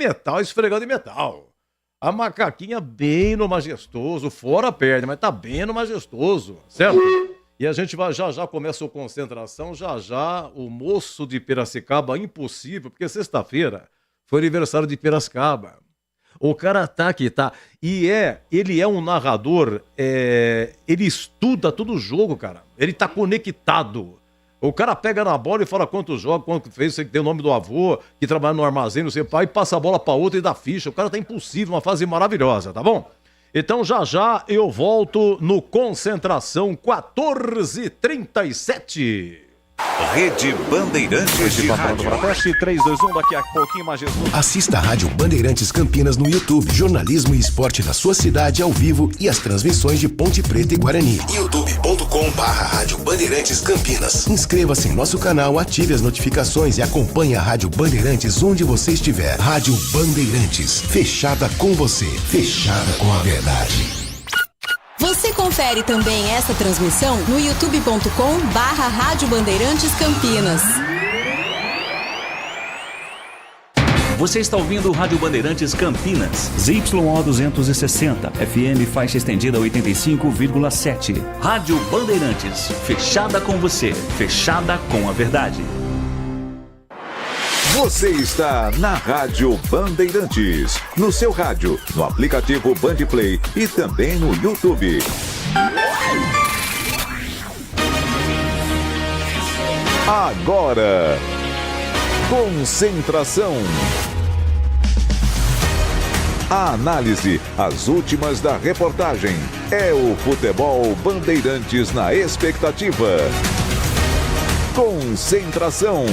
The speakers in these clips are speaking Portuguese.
metal esfregando em metal. A macaquinha bem no majestoso, fora a perna, mas tá bem no majestoso, certo? E a gente vai já começa a concentração, já o moço de Piracicaba, impossível, porque sexta-feira foi aniversário de Piracicaba. O cara tá aqui, tá? Ele é um narrador, ele estuda todo o jogo, cara. Ele tá conectado. O cara pega na bola e fala quantos jogos, quanto fez, você que tem o nome do avô, que trabalha no armazém, não sei, pai, passa a bola pra outra e dá ficha. O cara tá impossível, uma fase maravilhosa, tá bom? Então já eu volto no Concentração 14h37. Rede Bandeirantes de Rádio. 3, 2, 1, daqui a pouquinho mais Jesus. Assista a Rádio Bandeirantes Campinas no YouTube. Jornalismo e esporte da sua cidade ao vivo e as transmissões de Ponte Preta e Guarani. youtube.com/Rádio Bandeirantes Campinas. Inscreva-se em nosso canal, ative as notificações e acompanhe a Rádio Bandeirantes onde você estiver. Rádio Bandeirantes, fechada com você, fechada com a verdade. Você confere também essa transmissão no youtube.com/Rádio Bandeirantes Campinas. Você está ouvindo o Rádio Bandeirantes Campinas. ZYO 260, FM faixa estendida 85,7. Rádio Bandeirantes, fechada com você, fechada com a verdade. Você está na Rádio Bandeirantes, no seu rádio, no aplicativo Bandplay e também no YouTube. Agora, Concentração. A análise, as últimas da reportagem. É o futebol Bandeirantes na expectativa. Concentração.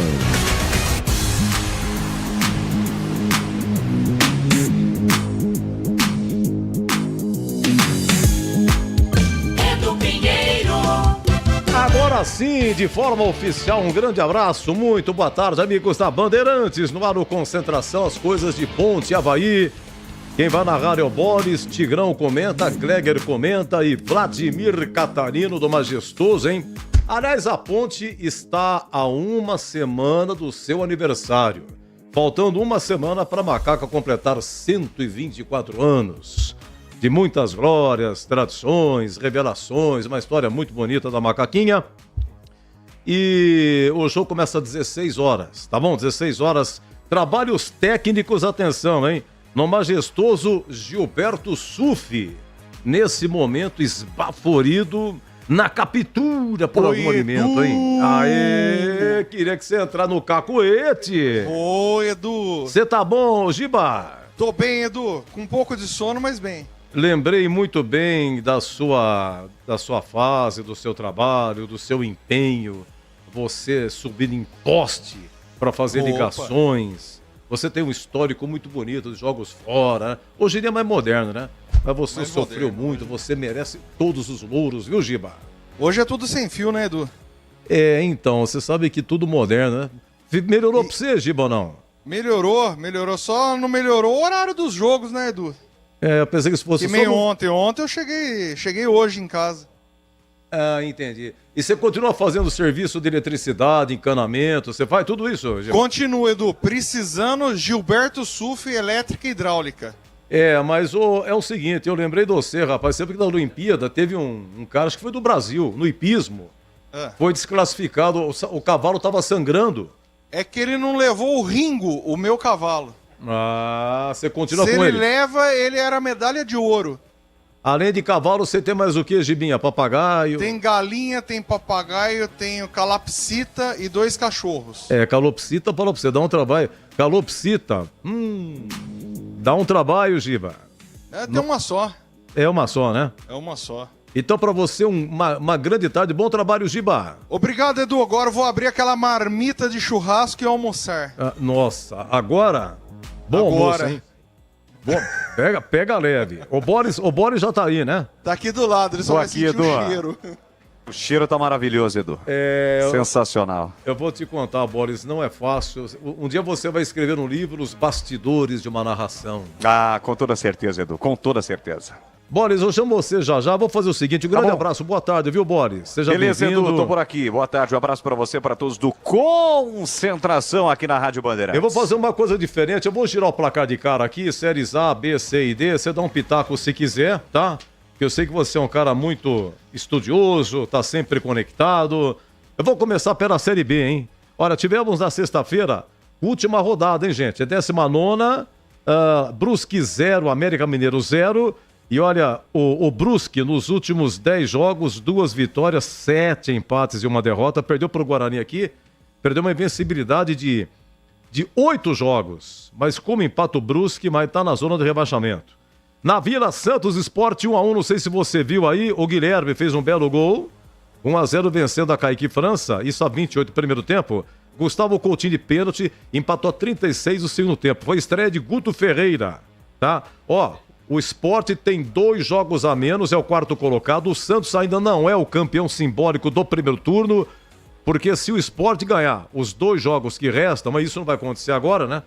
Agora sim, de forma oficial, um grande abraço, muito boa tarde, amigos da Bandeirantes, no ar no Concentração, as coisas de Ponte Avaí. Quem vai narrar é o Boris, Tigrão comenta, Gleger comenta e Vladimir Catarino do Majestoso, hein? Aliás, a Ponte está a uma semana do seu aniversário, faltando uma semana para a Macaca completar 124 anos. De muitas glórias, tradições, revelações, uma história muito bonita da Macaquinha. E o jogo começa às 16 horas, tá bom? 16 horas, trabalhos técnicos, atenção, hein? No majestoso Gilberto Sufi, nesse momento esbaforido na captura por algum alimento, hein? Aê, queria que você entrar no cacuete. Oi, Edu. Você tá bom, Giba? Tô bem, Edu, com um pouco de sono, mas bem. Lembrei muito bem da sua fase, do seu trabalho, do seu empenho. Você subindo em poste para fazer ligações. Você tem um histórico muito bonito de jogos fora, né? Hoje em dia é mais moderno, né? Mas você mais sofreu moderno, muito, você merece todos os louros, viu, Giba? Hoje é tudo sem fio, né, Edu? Então, você sabe que tudo moderno, né? Melhorou pra você, Giba, ou não? Melhorou, só não melhorou o horário dos jogos, né, Edu? Eu pensei que isso fosse que nem ontem eu cheguei hoje em casa. Ah, entendi. E você continua fazendo serviço de eletricidade, encanamento, você faz tudo isso, Gil? Continua, Edu, precisando Gilberto Sufi, elétrica e hidráulica. Mas é o seguinte, eu lembrei de você, rapaz, sempre que na Olimpíada teve um cara, acho que foi do Brasil, no hipismo, foi desclassificado, o cavalo estava sangrando. É que ele não levou o Ringo, o meu cavalo. Ah, você continua com ele? Se ele leva, ele era medalha de ouro. Além de cavalo, você tem mais o que, Gibinha? Papagaio? Tem galinha, tem papagaio, tenho calopsita e 2 cachorros. Calopsita, para você, dá um trabalho. Calopsita, dá um trabalho, Giba. Tem uma só. É uma só, né? É uma só. Então, para você, uma grande tarde, bom trabalho, Giba. Obrigado, Edu. Agora eu vou abrir aquela marmita de churrasco e almoçar. Nossa, agora... Bom almoço, hein? Bom, pega leve. O Boris já tá aí, né? Tá aqui do lado, ele só vai sentir o cheiro. O cheiro tá maravilhoso, Edu. Sensacional. Eu vou te contar, Boris, não é fácil. Um dia você vai escrever um livro, Os Bastidores de uma Narração. Ah, com toda certeza, Edu, com toda certeza. Boris, eu chamo você já. Vou fazer o seguinte, um grande abraço, boa tarde, viu, Boris? Seja beleza, bem-vindo. Edu, tô por aqui. Boa tarde, um abraço para você, para todos do Concentração aqui na Rádio Bandeirantes. Eu vou fazer uma coisa diferente, eu vou girar o placar de cara aqui, séries A, B, C e D, você dá um pitaco se quiser, tá? Porque eu sei que você é um cara muito estudioso, tá sempre conectado. Eu vou começar pela Série B, hein? Olha, tivemos na sexta-feira, última rodada, hein, gente? É 19ª, Brusque 0, América Mineiro 0. E olha, o Brusque, nos últimos 10 jogos, 2 vitórias, 7 empates e 1 derrota. Perdeu para o Guarani aqui, perdeu uma invencibilidade de 8 jogos. Mas como empata o Brusque, mas está na zona de rebaixamento. Na Vila, Santos Sport 1-1, não sei se você viu aí, o Guilherme fez um belo gol. 1-0 vencendo a Kaique França, isso a 28 do primeiro tempo. Gustavo Coutinho de pênalti, empatou a 36 do segundo tempo. Foi a estreia de Guto Ferreira, tá? O Sport tem 2 jogos a menos, é o 4º colocado. O Santos ainda não é o campeão simbólico do primeiro turno, porque se o Sport ganhar os 2 jogos que restam, mas isso não vai acontecer agora, né?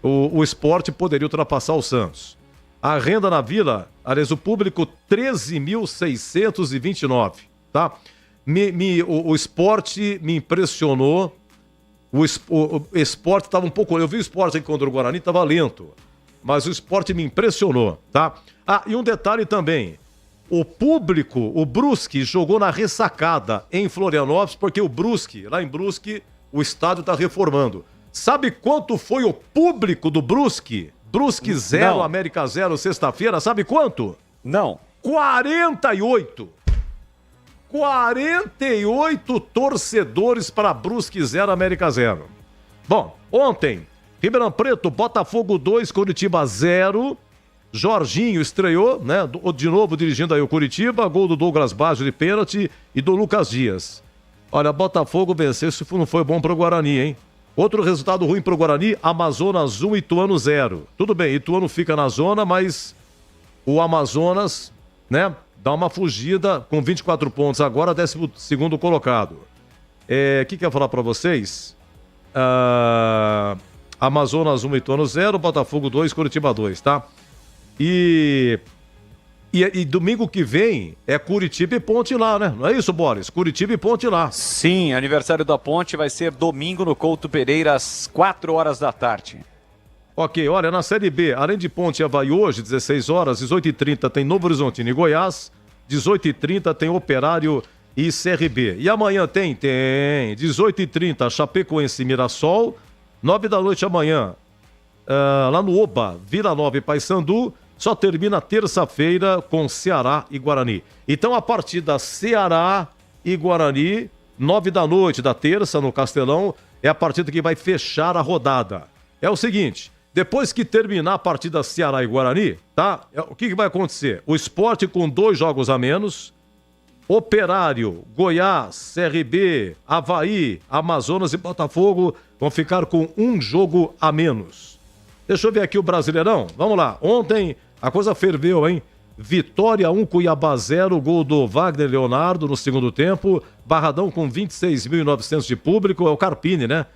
O Sport poderia ultrapassar o Santos. A renda na Vila, aliás, o público 13.629, tá? O Sport me impressionou. O Sport estava um pouco... Eu vi o Sport aqui contra o Guarani, estava lento. Mas o Sport me impressionou, tá? E um detalhe também. O público, o Brusque, jogou na ressacada em Florianópolis, porque o Brusque, lá em Brusque, o estádio está reformando. Sabe quanto foi o público do Brusque? Brusque 0, América 0, sexta-feira, sabe quanto? Não. 48. 48 torcedores para Brusque 0, América 0. Bom, ontem... Ribeirão Preto, Botafogo 2, Curitiba 0. Jorginho estreou, né? De novo dirigindo aí o Curitiba. Gol do Douglas Baggio de pênalti e do Lucas Dias. Olha, Botafogo venceu, isso não foi bom pro Guarani, hein? Outro resultado ruim pro Guarani, Amazonas 1, Ituano 0. Tudo bem, Ituano fica na zona, mas o Amazonas, né? Dá uma fugida com 24 pontos agora, 12º colocado. O que eu ia falar pra vocês? Amazonas 1, Ituano 0, Botafogo 2, Curitiba 2, tá? E domingo que vem é Curitiba e Ponte lá, né? Não é isso, Boris? Curitiba e Ponte lá. Sim, aniversário da Ponte vai ser domingo no Couto Pereira, às 4 horas da tarde. Ok, olha, na Série B, além de Ponte e Avaí hoje, 16 horas, 18h30 tem Novo Horizontino e Goiás, 18h30 tem Operário e CRB. E amanhã tem 18h30 Chapecoense e Mirassol, 9 da noite amanhã, lá no Oba, Vila Nova e Paysandu, só termina terça-feira com Ceará e Guarani. Então a partida Ceará e Guarani, 9 da noite da terça no Castelão, é a partida que vai fechar a rodada. É o seguinte, depois que terminar a partida Ceará e Guarani, tá? O que vai acontecer? O Sport com 2 jogos a menos, Operário, Goiás, CRB, Avaí, Amazonas e Botafogo vão ficar com 1 jogo a menos. Deixa eu ver aqui o Brasileirão. Vamos lá. Ontem a coisa ferveu, hein? Vitória 1, Cuiabá 0, gol do Wagner Leonardo no segundo tempo. Barradão com 26.900 de público, é o Carpini, né?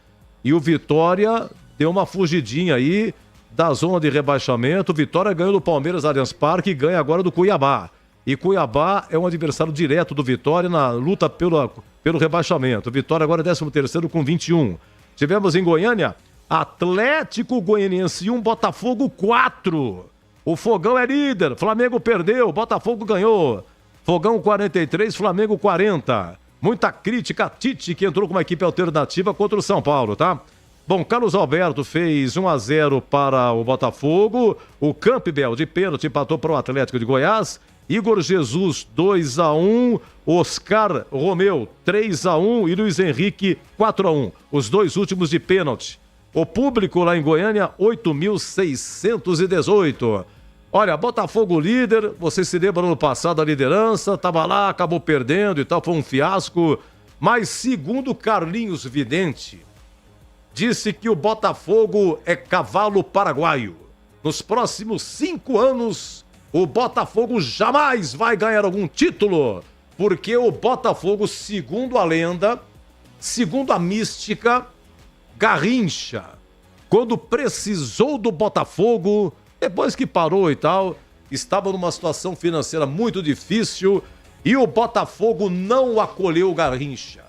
E o Vitória deu uma fugidinha aí da zona de rebaixamento. Vitória ganhou do Palmeiras Allianz Parque e ganha agora do Cuiabá. E Cuiabá é um adversário direto do Vitória na luta pelo rebaixamento. Vitória agora é 13º com 21. Tivemos em Goiânia, Atlético Goianiense 1, Botafogo 4. O Fogão é líder, Flamengo perdeu, Botafogo ganhou. Fogão 43, Flamengo 40. Muita crítica a Tite, que entrou com uma equipe alternativa contra o São Paulo, tá? Bom, Carlos Alberto fez 1-0 para o Botafogo. O Campbell de pênalti empatou para o Atlético de Goiás. Igor Jesus 2-1, Oscar Romeu 3-1 e Luiz Henrique 4-1. Os 2 últimos de pênalti. O público lá em Goiânia, 8.618. Olha, Botafogo líder, você se lembra no ano passado a liderança, estava lá, acabou perdendo e tal, foi um fiasco. Mas segundo Carlinhos Vidente, disse que o Botafogo é cavalo paraguaio. Nos próximos 5 anos, o Botafogo jamais vai ganhar algum título, porque o Botafogo, segundo a lenda, segundo a mística, Garrincha, quando precisou do Botafogo, depois que parou e tal, estava numa situação financeira muito difícil e o Botafogo não acolheu o Garrincha,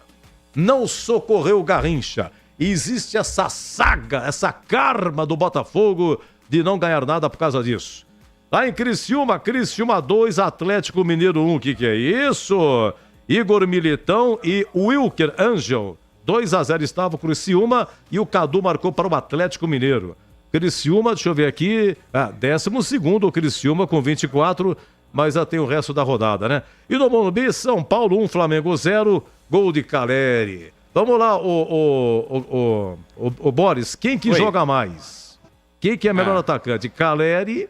não socorreu o Garrincha. E existe essa saga, essa karma do Botafogo de não ganhar nada por causa disso. Lá em Criciúma 2, Atlético Mineiro 1. O que é isso? Igor Militão e Wilker Angel. 2-0 estava o Criciúma e o Cadu marcou para o Atlético Mineiro. Criciúma, deixa eu ver aqui, 12º o Criciúma com 24, mas já tem o resto da rodada, né? E no Morumbi, São Paulo 1, Flamengo 0, gol de Caleri. Vamos lá, o Boris, quem que joga mais? Quem que é melhor atacante? Caleri,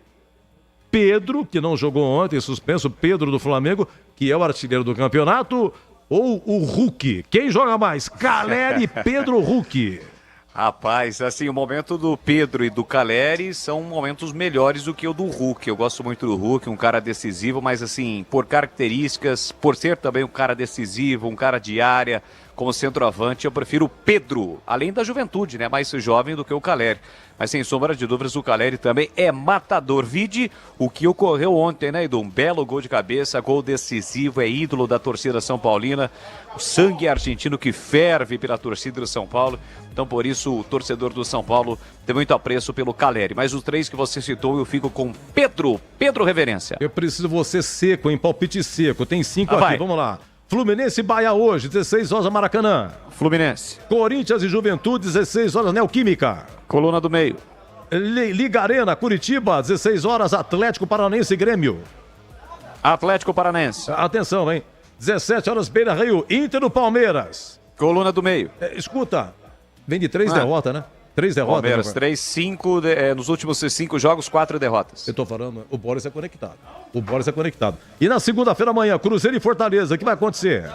Pedro, que não jogou ontem, suspenso, Pedro do Flamengo, que é o artilheiro do campeonato, ou o Hulk? Quem joga mais? Caleri, Pedro ou Hulk? Rapaz, assim, o momento do Pedro e do Caleri são momentos melhores do que o do Hulk. Eu gosto muito do Hulk, um cara decisivo, mas assim, por características, por ser também um cara decisivo, um cara de área, como centroavante, eu prefiro o Pedro, além da juventude, né? Mais jovem do que o Caleri. Mas sem sombra de dúvidas, o Caleri também é matador. Vide o que ocorreu ontem, né, Edu? Um belo gol de cabeça, gol decisivo, é ídolo da torcida São Paulina. O sangue argentino que ferve pela torcida do São Paulo. Então, por isso, o torcedor do São Paulo tem muito apreço pelo Caleri. Mas os 3 que você citou, eu fico com Pedro. Pedro Reverência. Eu preciso você seco, em palpite seco. Tem 5 aqui, vai. Vamos lá. Fluminense e Bahia hoje, 16 horas Maracanã. Fluminense. Corinthians e Juventude, 16 horas Neoquímica. Coluna do meio. Liga Arena, Curitiba, 16 horas Atlético Paranaense e Grêmio. Atlético Paranaense. Atenção, hein? 17 horas Beira Rio, Inter do Palmeiras. Coluna do meio. Escuta, vem de 3 derrotas, né? 3 derrotas. Palmeiras, né? 3, 5, nos últimos 5 jogos, 4 derrotas. Eu tô falando, o Boris é conectado. E na segunda-feira amanhã, Cruzeiro e Fortaleza, o que vai acontecer?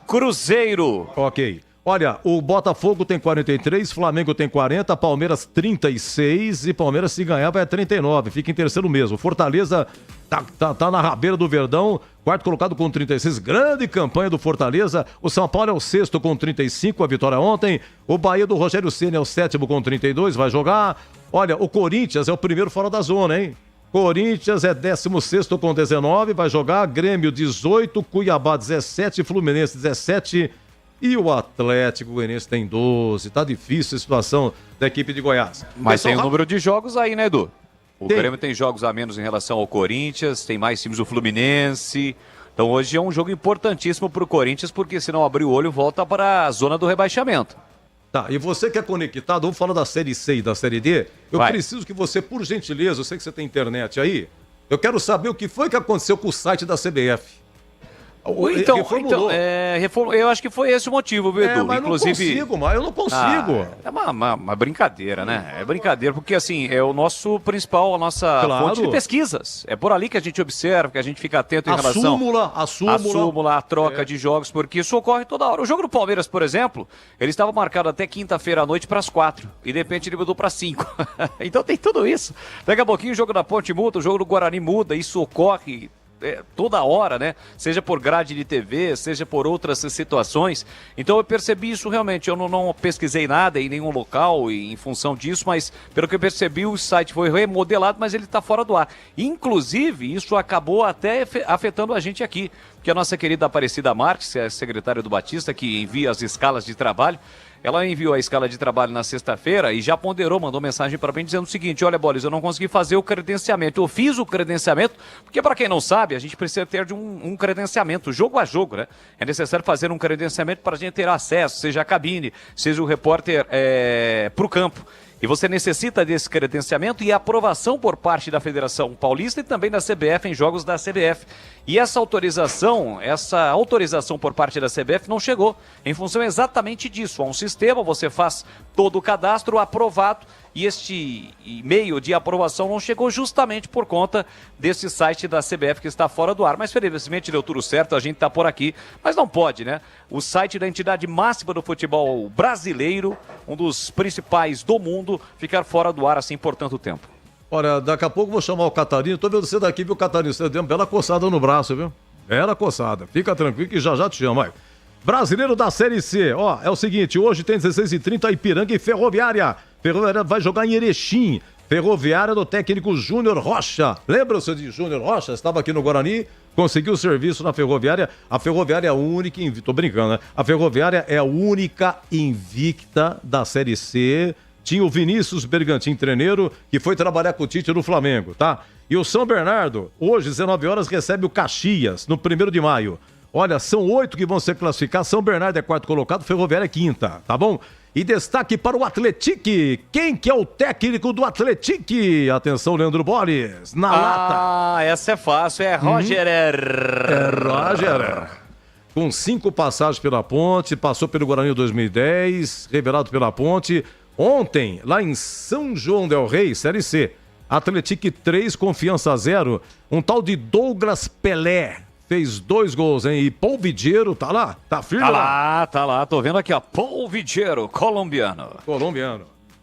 Cruzeiro. Ok. Olha, o Botafogo tem 43, Flamengo tem 40, Palmeiras 36 e Palmeiras se ganhar vai a 39, fica em terceiro mesmo. Fortaleza tá na rabeira do Verdão, quarto colocado com 36, grande campanha do Fortaleza. O São Paulo é o sexto com 35, a vitória ontem. O Bahia do Rogério Ceni é o sétimo com 32, vai jogar. Olha, o Corinthians é o primeiro fora da zona, hein? Corinthians é 16º com 19, vai jogar. Grêmio 18, Cuiabá 17, Fluminense 17 e o Atlético Goianiense tem 12. Tá difícil a situação da equipe de Goiás. Mas tem o número de jogos aí, né, Edu? O Tem. Grêmio tem jogos a menos em relação ao Corinthians, tem mais times do Fluminense. Então hoje é um jogo importantíssimo pro Corinthians, porque se não abrir o olho, volta para a zona do rebaixamento. Tá, e você que é conectado, vamos falar da Série C e da Série D. Eu Vai. preciso que você, por gentileza, eu sei que você tem internet aí, eu quero saber o que foi que aconteceu com o site da CBF. Eu acho que foi esse o motivo, viu, Edu? Mas Inclusive, eu não consigo. É uma brincadeira, né? É brincadeira, porque assim, é o nosso principal, a nossa Claro. fonte de pesquisas. É por ali que a gente observa, que a gente fica atento em relação A súmula. a troca de jogos, porque isso ocorre toda hora. O jogo do Palmeiras, por exemplo, ele estava marcado até quinta-feira à noite para as 4, e de repente ele mudou para 5. Então tem tudo isso. Daqui a pouquinho o jogo da Ponte muda, o jogo do Guarani muda, isso ocorre toda hora, né? Seja por grade de TV, seja por outras situações. Então eu percebi isso realmente. Eu não pesquisei nada em nenhum local em função disso, mas pelo que eu percebi, o site foi remodelado, mas ele está fora do ar. Inclusive, isso acabou até afetando a gente aqui, porque a nossa querida Aparecida Marques, é a secretária do Batista, que envia as escalas de trabalho, ela enviou a escala de trabalho na sexta-feira e já ponderou, mandou mensagem para mim dizendo o seguinte: olha, Boris, eu não consegui fazer o credenciamento. Eu fiz o credenciamento, porque para quem não sabe, a gente precisa ter de um credenciamento, jogo a jogo, né? É necessário fazer um credenciamento para a gente ter acesso, seja a cabine, seja o repórter para o campo. E você necessita desse credenciamento e aprovação por parte da Federação Paulista e também da CBF em jogos da CBF. E essa autorização por parte da CBF não chegou, em função exatamente disso. Há um sistema, você faz todo o cadastro aprovado e este e-mail de aprovação não chegou justamente por conta desse site da CBF que está fora do ar. Mas felizmente deu tudo certo, a gente está por aqui, mas não pode, né? O site da entidade máxima do futebol brasileiro, um dos principais do mundo, ficar fora do ar assim por tanto tempo. Olha, daqui a pouco eu vou chamar o Catarino. Tô vendo você daqui, viu, Catarino? Você deu uma bela coçada no braço, viu? Bela coçada. Fica tranquilo que já te chamo, vai. Brasileiro da Série C. Ó, é o seguinte, hoje tem 16h30 Ipiranga e Ferroviária. Ferroviária vai jogar em Erechim. Ferroviária do técnico Júnior Rocha. Lembra-se de Júnior Rocha? Estava aqui no Guarani, conseguiu serviço na Ferroviária. A Ferroviária é a única, tô brincando, né? A Ferroviária é a única invicta da Série C. Tinha o Vinícius Bergantin, treneiro, que foi trabalhar com o Tite no Flamengo, tá? E o São Bernardo, hoje, 19 horas, recebe o Caxias, no 1º de maio. Olha, são 8 que vão se classificar. São Bernardo é 4º colocado, Ferroviária é 5ª, tá bom? E destaque para o Atletique. Quem que é o técnico do Atletique? Atenção, Leandro Borges, na lata. Ah, essa é fácil, é Roger. É Roger. Com 5 passagens pela Ponte, passou pelo Guarani em 2010, revelado pela Ponte. Ontem, lá em São João del Rei, Série C, Atletique 3, Confiança 0. Um tal de Douglas Pelé fez 2 gols, hein? E Paul Vidiero, tá lá? Tá firme lá? Tá lá. Tô vendo aqui, ó. Paul Vidiero, colombiano.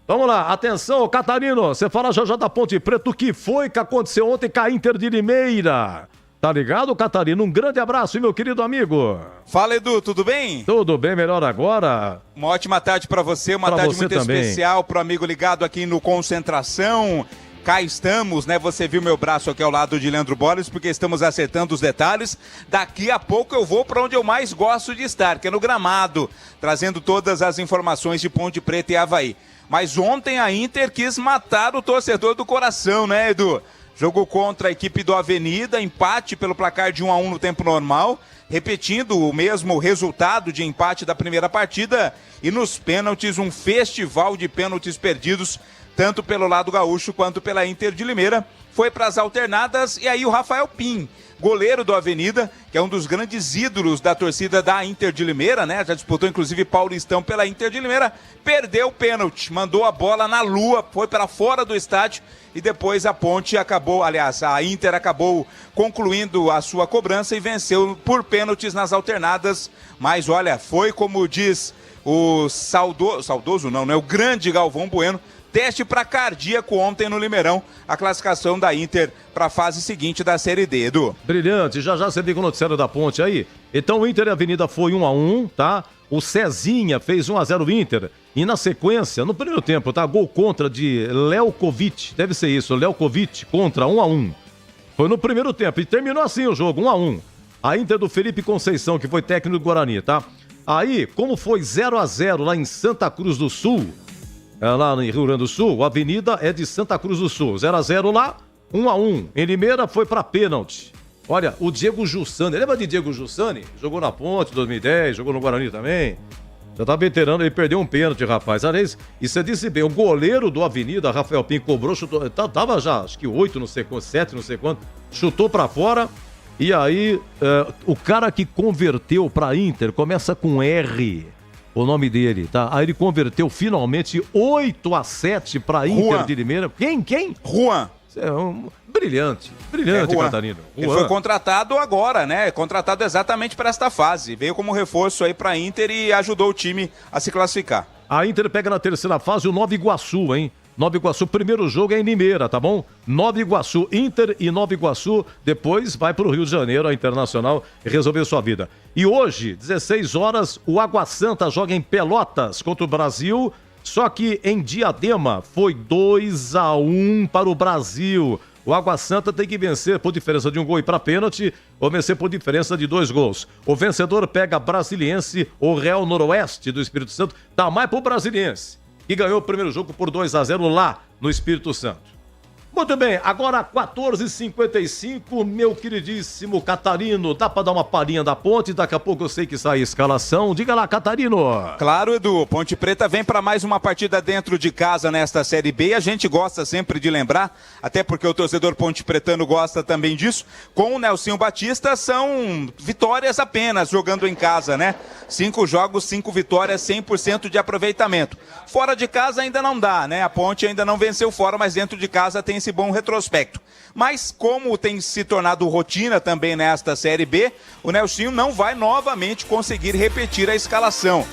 Vamos lá, atenção, Catarino. Você fala já da Ponte Preta. O que foi que aconteceu ontem com a Inter de Limeira? Tá ligado, Catarino? Um grande abraço, meu querido amigo. Fala, Edu, tudo bem? Tudo bem, melhor agora. Uma ótima tarde pra você, uma tarde muito especial pro amigo ligado aqui no Concentração. Cá estamos, né? Você viu meu braço aqui ao lado de Leandro Borges, porque estamos acertando os detalhes. Daqui a pouco eu vou para onde eu mais gosto de estar, que é no gramado, trazendo todas as informações de Ponte Preta e Avaí. Mas ontem a Inter quis matar o torcedor do coração, né, Edu? Jogo contra a equipe do Avenida, empate pelo placar de 1-1 no tempo normal, repetindo o mesmo resultado de empate da primeira partida, e nos pênaltis, um festival de pênaltis perdidos, tanto pelo lado gaúcho quanto pela Inter de Limeira. Foi para as alternadas e aí o Rafael Pim, goleiro do Avenida, que é um dos grandes ídolos da torcida da Inter de Limeira, né? Já disputou inclusive Paulistão pela Inter de Limeira, perdeu o pênalti, mandou a bola na lua, foi para fora do estádio e depois a Ponte acabou, aliás, a Inter acabou concluindo a sua cobrança e venceu por pênaltis nas alternadas. Mas olha, foi como diz o saudoso não, né? O grande Galvão Bueno, teste para cardíaco ontem no Limeirão, a classificação da Inter para a fase seguinte da Série D, Edu. Brilhante, já você viu o noticiário da Ponte aí? Então o Inter e a Avenida foi 1-1, tá? O Cezinha fez 1-0 Inter. E na sequência, no primeiro tempo, tá? Gol contra de Lelkovic, deve ser isso, Lelkovic contra 1-1. Foi no primeiro tempo e terminou assim o jogo, 1-1. A Inter do Felipe Conceição, que foi técnico do Guarani, tá? Aí, como foi 0-0 lá em Santa Cruz do Sul, lá no Rio Grande do Sul, a Avenida é de Santa Cruz do Sul. 0-0 lá, 1-1. Em Limeira foi pra pênalti. Olha, o Diego Jussani, lembra de Diego Jussani? Jogou na Ponte em 2010, jogou no Guarani também. Já tá veterano, ele perdeu um pênalti, rapaz. Aliás, e você disse bem, o goleiro do Avenida, Rafael Pinho, cobrou, chutou, tava já, acho que 8, não sei quanto, 7, não sei quanto, chutou pra fora. E aí, o cara que converteu pra Inter, começa com R, o nome dele, tá? Aí ele converteu finalmente 8-7 pra Inter Juan de Limeira. Quem? Juan. É brilhante, Catarino. Ele foi contratado agora, né? Contratado exatamente para esta fase. Veio como reforço aí pra Inter e ajudou o time a se classificar. A Inter pega na terceira fase o Nova Iguaçu, hein? Nova Iguaçu, primeiro jogo é em Limeira, tá bom? Nova Iguaçu, Inter e Nova Iguaçu, depois vai pro Rio de Janeiro, a Internacional, resolver sua vida. E hoje, 16 horas, o Água Santa joga em Pelotas contra o Brasil, só que em Diadema foi 2-1 para o Brasil. O Água Santa tem que vencer por diferença de um gol e para pênalti, ou vencer por diferença de 2 gols. O vencedor pega Brasiliense ou Real Noroeste do Espírito Santo, dá mais pro Brasiliense, que ganhou o primeiro jogo por 2-0 lá no Espírito Santo. Muito bem, agora 14h55, meu queridíssimo Catarino, dá pra dar uma palhinha da Ponte, daqui a pouco eu sei que sai a escalação, diga lá, Catarino. Claro, Edu, Ponte Preta vem para mais uma partida dentro de casa nesta Série B, e a gente gosta sempre de lembrar, até porque o torcedor ponte pretano gosta também disso, com o Nelsinho Batista são vitórias apenas jogando em casa, né? 5 jogos, 5 vitórias, 100% de aproveitamento. Fora de casa ainda não dá, né? A Ponte ainda não venceu fora, mas dentro de casa tem esse bom retrospecto. Mas como tem se tornado rotina também nesta Série B, o Nelsinho não vai novamente conseguir repetir a escalação.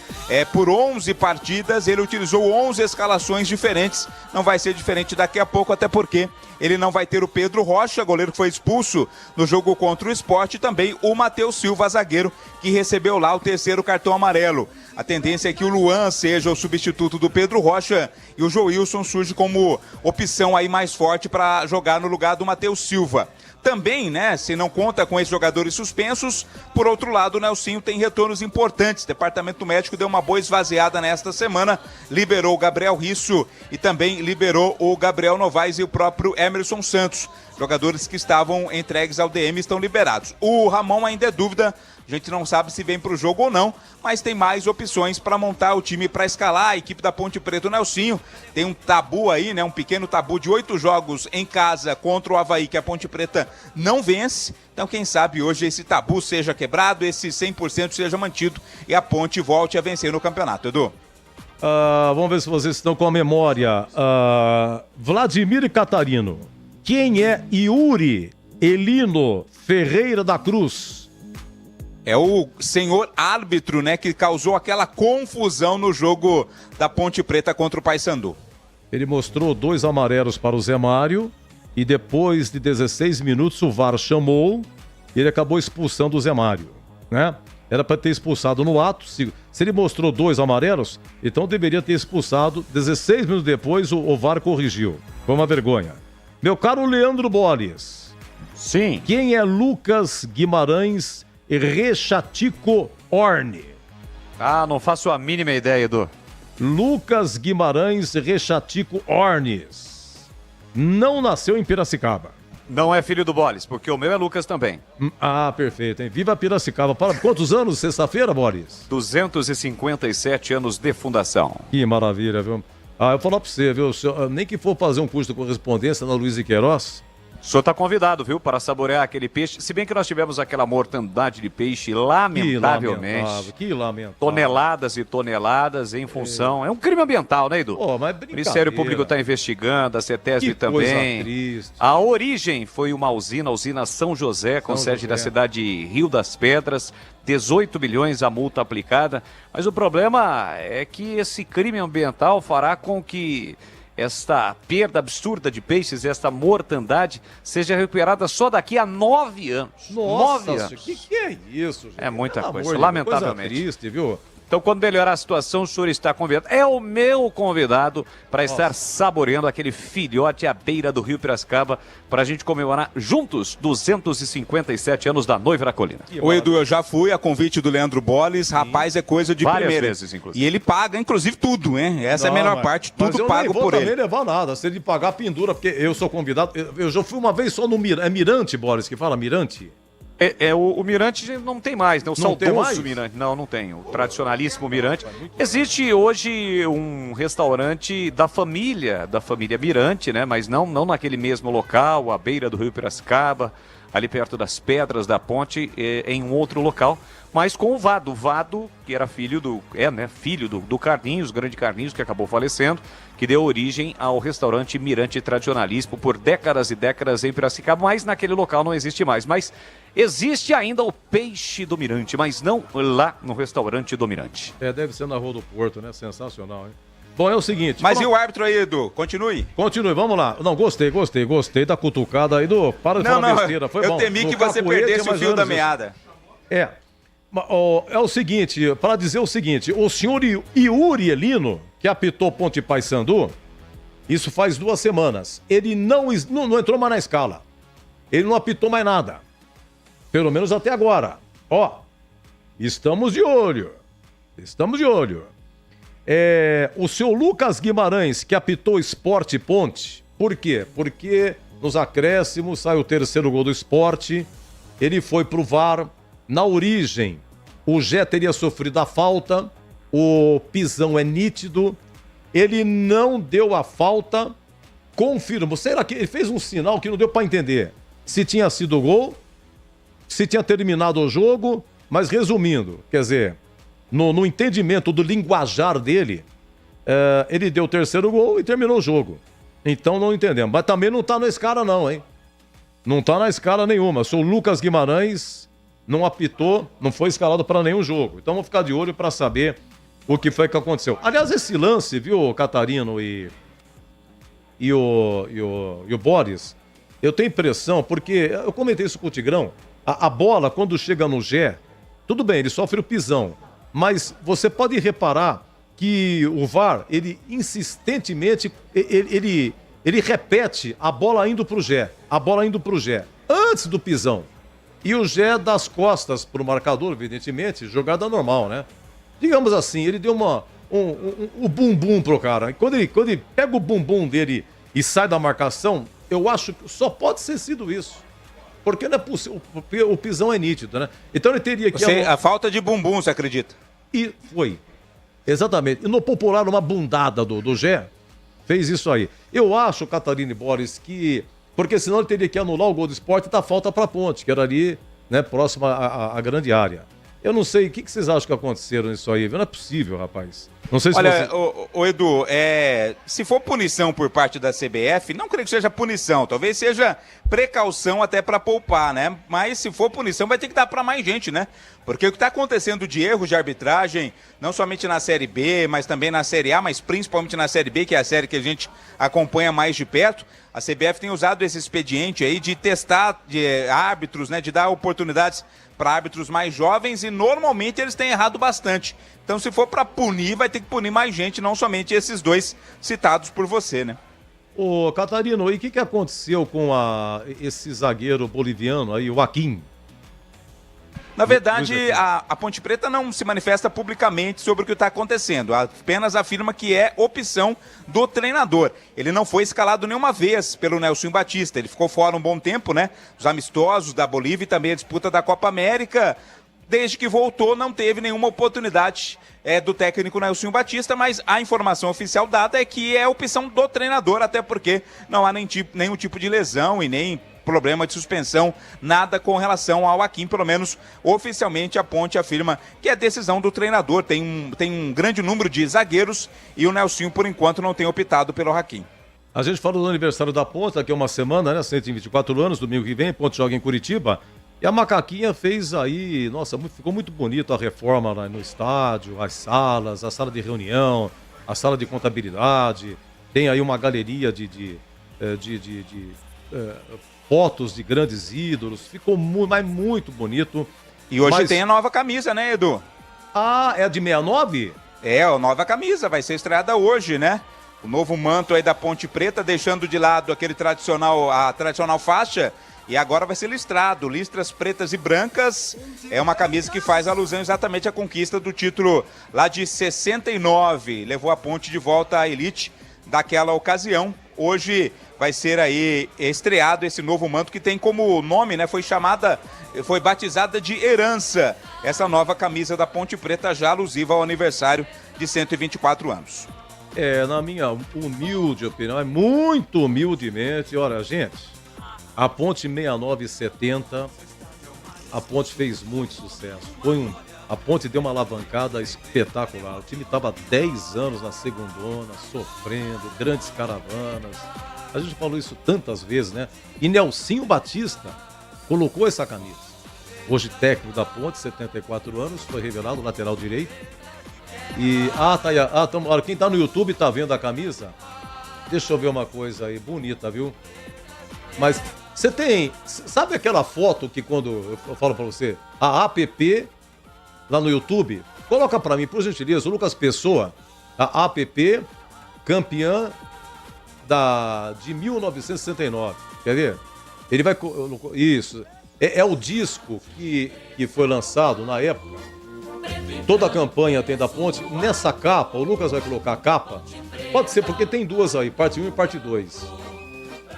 Por 11 partidas, ele utilizou 11 escalações diferentes. Não vai ser diferente daqui a pouco, até porque ele não vai ter o Pedro Rocha, goleiro que foi expulso no jogo contra o Sport, e também o Matheus Silva, zagueiro, que recebeu lá o terceiro cartão amarelo. A tendência é que o Luan seja o substituto do Pedro Rocha e o Joilson surge como opção aí mais forte para jogar no lugar do Matheus Silva. Também, né, se não conta com esses jogadores suspensos, por outro lado, o Nelsinho tem retornos importantes. O departamento médico deu uma boa esvaziada nesta semana, liberou o Gabriel Risso e também liberou o Gabriel Novaes e o próprio Emerson Santos. Jogadores que estavam entregues ao DM estão liberados. O Ramon ainda é dúvida, a gente não sabe se vem para o jogo ou não, mas tem mais opções para montar o time para escalar. A equipe da Ponte Preta, o Nelsinho, tem um tabu aí, né? Um pequeno tabu de 8 jogos em casa contra o Avaí, que a Ponte Preta não vence. Então, quem sabe hoje esse tabu seja quebrado, esse 100% seja mantido e a Ponte volte a vencer no campeonato, Edu. Vamos ver se vocês estão com a memória. Vladimir e Catarino. Quem é Yuri Elino Ferreira da Cruz? É o senhor árbitro, né, que causou aquela confusão no jogo da Ponte Preta contra o Paysandu. Ele mostrou 2 amarelos para o Zé Mário e depois de 16 minutos o VAR chamou e ele acabou expulsando o Zé Mário, né? Era para ter expulsado no ato. Se ele mostrou 2 amarelos, então deveria ter expulsado. 16 minutos depois o VAR corrigiu. Foi uma vergonha. Meu caro Leandro Boles. Sim. Quem é Lucas Guimarães Rechatico Orne? Não faço a mínima ideia, Edu. Lucas Guimarães Rechatico Ornes. Não nasceu em Piracicaba. Não é filho do Boles, porque o meu é Lucas também. Perfeito, hein? Viva Piracicaba. Para quantos anos, sexta-feira, Boles? 257 anos de fundação. Que maravilha, viu? Eu vou falar pra você, viu? Nem que for fazer um curso de correspondência na Luiz e Queiroz. O senhor está convidado, viu, para saborear aquele peixe. Se bem que nós tivemos aquela mortandade de peixe, lamentavelmente. Que lamentável. Toneladas e toneladas em função. É um crime ambiental, né, Edu? Mas o Ministério Público está investigando, a CETESB também. Triste. A origem foi uma usina, a usina São José, com sede na cidade de Rio das Pedras. 18 milhões a multa aplicada. Mas o problema é que esse crime ambiental fará com que esta perda absurda de peixes, esta mortandade, seja recuperada só daqui a 9 anos. Nossa, 9 anos. Que é isso, gente? É muita coisa, Deus, lamentavelmente. Coisa triste, viu? Então, quando melhorar a situação, o senhor está convidado. É o meu convidado para estar saboreando aquele filhote à beira do Rio Piracicaba para a gente comemorar juntos 257 anos da Noiva da Colina. O Edu, eu já fui a convite do Leandro Boles. Rapaz, é coisa de várias primeira. Vezes, inclusive. E ele paga, inclusive, tudo, hein? Essa é a melhor parte, tudo pago por ele. Eu não vou também levar nada, se ele pagar pendura, porque eu sou convidado. Eu já fui uma vez só no Mirante. É Mirante, Boles, que fala Mirante? O Mirante não tem mais, né? O saudoso Mirante. Não tem. O tradicionalíssimo Mirante. Existe hoje um restaurante da família Mirante, né? Mas não naquele mesmo local, à beira do Rio Piracicaba, ali perto das Pedras da Ponte, em um outro local, mas com o Vado. O Vado, que era filho do Carlinhos, grande Carlinhos, que acabou falecendo, que deu origem ao restaurante Mirante Tradicionalíssimo por décadas e décadas em Piracicaba, mas naquele local não existe mais. Mas existe ainda o peixe do Mirante, mas não lá no restaurante do Mirante. Deve ser na Rua do Porto, né? Sensacional, hein? Bom, é o seguinte... Mas e o árbitro aí, Edu? Continue, vamos lá. Não, gostei da cutucada aí, Edu. Para de falar besteira, foi bom. Eu temi que você perdesse o fio da meada. É o seguinte, para dizer o seguinte, o senhor Yuri Elino, que apitou Ponte Paysandu, isso faz 2 semanas, ele não entrou mais na escala. Ele não apitou mais nada. Pelo menos até agora. Estamos de olho. O seu Lucas Guimarães, que apitou Sport Ponte, por quê? Porque nos acréscimos sai o terceiro gol do Sport, ele foi pro VAR, na origem o Gé teria sofrido a falta, o pisão é nítido, ele não deu a falta, confirmou, será que ele fez um sinal que não deu para entender se tinha sido gol, se tinha terminado o jogo, mas resumindo, quer dizer, no entendimento do linguajar dele, ele deu o terceiro gol e terminou o jogo. Então não entendemos. Mas também não tá na escala não, hein? Não tá na escala nenhuma. O Lucas Guimarães não apitou, não foi escalado para nenhum jogo. Então vamos ficar de olho para saber o que foi que aconteceu. Aliás, esse lance, viu, Catarino e o Boris, eu tenho impressão, porque eu comentei isso com o Tigrão, a bola, quando chega no Gé, tudo bem, ele sofre o pisão, mas você pode reparar que o VAR, ele insistentemente, ele repete a bola indo pro Gé, antes do pisão. E o Gé das costas pro marcador, evidentemente, jogada normal, né? Digamos assim, ele deu o bumbum pro cara. Quando ele pega o bumbum dele e sai da marcação, eu acho que só pode ter sido isso. Porque não é possível, o pisão é nítido, né? Então ele teria que... A falta de bumbum, você acredita? E foi. Exatamente. E no popular, uma bundada do Gé, fez isso aí. Eu acho, Catarina e Boris, que... Porque senão ele teria que anular o gol do Sport e dar falta pra Ponte, que era ali, né, próximo à grande área. Eu não sei, o que vocês acham que aconteceram nisso aí? Não é possível, rapaz. Não sei se Olha, ô Edu, se for punição por parte da CBF, não creio que seja punição, talvez seja precaução até para poupar, né? Mas se for punição, vai ter que dar para mais gente, né? Porque o que está acontecendo de erros de arbitragem, não somente na Série B, mas também na Série A, mas principalmente na Série B, que é a série que a gente acompanha mais de perto, a CBF tem usado esse expediente aí de testar árbitros, né? De dar oportunidades para árbitros mais jovens e normalmente eles têm errado bastante. Então, se for para punir, vai ter que punir mais gente, não somente esses dois citados por você, né? Ô, Catarino, e o que aconteceu com esse zagueiro boliviano aí, o Joaquim? Na verdade, a Ponte Preta não se manifesta publicamente sobre o que está acontecendo, apenas afirma que é opção do treinador. Ele não foi escalado nenhuma vez pelo Nelson Batista, ele ficou fora um bom tempo, né? Os amistosos da Bolívia e também a disputa da Copa América. Desde que voltou, não teve nenhuma oportunidade do técnico Nelson Batista, mas a informação oficial dada é que é opção do treinador, até porque não há nenhum tipo de lesão e nem problema de suspensão, nada com relação ao Joaquim, pelo menos oficialmente a Ponte afirma que é decisão do treinador, tem um grande número de zagueiros e o Nelson, por enquanto, não tem optado pelo Joaquim. A gente falou do aniversário da Ponte, daqui a uma semana, né, 124 anos, domingo que vem, Ponte joga em Curitiba, e a Macaquinha fez aí, nossa, ficou muito bonito a reforma lá no estádio, as salas, a sala de reunião, a sala de contabilidade, tem aí uma galeria de fotos de grandes ídolos, ficou muito bonito. E hoje tem a nova camisa, né, Edu? Ah, é a de 69? É, a nova camisa, vai ser estreada hoje, né? O novo manto aí da Ponte Preta, deixando de lado a tradicional faixa, e agora vai ser listrado, listras pretas e brancas. É uma camisa que faz alusão exatamente à conquista do título lá de 69. Levou a Ponte de volta à elite daquela ocasião. Hoje vai ser aí estreado esse novo manto que tem como nome, né? Foi batizada de Herança. Essa nova camisa da Ponte Preta já alusiva ao aniversário de 124 anos. Na minha humilde opinião, muito humildemente, olha, gente, a Ponte 69 e 70, a Ponte fez muito sucesso. A Ponte deu uma alavancada espetacular. O time estava 10 anos na segundona, sofrendo, grandes caravanas. A gente falou isso tantas vezes, né? E Nelsinho Batista colocou essa camisa. Hoje técnico da Ponte, 74 anos, foi revelado lateral direito. E olha, quem tá no YouTube tá vendo a camisa. Deixa eu ver uma coisa aí, bonita, viu? Mas sabe aquela foto que quando eu falo pra você, a APP lá no YouTube, coloca pra mim, por gentileza, o Lucas Pessoa, a APP campeã de 1969, quer ver? Ele vai, isso, é o disco que foi lançado na época. Toda a campanha tem da Ponte. Nessa capa, o Lucas vai colocar a capa. Pode ser porque tem duas aí, parte 1 e parte 2.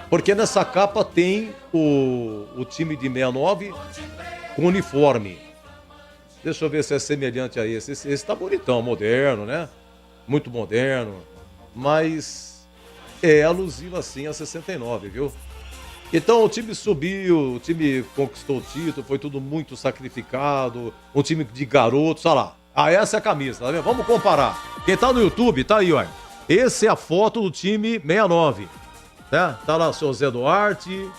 Porque nessa capa tem o time de 69 com uniforme. Deixa eu ver se é semelhante a esse. Esse tá bonitão, moderno, né? Muito moderno. Mas é alusivo assim a 69, viu? Então o time subiu, o time conquistou o título, foi tudo muito sacrificado, um time de garotos, olha lá. Essa é a camisa, tá vendo? Vamos comparar. Quem tá no YouTube, tá aí, olha. Essa é a foto do time 69. né? Tá lá o seu Zé Duarte,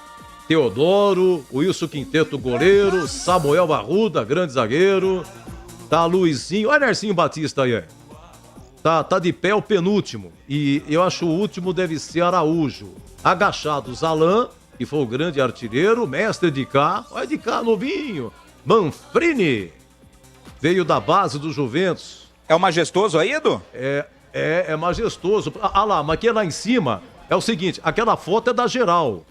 Teodoro, Wilson Quinteto, goleiro, Samuel Arruda, grande zagueiro, tá Luizinho, olha Nercinho Batista aí, tá de pé o penúltimo, e eu acho o último deve ser Araújo, agachados Alain, que foi o grande artilheiro, mestre de cá, olha de cá, novinho, Manfrini, veio da base do Juventus. É o majestoso aí, Edu? É majestoso, lá, mas aqui lá em cima, é o seguinte, aquela foto é da geral.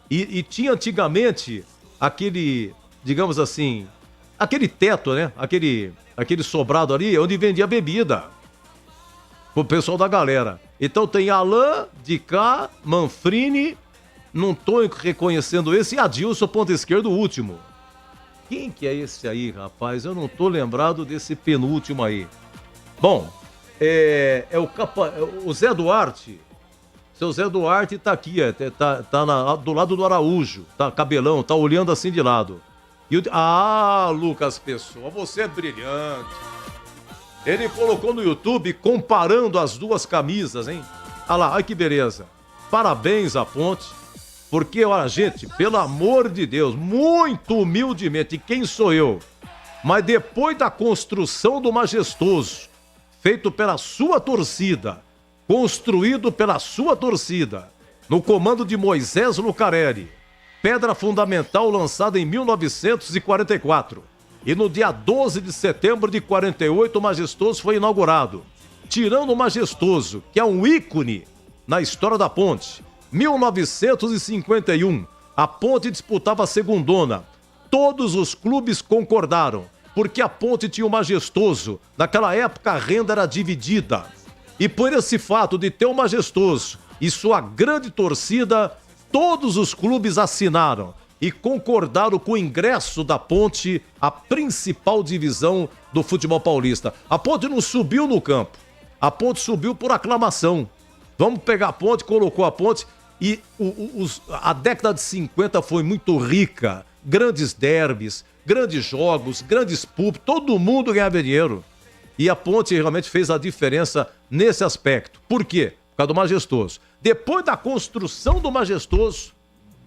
E tinha antigamente aquele, digamos assim, aquele teto, né? Aquele sobrado ali onde vendia bebida pro pessoal da galera. Então tem Alain, Dicá, Manfrini, não tô reconhecendo esse, e Adilson, ponta esquerda, o último. Quem que é esse aí, rapaz? Eu não tô lembrado desse penúltimo aí. Bom, o Zé Duarte. Seu Zé Duarte tá aqui, do lado do Araújo, tá cabelão, tá olhando assim de lado. Lucas Pessoa, você é brilhante. Ele colocou no YouTube comparando as duas camisas, hein? Olha lá, olha que beleza. Parabéns à Ponte, porque, olha, gente, pelo amor de Deus, muito humildemente, quem sou eu? Mas depois da construção do Majestoso, feito pela sua torcida, construído pela sua torcida, no comando de Moisés Lucarelli, pedra fundamental lançada em 1944. E no dia 12 de setembro de 48, o Majestoso foi inaugurado. Tirando o Majestoso, que é um ícone na história da Ponte, 1951, a Ponte disputava a segundona. Todos os clubes concordaram, porque a Ponte tinha o Majestoso. Naquela época a renda era dividida. E por esse fato de ter o Majestoso e sua grande torcida, todos os clubes assinaram e concordaram com o ingresso da Ponte à principal divisão do futebol paulista. A Ponte não subiu no campo, a Ponte subiu por aclamação. Vamos pegar a Ponte, colocou a Ponte e a década de 50 foi muito rica. Grandes derbys, grandes jogos, grandes públicos, todo mundo ganhava dinheiro. E a Ponte realmente fez a diferença nesse aspecto. Por quê? Por causa do Majestoso. Depois da construção do Majestoso,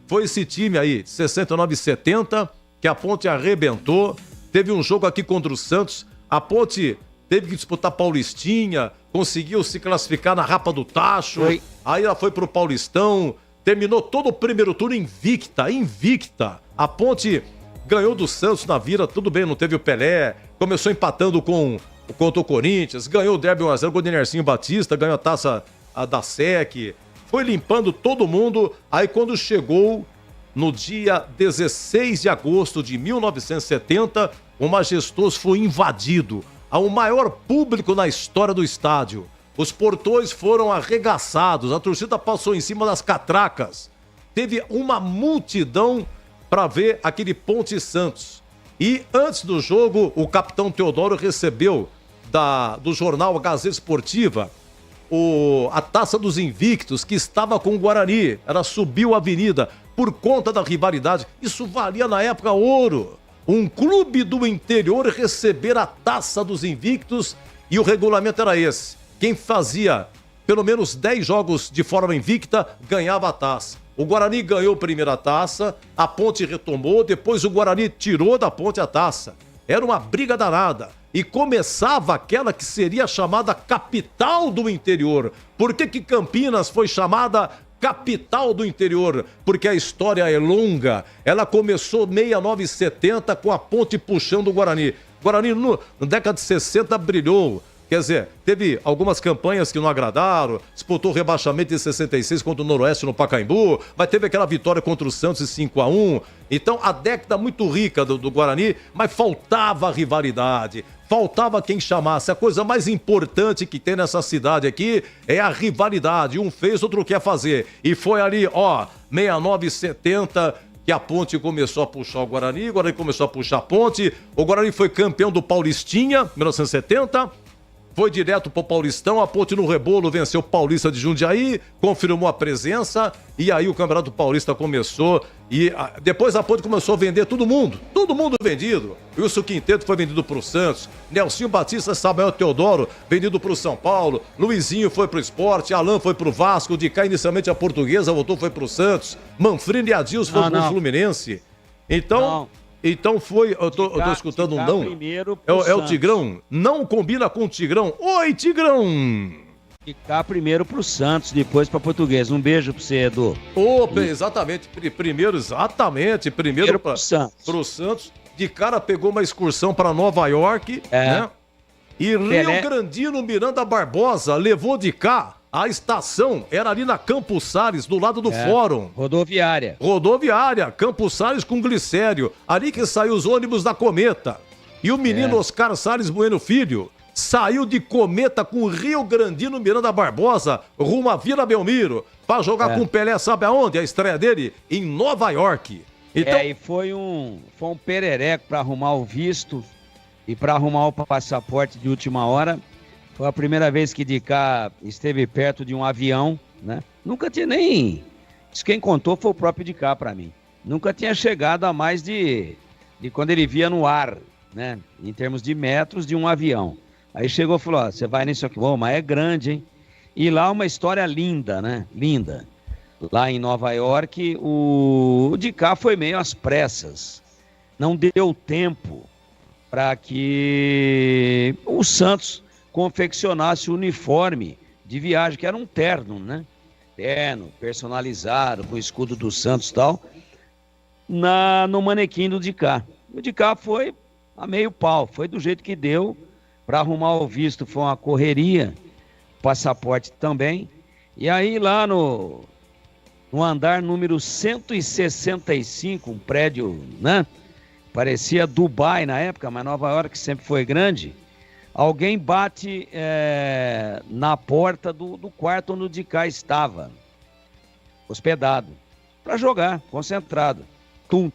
foi esse time aí, 69 e 70, que a Ponte arrebentou. Teve um jogo aqui contra o Santos. A Ponte teve que disputar Paulistinha, conseguiu se classificar na Rapa do Tacho. Aí ela foi pro Paulistão, terminou todo o primeiro turno invicta. A Ponte ganhou do Santos na Vila, tudo bem, não teve o Pelé, começou empatando contra o Corinthians, ganhou o derby 1x0, gol de Nercinho Batista, ganhou a taça da SEC, foi limpando todo mundo. Aí quando chegou no dia 16 de agosto de 1970, o Majestoso foi invadido, ao maior público na história do estádio. Os portões foram arregaçados, a torcida passou em cima das catracas. Teve uma multidão para ver aquele Ponte Santos. E antes do jogo, o capitão Teodoro recebeu do jornal Gazeta Esportiva a Taça dos Invictos, que estava com o Guarani. Ela subiu a avenida por conta da rivalidade. Isso valia na época ouro. Um clube do interior receber a Taça dos Invictos, e o regulamento era esse. Quem fazia pelo menos 10 jogos de forma invicta ganhava a taça. O Guarani ganhou a primeira taça, a Ponte retomou, depois o Guarani tirou da Ponte a taça. Era uma briga danada. E começava aquela que seria chamada capital do interior. Por que Campinas foi chamada capital do interior? Porque a história é longa. Ela começou 69 e 70 com a Ponte puxando o Guarani. O Guarani, na década de 60, brilhou. Quer dizer, teve algumas campanhas que não agradaram, disputou o rebaixamento em 66 contra o Noroeste no Pacaembu, mas teve aquela vitória contra o Santos em 5-1. Então, a década muito rica do Guarani, mas faltava rivalidade, faltava quem chamasse. A coisa mais importante que tem nessa cidade aqui é a rivalidade. Um fez, outro quer fazer. E foi ali, 69 e 70... que a Ponte começou a puxar o Guarani começou a puxar a Ponte. O Guarani foi campeão do Paulistinha, 1970. foi direto pro Paulistão, a Ponte no rebolo venceu o Paulista de Jundiaí, confirmou a presença, e aí o Campeonato Paulista começou, e depois a Ponte começou a vender todo mundo vendido. Wilson Quinteto foi vendido pro Santos, Nelsinho Batista, Samuel Teodoro vendido pro São Paulo, Luizinho foi pro Sport, Alan foi pro Vasco, de cá inicialmente a Portuguesa, voltou, foi pro Santos, Manfrini e Adilson foi pro Fluminense. Então foi, eu tô escutando um não. É o Tigrão? Não combina com o Tigrão. Oi, Tigrão! Ficar primeiro pro Santos, depois pra Portuguesa. Um beijo pra você, Edu. Exatamente. Primeiro pro Santos. De cara pegou uma excursão pra Nova York, né? E Rio Grandino Miranda Barbosa levou de cá. A estação era ali na Campos Sales, do lado do Fórum. Rodoviária, Campos Sales com Glicério. Ali que saiu os ônibus da Cometa. E o menino Oscar Salles Bueno Filho saiu de Cometa com Rio Grandino Miranda Barbosa, rumo a Vila Belmiro, pra jogar com o Pelé, sabe aonde? A estreia dele? Em Nova York. Então... e foi um perereco pra arrumar o visto e pra arrumar o passaporte de última hora. Foi a primeira vez que de cá esteve perto de um avião, né? Nunca tinha nem... Quem contou foi o próprio de cá pra mim. Nunca tinha chegado a mais de quando ele via no ar, né? Em termos de metros de um avião. Aí chegou e falou, você vai nisso aqui, mas é grande, hein? E lá uma história linda, né? Linda. Lá em Nova York, o de cá foi meio às pressas. Não deu tempo para que o Santos confeccionasse o uniforme de viagem, que era um terno, né? Terno, personalizado, com o escudo do Santos e tal, no manequim do de cá. O de cá foi a meio pau, foi do jeito que deu. Para arrumar o visto foi uma correria, passaporte também. E aí lá no andar número 165, um prédio, né? Parecia Dubai na época, mas Nova York sempre foi grande. Alguém bate na porta do quarto onde o de cá estava, hospedado, para jogar, concentrado. Tum.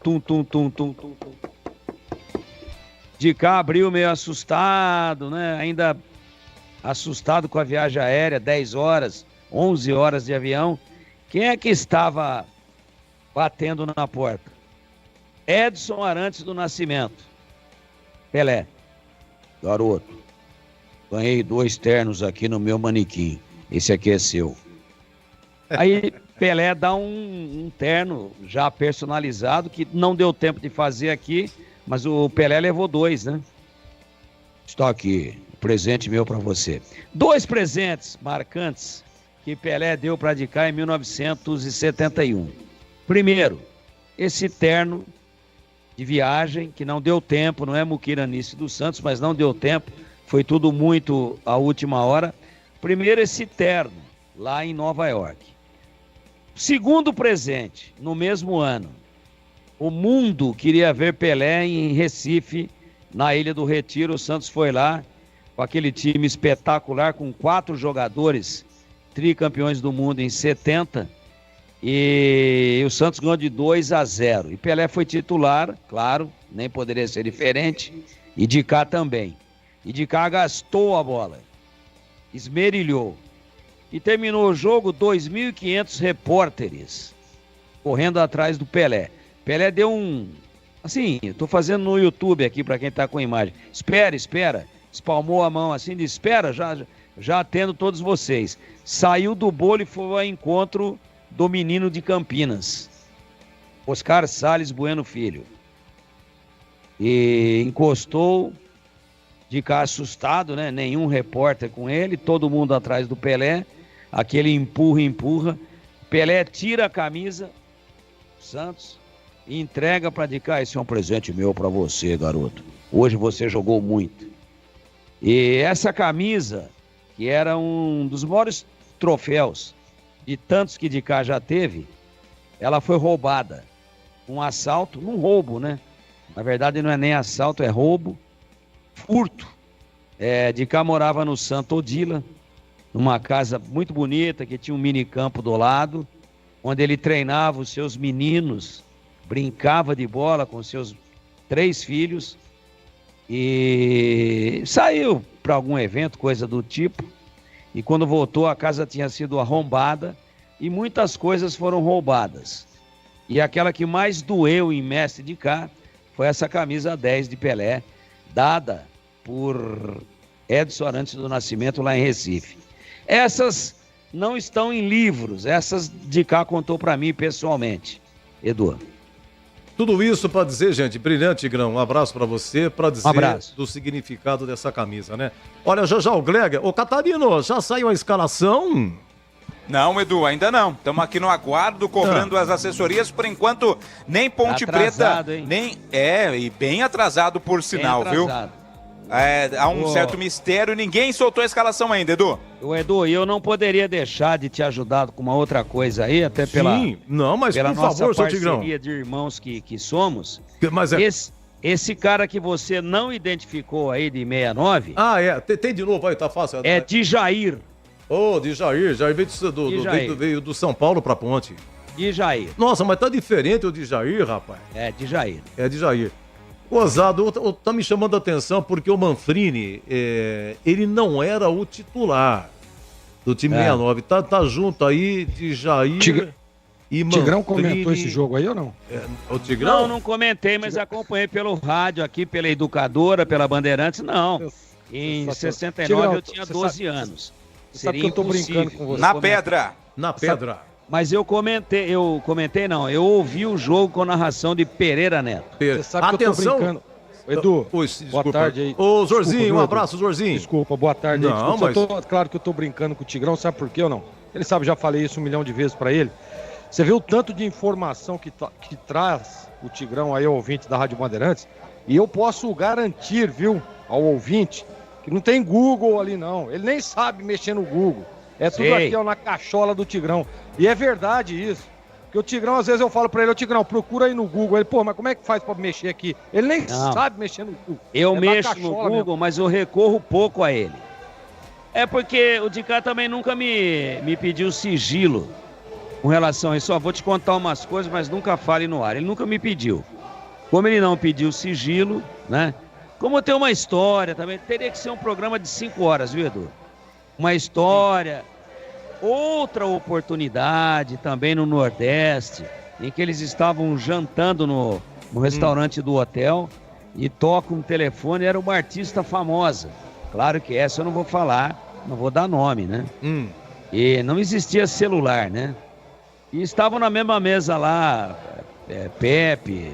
De cá abriu meio assustado, né? Ainda assustado com a viagem aérea, 10 horas, 11 horas de avião. Quem é que estava batendo na porta? Edson Arantes do Nascimento. Pelé. Garoto, ganhei 2 ternos aqui no meu manequim. Esse aqui é seu. Aí Pelé dá um terno já personalizado, que não deu tempo de fazer aqui, mas o Pelé levou 2, né? Está aqui, presente meu para você. 2 presentes marcantes que Pelé deu para de cá em 1971. Primeiro, esse terno de viagem, que não deu tempo, não é muquiranice do Santos, mas não deu tempo, foi tudo muito à última hora. Primeiro, esse terno, lá em Nova York. Segundo presente, no mesmo ano, o mundo queria ver Pelé em Recife, na Ilha do Retiro. O Santos foi lá, com aquele time espetacular, com 4 jogadores, tricampeões do mundo em 70, e o Santos ganhou de 2-0. E Pelé foi titular, claro, nem poderia ser diferente, e de cá também. E de cá gastou a bola, esmerilhou. E terminou o jogo, 2.500 repórteres correndo atrás do Pelé. Pelé deu assim, eu tô fazendo no YouTube aqui para quem tá com imagem. Espera. Espalmou a mão assim, disse, espera, já atendo todos vocês. Saiu do bolo e foi ao encontro do menino de Campinas, Oscar Salles Bueno Filho. E encostou, de cá assustado, né? Nenhum repórter com ele, todo mundo atrás do Pelé. Aquele empurra. Pelé tira a camisa, Santos, e entrega para de cá. Esse é um presente meu para você, garoto. Hoje você jogou muito. E essa camisa, que era um dos maiores troféus de tantos que de cá já teve, ela foi roubada. Um assalto, um roubo, né? Na verdade não é nem assalto, é roubo, furto. De cá morava no Santo Odila, numa casa muito bonita, que tinha um mini campo do lado, onde ele treinava os seus meninos, brincava de bola com seus 3 filhos, e saiu para algum evento, coisa do tipo. E quando voltou, a casa tinha sido arrombada e muitas coisas foram roubadas. E aquela que mais doeu em Mestre de Cá foi essa camisa 10 de Pelé, dada por Edson Arantes do Nascimento lá em Recife. Essas não estão em livros, essas de cá contou para mim pessoalmente. Edu. Tudo isso para dizer, gente, brilhante, Tigrão, um abraço para você, para dizer do significado dessa camisa, né? Olha, já o Gleger, ô Catarino, já saiu a escalação? Não, Edu, ainda não. Estamos aqui no aguardo, cobrando as assessorias. Por enquanto, nem Ponte atrasado, Preta, hein? nem... e bem atrasado por sinal, viu? Há um certo mistério, ninguém soltou a escalação ainda, Edu. Edu, eu não poderia deixar de te ajudar com uma outra coisa aí, até pela, não, mas pela por nossa favor, seu parceria Tigrão. de irmãos que somos. Mas Esse cara que você não identificou aí de 69... Ah, tem de novo aí, tá fácil. É de Jair. De Jair veio do São Paulo pra Ponte. De Jair. Nossa, mas tá diferente o de Jair, rapaz. É, de Jair. É de Jair. Gozado, tá me chamando a atenção porque o Manfrini, ele não era o titular do time 69. Tá junto aí de Jair e Manfrini. Tigrão comentou esse jogo aí ou não? O Tigrão? Não comentei, mas acompanhei pelo rádio aqui, pela Educadora, pela Bandeirantes, não. Em 69 Tigrão, eu tinha 12 anos. Você sabe que eu tô brincando com você. Na pedra. Mas eu comentei não, eu ouvi o jogo com narração de Pereira Neto. Você sabe que eu tô brincando. Edu, boa tarde aí. Ô, Zorzinho, um abraço, Zorzinho. Desculpa, boa tarde aí. Não, claro que eu tô brincando com o Tigrão, sabe por quê ou não? Ele sabe, já falei isso 1 milhão de vezes pra ele. Você vê o tanto de informação que traz o Tigrão aí ao ouvinte da Rádio Bandeirantes, e eu posso garantir, viu, ao ouvinte, que não tem Google ali não, ele nem sabe mexer no Google, é tudo aqui ó, na cachola do Tigrão, e é verdade isso, porque o Tigrão, às vezes eu falo pra ele, ô Tigrão, procura aí no Google, ele, mas como é que faz pra mexer aqui? Ele nem sabe mexer no Google. Eu mexo no Google, mesmo. Mas eu recorro pouco a ele. É porque o Dicá também nunca me pediu sigilo com relação a isso, vou te contar umas coisas, mas nunca fale no ar, ele nunca me pediu. Como ele não pediu sigilo, né? Como tem uma história também, teria que ser um programa de 5 horas, viu, Edu? Uma história, outra oportunidade também no Nordeste, em que eles estavam jantando no restaurante do hotel e toca um telefone, era uma artista famosa. Claro que essa eu não vou falar, não vou dar nome, né? E não existia celular, né? E estavam na mesma mesa lá, Pepe...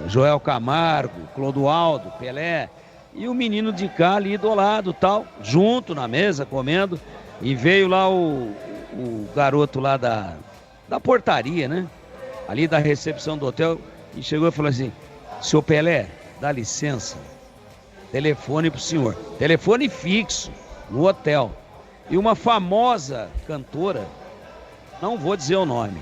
Joel Camargo, Clodoaldo, Pelé e o menino de cá ali do lado, tal, junto na mesa, comendo, e veio lá o garoto lá da portaria, né? Ali da recepção do hotel, e chegou e falou assim: seu Pelé, dá licença, telefone pro senhor, telefone fixo no hotel. E uma famosa cantora, não vou dizer o nome,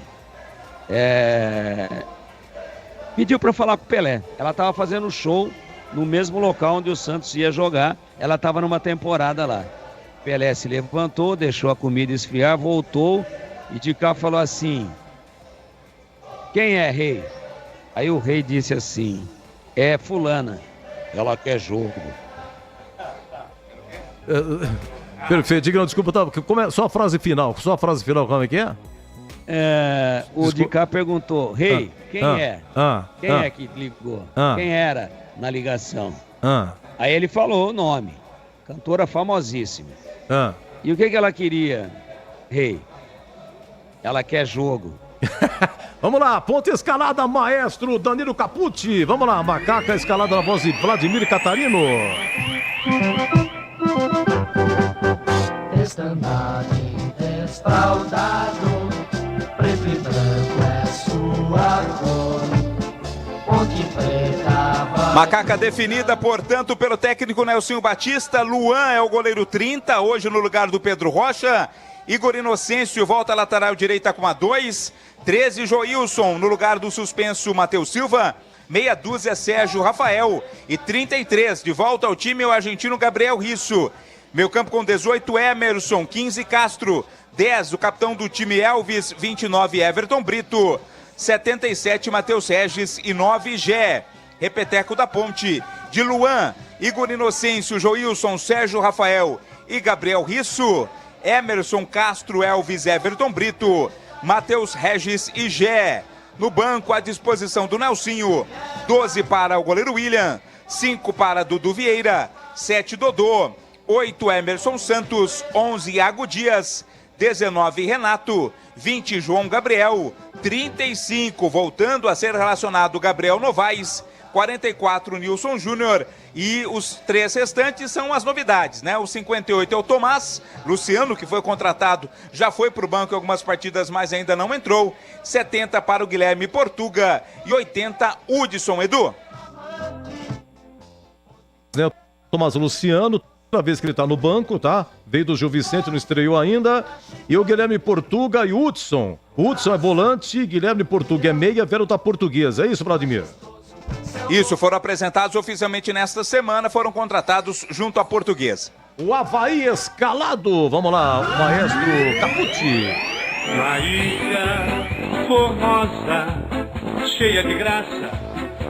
pediu para falar com o Pelé. Ela estava fazendo show no mesmo local onde o Santos ia jogar. Ela estava numa temporada lá. Pelé se levantou, deixou a comida esfriar, voltou e de cá falou assim: quem é, rei? Aí o rei disse assim: é fulana, ela quer jogo. Perfeito, Tigrão, desculpa, só a frase final, como é que é? O de cá perguntou: rei, quem é? Quem é que ligou? Quem era na ligação? Aí ele falou o nome, cantora famosíssima. E o que ela queria, rei? Ela quer jogo. Vamos lá, ponta escalada, maestro Danilo Capucci. Vamos lá, Macaca escalada na voz de Vladimir Catarino. Estandarte desfraldado, preto e branco é sua cor. Ponte Preta. Macaca definida, portanto, pelo técnico Nelsinho Batista. Luan é o goleiro 30, hoje no lugar do Pedro Rocha. Igor Inocêncio volta à lateral direita com a 2. 13, Joilson no lugar do suspenso Matheus Silva. Meia dúzia, Sérgio Rafael. E 33, de volta ao time, o argentino Gabriel Risso. Meio campo com 18, Emerson. 15, Castro. 10, o capitão do time Elvis. 29, Everton Brito. 77, Matheus Regis. E 9, Gé. Repeteco da Ponte. De Luan, Igor Inocêncio, Joilson, Sérgio Rafael e Gabriel Risso. Emerson Castro, Elvis, Everton Brito, Matheus Regis e Gé. No banco, à disposição do Nelsinho, 12 para o goleiro William, 5 para Dudu Vieira, 7 Dodô, 8 Emerson Santos, 11 Iago Dias, 19 Renato, 20 João Gabriel, 35, voltando a ser relacionado Gabriel Novaes, 44 Nilson Júnior e os 3 restantes são as novidades, né? O 58 é o Tomás, Luciano, que foi contratado, já foi para o banco em algumas partidas, mas ainda não entrou, 70 para o Guilherme Portuga e 80 Hudson, Edu. Tomás Luciano, toda vez que ele tá no banco, tá? Veio do Gil Vicente, não estreou ainda. E o Guilherme Portuga e Hudson. Hudson é volante, Guilherme Portuga é meia, Vero da Portuguesa. É isso, Vladimir? Isso, foram apresentados oficialmente nesta semana, foram contratados junto à Portuguesa. O Avaí escalado, vamos lá, o maestro Capucci. Na ilha formosa, cheia de graça,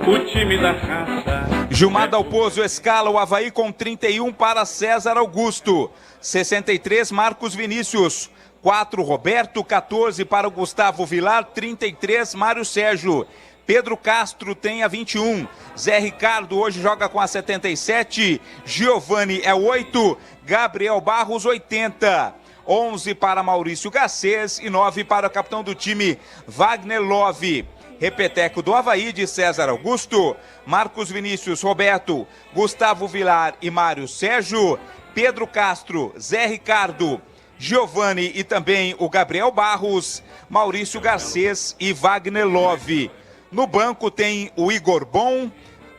o time da raça. Gilmar Dalpozo escala o Avaí com 31 para César Augusto, 63 Marcos Vinícius, 4 Roberto, 14 para o Gustavo Vilar, 33 Mário Sérgio. Pedro Castro tem a 21, Zé Ricardo hoje joga com a 77, Giovani é 8, Gabriel Barros 80, 11 para Maurício Garcês e 9 para o capitão do time, Wagner Love. Repeteco do Avaí de César Augusto, Marcos Vinícius, Roberto, Gustavo Vilar e Mário Sérgio, Pedro Castro, Zé Ricardo, Giovani e também o Gabriel Barros, Maurício Garcês e Wagner Love. No banco tem o Igor Bom,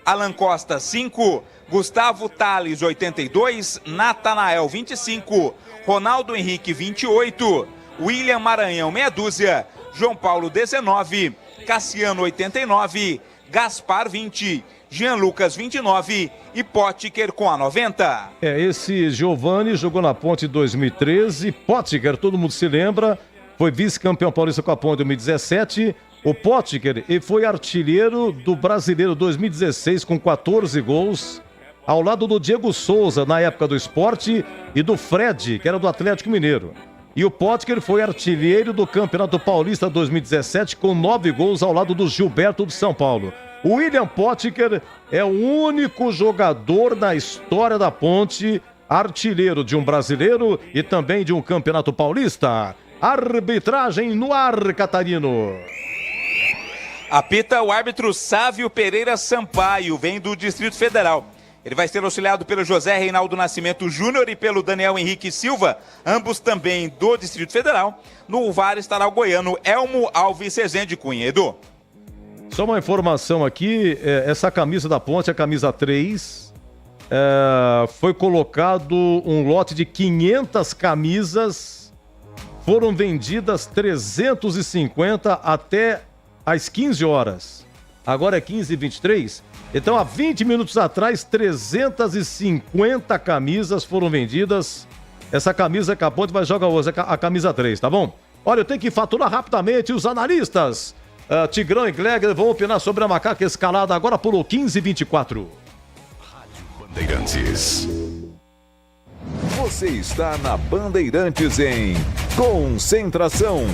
Alan Costa 5, Gustavo Tales 82, Natanael 25, Ronaldo Henrique 28, William Maranhão meia dúzia, João Paulo 19, Cassiano 89, Gaspar 20, Jean Lucas 29 e Potker com a 90. Esse Giovani jogou na Ponte em 2013, Potker, todo mundo se lembra, foi vice-campeão paulista com a Ponte em 2017. O Potker foi artilheiro do Brasileiro 2016 com 14 gols, ao lado do Diego Souza na época do Sport e do Fred, que era do Atlético Mineiro. E o Potker foi artilheiro do Campeonato Paulista 2017 com 9 gols ao lado do Gilberto de São Paulo. O William Potker é o único jogador na história da Ponte artilheiro de um brasileiro e também de um Campeonato Paulista. Arbitragem no ar, Catarino. Apita o árbitro Sávio Pereira Sampaio, vem do Distrito Federal. Ele vai ser auxiliado pelo José Reinaldo Nascimento Júnior e pelo Daniel Henrique Silva, ambos também do Distrito Federal. No VAR estará o goiano Elmo Alves Rezende Cunha. Edu. Só uma informação aqui, essa camisa da Ponte, a camisa 3, foi colocado um lote de 500 camisas, foram vendidas 350 até às 15 horas. Agora é 15h23. Então, há 20 minutos atrás, 350 camisas foram vendidas. Essa camisa que a Ponte vai jogar hoje, a camisa 3, tá bom? Olha, eu tenho que faturar rapidamente. Os analistas, Tigrão e Glegler, vão opinar sobre a macaca escalada agora por 15h24. Rádio Bandeirantes. Você está na Bandeirantes em Concentração.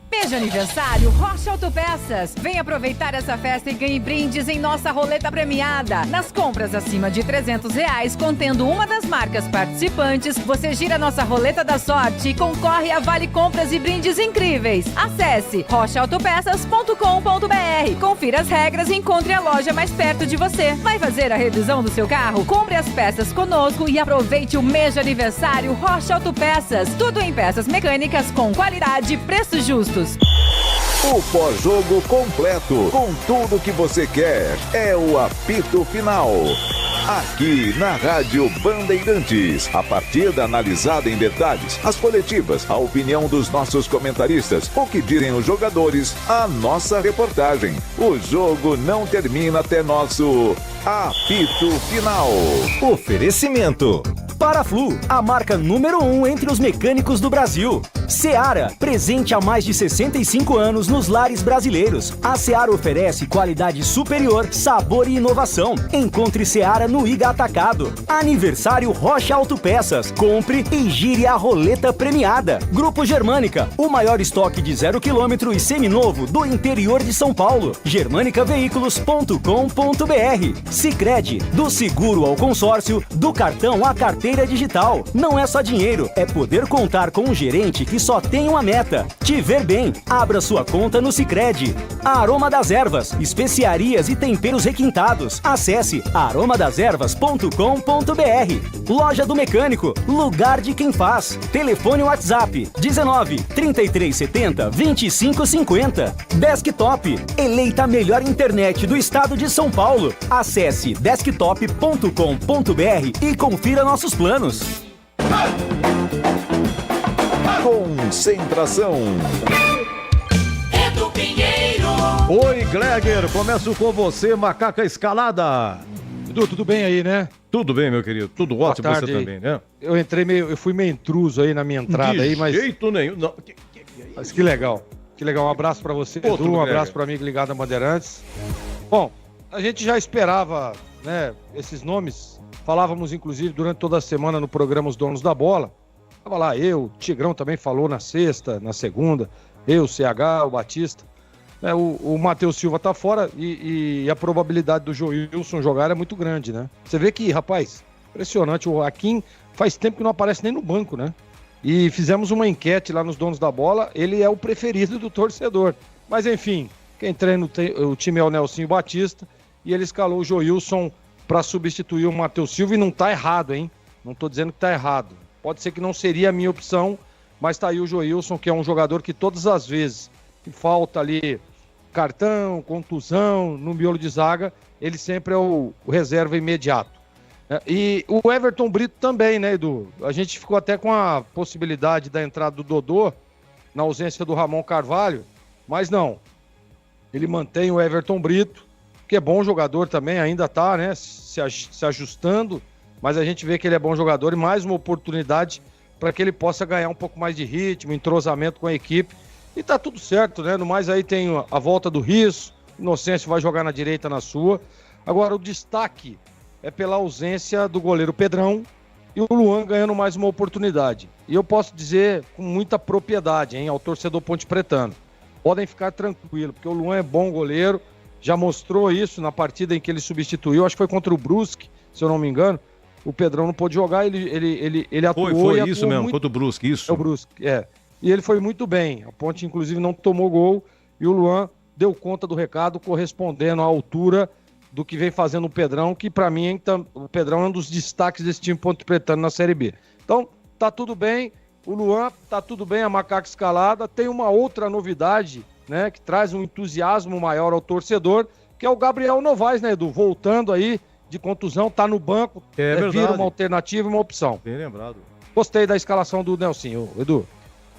Mês de aniversário Rocha Autopeças. Vem aproveitar essa festa e ganhe brindes em nossa roleta premiada. Nas compras acima de R$300, contendo uma das marcas participantes, você gira nossa roleta da sorte e concorre a vale compras e brindes incríveis. Acesse rochaautopeças.com.br. Confira as regras e encontre a loja mais perto de você. Vai fazer a revisão do seu carro? Compre as peças conosco e aproveite o mês de aniversário Rocha Autopeças. Tudo em peças mecânicas com qualidade e preços justos. O pós-jogo completo, com tudo que você quer, é o apito final. Aqui na Rádio Bandeirantes, a partida analisada em detalhes, as coletivas, a opinião dos nossos comentaristas, o que dizem os jogadores, a nossa reportagem. O jogo não termina até nosso apito final. Oferecimento Paraflu, a marca número 1 entre os mecânicos do Brasil. Seara, presente há mais de 65 anos nos lares brasileiros. A Seara oferece qualidade superior, sabor e inovação. Encontre Seara no Iga Atacado. Aniversário Rocha Autopeças. Compre e gire a roleta premiada. Grupo Germânica, o maior estoque de 0 km e seminovo do interior de São Paulo. germanicaveículos.com.br. Sicredi, do seguro ao consórcio, do cartão à carteira digital. Não é só dinheiro, é poder contar com um gerente que só tem uma meta: te ver bem. Abra sua conta no Sicredi. A Aroma das Ervas, especiarias e temperos requintados. Acesse aromadeservas.com.br. Loja do Mecânico, lugar de quem faz. Telefone WhatsApp 19 3370 2550. Desktop, eleita a melhor internet do estado de São Paulo. Acesse desktop.com.br e confira nossos planos. Concentração. Edu Pinheiro. Oi, Gleger, começo com você, Macaca Escalada. Edu, tudo bem aí, né? Tudo bem, meu querido, tudo ótimo, você também, né? Eu fui meio intruso aí na minha entrada aí, mas... De jeito nenhum, não. Mas que legal, um abraço pra você, Edu, um abraço pro amigo ligado a Bandeirantes. Bom, a gente já esperava, né, esses nomes, falávamos inclusive durante toda a semana no programa Os Donos da Bola. Tava lá eu, Tigrão também falou na sexta, na segunda, eu, CH, o Batista. O Matheus Silva tá fora e a probabilidade do Joilson jogar é muito grande, né? Você vê que, rapaz, impressionante, o Akin faz tempo que não aparece nem no banco, né? E fizemos uma enquete lá nos Donos da Bola, ele é o preferido do torcedor. Mas enfim, quem treina o time é o Nelsinho Batista e ele escalou o Joilson para substituir o Matheus Silva e não tá errado, hein? Não tô dizendo que tá errado. Pode ser que não seria a minha opção, mas tá aí o Joilson, que é um jogador que todas as vezes que falta ali cartão, contusão, no miolo de zaga, ele sempre é o reserva imediato. E o Everton Brito também, né, Edu? A gente ficou até com a possibilidade da entrada do Dodô, na ausência do Ramon Carvalho, mas não. Ele mantém o Everton Brito, que é bom jogador também, ainda tá, né, se ajustando, mas a gente vê que ele é bom jogador e mais uma oportunidade para que ele possa ganhar um pouco mais de ritmo, entrosamento com a equipe. E tá tudo certo, né? No mais aí tem a volta do Risso, Inocêncio vai jogar na direita na sua. Agora o destaque é pela ausência do goleiro Pedrão e o Luan ganhando mais uma oportunidade. E eu posso dizer com muita propriedade, hein, ao torcedor pontepretano. Podem ficar tranquilos, porque o Luan é bom goleiro, já mostrou isso na partida em que ele substituiu, acho que foi contra o Brusque, se eu não me engano. O Pedrão não pôde jogar, ele atuou. Foi isso mesmo, contra o Brusque, isso. É o Brusque, é. E ele foi muito bem. A Ponte, inclusive, não tomou gol e o Luan deu conta do recado, correspondendo à altura do que vem fazendo o Pedrão, que para mim então, o Pedrão é um dos destaques desse time pontepretano na Série B. Então, tá tudo bem. O Luan, tá tudo bem, a Macaca Escalada. Tem uma outra novidade, né, que traz um entusiasmo maior ao torcedor, que é o Gabriel Novaes, né, Edu? Voltando aí de contusão, tá no banco, vira uma alternativa e uma opção. Bem lembrado. Gostei da escalação do Nelsinho, Edu.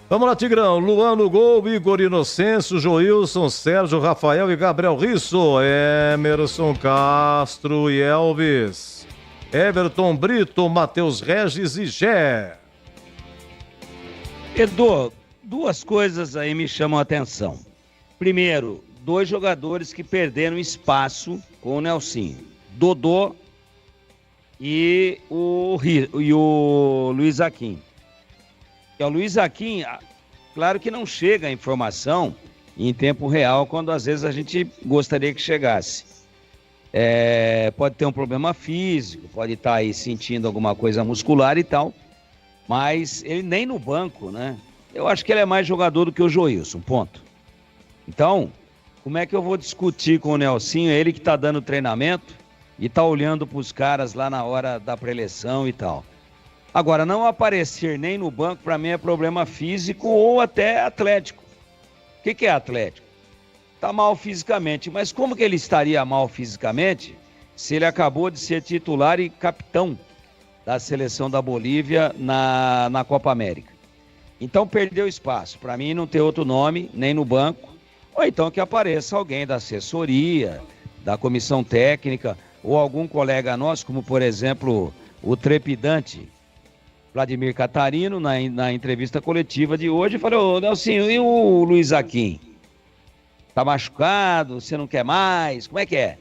Vamos lá, Tigrão. Luan no gol, Igor Inocêncio, Joilson, Sérgio, Rafael e Gabriel Risso, Emerson Castro e Elvis, Everton Brito, Matheus Regis e Gé. Edu, duas coisas aí me chamam a atenção. Primeiro, dois jogadores que perderam espaço com o Nelsinho. Dodô e o Luiz Akin. O Luiz Akin, claro que não chega a informação em tempo real, quando às vezes a gente gostaria que chegasse. Pode ter um problema físico, pode estar aí sentindo alguma coisa muscular e tal, mas ele nem no banco, né? Eu acho que ele é mais jogador do que o Joilson, ponto. Então, como é que eu vou discutir com o Nelsinho, ele que está dando treinamento e tá olhando para os caras lá na hora da preleção e tal. Agora, não aparecer nem no banco, para mim é problema físico ou até atlético. O que é atlético? Tá mal fisicamente, mas como que ele estaria mal fisicamente se ele acabou de ser titular e capitão da seleção da Bolívia na Copa América? Então perdeu espaço. Para mim não tem outro nome, nem no banco, ou então que apareça alguém da assessoria, da comissão técnica, ou algum colega nosso, como por exemplo o trepidante Vladimir Catarino, na entrevista coletiva de hoje, falou: ô Nelsinho, e o Luiz Aquim? Tá machucado? Você não quer mais? Como é que é?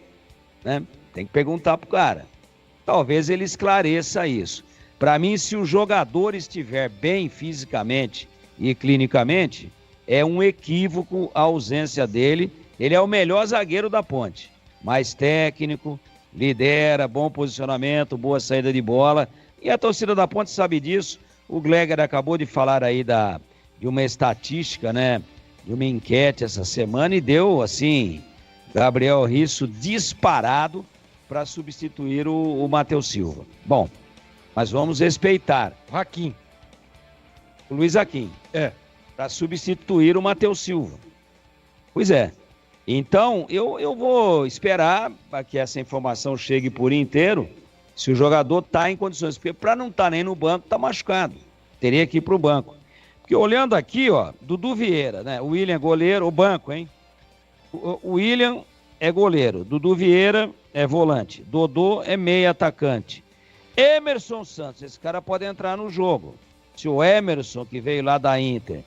Né? Tem que perguntar pro cara. Talvez ele esclareça isso. Para mim, se o jogador estiver bem fisicamente e clinicamente, é um equívoco a ausência dele. Ele é o melhor zagueiro da Ponte. Mais técnico, lidera, bom posicionamento, boa saída de bola. E a torcida da Ponte sabe disso. O Gleger acabou de falar aí de uma estatística, né? De uma enquete essa semana e deu, assim, Gabriel Risso disparado para substituir o Matheus Silva. Bom, mas vamos respeitar. O Luiz Aquim. Para substituir o Matheus Silva. Pois é. Então, eu vou esperar para que essa informação chegue por inteiro, se o jogador está em condições. Porque para não estar nem no banco, está machucado. Teria que ir para o banco. Porque olhando aqui, ó, Dudu Vieira, né? O William é goleiro, o banco, hein? O William é goleiro, Dudu Vieira é volante, Dodô é meia atacante. Emerson Santos, esse cara pode entrar no jogo. Se o Emerson, que veio lá da Inter,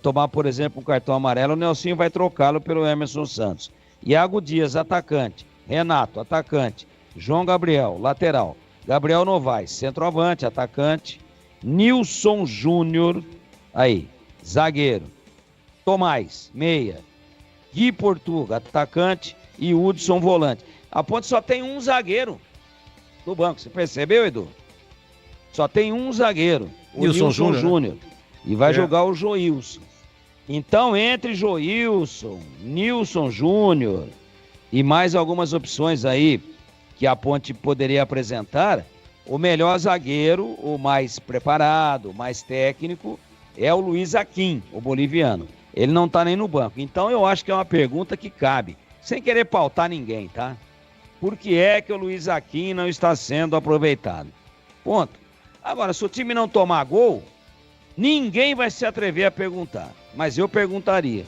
tomar, por exemplo, um cartão amarelo, o Nelsinho vai trocá-lo pelo Emerson Santos. Iago Dias, atacante. Renato, atacante. João Gabriel, lateral. Gabriel Novaes, centroavante, atacante. Nilson Júnior, aí, zagueiro. Tomás, meia. Gui Portuga, atacante. E Hudson, volante. A Ponte só tem um zagueiro no banco. Você percebeu, Edu? Só tem um zagueiro. O Nilson Júnior. Né? E vai jogar o Joilson. Então, entre Joilson, Nilson Júnior e mais algumas opções aí que a Ponte poderia apresentar, o melhor zagueiro, o mais preparado, o mais técnico, é o Luiz Aquim, o boliviano. Ele não tá nem no banco. Então, eu acho que é uma pergunta que cabe, sem querer pautar ninguém, tá? Por que é que o Luiz Aquim não está sendo aproveitado? Ponto. Agora, se o time não tomar gol, ninguém vai se atrever a perguntar. Mas eu perguntaria,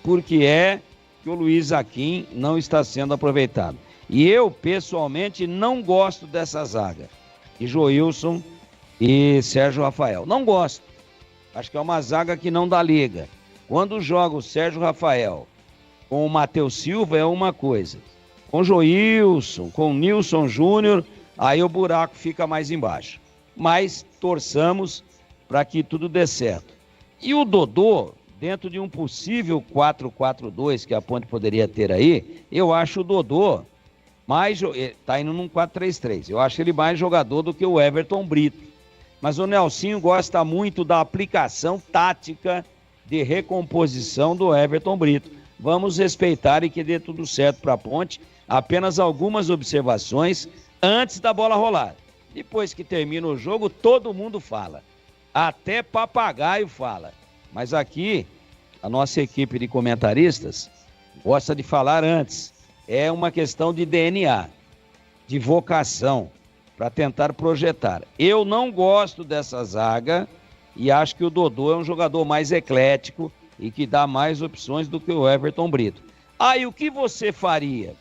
por que é que o Luiz Aquim não está sendo aproveitado? E eu, pessoalmente, não gosto dessa zaga de Joilson e Sérgio Rafael. Não gosto. Acho que é uma zaga que não dá liga. Quando joga o Sérgio Rafael com o Matheus Silva é uma coisa. Com o Joilson, com o Nilson Júnior, aí o buraco fica mais embaixo. Mas torçamos para que tudo dê certo. E o Dodô, dentro de um possível 4-4-2 que a Ponte poderia ter aí, eu acho o Dodô mais... Tá indo num 4-3-3. Eu acho ele mais jogador do que o Everton Brito. Mas o Nelsinho gosta muito da aplicação tática de recomposição do Everton Brito. Vamos respeitar e que dê tudo certo para a Ponte. Apenas algumas observações antes da bola rolar. Depois que termina o jogo, todo mundo fala. Até papagaio fala. Mas aqui, a nossa equipe de comentaristas gosta de falar antes. É uma questão de DNA, de vocação, para tentar projetar. Eu não gosto dessa zaga e acho que o Dodô é um jogador mais eclético e que dá mais opções do que o Everton Brito. E o que você faria?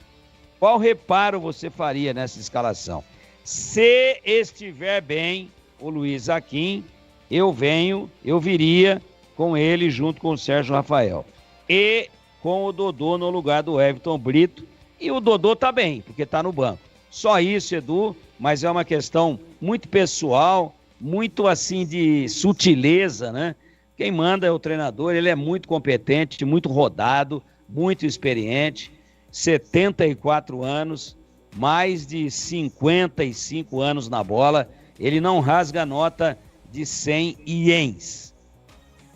Qual reparo você faria nessa escalação? Se estiver bem o Luiz Aquim, eu viria com ele junto com o Sérgio Rafael. E com o Dodô no lugar do Everton Brito. E o Dodô tá bem, porque tá no banco. Só isso, Edu, mas é uma questão muito pessoal, muito assim de sutileza, né? Quem manda é o treinador, ele é muito competente, muito rodado, muito experiente, 74 anos, mais de 55 anos na bola, ele não rasga nota de 100 ienes.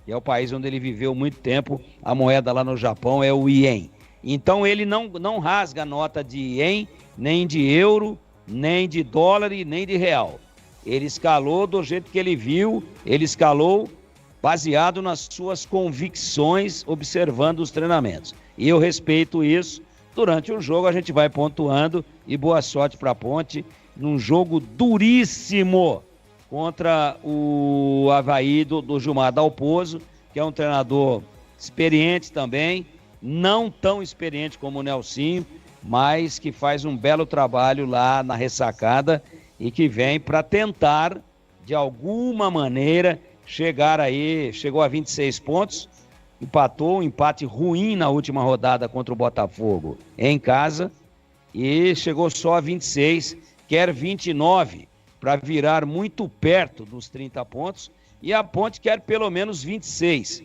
E é o país onde ele viveu muito tempo, a moeda lá no Japão é o ien. Então ele não rasga nota de ien, nem de euro, nem de dólar e nem de real. Ele escalou do jeito que ele viu, ele escalou baseado nas suas convicções, observando os treinamentos. E eu respeito isso. Durante o jogo a gente vai pontuando e boa sorte para a Ponte num jogo duríssimo contra o Avaí do Gilmar Dalpozo, que é um treinador experiente também, não tão experiente como o Nelsinho, mas que faz um belo trabalho lá na ressacada e que vem para tentar de alguma maneira, chegou a 26 pontos, empatou um empate ruim na última rodada contra o Botafogo em casa e chegou só a 26, quer 29 para virar muito perto dos 30 pontos e a Ponte quer pelo menos 26,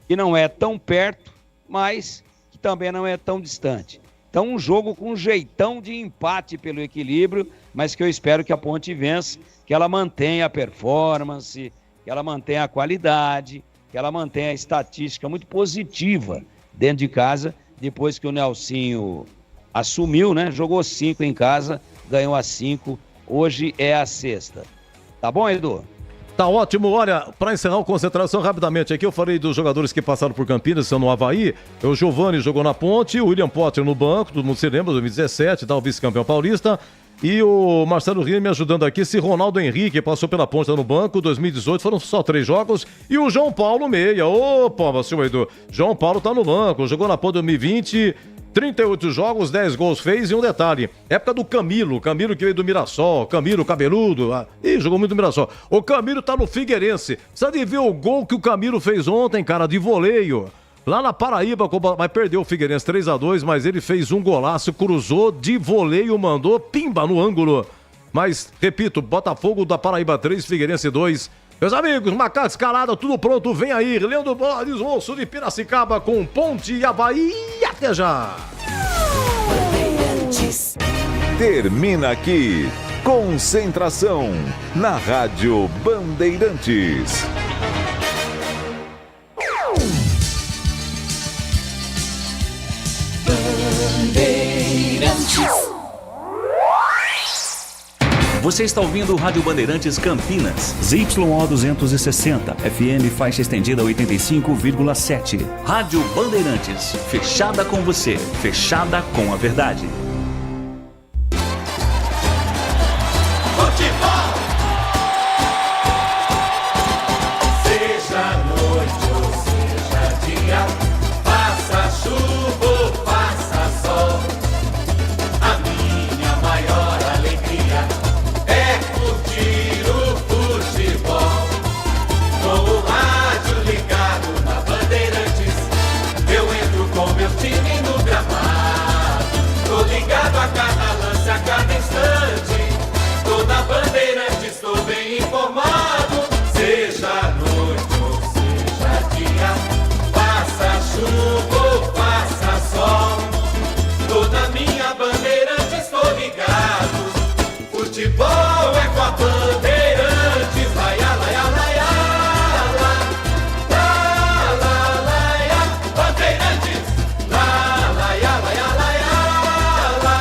que não é tão perto, mas que também não é tão distante. Então um jogo com um jeitão de empate pelo equilíbrio, mas que eu espero que a Ponte vença, que ela mantenha a performance, que ela mantenha a qualidade, que ela mantenha a estatística muito positiva dentro de casa, depois que o Nelsinho assumiu, né? Jogou 5 em casa, ganhou as 5, hoje é a 6ª. Tá bom, Edu? Tá ótimo. Olha, para encerrar a concentração rapidamente aqui, eu falei dos jogadores que passaram por Campinas, são no Avaí. O Giovani jogou na Ponte, o William Potter no banco, todo mundo se lembra, 2017, tá, o vice-campeão paulista. E o Marcelo Rio me ajudando aqui, se Ronaldo Henrique passou pela Ponte, tá no banco, 2018, foram só 3 jogos. E o João Paulo Meia, opa, seu Edu, João Paulo tá no banco, jogou na Ponte 2020, 38 jogos, 10 gols fez. E um detalhe, época do Camilo que veio do Mirassol, Camilo cabeludo, jogou muito no Mirassol. O Camilo tá no Figueirense, precisa de ver o gol que o Camilo fez ontem, cara, de voleio. Lá na Paraíba, mas perdeu o Figueirense 3-2, mas ele fez um golaço, cruzou de voleio, mandou pimba no ângulo. Mas, repito, Botafogo da Paraíba 3, Figueirense 2. Meus amigos, Macaco Escalada, tudo pronto, vem aí. Leandro Borges, Osso de Piracicaba com Ponte e Avaí. Até já! Termina aqui, Concentração, na Rádio Bandeirantes. Você está ouvindo o Rádio Bandeirantes Campinas. ZYO 260, FM faixa estendida 85,7. Rádio Bandeirantes, fechada com você, fechada com a verdade. Futebol! Seja noite ou seja dia, faça chuva ou faça sol, a minha maior alegria é curtir o futebol. Com o rádio ligado na Bandeirantes, eu entro com meu time no gramado. Tô ligado a cada lance, a cada instante. Tô na Bandeirantes, tô bem informado. Seja noite ou seja dia, faça chuva ou faça sol, tô na minha Bandeirantes, tô ligado. Futebol é com a Bandeirantes. Laia, laia, laia, la, la, laia, Bandeirantes. La, laia, laia, laia, la.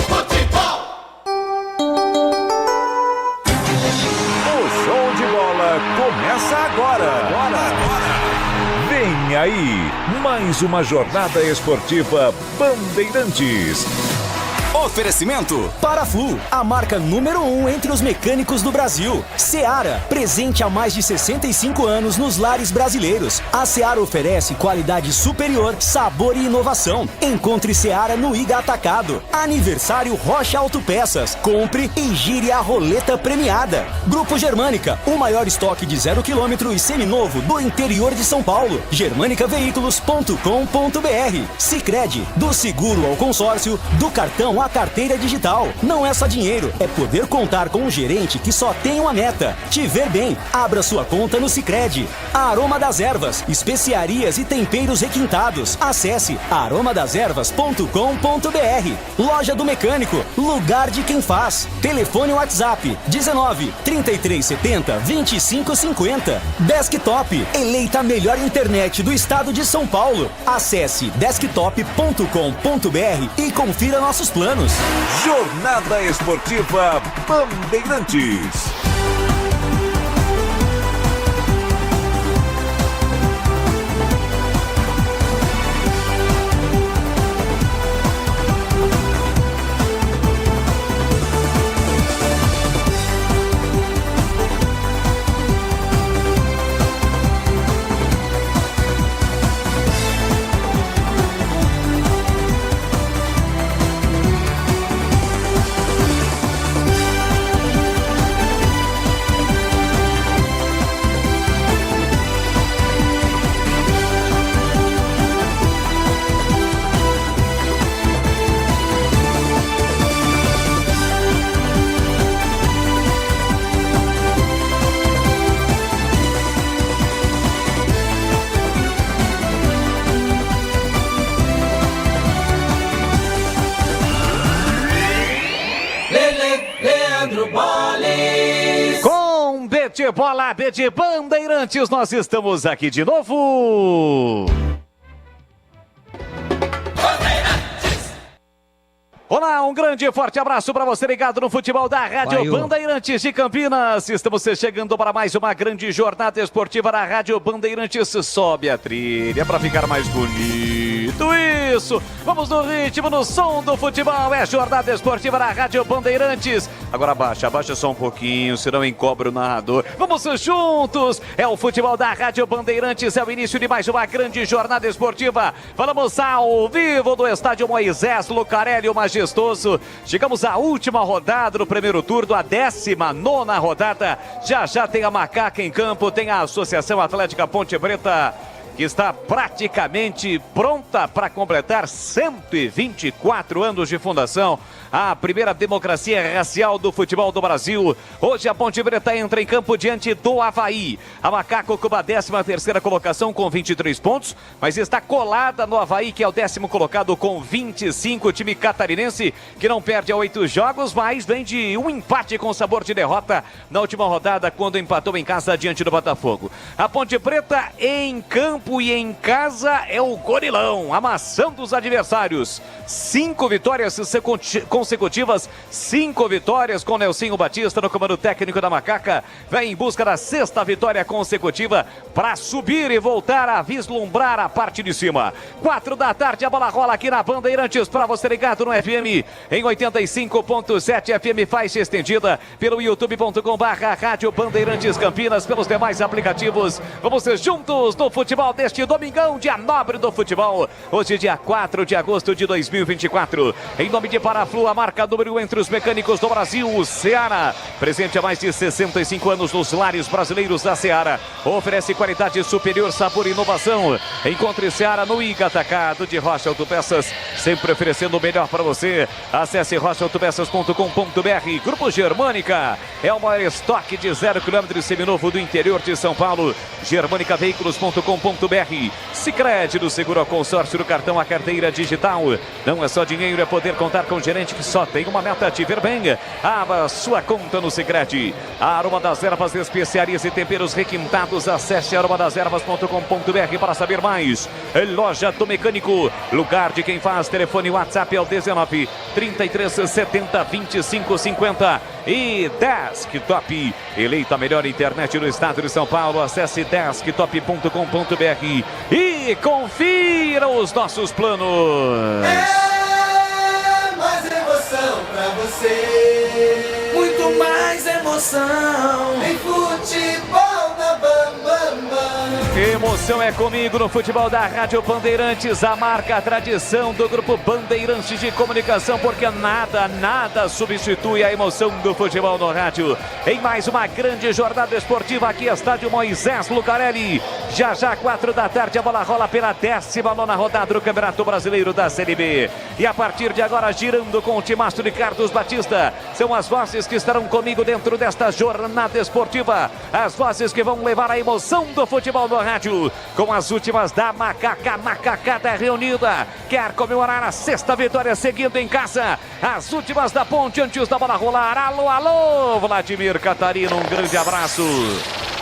Futebol! O show de bola começa agora. Vem aí, mais uma jornada esportiva Bandeirantes. Oferecimento Paraflu, a marca número 1 entre os mecânicos do Brasil. Seara, presente há mais de 65 anos nos lares brasileiros. A Seara oferece qualidade superior, sabor e inovação. Encontre Seara no Iga Atacado. Aniversário Rocha Autopeças. Compre e gire a roleta premiada. Grupo Germânica, o maior estoque de 0 km e seminovo do interior de São Paulo. germanicaveículos.com.br. Sicredi, do seguro ao consórcio, do cartão à carteira digital. Não é só dinheiro, é poder contar com um gerente que só tem uma meta: te ver bem. Abra sua conta no Sicredi. A Aroma das Ervas, especiarias e temperos requintados. Acesse aromadeservas.com.br. Loja do Mecânico, lugar de quem faz. Telefone WhatsApp 19 3370 2550. Desktop, eleita a melhor internet do estado de São Paulo. Acesse desktop.com.br e confira nossos planos. Jornada Esportiva Bandeirantes. de bola, de Bandeirantes, nós estamos aqui de novo. Olá, um grande e forte abraço para você ligado no futebol da Rádio Bandeirantes de Campinas. Estamos chegando para mais uma grande jornada esportiva da Rádio Bandeirantes. Sobe a trilha para ficar mais bonito. Isso! Vamos no ritmo, no som do futebol. É jornada esportiva da Rádio Bandeirantes. Agora abaixa só um pouquinho, senão encobre o narrador. Vamos juntos! É o futebol da Rádio Bandeirantes. É o início de mais uma grande jornada esportiva. Falamos ao vivo do estádio Moisés Lucarelli, o majestoso. Chegamos à última rodada do primeiro turno, a 19ª rodada. Já tem a Macaca em campo, tem a Associação Atlética Ponte Preta, que está praticamente pronta para completar 124 anos de fundação. A primeira democracia racial do futebol do Brasil. Hoje a Ponte Preta entra em campo diante do Avaí. A Macaca ocupa a 13ª colocação com 23 pontos, mas está colada no Avaí, que é o 10º colocado com 25. O time catarinense que não perde a 8 jogos, mas vem de um empate com sabor de derrota na última rodada, quando empatou em casa diante do Botafogo. A Ponte Preta em campo e em casa é o gorilão, amassando os adversários. 5 vitórias consecutivas, 5 vitórias com Nelsinho Batista no comando técnico da Macaca. Vem em busca da 6ª vitória consecutiva para subir e voltar a vislumbrar a parte de cima. 4 da tarde, a bola rola aqui na Bandeirantes para você ligado no FM em 85.7 FM, faixa estendida pelo youtube.com/Rádio Bandeirantes Campinas, pelos demais aplicativos. Vamos ser juntos no futebol deste domingão, dia nobre do futebol. Hoje, dia 4 de agosto de 2024. Em nome de Paraflu, a marca número 1 entre os mecânicos do Brasil, o Seara. Presente há mais de 65 anos nos lares brasileiros da Seara. Oferece qualidade superior, sabor e inovação. Encontre Seara no IG Atacado de Rocha Autopeças, sempre oferecendo o melhor para você. Acesse rochaautopeças.com.br. Grupo Germânica é o maior estoque de 0 km seminovo do interior de São Paulo. germanicaveículos.com.br. Sicredi, do seguro ao consórcio, do cartão à carteira digital. Não é só dinheiro, é poder contar com um gerente que só tem uma meta: te ver bem. Abra sua conta no Sicredi. A Aroma das Ervas, especiarias e temperos requintados. Acesse aromadeservas.com.br para saber mais. Loja do Mecânico, lugar de quem faz. Telefone WhatsApp é o 19 33 70 25 50. E Desktop, eleita a melhor internet do estado de São Paulo. Acesse desktop.com.br e confira os nossos planos. É mais emoção pra você, muito mais emoção em futebol na Bambambam. Emoção é comigo no futebol da Rádio Bandeirantes, a marca, a tradição do Grupo Bandeirantes de Comunicação, porque nada substitui a emoção do futebol no rádio. Em mais uma grande jornada esportiva aqui, estádio Moisés Lucarelli. Já 4 da tarde, a bola rola pela 19ª rodada do Campeonato Brasileiro da Série B. E a partir de agora, girando com o timaço de Carlos Batista, são as vozes que estarão comigo dentro desta jornada esportiva. As vozes que vão levar a emoção do futebol no rádio, com as últimas da Macaca. Macacada reunida, quer comemorar a 6ª vitória seguindo em casa. As últimas da Ponte antes da bola rolar. Alô, Vladimir Catarino, um grande abraço.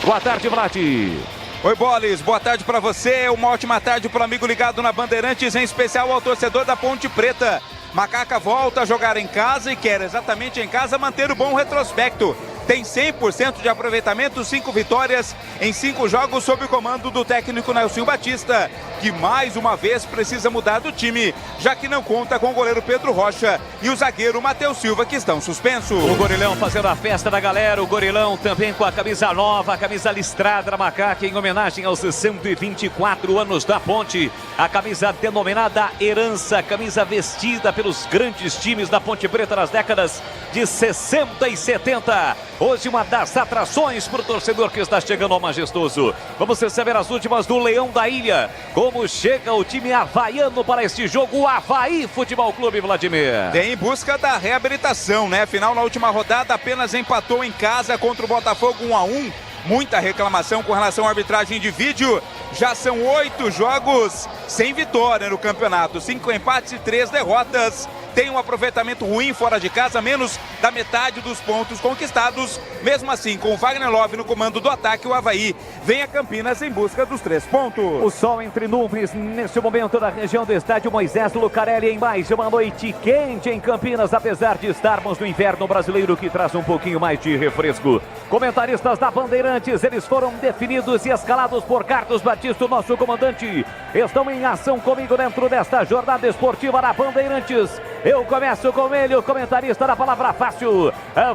Boa tarde, Vlad. Oi, Bolis, boa tarde para você, uma ótima tarde para o amigo ligado na Bandeirantes, em especial ao torcedor da Ponte Preta. Macaca volta a jogar em casa e quer exatamente em casa manter o bom retrospecto. Tem 100% de aproveitamento, 5 vitórias em 5 jogos sob o comando do técnico Nelsinho Batista, que mais uma vez precisa mudar do time, já que não conta com o goleiro Pedro Rocha e o zagueiro Matheus Silva, que estão suspensos. O Gorilão fazendo a festa da galera, o Gorilão também com a camisa nova, a camisa listrada da Macaca, em homenagem aos 124 anos da Ponte. A camisa denominada Herança, camisa vestida pelos grandes times da Ponte Preta nas décadas de 60 e 70. Hoje uma das atrações para o torcedor que está chegando ao majestoso. Vamos receber as últimas do Leão da Ilha. Como chega o time havaiano para este jogo, o Avaí Futebol Clube, Vladimir? Tem em busca da reabilitação, né? Afinal, na última rodada apenas empatou em casa contra o Botafogo 1-1. Muita reclamação com relação à arbitragem de vídeo. Já são 8 jogos sem vitória no campeonato. 5 empates e 3 derrotas. tem um aproveitamento ruim fora de casa, menos da metade dos pontos conquistados. Mesmo assim, com o Wagner Love no comando do ataque, o Avaí vem a Campinas em busca dos 3 pontos. O sol entre nuvens neste momento na região do estádio Moisés Lucarelli em mais uma noite quente em Campinas, apesar de estarmos no inverno brasileiro que traz um pouquinho mais de refresco. Comentaristas da Bandeirantes, eles foram definidos e escalados por Carlos Batista, o nosso comandante. Estão em ação comigo dentro desta jornada esportiva da Bandeirantes. Eu começo com ele, o comentarista da palavra fácil,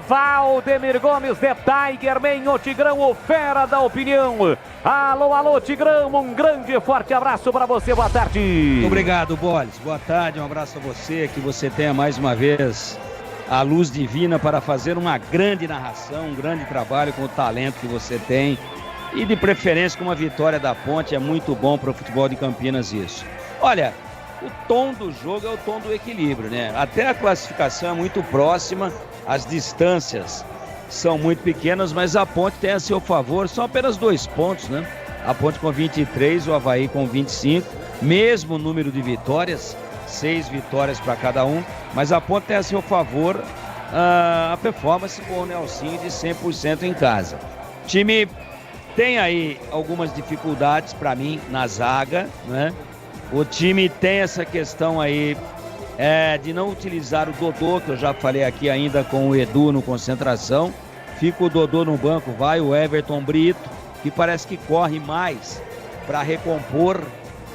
Valdemir Gomes de Tigerman, o Tigrão, o fera da opinião. Alô, alô, Tigrão, um grande forte abraço para você, boa tarde. Muito obrigado, Boles, boa tarde, um abraço a você, que você tenha mais uma vez a luz divina para fazer uma grande narração, um grande trabalho com o talento que você tem e de preferência com uma vitória da Ponte, é muito bom para o futebol de Campinas isso. Olha, o tom do jogo é o tom do equilíbrio, né? Até a classificação é muito próxima, as distâncias são muito pequenas, mas a Ponte tem a seu favor, são apenas 2 pontos, né? A Ponte com 23, o Avaí com 25, mesmo número de vitórias, 6 vitórias para cada um, mas a Ponte tem a seu favor a performance com o Nelsinho de 100% em casa. O time tem aí algumas dificuldades para mim na zaga, né? O time tem essa questão aí de não utilizar o Dodô, que eu já falei aqui ainda com o Edu no concentração. Fica o Dodô no banco, vai o Everton Brito, que parece que corre mais para recompor,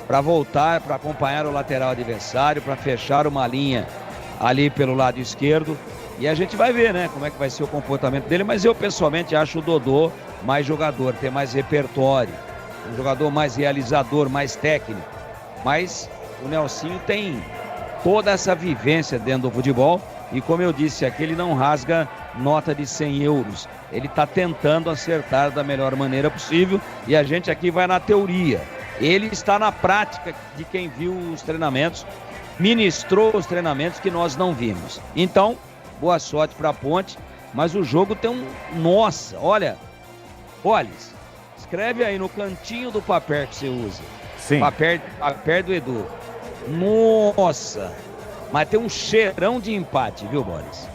para voltar, para acompanhar o lateral adversário, para fechar uma linha ali pelo lado esquerdo. E a gente vai ver, né, como é que vai ser o comportamento dele, mas eu pessoalmente acho o Dodô mais jogador, tem mais repertório, um jogador mais realizador, mais técnico. Mas o Nelsinho tem toda essa vivência dentro do futebol e, como eu disse aqui, ele não rasga nota de 100 euros. Ele está tentando acertar da melhor maneira possível e a gente aqui vai na teoria. Ele está na prática de quem viu os treinamentos, ministrou os treinamentos que nós não vimos. Então, boa sorte para a Ponte, mas o jogo tem um... Nossa, olha, escreve aí no cantinho do papel que você usa. Sim. Papel do Edu. Nossa, mas tem um cheirão de empate, viu, Boris?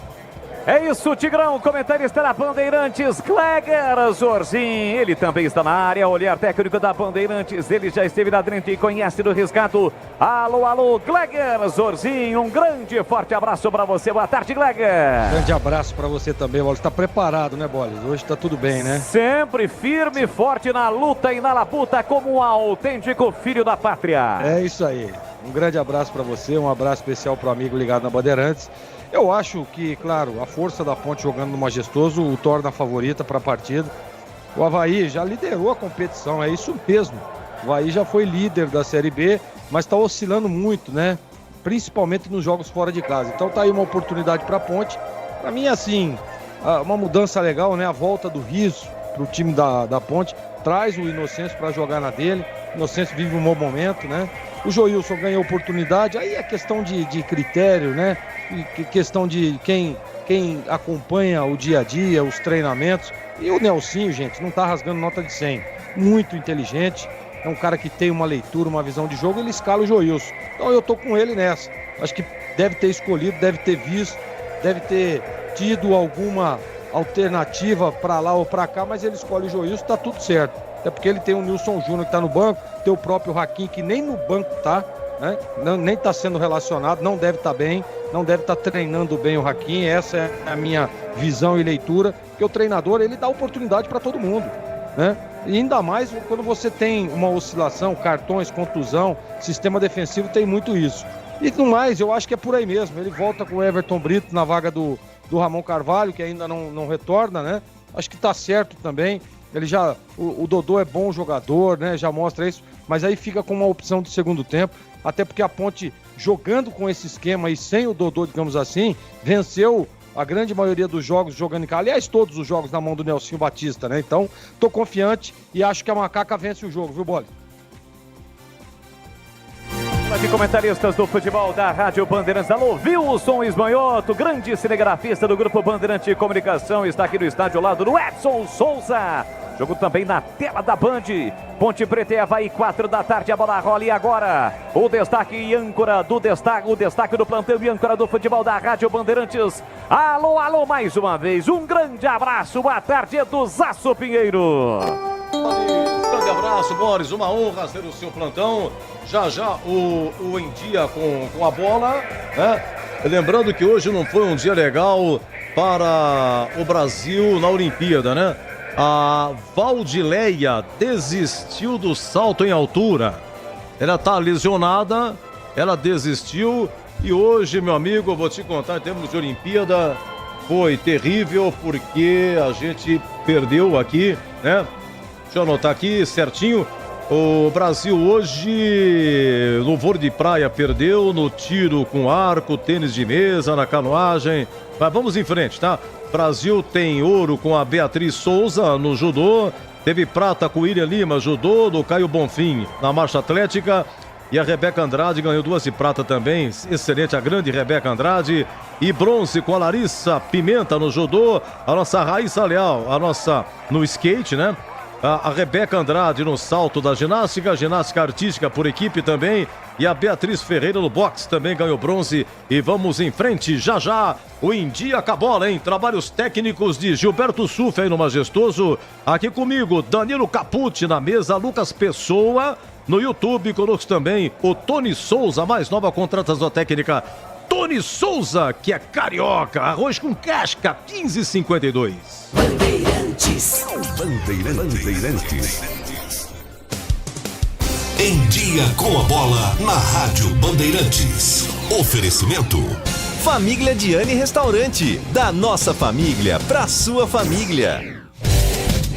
É isso, Tigrão, comentarista da Bandeirantes, Cleger Zorzin, ele também está na área, olhar técnico da Bandeirantes, ele já esteve na frente e conhece do resgate. Alô, alô, Cleger Zorzin, um grande e forte abraço para você, boa tarde, Cleger. Grande abraço para você também, Bolis, está preparado, né, Bolis? Hoje está tudo bem, né? Sempre firme e forte na luta e na labuta como um autêntico filho da pátria. É isso aí, um grande abraço para você, um abraço especial para o amigo ligado na Bandeirantes. Eu acho que, claro, a força da Ponte jogando no Majestoso o torna a favorita para a partida. O Avaí já liderou a competição, é isso mesmo. O Avaí já foi líder da Série B, mas está oscilando muito, né? Principalmente nos jogos fora de casa. Então tá aí uma oportunidade para a Ponte. Para mim, assim, uma mudança legal, né? A volta do Riso para o time da Ponte. Traz o Inocêncio para jogar na dele. O Inocêncio vive um bom momento, né? O Joilson ganhou oportunidade, aí é questão de critério, né? E questão de quem acompanha o dia a dia, os treinamentos. E o Nelsinho, gente, não tá rasgando nota de 100. Muito inteligente, é um cara que tem uma leitura, uma visão de jogo, ele escala o Joilson. Então eu tô com ele nessa. Acho que deve ter escolhido, deve ter visto, deve ter tido alguma alternativa para lá ou para cá, mas ele escolhe o Joilson, tá tudo certo. Até porque ele tem o Nilson Júnior que tá no banco, tem o próprio Raquinho que nem no banco tá, né? Nem tá sendo relacionado, não deve estar bem, não deve estar treinando bem o Raquinho. Essa é a minha visão e leitura, porque o treinador, ele dá oportunidade para todo mundo, né? E ainda mais quando você tem uma oscilação, cartões, contusão, sistema defensivo tem muito isso. E no mais, eu acho que é por aí mesmo. Ele volta com o Everton Brito na vaga do Ramon Carvalho, que ainda não retorna, né? Acho que tá certo também. Ele já, o Dodô é bom jogador, né? Já mostra isso, mas aí fica com uma opção de segundo tempo, até porque a Ponte, jogando com esse esquema e sem o Dodô, digamos assim, venceu a grande maioria dos jogos jogando em casa. Aliás, todos os jogos na mão do Nelsinho Batista, né? Então, tô confiante e acho que a Macaca vence o jogo, viu, Bola? De comentaristas do futebol da Rádio Bandeirantes. Alô, Wilson Esmanhoto, grande cinegrafista do Grupo Bandeirante Comunicação, está aqui no estádio ao lado do Edson Souza. Jogo também na tela da Band. Ponte Preta e Avaí, 4 da tarde, a bola rola. E agora, o destaque e âncora do destaque, o destaque do plantão e âncora do futebol da Rádio Bandeirantes. Alô, alô, mais uma vez. Um grande abraço. Boa tarde, Edu Zaço Pinheiro. Grande abraço, Boris. Uma honra ser o seu plantão. Já o Em Dia com a bola, né? Lembrando que hoje não foi um dia legal para o Brasil na Olimpíada, né? A Valdileia desistiu do salto em altura. Ela tá lesionada, ela desistiu e hoje, meu amigo, eu vou te contar, em termos de Olimpíada, foi terrível porque a gente perdeu aqui, né? Deixa eu anotar aqui certinho. O Brasil hoje no vôlei de praia perdeu, no tiro com arco, tênis de mesa, na canoagem. Mas vamos em frente, tá? Brasil tem ouro com a Beatriz Souza no judô. Teve prata com William Lima, judô, do Caio Bonfim na marcha atlética. E a Rebeca Andrade ganhou 2 de prata também. Excelente, a grande Rebeca Andrade. E bronze com a Larissa Pimenta no judô. A nossa Raíssa Leal, a nossa no skate, né? A Rebeca Andrade no salto da ginástica artística por equipe também. E a Beatriz Ferreira no boxe também ganhou bronze. E vamos em frente, já. O Em Dia com a bola, hein? Trabalhos técnicos de Gilberto Suf aí no Majestoso. Aqui comigo, Danilo Capucci na mesa, Lucas Pessoa. No YouTube, conosco também o Tony Souza, mais nova contratação técnica. Tony Souza, que é carioca. Arroz com casca, 15,52. Bandeirantes. Em Dia com a bola na Rádio Bandeirantes. Oferecimento. Família Diani Restaurante. Da nossa família pra sua família.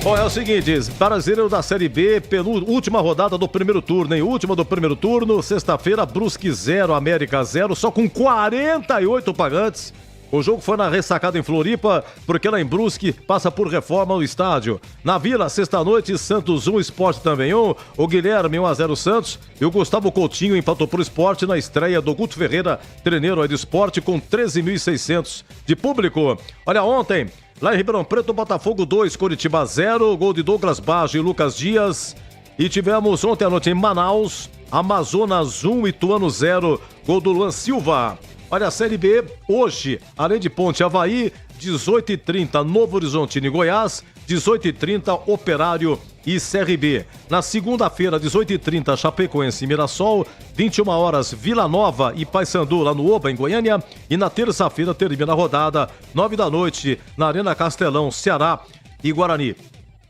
Bom, é o seguinte, Brasileiro da Série B, última rodada do primeiro turno, hein? Última do primeiro turno, sexta-feira, Brusque 0, América 0, só com 48 pagantes. O jogo foi na ressacada em Floripa, porque lá em Brusque passa por reforma o estádio. Na Vila, sexta-noite, Santos 1, Sport também 1. O Guilherme 1-0 Santos e o Gustavo Coutinho empatou pro Sport na estreia do Guto Ferreira, treineiro aí do Sport, com 13.600 de público. Olha, ontem, lá em Ribeirão Preto, Botafogo 2, Coritiba 0, gol de Douglas Baggio e Lucas Dias. E tivemos ontem à noite em Manaus, Amazonas 1, Ituano 0, gol do Luan Silva. Olha a Série B, hoje, além de Ponte Avaí, 18h30 Novo Horizontino e Goiás, 18h30 Operário e CRB. Na segunda-feira, 18h30 Chapecoense e Mirassol, 21 horas Vila Nova e Paysandu lá no Oba, em Goiânia. E na terça-feira termina a rodada, 9 da noite, na Arena Castelão, Ceará e Guarani.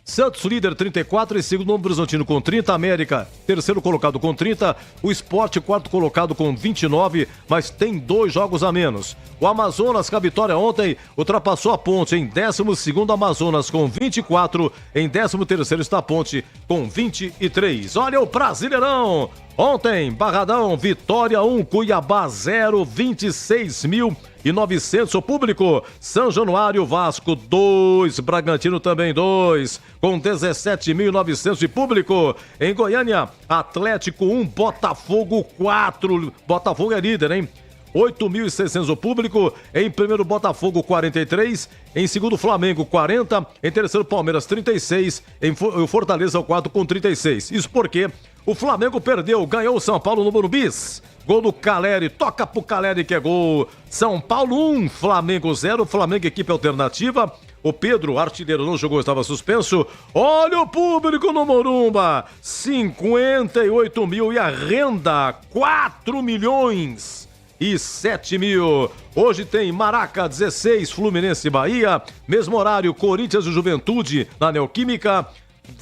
Santos líder 34 e segundo Novo Horizontino com 30, América terceiro colocado com 30, o Sport quarto colocado com 29, mas tem 2 jogos a menos. O Amazonas, com a vitória ontem, ultrapassou a Ponte em 12º, Amazonas com 24, em 13º está a Ponte com 23. Olha o Brasileirão! Ontem, Barradão, Vitória 1, Cuiabá 0, 26.900 o público. São Januário, Vasco 2, Bragantino também 2, com 17.900 de público. Em Goiânia, Atlético 1, Botafogo 4. Botafogo é líder, hein? 8.600 o público. Em primeiro, Botafogo 43. Em segundo, Flamengo 40. Em terceiro, Palmeiras 36. Em Fortaleza o 4 com 36. Isso porque o Flamengo perdeu, ganhou o São Paulo no Morumbi. Gol do Caleri, toca pro Caleri que é gol. São Paulo 1, Flamengo 0. Flamengo equipe alternativa. O Pedro, artilheiro, não jogou, estava suspenso. Olha o público no Morumba, 58 mil e a renda 4.007.000. Hoje tem Maraca 16, Fluminense e Bahia. Mesmo horário, Corinthians e Juventude na Neoquímica.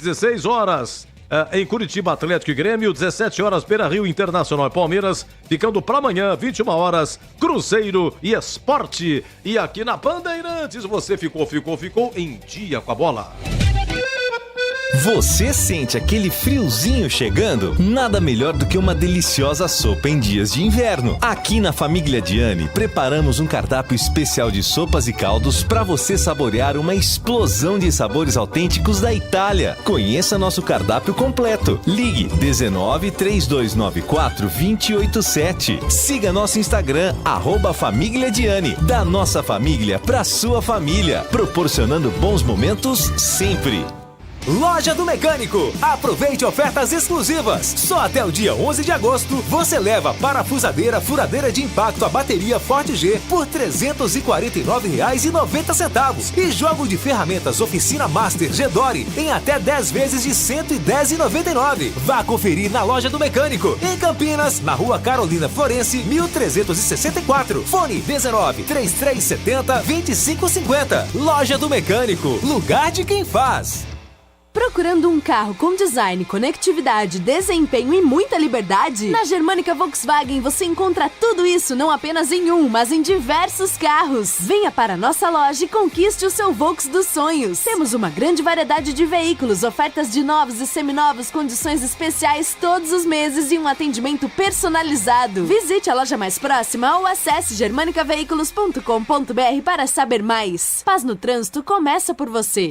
16 horas em Curitiba, Atlético e Grêmio. 17 horas, Beira-Rio, Internacional e Palmeiras. Ficando para amanhã, 21 horas, Cruzeiro e Esporte. E aqui na Bandeirantes, você ficou em dia com a bola. Você sente aquele friozinho chegando? Nada melhor do que uma deliciosa sopa em dias de inverno. Aqui na Família Diani, preparamos um cardápio especial de sopas e caldos para você saborear uma explosão de sabores autênticos da Itália. Conheça nosso cardápio completo. Ligue 19 3294 287. Siga nosso Instagram, @Família Diani. Da nossa família para sua família, proporcionando bons momentos sempre. Loja do Mecânico. Aproveite ofertas exclusivas. Só até o dia 11 de agosto, você leva parafusadeira, furadeira de impacto a bateria Forte G por R$ 349,90 e jogo de ferramentas Oficina Master G-Dori em até 10 vezes de R$ 110,99. Vá conferir na Loja do Mecânico, em Campinas, na Rua Carolina Florense, 1364. Fone 19-3370-2550. Loja do Mecânico, lugar de quem faz. Procurando um carro com design, conectividade, desempenho e muita liberdade? Na Germânica Volkswagen você encontra tudo isso não apenas em um, mas em diversos carros. Venha para a nossa loja e conquiste o seu Volks dos sonhos. Temos uma grande variedade de veículos, ofertas de novos e seminovos, condições especiais todos os meses e um atendimento personalizado. Visite a loja mais próxima ou acesse germanicaveículos.com.br para saber mais. Paz no trânsito começa por você.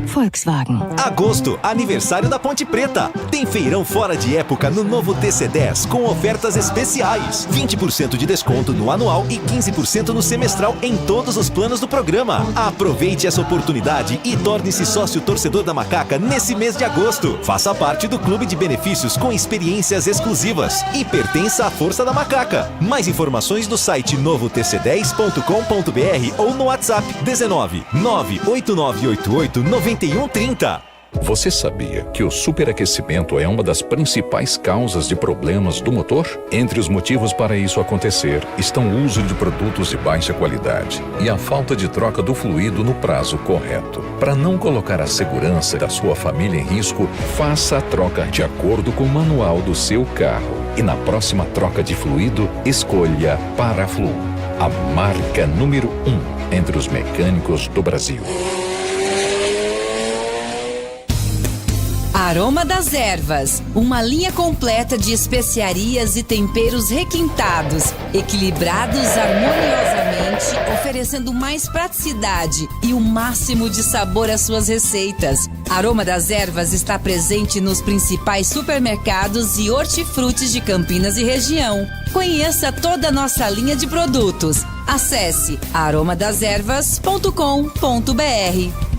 Volkswagen. Agosto, aniversário da Ponte Preta. Tem feirão fora de época no novo TC10 com ofertas especiais. 20% de desconto no anual e 15% no semestral em todos os planos do programa. Aproveite essa oportunidade e torne-se sócio torcedor da Macaca nesse mês de agosto. Faça parte do clube de benefícios com experiências exclusivas e pertença à Força da Macaca. Mais informações no site novotc10.com.br ou no WhatsApp 19 98988 9130. Você sabia que o superaquecimento é uma das principais causas de problemas do motor? Entre os motivos para isso acontecer estão o uso de produtos de baixa qualidade e a falta de troca do fluido no prazo correto. Para não colocar a segurança da sua família em risco, faça a troca de acordo com o manual do seu carro. E na próxima troca de fluido, escolha Paraflu, a marca número 1 entre os mecânicos do Brasil. Aroma das Ervas, uma linha completa de especiarias e temperos requintados, equilibrados harmoniosamente, oferecendo mais praticidade e o máximo de sabor às suas receitas. Aroma das Ervas está presente nos principais supermercados e hortifrutis de Campinas e região. Conheça toda a nossa linha de produtos. Acesse aromadeservas.com.br.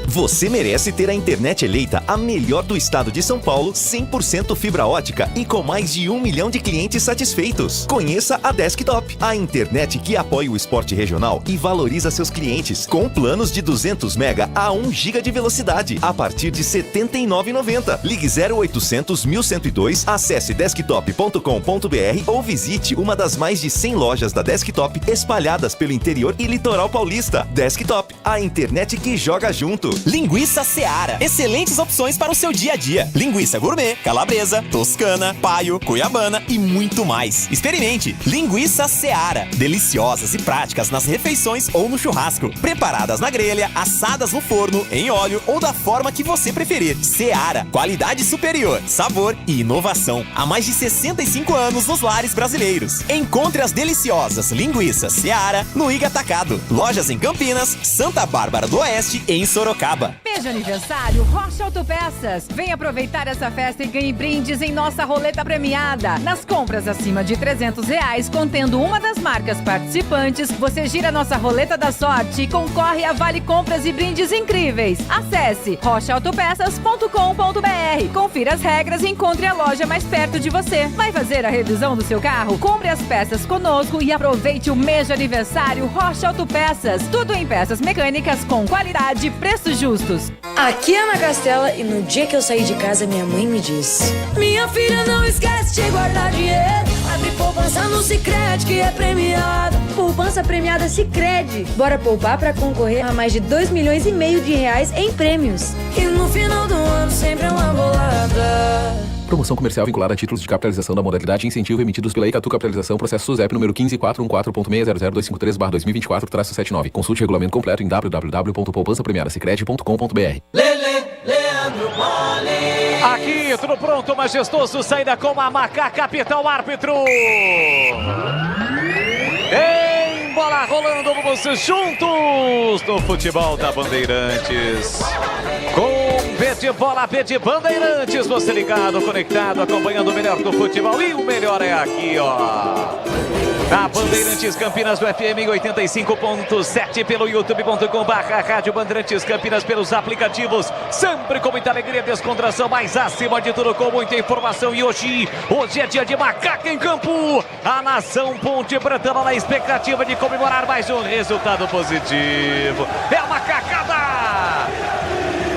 Você merece ter a internet eleita a melhor do estado de São Paulo, 100% fibra ótica e com mais de 1 milhão de clientes satisfeitos. Conheça a Desktop, a internet que apoia o esporte regional e valoriza seus clientes, com planos de 200 mega a 1 giga de velocidade, a partir de R$ 79,90. Ligue 0800 1102, acesse desktop.com.br ou visite uma das mais de 100 lojas da Desktop espalhadas pelo interior e litoral paulista. Desktop, a internet que joga junto. Linguiça Seara. Excelentes opções para o seu dia a dia. Linguiça gourmet, calabresa, toscana, paio, cuiabana e muito mais. Experimente. Linguiça Seara. Deliciosas e práticas nas refeições ou no churrasco. Preparadas na grelha, assadas no forno, em óleo ou da forma que você preferir. Seara. Qualidade superior, sabor e inovação. Há mais de 65 anos nos lares brasileiros. Encontre as deliciosas linguiças Seara no Iga Atacado. Lojas em Campinas, Santa Bárbara do Oeste e em Sorocaba. Mês de aniversário Rocha Autopeças. Vem aproveitar essa festa e ganhe brindes em nossa roleta premiada. Nas compras acima de R$300, contendo uma das marcas participantes, você gira nossa roleta da sorte e concorre a vale compras e brindes incríveis. Acesse rochaautopeças.com.br. Confira as regras e encontre a loja mais perto de você. Vai fazer a revisão do seu carro? Compre as peças conosco e aproveite o mês de aniversário Rocha Autopeças. Tudo em peças mecânicas com qualidade e preços justos. Aqui é Ana Castela e no dia que eu saí de casa minha mãe me disse: minha filha, não esquece de guardar dinheiro. Abre poupança no Sicredi que é premiado. Poupança premiada Sicredi. Bora poupar pra concorrer a mais de 2,5 milhões de reais em prêmios. E no final do ano sempre é uma bolada. Promoção comercial vinculada a títulos de capitalização da modalidade incentivo emitidos pela Icatu Capitalização, processo SUSEP número 15414.600.253/2024-79. Consulte o regulamento completo em www.poupançapremiadasicredi.com.br. Leandro Poli. Aqui, tudo pronto, majestoso, saída com a Macaca, capitão árbitro. Tem bola rolando, vamos juntos no futebol da Bandeirantes. Com B de bola, B de Bandeirantes, você ligado, conectado, acompanhando o melhor do futebol. E o melhor é aqui, ó. A Bandeirantes Campinas do FM 85.7 pelo youtube.com/Rádio Bandeirantes Campinas, pelos aplicativos, sempre com muita alegria, descontração, mas acima de tudo com muita informação. E hoje é dia de Macaca em campo. A nação Ponte Preta na expectativa de comemorar mais um resultado positivo. É a macacada!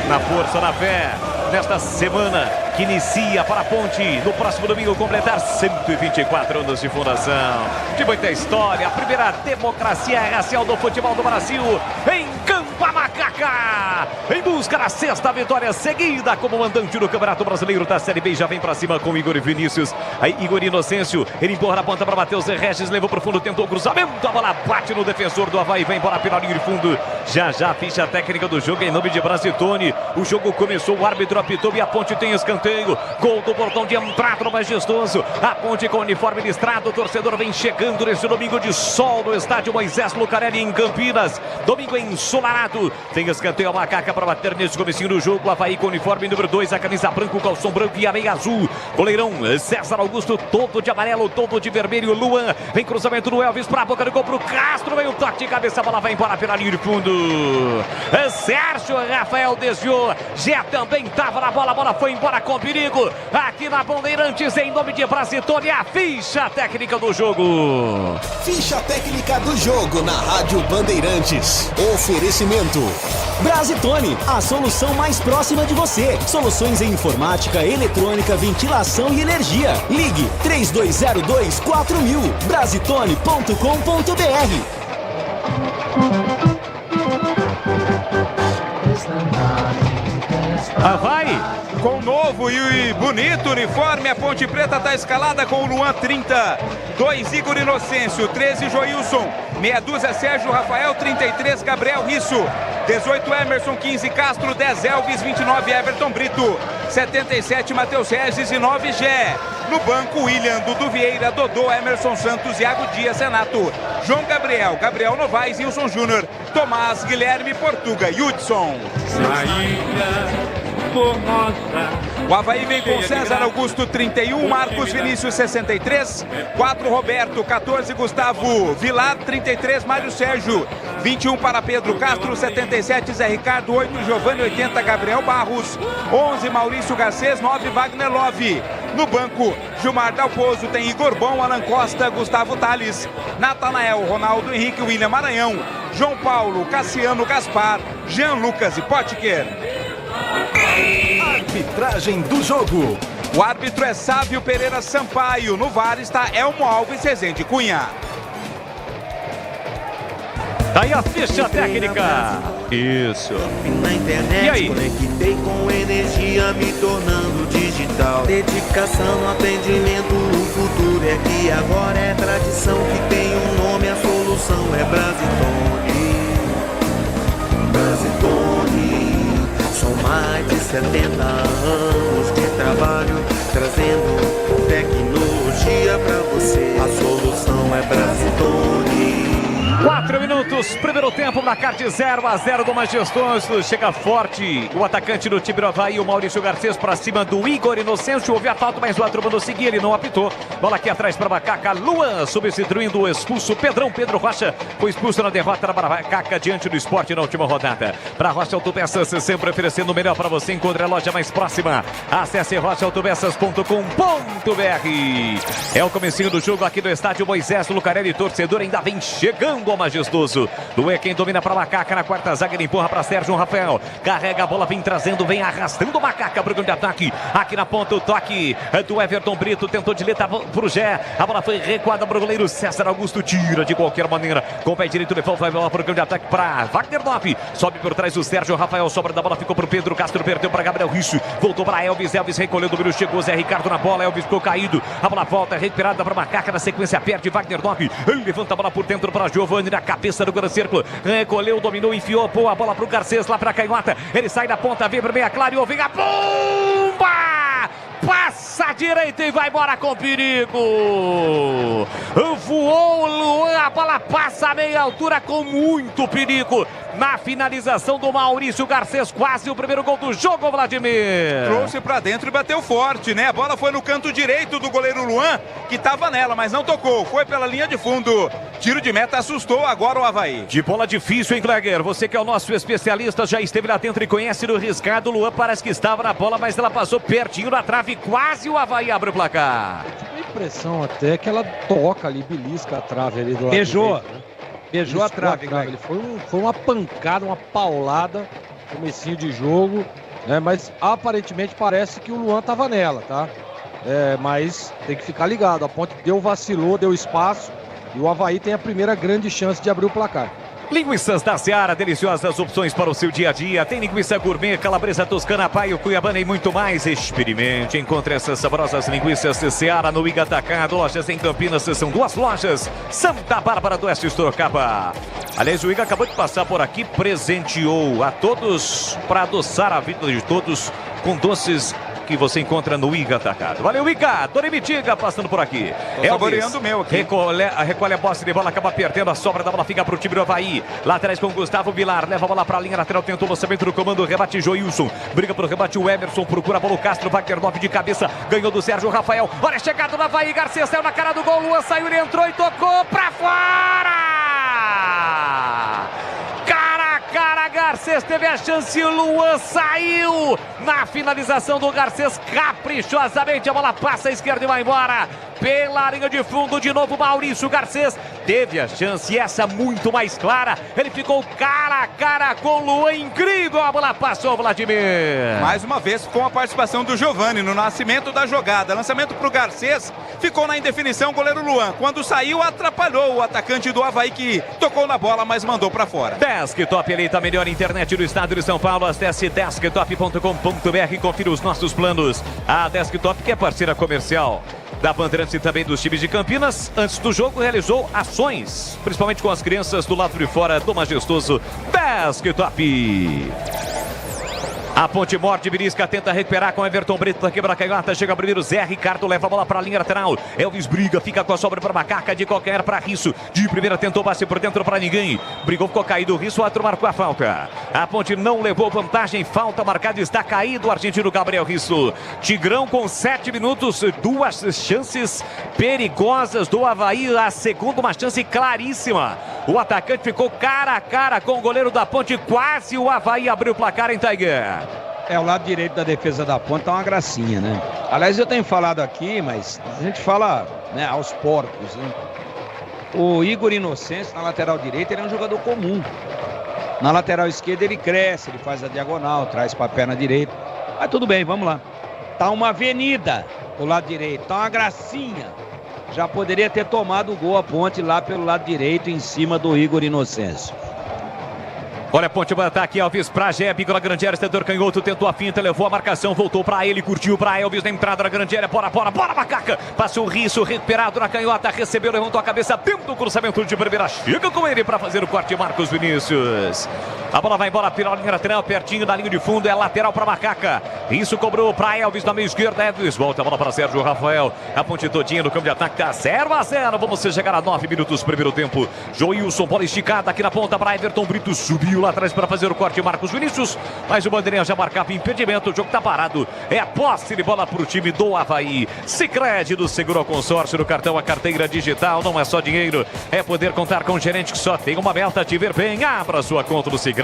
Na força, na fé, nesta semana que inicia para a Ponte, no próximo domingo completar 124 anos de fundação, de muita história, a primeira democracia racial do futebol do Brasil, em campo a Macaca, em busca da sexta vitória seguida como mandante do Campeonato Brasileiro da Série B, já vem para cima com Igor Vinícius, aí Igor Inocêncio, ele empurra a ponta para Matheus Regis, levou para o fundo, tentou o cruzamento, a bola bate no defensor do Avaí, vem para a linha de fundo, já a ficha técnica do jogo em nome de Brasitone. O jogo começou, o árbitro apitou e a Ponte tem escanteio. Gol do portão de entrada no majestoso. A Ponte com uniforme listrado. O torcedor vem chegando nesse domingo de sol no estádio Moisés Lucarelli em Campinas. Domingo ensolarado. Tem escanteio a Macaca para bater nesse comecinho do jogo. Avaí com uniforme número 2, a camisa branca, o calção branco e a meia azul. Goleirão César Augusto, todo de amarelo, todo de vermelho. Luan, vem cruzamento do Elvis para a boca do gol pro Castro. Vem o toque de cabeça, a bola vai embora pela linha de fundo. Sérgio Rafael desviou. Já também estava na bola, a bola foi embora com perigo. Aqui na Bandeirantes, em nome de Brasitone, a ficha técnica do jogo. Ficha técnica do jogo na Rádio Bandeirantes. Oferecimento Brasitone, a solução mais próxima de você. Soluções em informática, eletrônica, ventilação e energia. Ligue 3202-4000. Brasitone.com.br. Vai com novo e bonito uniforme, a Ponte Preta está escalada com o Luan 30, 2 Igor Inocêncio, 13 Joilson, meia dúzia Sérgio Rafael, 33 Gabriel Risso, 18 Emerson, 15 Castro, 10 Elvis, 29 Everton Brito, 77 Matheus Regis e 9 Gé. No banco, William, Dudu Vieira, Dodô, Emerson Santos, Iago Dias, Renato, João Gabriel, Gabriel Novaes, Wilson Júnior, Tomás, Guilherme, Portuga e Hudson. O Avaí vem com César Augusto 31, Marcos Vinícius 63, 4 Roberto, 14 Gustavo Vilar, 33 Mário Sérgio, 21 para Pedro Castro, 77 Zé Ricardo, 8 Giovanni, 80 Gabriel Barros, 11 Maurício Garcês, 9 Wagner Love. No banco, Gilmar Dalpozo, tem Igor Bom, Alan Costa, Gustavo Tales, Natanael, Ronaldo Henrique, William Maranhão, João Paulo, Cassiano Gaspar, Jean Lucas e Potker. Arbitragem do jogo. O árbitro é Sávio Pereira Sampaio. No VAR está Elmo Alves Rezende Cunha. Tá aí a ficha técnica. Isso. Na internet, e aí? Conectei com energia, me tornando digital. Dedicação, atendimento, o futuro é que agora é tradição. Que tem um nome, a solução é Brasitone. Brasitone. São mais de 70 anos de trabalho, trazendo tecnologia pra você. A solução é Brasitone. 4 minutos, primeiro tempo, placar de 0-0 do Majestoso. Chega forte o atacante do time do Avaí, o Maurício Garcês, para cima do Igor Inocêncio. Houve a falta, mas o outro mandou seguir, ele não apitou. Bola aqui atrás para Macaca. Luan substituindo o expulso Pedrão. Pedro Rocha foi expulso na derrota para Macaca diante do Sport na última rodada. Para Rocha Autopeças, sempre oferecendo o melhor para você. Encontre a loja mais próxima. Acesse rochaautopeças.com.br. É o comecinho do jogo aqui no estádio Moisés Lucarelli. Torcedor ainda vem chegando ao Majestoso. Luan quem domina para Macaca na quarta zaga, ele empurra para Sérgio Rafael. Carrega a bola, vem trazendo, vem arrastando Macaca para o grande ataque. Aqui na ponta o toque do Everton Brito, tentou direita pro Gé. A bola foi recuada para o goleiro César Augusto, tira de qualquer maneira. Com o pé direito, devolve a bola para o grande ataque para Wagner Nove. Sobe por trás o Sérgio Rafael, sobra da bola, ficou para o Pedro Castro, perdeu para Gabriel Risso. Voltou para Elvis, Elvis recolheu do Biro, chegou Zé Ricardo na bola, Elvis ficou caído. A bola volta, recuperada para Macaca, na sequência perde Wagner Nove. Ele levanta a bola por dentro para Giovanni, na cabeça do grande círculo. Recolheu, dominou, enfiou, pô a bola para o Garcês, lá para a canhota. Ele sai da ponta, vem para meia clara e vem a bomba! Passa direita e vai embora com perigo. Voou o Luan, a bola passa a meia altura com muito perigo. Na finalização do Maurício Garcês, quase o primeiro gol do jogo, Vladimir. Trouxe pra dentro e bateu forte, né? A bola foi no canto direito do goleiro Luan, que tava nela, mas não tocou. Foi pela linha de fundo. Tiro de meta, assustou agora o Avaí. De bola difícil, hein, Kleger? Você que é o nosso especialista, já esteve lá dentro e conhece no riscado. Luan parece que estava na bola, mas ela passou pertinho da trave. Quase o Avaí abre o placar. A impressão até que ela toca ali, belisca a trave ali do lado Beijou. direito, né? Beijou a trave, Ele foi uma pancada, uma paulada, comecinho de jogo, né? Mas aparentemente parece que o Luan tava nela, tá? Mas tem que ficar ligado, a Ponte vacilou, deu espaço e o Avaí tem a primeira grande chance de abrir o placar. Linguiças da Seara, deliciosas opções para o seu dia a dia. Tem linguiça gourmet, calabresa toscana, paio, cuiabana e muito mais. Experimente, encontre essas saborosas linguiças de Seara no Iga Atacado. Lojas em Campinas, são 2 lojas. Santa Bárbara do Oeste, Sorocaba. Aliás, o Iga acabou de passar por aqui, presenteou a todos para adoçar a vida de todos com doces que você encontra no Iga Atacado. Valeu, Iga! Doremitiga passando por aqui. Tô saboreando o meu aqui. Recolhe a posse de bola, acaba perdendo a sobra da bola, fica pro time do Avaí. Laterais com Gustavo Vilar, leva a bola pra linha lateral, tentou o lançamento do comando, rebate Joilson. Briga pro rebate o Emerson, procura a bola o Castro, Wagner 9 de cabeça, ganhou do Sérgio Rafael. Olha a chegada do Avaí, Garcês saiu na cara do gol, Luan saiu, ele entrou e tocou pra fora! Cara, Garcês teve a chance, o Luan saiu na finalização do Garcês, caprichosamente a bola passa à esquerda e vai embora pela linha de fundo. De novo Maurício Garcês teve a chance, e essa muito mais clara, ele ficou cara a cara com o Luan, incrível, a bola passou, Vladimir. Mais uma vez com a participação do Giovani no nascimento da jogada, lançamento pro Garcês, ficou na indefinição o goleiro Luan, quando saiu atrapalhou o atacante do Avaí que tocou na bola, mas mandou pra fora. Desktop, eleita a melhor internet do estado de São Paulo. Acesse desktop.com.br, confira os nossos planos. A Desktop, que é parceira comercial da Bandeirantes e também dos times de Campinas, antes do jogo realizou ações, principalmente com as crianças do lado de fora do majestoso Desktop. A Ponte morde, Birisca tenta recuperar com Everton Brito, da quebra canhota, chega primeiro Zé Ricardo, leva a bola para a linha lateral, Elvis briga, fica com a sobra para Macaca, de qualquer para Risso, de primeira tentou passe por dentro para ninguém, brigou, ficou caído, Risso, o outro marcou a falta. A Ponte não levou vantagem, falta marcada, está caído o argentino Gabriel Risso. Tigrão com 7 minutos, 2 chances perigosas do Avaí, a segunda uma chance claríssima. O atacante ficou cara a cara com o goleiro da Ponte, quase o Avaí abriu o placar em Tiger. O lado direito da defesa da Ponte tá uma gracinha, né? Aliás, eu tenho falado aqui, mas a gente fala, né, aos porcos, né? O Igor Inocêncio na lateral direita, ele é um jogador comum. Na lateral esquerda ele cresce, ele faz a diagonal, traz para a perna direita. Mas tudo bem, vamos lá. Tá uma avenida do lado direito, tá uma gracinha. Já poderia ter tomado o gol a Ponte lá pelo lado direito, em cima do Igor Inocêncio. Olha a Ponte vai ataque, Elvis pra Gé, bico na grande área, tentou canhoto, tentou a finta, levou a marcação, voltou pra ele, curtiu pra Elvis na entrada da grande área, bora, Macaca, passou o Risso, recuperado na canhota, recebeu, levantou a cabeça, dentro do cruzamento de primeira, chega com ele pra fazer o corte, Marcos Vinícius. A bola vai embora pela linha lateral, pertinho da linha de fundo, é lateral pra Macaca. Isso cobrou pra Elvis na meia esquerda, Elvis volta a bola para Sérgio Rafael. A Ponte todinha no campo de ataque, tá 0-0, vamos chegar a 9 minutos, primeiro tempo. Joilson, bola esticada aqui na ponta para Everton Brito, subiu lá atrás para fazer o corte, Marcos Vinícius, mas o bandeirinha já marcava impedimento, o jogo tá parado, é a posse de bola pro time do Avaí. Sicredi do Seguro ao Consórcio, no cartão a carteira digital, não é só dinheiro, é poder contar com um gerente que só tem uma meta, te ver bem, abra sua conta no Sicredi.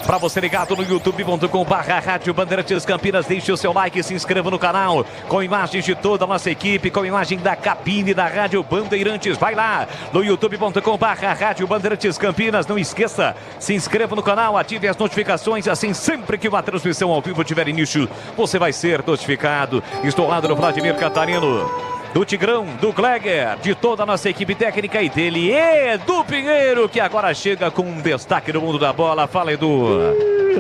Para você ligado no youtube.com/Rádio Bandeirantes Campinas, deixe o seu like e se inscreva no canal, com imagens de toda a nossa equipe, com imagem da cabine da Rádio Bandeirantes, vai lá no youtube.com/Rádio Bandeirantes Campinas, não esqueça, se inscreva no canal, ative as notificações, assim sempre que uma transmissão ao vivo tiver início, você vai ser notificado. Estou lá do Vladimir Catarino, do Tigrão, do Kleger, de toda a nossa equipe técnica e dele, Edu Pinheiro, que agora chega com um destaque no mundo da bola. Fala, Edu.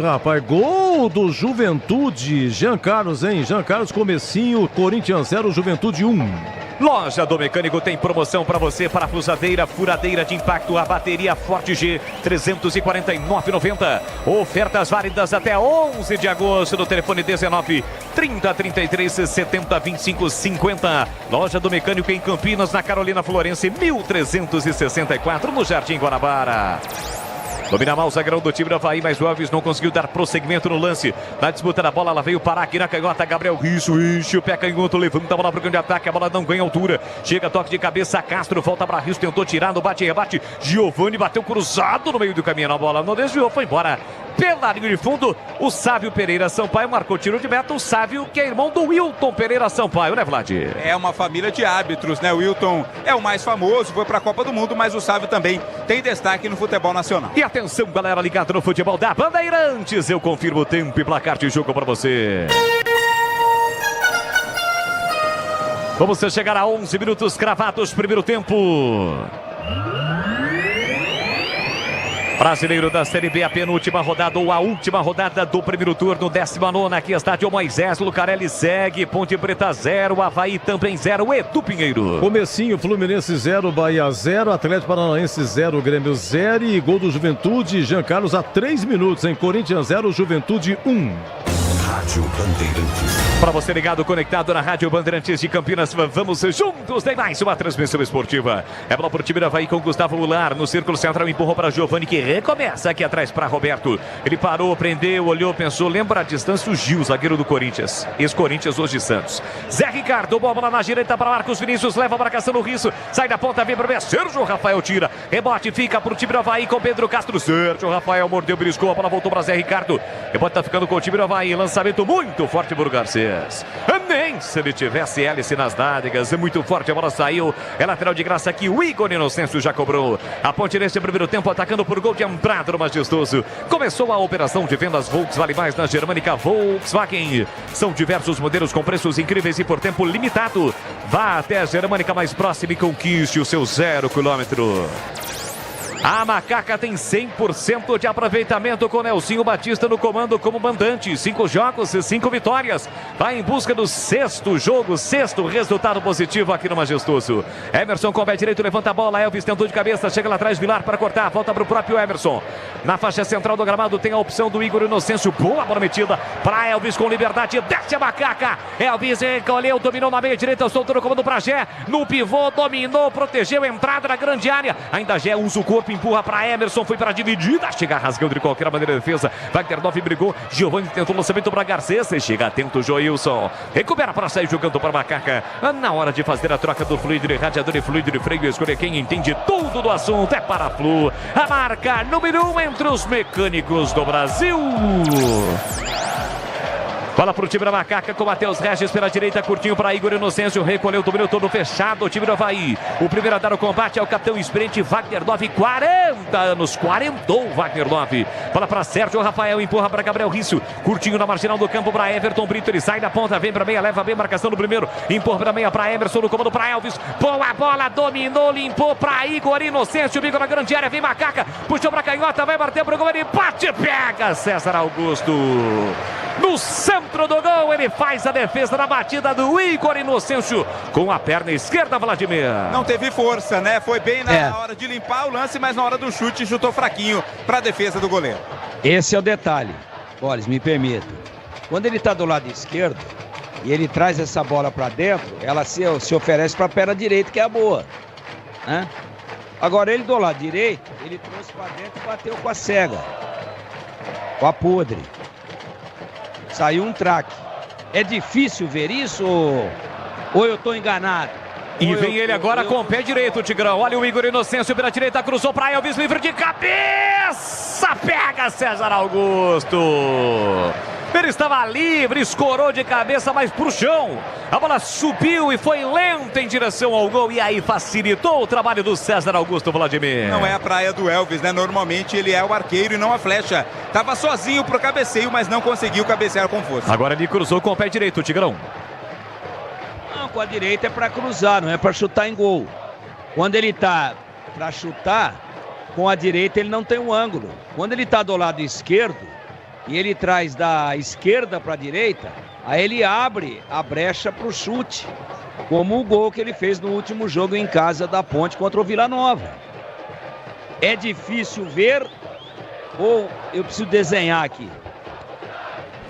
Rapaz, gol do Juventude, Jean Carlos, hein? Jean Carlos, comecinho, Corinthians 0, Juventude 1. Loja do Mecânico tem promoção para você, parafusadeira, furadeira de impacto, a bateria Forte G, R$ 349,90. Ofertas válidas até 11 de agosto no telefone 19 30 33 70 25 50. Loja do Mecânico em Campinas, na Carolina Florense, 1364, no Jardim Guanabara. Domina mal o zagueirão do time do Avaí, mas o Elvis não conseguiu dar prosseguimento no lance. Na disputa da bola, ela veio parar aqui na canhota. Gabriel Risso, enche o pé canhoto, levanta a bola para o grande ataque. A bola não ganha altura. Chega, toque de cabeça, Castro, volta para Risso, tentou tirar no bate-rebate. Giovani bateu cruzado no meio do caminho. A bola não desviou, foi embora. Pela linha de fundo, o Sávio Pereira Sampaio marcou tiro de meta. O Sávio, que é irmão do Wilton Pereira Sampaio, né, Vlad? É uma família de árbitros, né? O Wilton é o mais famoso, foi para a Copa do Mundo, mas o Sávio também tem destaque no futebol nacional. E atenção, galera ligada no futebol da Bandeirantes. Eu confirmo o tempo e placar de jogo para você. Vamos chegar a 11 minutos cravados, primeiro tempo. Brasileiro da Série B, a penúltima rodada ou a última rodada do primeiro turno, 19ª. Aqui estádio Moisés Lucarelli segue, Ponte Preta 0, Avaí também 0, Edu Pinheiro. Comecinho, Fluminense 0, Bahia 0, Atlético Paranaense 0, Grêmio 0 e gol do Juventude, Jean Carlos a 3 minutos, em Corinthians 0, Juventude 1. Rádio Bandeirantes. Para você ligado, conectado na Rádio Bandeirantes de Campinas, vamos juntos, tem mais uma transmissão esportiva. É bola pro time do Avaí com Gustavo Ular, no círculo central, empurrou para Giovani, que recomeça aqui atrás para Roberto. Ele parou, prendeu, olhou, pensou, lembra a distância o Gil, zagueiro do Corinthians. Ex-Corinthians, hoje Santos. Zé Ricardo, bola na direita para Marcos Vinícius, leva a marcação no Risso, sai da ponta, vem para o meio, Sérgio Rafael tira, rebote, fica pro time do Avaí com Pedro Castro. Sérgio Rafael mordeu, beliscou, a bola voltou para Zé Ricardo. Rebote tá ficando com o time do Avaí, lançamento muito forte por Garcês. Nem se ele tivesse hélice nas nádegas, muito forte, a bola saiu. É lateral de graça aqui, o Igor Inocêncio já cobrou. A Ponte neste primeiro tempo atacando por gol de entrada no Majestoso. Começou a operação de vendas Volkswagen mais na Germânica Volkswagen. São diversos modelos com preços incríveis e por tempo limitado. Vá até a Germânica mais próxima e conquiste o seu 0 km. A Macaca tem 100% de aproveitamento com Nelsinho Batista no comando como mandante. 5 jogos e 5 vitórias. Vai em busca do 6º jogo, 6º resultado positivo aqui no Majestoso. Emerson com o pé direito, levanta a bola. Elvis tentou de cabeça, chega lá atrás, Vilar para cortar. Volta para o próprio Emerson. Na faixa central do gramado tem a opção do Igor Inocêncio. Boa bola metida para Elvis com liberdade. Desce a Macaca. Elvis recolheu, dominou na meia direita, soltou no comando para Gé. No pivô, dominou, protegeu, entrada na grande área. Ainda Gé usa o corpo, empurra para Emerson, foi para a dividida, chega rasgando de qualquer maneira a defesa. Wagner 9 brigou, Giovani tentou o lançamento para Garcês, chega atento Joilson, recupera para sair jogando para Macaca. Na hora de fazer a troca do fluido de radiador e fluido de freio, escolher quem entende tudo do assunto, é para a Flu, a marca número 1 entre os mecânicos do Brasil. Bola para o time da Macaca com Matheus Regis pela direita, curtinho para Igor Inocêncio, recolheu, dominou todo fechado o time do Avaí. O primeiro a dar o combate é o capitão experiente Wagner 9, 40 anos, 40 Wagner 9. Bola para Sérgio Rafael, empurra para Gabriel Risso, curtinho na marginal do campo para Everton Brito, ele sai da ponta, vem para meia, leva bem marcação no primeiro, empurra para meia para Emerson, no comando para Elvis, boa bola, dominou, limpou para Igor Inocêncio, bico na grande área, vem Macaca, puxou para canhota, vai bater para o gol, ele bate, pega César Augusto. No centro do gol, ele faz a defesa na batida do Igor Inocêncio com a perna esquerda, Vladimir. Não teve força, né? Foi bem na hora de limpar o lance, mas na hora do chute chutou fraquinho para a defesa do goleiro. Esse é o detalhe. Boris, me permita. Quando ele está do lado esquerdo e ele traz essa bola para dentro, ela se oferece para a perna direita, que é a boa, né? Agora ele do lado direito, ele trouxe para dentro e bateu com a cega, com a podre. Saiu um traque. É difícil ver isso ou eu estou enganado? E vem ele agora com o pé direito, Tigrão. Olha o Igor Inocêncio pela direita, cruzou para Elvis, livre de cabeça. Pega César Augusto. Ele estava livre, escorou de cabeça, mas pro chão. A bola subiu e foi lenta em direção ao gol. E aí facilitou o trabalho do César Augusto, Vladimir. Não é a praia do Elvis, né? Normalmente ele é o arqueiro e não a flecha. Tava sozinho pro cabeceio, mas não conseguiu cabecear com força. Agora ele cruzou com o pé direito, Tigrão. Não, com a direita é para cruzar, não é para chutar em gol. Quando ele tá para chutar, com a direita ele não tem um ângulo. Quando ele tá do lado esquerdo, e ele traz da esquerda para a direita, Aí ele abre a brecha para o chute, como o gol que ele fez no último jogo em casa da Ponte contra o Vila Nova. É difícil ver ou eu preciso desenhar aqui?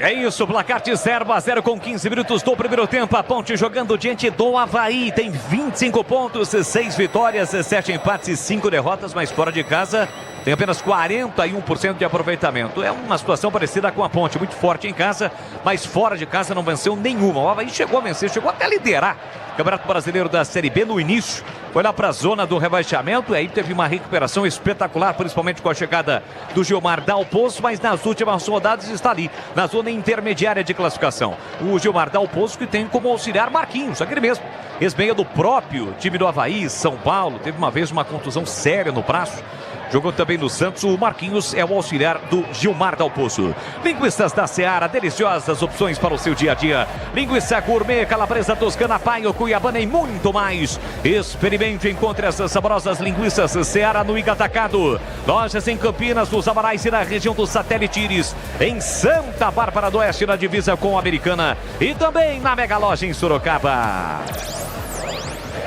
É isso, placar de 0-0 com 15 minutos do primeiro tempo. A Ponte jogando diante do Avaí. Tem 25 pontos, 6 vitórias, 7 empates e 5 derrotas, mas fora de casa tem apenas 41% de aproveitamento. É uma situação parecida com a Ponte, muito forte em casa, mas fora de casa não venceu nenhuma. O Avaí chegou a vencer, chegou até a liderar o Campeonato Brasileiro da Série B no início. Foi lá para a zona do rebaixamento, e aí teve uma recuperação espetacular, principalmente com a chegada do Gilmar Dal Poço, mas nas últimas rodadas está ali, na zona intermediária de classificação. O Gilmar Dal Poço, que tem como auxiliar Marquinhos, aquele mesmo, ex-meia do próprio time do Avaí, São Paulo, teve uma vez uma contusão séria no braço. Jogou também no Santos. O Marquinhos é o auxiliar do Gilmar Dal Poço. Linguiças da Seara, deliciosas opções para o seu dia a dia. Linguiça gourmet, calabresa toscana, paio, cuiabana e muito mais. Experimente e encontre essas saborosas linguiças Seara no Igatacado. Lojas em Campinas, nos Amarais e na região do Satélite Íris. Em Santa Bárbara do Oeste, na divisa com a Americana. E também na Mega Loja em Sorocaba.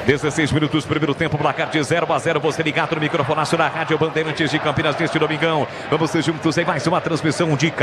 16 minutos, primeiro tempo, placar de 0-0. Você ligado no microfonaço na Rádio Bandeirantes de Campinas neste domingão. Vamos juntos em mais uma transmissão de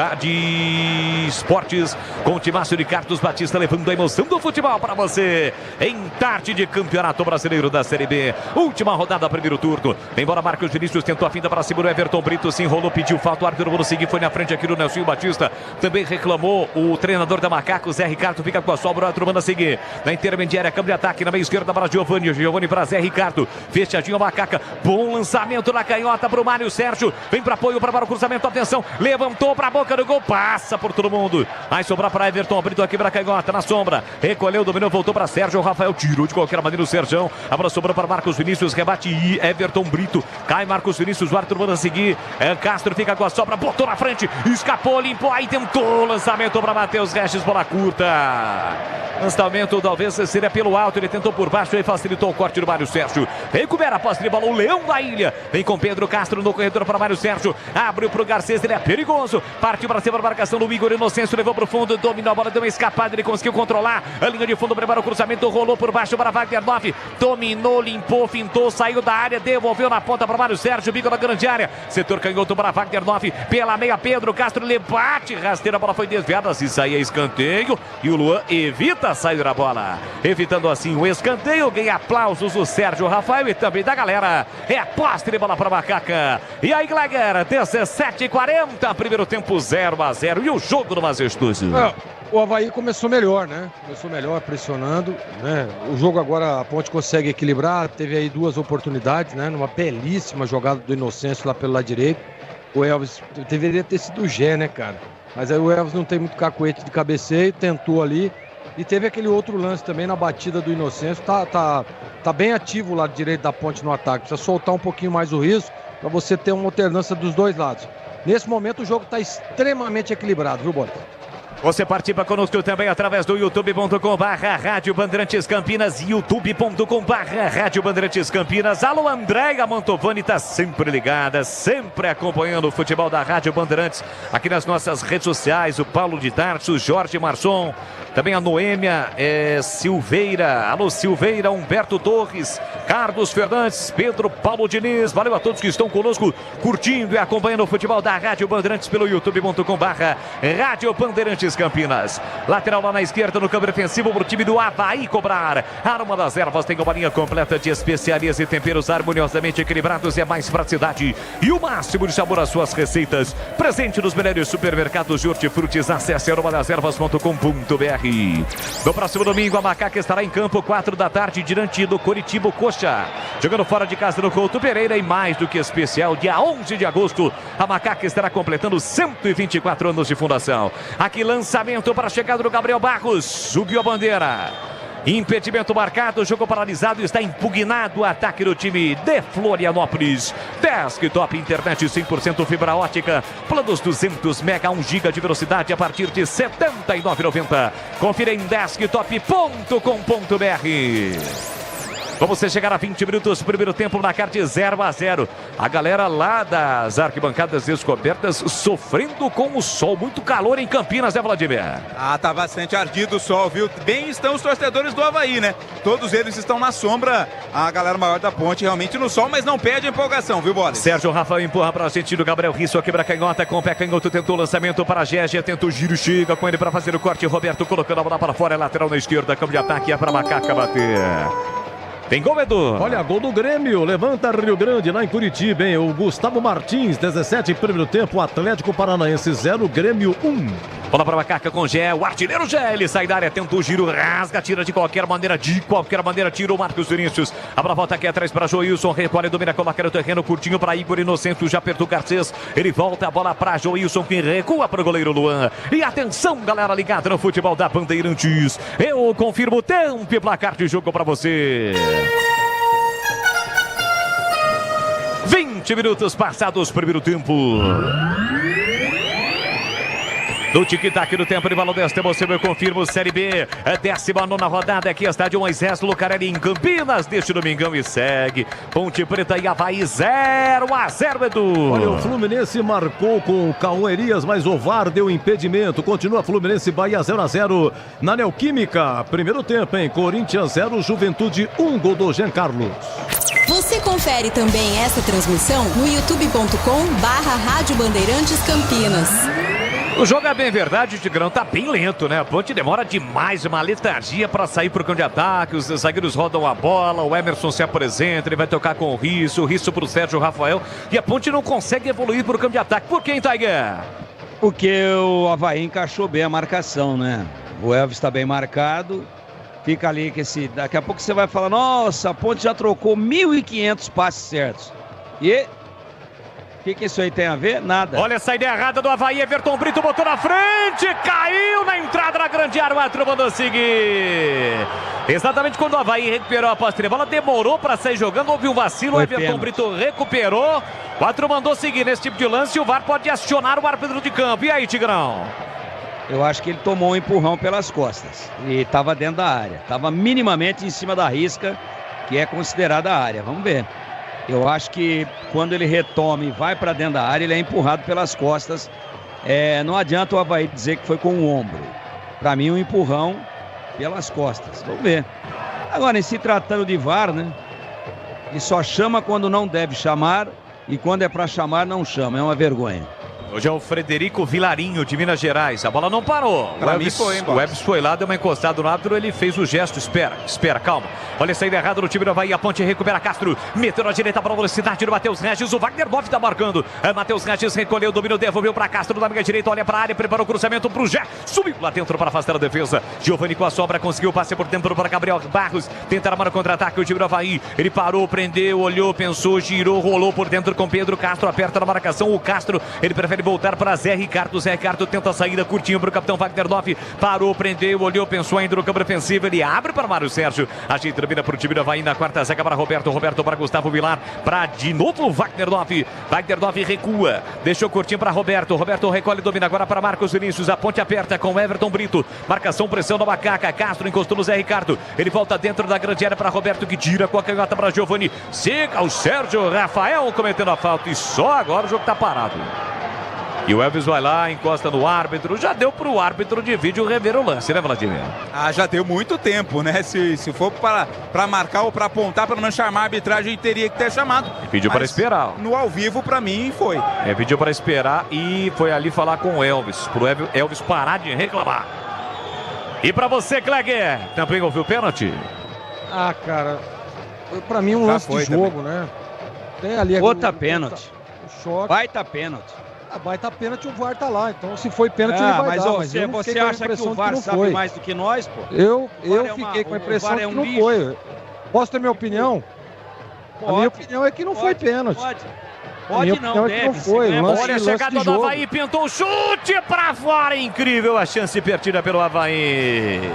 esportes com o Timácio de Carlos Batista, levando a emoção do futebol para você em tarde de Campeonato Brasileiro da Série B. Última rodada, primeiro turno. Embora Marcos Vinícius tentou a finta para cima, o Everton Brito se enrolou, pediu falta, o árbitro Bruno Segui foi na frente aqui do Nelson Batista. Também reclamou o treinador da Macacos, Zé Ricardo, fica com a sobra, o árbitro manda seguir. Na intermediária, câmbio de ataque, na meia esquerda para Giovani para Zé Ricardo, fechadinho a Macaca, bom lançamento na canhota para o Mário Sérgio, vem para apoio para o cruzamento, atenção, levantou para a boca do gol, passa por todo mundo, vai sobrar para Everton Brito aqui para a canhota, na sombra, recolheu, dominou, voltou para Sérgio, o Rafael tirou de qualquer maneira o Sérgio, a bola sobrou para Marcos Vinícius, rebate e Everton Brito, cai Marcos Vinícius, o árbitro manda seguir, Castro fica com a sobra, botou na frente, escapou, limpou, aí tentou, lançamento para Matheus Regis, bola curta, lançamento talvez seria pelo alto, ele tentou por baixo e facilitou o corte do Mário Sérgio. Recupera a posse de bola o Leão da Ilha. Vem com Pedro Castro no corredor para Mário Sérgio. Abriu para o Garcês, ele é perigoso. Partiu para cima da marcação do Igor Inocêncio. Levou para o fundo, dominou a bola, deu uma escapada. Ele conseguiu controlar a linha de fundo, prepara o cruzamento, rolou por baixo para Wagner 9. Dominou, limpou, fintou, saiu da área, devolveu na ponta para Mário Sérgio. Bico na grande área. Setor canhoto para Wagner 9. Pela meia, Pedro Castro, ele bate, rasteira, a bola foi desviada. Se sair é escanteio. E o Luan evita sair da bola. Evitando assim o escanteio, ganha aplausos do Sérgio Rafael e também da galera. É a posse de bola para Macaca. E aí, Gleger, 17h40, primeiro tempo 0-0. E o jogo do Majestoso? O Avaí começou melhor, né? Começou melhor, pressionando, né? O jogo agora a Ponte consegue equilibrar. Teve aí duas oportunidades, né? Numa belíssima jogada do Inocêncio lá pelo lado direito. O Elvis deveria ter sido o Gé, né, cara? Mas aí o Elvis não tem muito cacuete de cabeceio, tentou ali. E teve aquele outro lance também na batida do Inocêncio. Tá bem ativo o lado direito da Ponte no ataque. Precisa soltar um pouquinho mais o riso para você ter uma alternância dos dois lados. Nesse momento o jogo está extremamente equilibrado, viu, Boris? Você participa conosco também através do youtube.com/Rádio Bandeirantes Campinas, youtube.com/Rádio Bandeirantes Campinas. Alô, Andréia Mantovani está sempre ligada, sempre acompanhando o futebol da Rádio Bandeirantes aqui nas nossas redes sociais. O Paulo de Tarso, Jorge Marçom, também a Noêmia Silveira. Alô, Silveira, Humberto Torres, Carlos Fernandes, Pedro Paulo Diniz. Valeu a todos que estão conosco, curtindo e acompanhando o futebol da Rádio Bandeirantes pelo youtube.com/Rádio Bandeirantes Campinas. Lateral lá na esquerda no câmbio defensivo para o time do Avaí cobrar. Arma das Ervas tem uma linha completa de especiarias e temperos harmoniosamente equilibrados e a mais praticidade e o máximo de sabor às suas receitas. Presente nos melhores supermercados de hortifrutis. Acesse armadeservas.com.br. No próximo domingo a Macaca estará em campo 4 da tarde diante do Coritiba Coxa. Jogando fora de casa no Couto Pereira e mais do que especial, dia 11 de agosto a Macaca estará completando 124 anos de fundação. Aqui lançamento para a chegada do Gabriel Barros, subiu a bandeira, impedimento marcado, jogo paralisado, está impugnado o ataque do time de Florianópolis. Desktop, internet 100% fibra ótica, planos 200 mega, 1 GB de velocidade a partir de R$ 79,90. Confira em desktop.com.br. Vamos chegar a 20 minutos, primeiro tempo na carta de 0-0. A galera lá das arquibancadas descobertas sofrendo com o sol. Muito calor em Campinas, né, Vladimir? Ah, tá bastante ardido o sol, viu? Bem estão os torcedores do Avaí, né? Todos eles estão na sombra. A galera maior da ponte realmente no sol, mas não perde a empolgação, viu, Bola? Sérgio Rafael empurra pra Argentino. Gabriel Risso quebra a canhota com o pé canhoto. Tentou o lançamento para Gege. Tentou o giro. Chega com ele para fazer o corte. Roberto colocando a bola para fora. É lateral na esquerda. Campo de ataque. É para Macaca bater. Tem gol, Edu. Olha, gol do Grêmio. Levanta Rio Grande lá em Curitiba, hein? O Gustavo Martins, 17 primeiro tempo. Atlético Paranaense 0, Grêmio 1. Bola para Macaca com Gé. O artilheiro Gé. Ele sai da área. Tenta o giro. Rasga. Tira de qualquer maneira. Tira o Marcos Vinícius. A bola volta aqui atrás para Joilson. Recolhe, domina, coloca no terreno. Curtinho para Igor Inocêncio. Já apertou o Garcês. Ele volta a bola para Joilson, que recua para o goleiro Luan. E atenção, galera ligada no futebol da Bandeirantes. Eu confirmo o tempo e placar de jogo para você. 20 minutos passados, primeiro tempo. No tic-tac do tempo de Valodeste, eu confirmo Série B, 19ª rodada aqui, estádio Moisés Lucarelli em Campinas, deste domingão e segue. Ponte Preta e Avaí 0-0, Edu. Olha, o Fluminense marcou com o Cauã-Erias, mas o VAR deu impedimento. Continua Fluminense Bahia 0-0 na Neoquímica. Primeiro tempo, hein? Corinthians 0, Juventude 1, gol do Jean Carlos. Você confere também essa transmissão no youtube.com/Rádio Bandeirantes Campinas. O jogo é bem verdade, o Tigrão tá bem lento, né? A Ponte demora demais, uma letargia para sair pro campo de ataque, os zagueiros rodam a bola, o Emerson se apresenta, ele vai tocar com o Risso pro Sérgio Rafael, e a Ponte não consegue evoluir pro campo de ataque. Por quem, Tiger? Porque o Avaí encaixou bem a marcação, né? O Elvis está bem marcado, fica ali que daqui a pouco você vai falar, nossa, a Ponte já trocou 1.500 passes certos. E o que isso aí tem a ver? Nada. Olha a saída errada do Avaí, Everton Brito botou na frente, caiu na entrada da grande área, o árbitro mandou seguir. Exatamente quando o Avaí recuperou a posse de bola, demorou para sair jogando, houve um vacilo, o Everton Brito recuperou, o árbitro mandou seguir nesse tipo de lance e o VAR pode acionar o árbitro de campo. E aí, Tigrão? Eu acho que ele tomou um empurrão pelas costas e estava dentro da área, estava minimamente em cima da risca, que é considerada a área. Vamos ver. Eu acho que quando ele retoma e vai para dentro da área, ele é empurrado pelas costas. Não adianta o Avaí dizer que foi com o ombro. Para mim, um empurrão pelas costas. Vamos ver. Agora, em se tratando de VAR, né? Ele só chama quando não deve chamar e quando é para chamar, não chama. É uma vergonha. Hoje é o Frederico Vilarinho, de Minas Gerais. A bola não parou. O Elvis foi lá, deu uma encostada no árbitro, ele fez o gesto. Espera, calma. Olha a saída errada no time do Avaí. A Ponte recupera Castro. Meteu na direita para a velocidade do Matheus Regis. O Wagner Boff está marcando. Matheus Regis recolheu o domínio, devolveu para Castro na meia direita. Olha para a área, preparou o cruzamento para o Gé. Subiu lá dentro para afastar a defesa. Giovani com a sobra, conseguiu o passe por dentro para Gabriel Barros. Tenta armar o contra-ataque o time do Avaí. Ele parou, prendeu, olhou, pensou, girou, rolou por dentro com Pedro Castro. Aperta na marcação. O Castro, ele prefere voltar para Zé Ricardo. Zé Ricardo tenta a saída curtinho para o capitão Wagner Boff. Parou, prendeu, olhou, pensou ainda no campo defensivo. Ele abre para Mário Sérgio. A gente termina para o time do Avaí na quarta zaga para Roberto. Roberto para Gustavo Vilar. Para de novo o Wagner Boff. Wagner Boff recua. Deixou curtinho para Roberto. Roberto recolhe, domina agora para Marcos Vinícius. A Ponte aperta com Everton Brito. Marcação, pressão da Macaca. Castro encostou no Zé Ricardo. Ele volta dentro da grande área para Roberto, que tira com a canhota para Giovani. Chega o Sérgio Rafael cometendo a falta. E só agora o jogo está parado. E o Elvis vai lá, encosta no árbitro. Já deu para o árbitro de vídeo rever o lance, né, Vladimir? Já deu muito tempo, né? Se for para marcar ou para apontar, para não chamar a arbitragem, teria que ter chamado. E pediu para esperar. No ao vivo, para mim, foi. Pediu para esperar e foi ali falar com o Elvis, pro Elvis parar de reclamar. E para você, Kleger, também ouviu o pênalti? Cara, para mim um lance de jogo, também, né? Tem ali outra pênalti. Baita pênalti. Baita pênalti, o VAR tá lá, então se foi pênalti ele vai dar, mas você acha que o VAR sabe mais do que nós, pô? Eu fiquei com a impressão que não foi. Posso ter minha opinião? A minha opinião é que não foi pênalti. Pode não, deve ser. Olha a chegada do Avaí, pintou o chute pra fora, incrível a chance perdida pelo Avaí.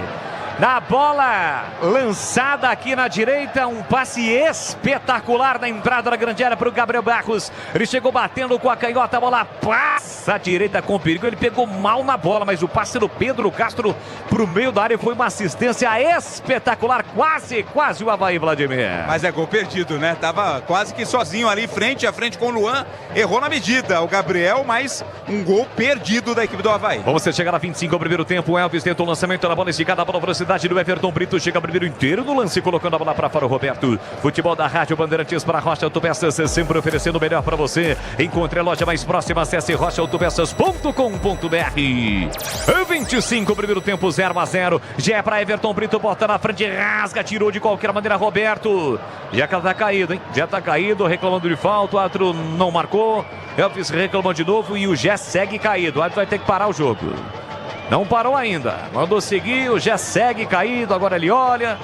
Na bola lançada aqui na direita, um passe espetacular na entrada da grande área para o Gabriel Barros. Ele chegou batendo com a canhota, a bola passa à direita com perigo. Ele pegou mal na bola, mas o passe do Pedro Castro para o meio da área foi uma assistência espetacular. Quase o Avaí, Vladimir. Mas é gol perdido, né? Tava quase que sozinho ali, frente a frente com o Luan. Errou na medida o Gabriel, mas um gol perdido da equipe do Avaí. Vamos chegar a 25 ao primeiro tempo. O Elvis tenta o lançamento na bola esticada, a bola velocidade do Everton Brito, chega primeiro inteiro no lance, colocando a bola para fora o Roberto. Futebol da Rádio Bandeirantes para Rocha Autopeças, sempre oferecendo o melhor para você. Encontre a loja mais próxima, acesse rochaautopeças.com.br. 25, primeiro tempo, 0-0. Já é para Everton Brito, bota na frente, rasga, tirou de qualquer maneira Roberto. Já tá caído, hein? Já tá caído, reclamando de falta, o árbitro não marcou. Elvis reclamou de novo e o Gé segue caído. O árbitro vai ter que parar o jogo. Não parou ainda, mandou seguir, o Gé segue caído, agora ele olha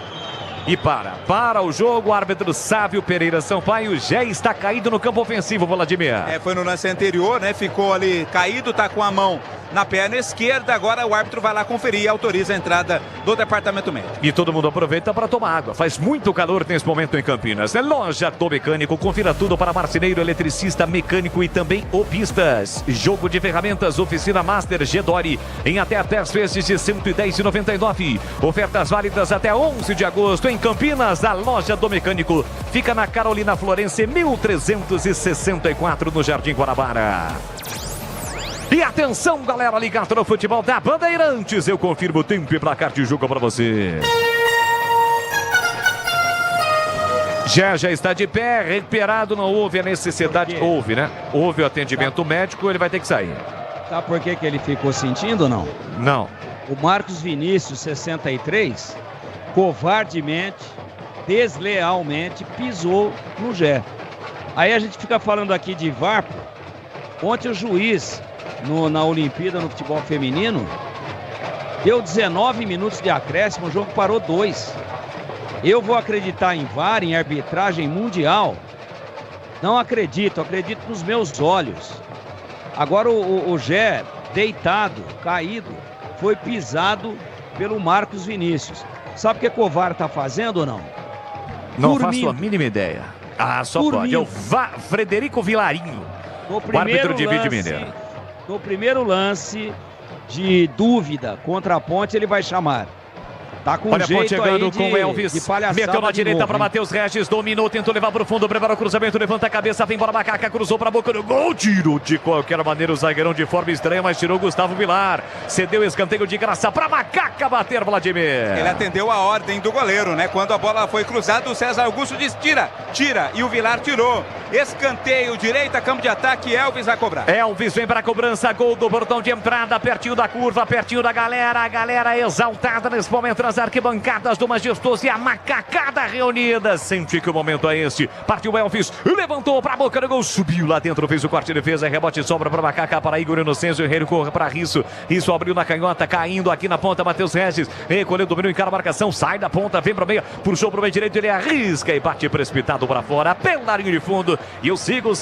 e para o jogo. O árbitro Sávio Pereira Sampaio, o Gé está caído no campo ofensivo, Vladimir. Foi no lance anterior, né? Ficou ali caído, tá com a mão na perna esquerda. Agora o árbitro vai lá conferir e autoriza a entrada do departamento médico. E todo mundo aproveita para tomar água. Faz muito calor nesse momento em Campinas. É Loja do Mecânico. Confira tudo para marceneiro, eletricista, mecânico e também opistas. Jogo de ferramentas, oficina Master Gedore em até 10 vezes de R$ 110,99. Ofertas válidas até 11 de agosto em Campinas. A Loja do Mecânico fica na Carolina Florence 1364 no Jardim Guanabara. E atenção, galera, ligado no futebol da Bandeirantes. Eu confirmo o tempo e placar de jogo para você. Já está de pé, recuperado, não houve a necessidade. Houve, né? Houve o atendimento médico, ele vai ter que sair. Sabe por que ele ficou sentindo ou não? Não. O Marcos Vinícius, 63, covardemente, deslealmente, pisou no Gé. Aí a gente fica falando aqui de VAR. Ontem o juiz na Olimpíada no futebol feminino deu 19 minutos de acréscimo, o jogo parou 2. Eu vou acreditar em VAR, em arbitragem mundial? Não acredito, acredito nos meus olhos. Agora o Gé, deitado, caído, foi pisado pelo Marcos Vinícius. Sabe o que o VAR está fazendo ou não? Não faço a mínima ideia. Só pode. É o Frederico Vilarinho, o árbitro de vídeo mineiro. No primeiro lance de dúvida contra a Ponte, ele vai chamar. Tá com Olha jeito a Ponte chegando de, com o Elvis. Meteu na direita para Matheus Regis. Dominou, tentou levar para o fundo. Prepara o cruzamento, levanta a cabeça. Vem para a Macaca, cruzou para a boca do gol. Tirou de qualquer maneira o zagueirão de forma estranha, mas tirou Gustavo Vilar. Cedeu escanteio de graça para a Macaca bater, Vladimir. Ele atendeu a ordem do goleiro, né? Quando a bola foi cruzada, o César Augusto disse: tira. E o Vilar tirou. Escanteio, direita, campo de ataque. Elvis vai cobrar. Elvis vem para a cobrança. Gol do portão de entrada, pertinho da curva, pertinho da galera. A galera exaltada nesse momento nas arquibancadas do Majestoso e a macacada reunida. Sente que o momento é este. Partiu Elvis, levantou para a boca do gol, subiu lá dentro, fez o corte de defesa, rebote sobra para Macaca, para Igor Inocêncio, recorre para Risso. Risso abriu na canhota, caindo aqui na ponta, Matheus Regis, recolheu, dominou, encara a marcação, sai da ponta, vem para meia, puxou para o meio direito, ele arrisca e bate precipitado para fora, pela linha de fundo. E eu sigo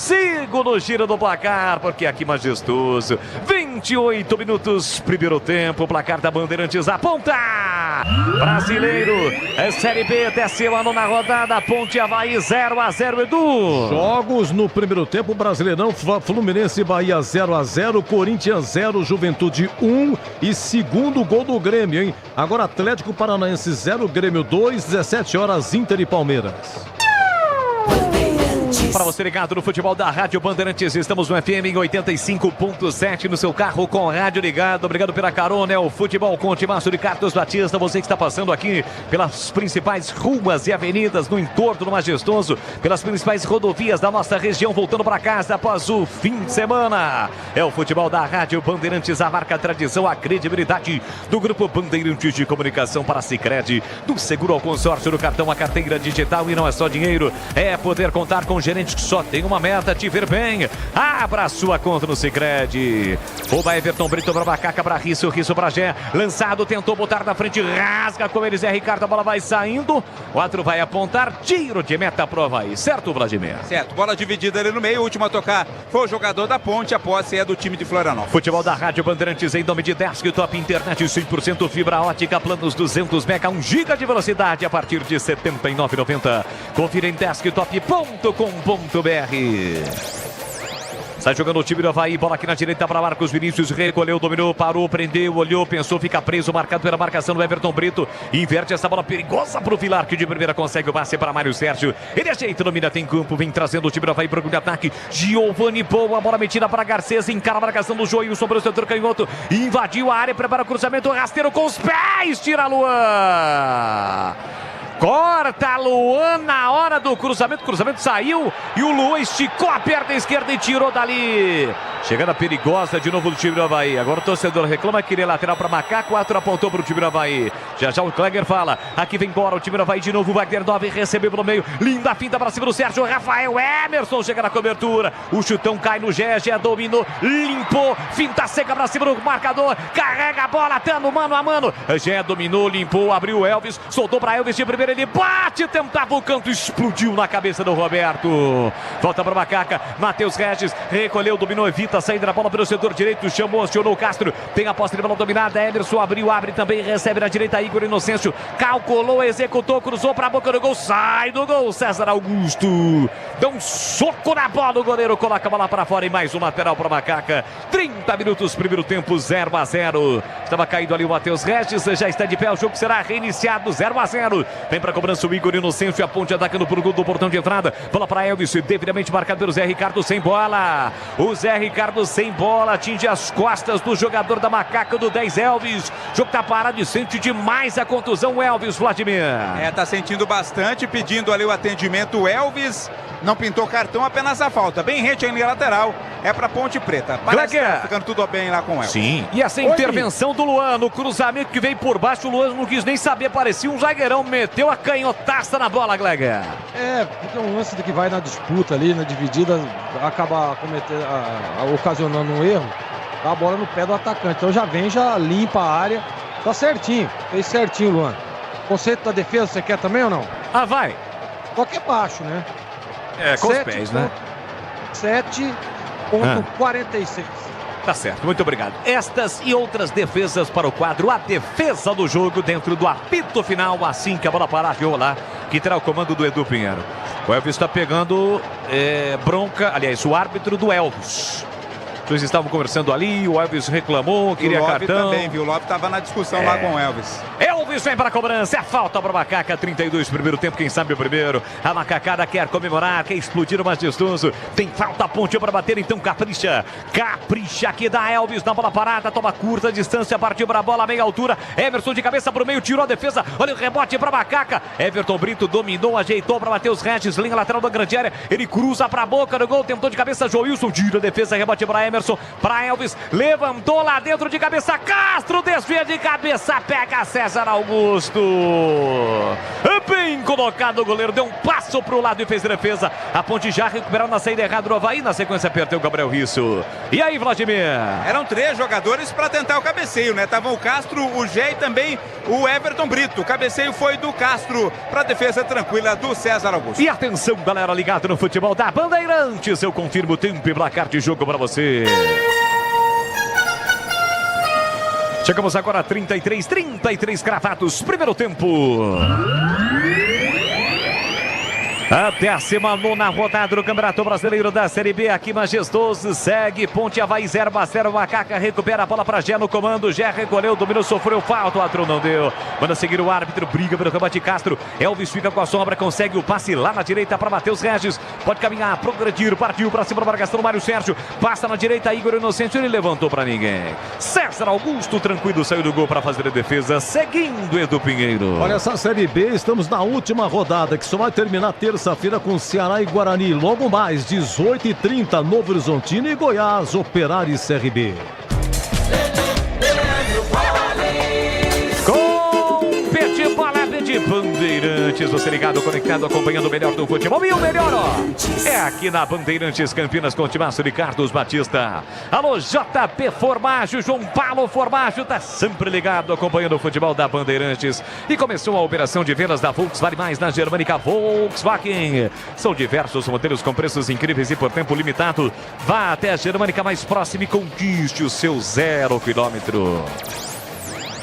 no giro do placar, porque aqui Majestoso, 28 minutos, primeiro tempo, placar da Bandeirantes aponta. Brasileiro, Série B, 10º na rodada, Ponte Avaí 0-0, Edu. Jogos no primeiro tempo, Brasileirão, Fluminense Bahia 0-0, Corinthians 0, Juventude 1 e segundo gol do Grêmio, hein? Agora Atlético Paranaense 0, Grêmio 2, 17 horas, Inter e Palmeiras. Para você ligado no futebol da Rádio Bandeirantes, estamos no FM em 85.7 no seu carro com rádio ligado. Obrigado pela carona, é o futebol com o Timaço de Carlos Batista. Você que está passando aqui pelas principais ruas e avenidas no entorno do Majestoso, pelas principais rodovias da nossa região, voltando para casa após o fim de semana. É o futebol da Rádio Bandeirantes, a marca, a tradição, a credibilidade do Grupo Bandeirantes de Comunicação para a Sicredi, do seguro ao consórcio, do cartão, a carteira digital. E não é só dinheiro, é poder contar com gerente gente que só tem uma meta, te ver bem. Abra sua conta no Sicredi. Oba, Everton Brito para Macaca, para Risso para Gé. Lançado, tentou botar na frente, rasga com eles, é Ricardo, a bola vai saindo. O outro vai apontar, tiro de meta pro Avaí. Certo, Vladimir? Certo, bola dividida ali no meio, o último a tocar foi o jogador da Ponte, a posse é do time de Florianópolis. Futebol da Rádio Bandeirantes em nome de Desktop Internet 100% fibra ótica, planos 200 mega, 1 GB de velocidade a partir de R$ 79,90. Confira em desktop.com.br. Sai jogando o time do Avaí, bola aqui na direita para Marcos Vinícius, recolheu, dominou, parou, prendeu, olhou, pensou, fica preso, marcado pela marcação do Everton Brito, inverte essa bola perigosa para o Vilar, que de primeira consegue o passe para Mário Sérgio, ele ajeita, domina, tem campo, vem trazendo o time do Avaí para o de ataque, Giovani, boa, bola metida para Garcês, encara a marcação do Joilson para o setor canhoto, invadiu a área, prepara o cruzamento, rasteiro com os pés, tira a Luan! Corta a Luan na hora do cruzamento. O cruzamento saiu e o Luan esticou a perna esquerda e tirou dali. Chegada perigosa de novo do time do Avaí. Agora o torcedor reclama, queria lateral para Macaco. 4 apontou para o time do Avaí. Já o Kleger fala. Aqui vem embora o time do Avaí de novo. Wagner 9 recebeu pelo meio. Linda finta para cima do Sérgio. Rafael Emerson chega na cobertura. O chutão cai no Gé. Gé dominou, limpou. Finta seca para cima do marcador. Carrega a bola, tendo mano a mano. Gé dominou, limpou, abriu o Elvis. Soltou para Elvis de primeira. Ele bate, tentava o canto, explodiu na cabeça do Roberto. Volta para Macaca, Matheus Regis recolheu, dominou, evita a saída da bola pelo setor direito, chamou, acionou o Castro, tem a posse de bola dominada, Emerson abriu, abre também, recebe na direita, Igor Inocêncio, calculou, executou, cruzou para a boca do gol, sai do gol, César Augusto, deu um soco na bola, o goleiro coloca a bola para fora e mais um lateral para Macaca. 30 minutos, primeiro tempo, 0-0. Estava caído ali o Matheus Regis, já está de pé, o jogo será reiniciado, 0-0. Vem para cobrança o Igor Inocêncio, a Ponte atacando por gol do portão de entrada, bola para Elvis, devidamente marcado pelo Zé Ricardo, sem bola. O Zé Ricardo sem bola, atinge as costas do jogador da Macaca, do 10 Elvis. O jogo tá parado e sente demais a contusão, Elvis, Vladimir. Tá sentindo bastante, pedindo ali o atendimento, Elvis. Não pintou cartão, apenas a falta. Bem rente em linha lateral, é pra Ponte Preta. Parece que tá ficando tudo bem lá com ela. Sim. E essa intervenção do Luan, no cruzamento que veio por baixo, o Luan não quis nem saber, parecia um zagueirão, meteu a canhotaça na bola, Gleger. Porque é um lance que vai na disputa ali, na dividida, acaba ocasionando um erro, dá a bola no pé do atacante. Então já vem, já limpa a área, tá certinho, fez certinho, Luan. Conceito da defesa, você quer também ou não? Vai. Toque baixo, né? Com os pés, né? 7,46. Tá certo, muito obrigado. Estas e outras defesas para o quadro, a defesa do jogo dentro do apito final, assim que a bola parar de rolar, que terá o comando do Edu Pinheiro. O Elvis está pegando bronca, aliás, o árbitro do Elvis. Eles estavam conversando ali, o Elvis reclamou, queria cartão. Também, viu? O Love estava na discussão lá com o Elvis. Elvis vem para a cobrança, é falta para o Macaca, 32, primeiro tempo, quem sabe o primeiro. A Macacada quer comemorar, quer explodir o majestoso. Tem falta, Ponte para bater, então capricha. Capricha que dá Elvis na bola parada, toma curta distância, partiu para a bola, meia altura. Emerson de cabeça para o meio, tirou a defesa, olha o rebote para Macaca. Everton Brito dominou, ajeitou para Matheus Regis, linha lateral da grande área. Ele cruza para a boca do gol, tentou de cabeça, Joilson, tira a defesa, rebote para Emerson. Para Elvis, levantou lá dentro de cabeça, Castro desvia de cabeça, pega César Augusto. Bem colocado o goleiro, deu um passo para o lado e fez defesa. A Ponte já recuperou na saída errada do Avaí, na sequência perdeu o Gabriel Risso. E aí, Vladimir? Eram 3 jogadores para tentar o cabeceio, né? Estavam o Castro, o Gé e também o Everton Brito. O cabeceio foi do Castro para a defesa tranquila do César Augusto. E atenção, galera ligada no futebol da Bandeirantes, eu confirmo o tempo e placar de jogo para você. Chegamos agora a 33 cravados, primeiro tempo. A 19ª rodada do Campeonato Brasileiro da Série B, aqui majestoso, segue Ponte Avaí 0-0, Macaca recupera a bola para Gé no comando, Gé recolheu, dominou, sofreu falta, o Atro não deu, manda seguir o árbitro, briga pelo rebate Castro, Elvis fica com a sombra, consegue o passe lá na direita para Matheus Regis, pode caminhar, progredir, partiu para cima da marcação do Mário Sérgio, passa na direita, Igor Inocêncio, ele levantou para ninguém, César Augusto, tranquilo, saiu do gol para fazer a defesa, seguindo Edu Pinheiro. Olha, essa Série B, estamos na última rodada, que só vai terminar terça-feira com Ceará e Guarani. Logo mais, 18h30, Novo Horizontino e Goiás, Operário e CRB. Com Petit Bola Rede Bandeirantes. Você ligado, conectado, acompanhando o melhor do futebol. E o melhor, ó, é aqui na Bandeirantes Campinas com o timaço de Carlos Batista. Alô, JP Formaggio, João Paulo Formaggio, tá sempre ligado, acompanhando o futebol da Bandeirantes. E começou a operação de vendas da Volkswagen Mais na Germânica Volkswagen. São diversos modelos com preços incríveis e por tempo limitado. Vá até a Germânica mais próxima e conquiste o seu 0 km.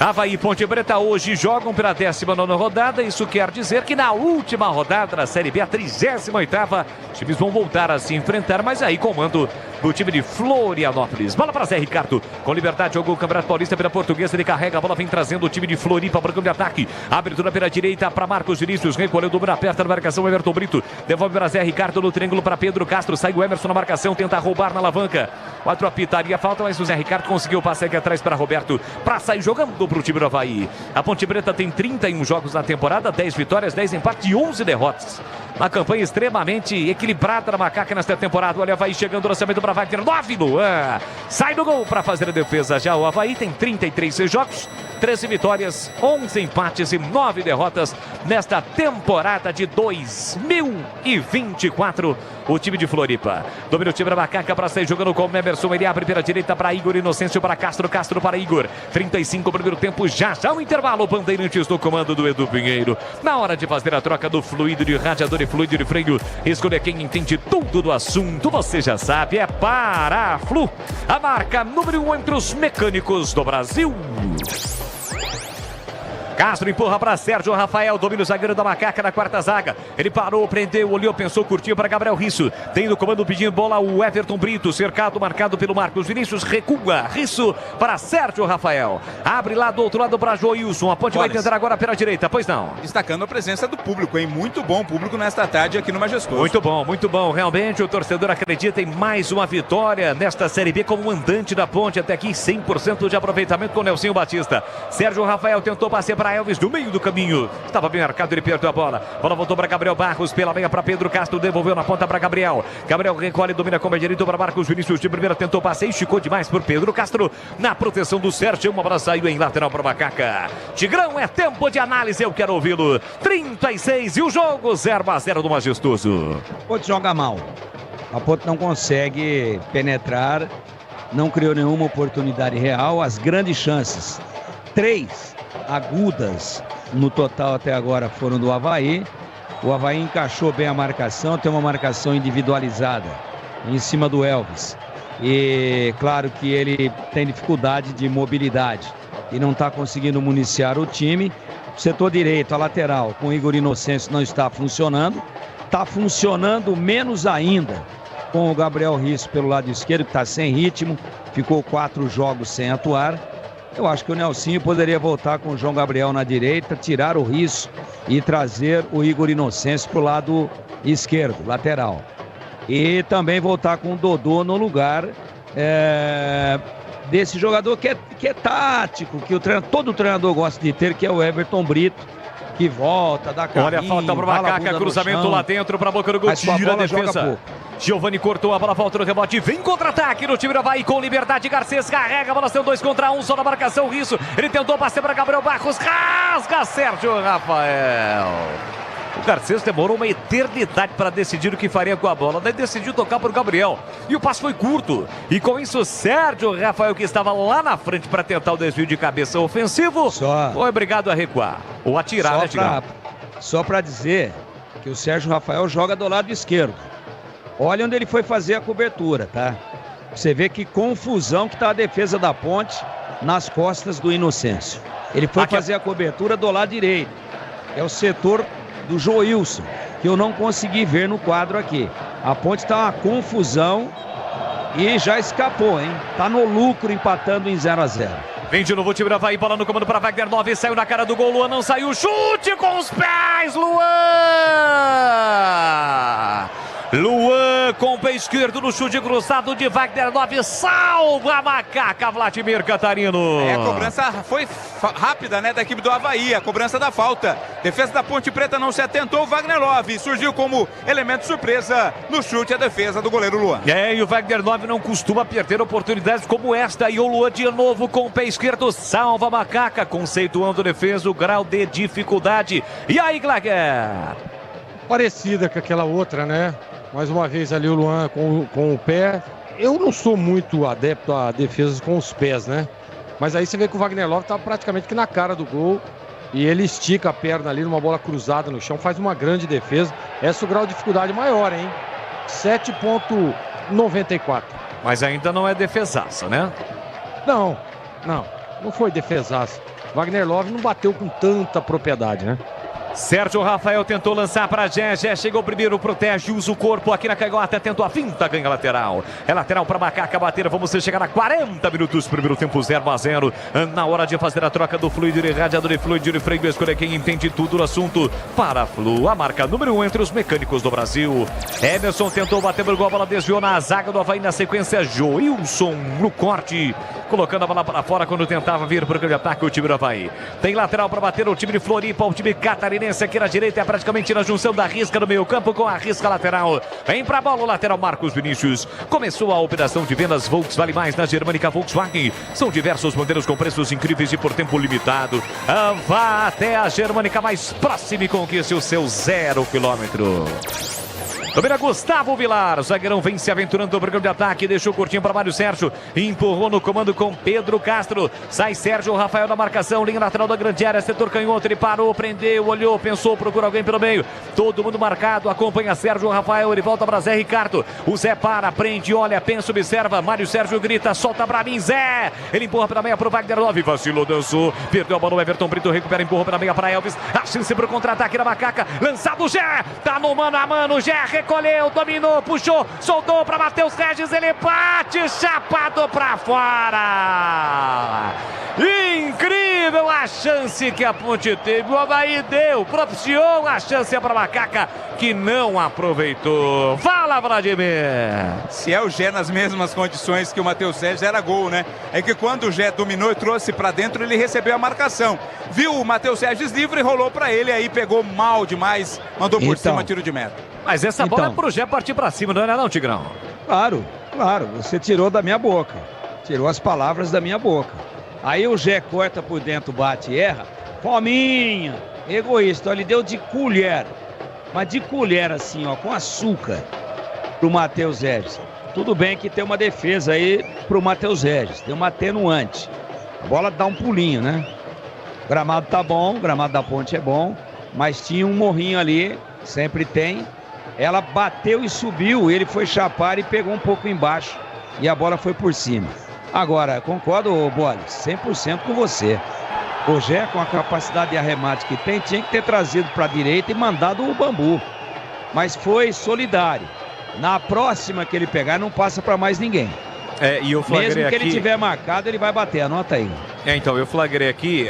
Avaí e Ponte Preta hoje jogam pela 19ª rodada. Isso quer dizer que na última rodada da Série B, a 38ª, os times vão voltar a se enfrentar, mas aí comando do time de Florianópolis. Bola para Zé Ricardo, com liberdade, jogou o Campeonato Paulista pela Portuguesa, ele carrega a bola, vem trazendo o time de Floripa para o campo de ataque. Abertura pela direita para Marcos Vinícius, recolheu, dobra, aperta na marcação, Everton Brito, devolve para Zé Ricardo no triângulo para Pedro Castro, sai o Emerson na marcação, tenta roubar na alavanca. 4 apitaria falta, mas o Zé Ricardo conseguiu passar aqui atrás para Roberto, para sair jogando para o time do Avaí. A Ponte Preta tem 31 jogos na temporada, 10 vitórias, 10 empates e 11 derrotas. Uma campanha extremamente equilibrada na Macaca nesta temporada. Olha, Avaí chegando no lançamento para Wagner, 9 Luan. Sai do gol para fazer a defesa. Já o Avaí tem 33 jogos, 13 vitórias, 11 empates e 9 derrotas nesta temporada de 2024. O time de Floripa domina o time da Macaca para sair jogando com o Emerson. Ele abre pela direita para Igor, Inocêncio para Castro, Castro para Igor. 35 primeiro tempo, já o intervalo. Bandeirantes no comando do Edu Pinheiro. Na hora de fazer a troca do fluido de radiador e fluido de freio, escolha quem entende tudo do assunto. Você já sabe, é Paraflu, a marca número 1 entre os mecânicos do Brasil. Castro empurra para Sérgio Rafael, domina o zagueiro da Macaca na quarta zaga. Ele parou, prendeu, olhou, pensou, curtiu para Gabriel Risso. Tem no comando pedindo bola o Everton Brito, cercado, marcado pelo Marcos Vinícius, recua. Risso para Sérgio Rafael. Abre lá do outro lado para Joilson. A Ponte vai tentar agora pela direita, pois não. Destacando a presença do público, hein? Muito bom público nesta tarde aqui no Majestoso. Muito bom. Realmente o torcedor acredita em mais uma vitória nesta Série B como mandante da Ponte. Até aqui 100% de aproveitamento com o Nelsinho Batista. Sérgio Rafael tentou passear para Elvis no meio do caminho. Estava bem marcado, ele perdeu a bola. Bola voltou para Gabriel Barros, pela meia para Pedro Castro, devolveu na ponta para Gabriel. Gabriel recolhe, domina com a direita para Marcos Vinícius. De primeira tentou passeio, esticou demais por Pedro Castro. Na proteção do Sérgio, uma bola saiu em lateral para Macaca. Tigrão, é tempo de análise, eu quero ouvi-lo. 36 e o jogo 0-0 do Majestoso. Ponte joga mal. A Ponte não consegue penetrar, não criou nenhuma oportunidade real. As grandes chances, 3 agudas no total até agora, foram do Avaí. O Avaí encaixou bem a marcação, tem uma marcação individualizada em cima do Elvis. E claro que ele tem dificuldade de mobilidade e não está conseguindo municiar o time. O setor direito, a lateral, com o Igor Inocêncio não está funcionando. Está funcionando menos ainda com o Gabriel Risso pelo lado esquerdo, que está sem ritmo. Ficou 4 jogos sem atuar. Eu acho que o Nelsinho poderia voltar com o João Gabriel na direita, tirar o Risso e trazer o Igor Inocêncio para o lado esquerdo, lateral. E também voltar com o Dodô no lugar desse jogador que é tático, que todo treinador gosta de ter, que é o Everton Brito, que volta, dá caminho. Olha a falta para o Macaca, cruzamento lá dentro para a boca do gol, tira a defesa. Giovani cortou a bola, volta no rebote, vem contra-ataque no time do Avaí com liberdade. Garcês carrega, a bola são 2 contra 1, só na marcação. Risso, ele tentou passear para Gabriel Barros, rasga Sérgio Rafael. O Garcês demorou uma eternidade para decidir o que faria com a bola. Daí decidiu tocar para o Gabriel. E o passe foi curto. E com isso, Sérgio Rafael, que estava lá na frente para tentar o desvio de cabeça ofensivo, foi obrigado a recuar. Ou atirar, Só para dizer que o Sérgio Rafael joga do lado esquerdo. Olha onde ele foi fazer a cobertura, tá? Você vê que confusão que está a defesa da Ponte nas costas do Inocêncio. Ele foi fazer a cobertura do lado direito. É o setor do Joilson, que eu não consegui ver no quadro aqui. A Ponte está uma confusão e já escapou, hein? Tá no lucro, empatando em 0-0. Vem de novo o time do Avaí, bola no comando para Wagner, 9, saiu na cara do gol, Luan não saiu, chute com os pés, Luan com o pé esquerdo no chute cruzado de Wagner Love. Salva a macaca, Vladimir Catarino. A cobrança foi rápida, né, da equipe do Avaí. A cobrança da falta. Defesa da Ponte Preta não se atentou. Wagner Love surgiu como elemento surpresa no chute a defesa do goleiro Luan. E o Wagner Love não costuma perder oportunidades como esta. E o Luan de novo com o pé esquerdo. Salva a macaca, conceituando a defesa, o grau de dificuldade. E aí, Glager? Parecida com aquela outra, né? Mais uma vez ali o Luan com o pé. Eu não sou muito adepto a defesas com os pés, né? Mas aí você vê que o Wagner Love tá praticamente que na cara do gol. E ele estica a perna ali numa bola cruzada no chão. Faz uma grande defesa. Esse é o grau de dificuldade maior, hein? 7,94. Mas ainda não é defesaça, né? Não foi defesaça. Wagner Love não bateu com tanta propriedade, né? Sérgio Rafael tentou lançar para Gé. Chegou primeiro, protege, usa o corpo aqui na canhota, tentou a finta, ganha lateral. É lateral para Macaca bater. Vamos chegar a 40 minutos, primeiro tempo 0-0. Na hora de fazer a troca do fluido e radiador e fluido e freio, escolha quem entende tudo no assunto. Para a Flu, a marca número 1 entre os mecânicos do Brasil. Emerson tentou bater por gol, a bola desviou na zaga do Avaí. Na sequência, Joilson no corte, colocando a bola para fora quando tentava vir para o grande ataque o time do Avaí. Tem lateral para bater o time de Floripa, o time catarinense aqui na direita, é praticamente na junção da risca no meio campo com a risca lateral. Vem pra bola o lateral Marcos Vinícius. Começou a operação de vendas Volks Vale Mais na Germânica Volkswagen. São diversos modelos com preços incríveis e por tempo limitado. Vá até a Germânica mais próxima e conquiste o seu 0 km. Domina Gustavo Vilar, o zagueirão vem se aventurando no programa de ataque, deixou curtinho para Mário Sérgio, empurrou no comando com Pedro Castro, sai Sérgio Rafael na marcação, linha lateral da grande área, setor canhoto, ele parou, prendeu, olhou, pensou, procura alguém pelo meio, todo mundo marcado, acompanha Sérgio Rafael, ele volta para Zé Ricardo, o Zé para, prende, olha, pensa, observa, Mário Sérgio grita, solta para mim, Zé, ele empurra para a meia para o Wagner Love, vacilou, dançou, perdeu a bola, o Everton Brito recupera, empurra para a meia para Elvis, a chance para o contra-ataque da Macaca, lançado o Zé, tá no mano a mano, Zé recolheu, dominou, puxou, soltou para Matheus Regis, ele bate, chapado para fora. Incrível a chance que a Ponte teve, o Avaí deu, propiciou a chance para a Macaca, que não aproveitou. Fala, Vladimir! Se é o Gé nas mesmas condições que o Matheus Regis, era gol, né? É que quando o Gé dominou e trouxe para dentro, ele recebeu a marcação. Viu o Matheus Regis livre, rolou para ele, aí pegou mal demais, mandou por cima, tiro de meta. Mas essa bola é pro Gé partir pra cima, não é não, Tigrão? Claro, você tirou da minha boca. Tirou as palavras da minha boca. Aí o Gé corta por dentro, bate e erra. Fominha, egoísta, ele deu de colher. Mas de colher assim, ó, com açúcar pro Matheus Regis. Tudo bem que tem uma defesa aí pro Matheus Regis, tem uma atenuante. A bola dá um pulinho, né? O gramado tá bom, o gramado da Ponte é bom, mas tinha um morrinho ali, sempre tem. Ela bateu e subiu, ele foi chapar e pegou um pouco embaixo e a bola foi por cima. Agora, concordo, Bolis, 100% com você. O Gé, com a capacidade de arremate que tem, tinha que ter trazido para a direita e mandado o bambu. Mas foi solidário. Na próxima que ele pegar, não passa para mais ninguém. E eu flagrei mesmo que aqui... ele tiver marcado, ele vai bater, anota aí. Então, eu flagrei aqui,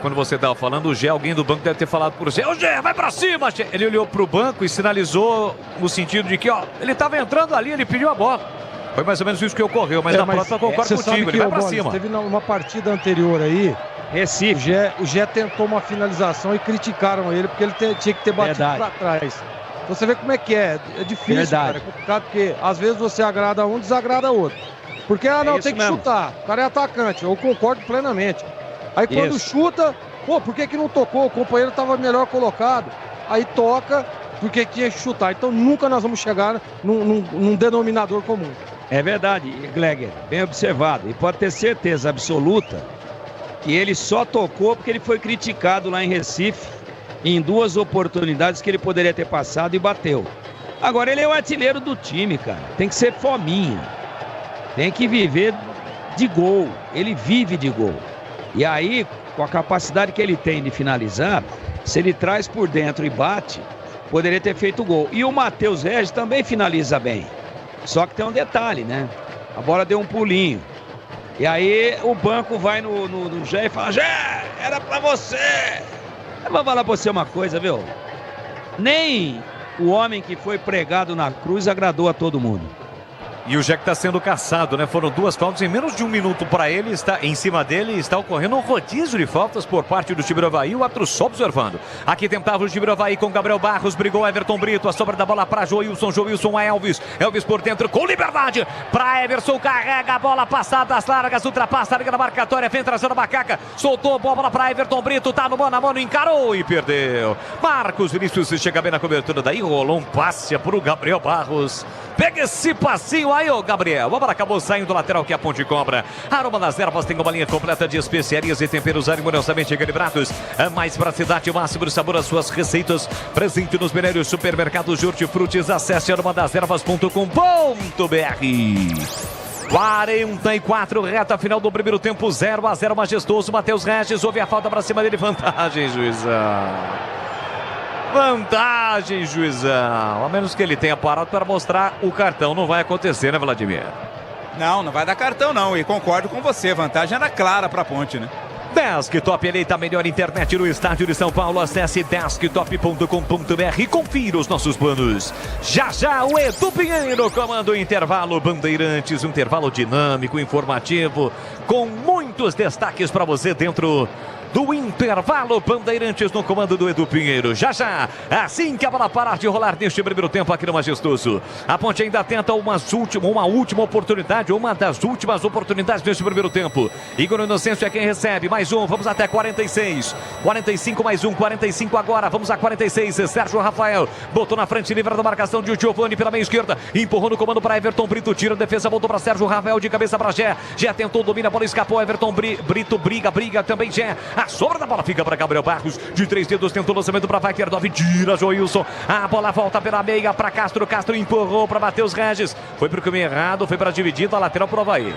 quando você estava falando, o Gé, alguém do banco deve ter falado pro Gé, ô Gé, vai pra cima, Gé. Ele olhou pro banco e sinalizou no sentido de que, ó, ele estava entrando ali, ele pediu a bola. Foi mais ou menos isso que ocorreu, mas na próxima eu concordo contigo, ele vai pra cima. Teve uma partida anterior aí, Recife, o Gé tentou uma finalização e criticaram ele porque ele tinha que ter batido pra trás. Então você vê como é que é difícil, cara, é complicado porque às vezes você agrada um, desagrada outro. Porque, tem que chutar, o cara é atacante, eu concordo plenamente. Aí quando chuta, por que não tocou? O companheiro estava melhor colocado. Aí toca, porque tinha que chutar. Então nunca nós vamos chegar num denominador comum. É verdade, Gleger, bem observado. E pode ter certeza absoluta que ele só tocou porque ele foi criticado lá em Recife em 2 oportunidades que ele poderia ter passado e bateu. Agora ele é o artilheiro do time, cara. Tem que ser fominha. Tem que viver de gol. Ele vive de gol. E aí, com a capacidade que ele tem de finalizar, se ele traz por dentro e bate, poderia ter feito gol. E o Matheus Regis também finaliza bem. Só que tem um detalhe, né? A bola deu um pulinho. E aí o banco vai no Gé e fala, Gé, era pra você. Eu vou falar pra você uma coisa, viu? Nem o homem que foi pregado na cruz agradou a todo mundo. E o Jack está sendo caçado, né? Foram 2 faltas em menos de 1 minuto para ele. Está em cima dele, está ocorrendo um rodízio de faltas por parte do time do Avaí. O árbitro só observando. Aqui tentava o time do Avaí com Gabriel Barros. Brigou Everton Brito. A sobra da bola para Joilson. Joilson a Elvis. Elvis por dentro com liberdade. Para Everson. Carrega a bola passada das largas. Ultrapassa a liga da marcatória. Vem trazendo a macaca. Soltou a bola para Everton Brito. Tá no mano a mano. Encarou e perdeu. Marcos Vinícius chega bem na cobertura. Daí rolou um passe para o Gabriel Barros. Pega esse passinho aí, ô Gabriel. A bola acabou saindo do lateral que a Ponte cobra. Aroma das Ervas tem uma linha completa de especiarias e temperos harmoniosamente equilibrados. Mais praticidade, máximo de sabor às suas receitas. Presente nos melhores supermercados de hortifrutis. Acesse aromadeservas.com.br. 44, reta final do primeiro tempo, 0-0, majestoso. Matheus Regis, houve a falta pra cima dele. Vantagem, juizão. Vantagem, juizão. A menos que ele tenha parado para mostrar o cartão. Não vai acontecer, né, Vladimir? Não vai dar cartão, não. E concordo com você. Vantagem era clara para a Ponte, né? Desktop, eleita a melhor internet no estádio de São Paulo. Acesse desktop.com.br e confira os nossos planos. Já, o Edu Pinheiro comanda o intervalo Bandeirantes. Um intervalo dinâmico, informativo, com muitos destaques para você dentro do intervalo Bandeirantes no comando do Edu Pinheiro. Já, assim que a bola parar de rolar neste primeiro tempo aqui no Majestoso. A Ponte ainda tenta uma última oportunidade, uma das últimas oportunidades neste primeiro tempo. Igor Inocêncio é quem recebe, mais um, vamos até 46. 45 mais um, 45 agora, vamos a 46. Sérgio Rafael botou na frente, livra da marcação de Giovani pela meia esquerda, empurrou no comando para Everton Brito, tira a defesa, voltou para Sérgio Rafael, de cabeça para Gé. Gé tentou, domina, a bola escapou, Everton Brito briga também Gé. A sobra da bola fica para Gabriel Barros, de 3 dedos, tentou o lançamento para Vaquerdov, tira Joilson, a bola volta pela meia para Castro empurrou para Matheus Regis, foi para o caminho errado, foi para a dividida, a lateral para o Avaí.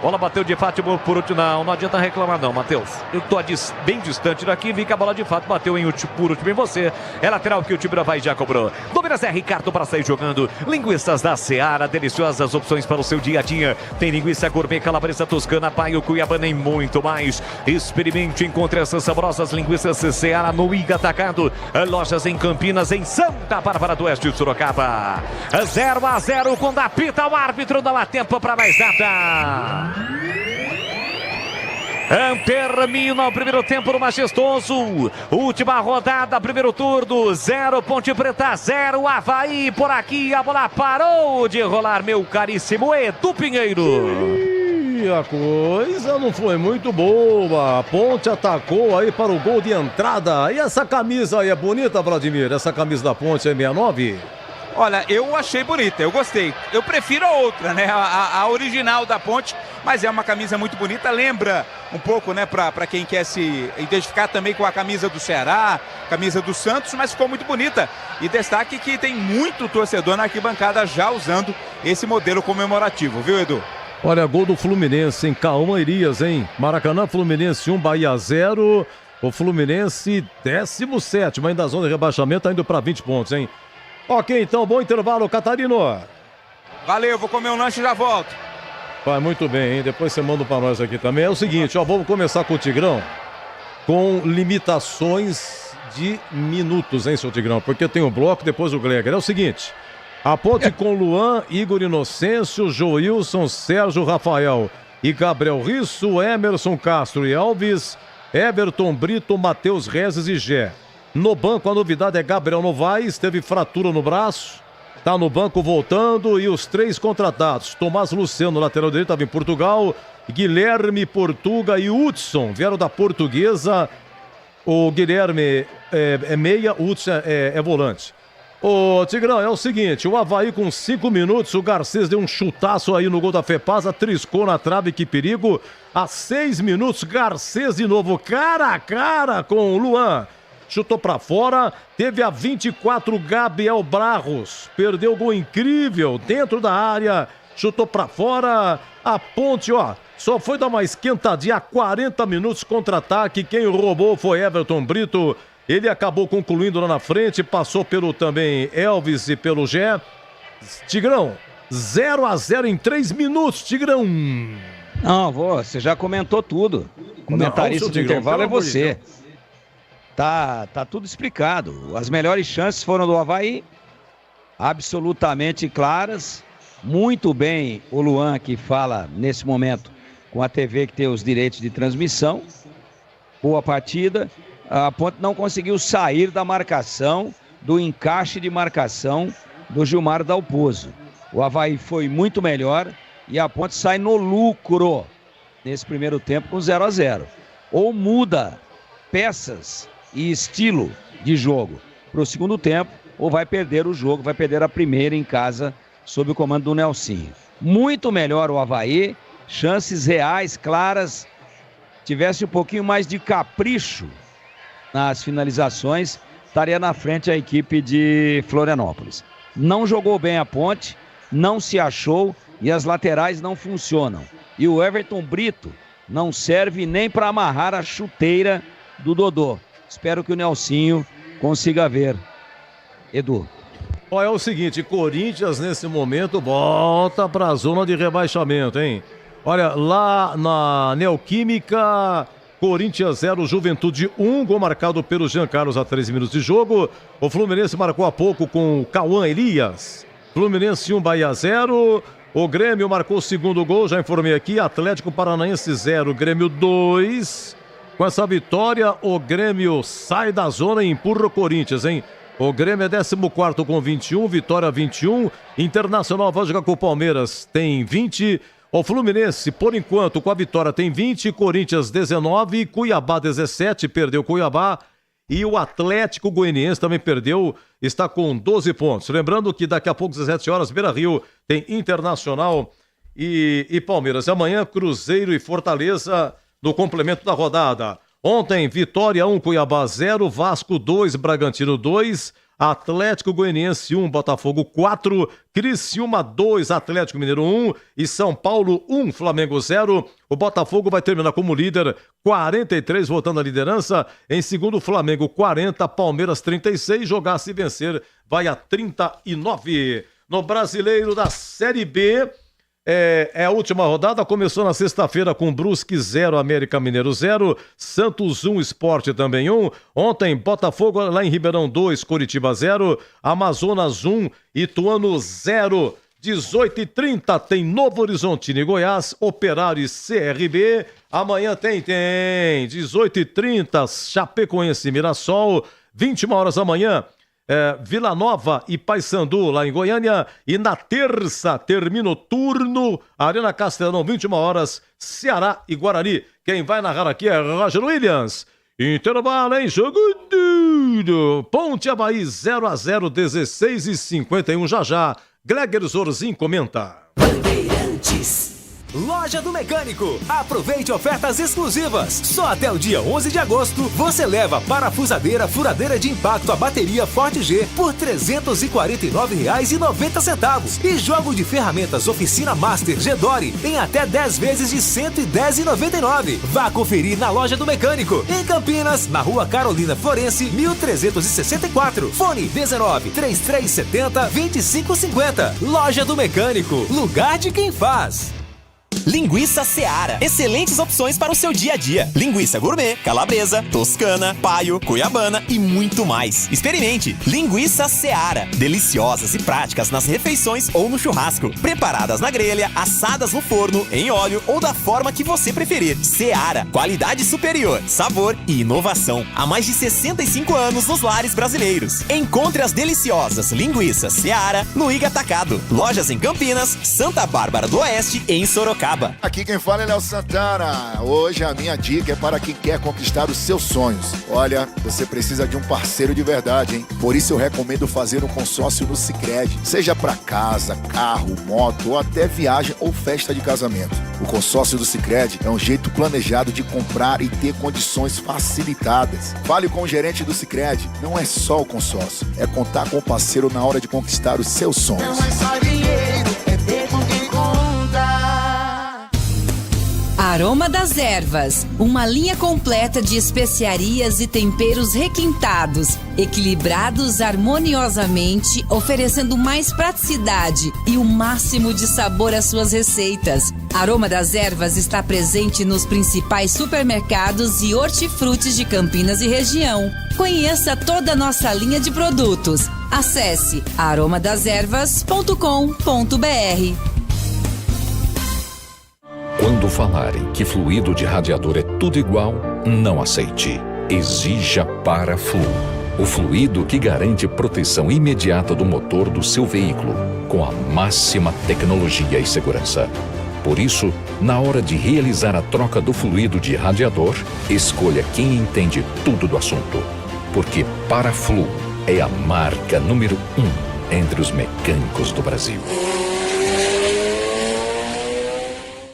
Bola bateu de fato por último, não adianta reclamar não, Matheus. Eu estou bem distante daqui, vi que a bola de fato bateu por último em você. É lateral que o time do Avaí já cobrou. Domina Zé Ricardo para sair jogando. Linguiças da Seara, deliciosas opções para o seu dia a dia. Tem linguiça gourmet, calabresa toscana, paio, cuiabana e muito mais. Experimente, encontre essas saborosas linguiças Seara no Iga Atacado. Lojas em Campinas, em Santa Bárbara do Oeste, Sorocaba. 0-0, quando apita o árbitro, dá tempo para mais nada. Termina o primeiro tempo no Majestoso. Última rodada, primeiro turno. 0 Ponte Preta, 0 Avaí. Por aqui a bola parou de rolar, meu caríssimo Edu Pinheiro. E a coisa não foi muito boa. A Ponte atacou aí para o gol de entrada. E essa camisa aí é bonita, Vladimir? Essa camisa da Ponte é 69? Olha, eu achei bonita, eu gostei. Eu prefiro a outra, né? A original da Ponte, mas é uma camisa muito bonita. Lembra um pouco, né, pra quem quer se identificar também com a camisa do Ceará, camisa do Santos, mas ficou muito bonita. E destaque que tem muito torcedor na arquibancada já usando esse modelo comemorativo, viu, Edu? Olha, gol do Fluminense, hein? Calma, Irias, hein? Maracanã, Fluminense 1, Bahia 0. O Fluminense 17º, ainda na zona de rebaixamento, tá indo pra 20 pontos, hein? Ok, então, bom intervalo, Catarino. Valeu, vou comer um lanche e já volto. Vai, muito bem, hein? Depois você manda pra nós aqui também. É o seguinte, ó, vamos começar com o Tigrão com limitações de minutos, hein, seu Tigrão? Porque tem o bloco, depois o Gleger. É o seguinte, a Ponte com Luan, Igor Inocêncio, Joilson, Sérgio Rafael e Gabriel Risso, Emerson Castro e Elvis, Everton Brito, Matheus Regis e Gé. No banco, a novidade é Gabriel Novaes, teve fratura no braço, tá no banco voltando, e os 3 contratados, Tomás Luciano, lateral direito, estava em Portugal, Guilherme Portuga e Hudson, vieram da Portuguesa. O Guilherme é meia, o Hudson é volante. Ô Tigrão, é o seguinte, o Avaí com 5 minutos, o Garcês deu um chutaço aí no gol da Fepasa, triscou na trave, que perigo. A 6 minutos, Garcês de novo, cara a cara com o Luan. Chutou pra fora, teve a 24, Gabriel Barros, perdeu o gol incrível dentro da área, chutou pra fora, a Ponte, ó, só foi dar uma esquentadinha a 40 minutos, contra-ataque, quem roubou foi Everton Brito, ele acabou concluindo lá na frente, passou pelo também Elvis e pelo Gé. Tigrão, 0-0 em 3 minutos, Tigrão. Não, você já comentou tudo, comentarista do intervalo é você. Tá tudo explicado. As melhores chances foram do Avaí, absolutamente claras. Muito bem o Luan, que fala nesse momento com a TV que tem os direitos de transmissão. Boa partida. A Ponte não conseguiu sair da marcação, do encaixe de marcação do Gilmar Dalpozo. O Avaí foi muito melhor e a Ponte sai no lucro nesse primeiro tempo com 0-0. Ou muda peças e estilo de jogo para o segundo tempo, ou vai perder o jogo, vai perder a primeira em casa sob o comando do Nelsinho. Muito melhor o Avaí, chances reais, claras. Tivesse um pouquinho mais de capricho nas finalizações, estaria na frente a equipe de Florianópolis. Não jogou bem a Ponte, não se achou e as laterais não funcionam. E o Everton Brito não serve nem para amarrar a chuteira do Dodô. Espero que o Nelsinho consiga ver. Edu. É o seguinte, Corinthians nesse momento volta para a zona de rebaixamento, hein? Olha, lá na Neoquímica, Corinthians 0, Juventude 1, gol marcado pelo Jean Carlos a 13 minutos de jogo. O Fluminense marcou há pouco com o Cauã Elias. Fluminense 1, Bahia 0. O Grêmio marcou o segundo gol, já informei aqui, Atlético Paranaense 0, Grêmio 2. Com essa vitória, o Grêmio sai da zona e empurra o Corinthians, hein? O Grêmio é 14º com 21, Vitória 21. Internacional vai jogar com o Palmeiras, tem 20. O Fluminense, por enquanto, com a vitória tem 20. Corinthians 19, Cuiabá 17, perdeu Cuiabá. E o Atlético Goianiense também perdeu, está com 12 pontos. Lembrando que daqui a pouco, 17 horas, Beira-Rio tem Internacional e Palmeiras. Amanhã, Cruzeiro e Fortaleza no complemento da rodada. Ontem, Vitória 1, Cuiabá 0, Vasco 2, Bragantino 2, Atlético Goianiense 1, Botafogo 4, Criciúma 2, Atlético Mineiro 1 e São Paulo 1, Flamengo 0. O Botafogo vai terminar como líder, 43, voltando à liderança. Em segundo, Flamengo 40, Palmeiras 36, jogar se vencer vai a 39. No Brasileiro da Série B, é a última rodada, começou na sexta-feira com Brusque 0, América Mineiro 0, Santos 1, Sport também 1. Ontem, Botafogo lá em Ribeirão 2, Coritiba 0, Amazonas 1, Ituano 0. 18h30 tem Novo Horizontino e Goiás, Operário e CRB. Amanhã tem 18h30, Chapecoense e Mirassol. 21 horas amanhã, Vila Nova e Paysandu lá em Goiânia. E na terça termina o turno, Arena Castelão, 21 horas, Ceará e Guarani. Quem vai narrar aqui é Roger Williams. Intervalo em jogo duro. Ponte Avaí 0-0, 16h51. Já, Gleger Zorzin comenta. Bandeirantes. Loja do Mecânico. Aproveite ofertas exclusivas. Só até o dia 11 de agosto você leva parafusadeira, furadeira de impacto a bateria Forte G por R$ 349,90 e jogo de ferramentas Oficina Master G-Dori em até 10 vezes de R$ 110,99. Vá conferir na Loja do Mecânico, em Campinas, na Rua Carolina Florense, 1364. Fone 19-3370-2550. Loja do Mecânico, lugar de quem faz. Linguiça Seara. Excelentes opções para o seu dia a dia. Linguiça gourmet, calabresa, toscana, paio, cuiabana e muito mais. Experimente. Linguiça Seara. Deliciosas e práticas nas refeições ou no churrasco. Preparadas na grelha, assadas no forno, em óleo ou da forma que você preferir. Seara. Qualidade superior, sabor e inovação. Há mais de 65 anos nos lares brasileiros. Encontre as deliciosas linguiças Seara no Iga Atacado. Lojas em Campinas, Santa Bárbara do Oeste e em Sorocaba. Aqui quem fala é Léo Santana. Hoje a minha dica é para quem quer conquistar os seus sonhos. Olha, você precisa de um parceiro de verdade, hein? Por isso eu recomendo fazer um consórcio no Sicredi. Seja para casa, carro, moto ou até viagem ou festa de casamento. O consórcio do Sicredi é um jeito planejado de comprar e ter condições facilitadas. Fale com o gerente do Sicredi. Não é só o consórcio, é contar com o parceiro na hora de conquistar os seus sonhos. A Aroma das Ervas, uma linha completa de especiarias e temperos requintados, equilibrados harmoniosamente, oferecendo mais praticidade e o máximo de sabor às suas receitas. Aroma das Ervas está presente nos principais supermercados e hortifrutis de Campinas e região. Conheça toda a nossa linha de produtos. Acesse aromadeservas.com.br. Quando falarem que fluido de radiador é tudo igual, não aceite. Exija Paraflu, o fluido que garante proteção imediata do motor do seu veículo, com a máxima tecnologia e segurança. Por isso, na hora de realizar a troca do fluido de radiador, escolha quem entende tudo do assunto. Porque Paraflu é a marca número 1 entre os mecânicos do Brasil.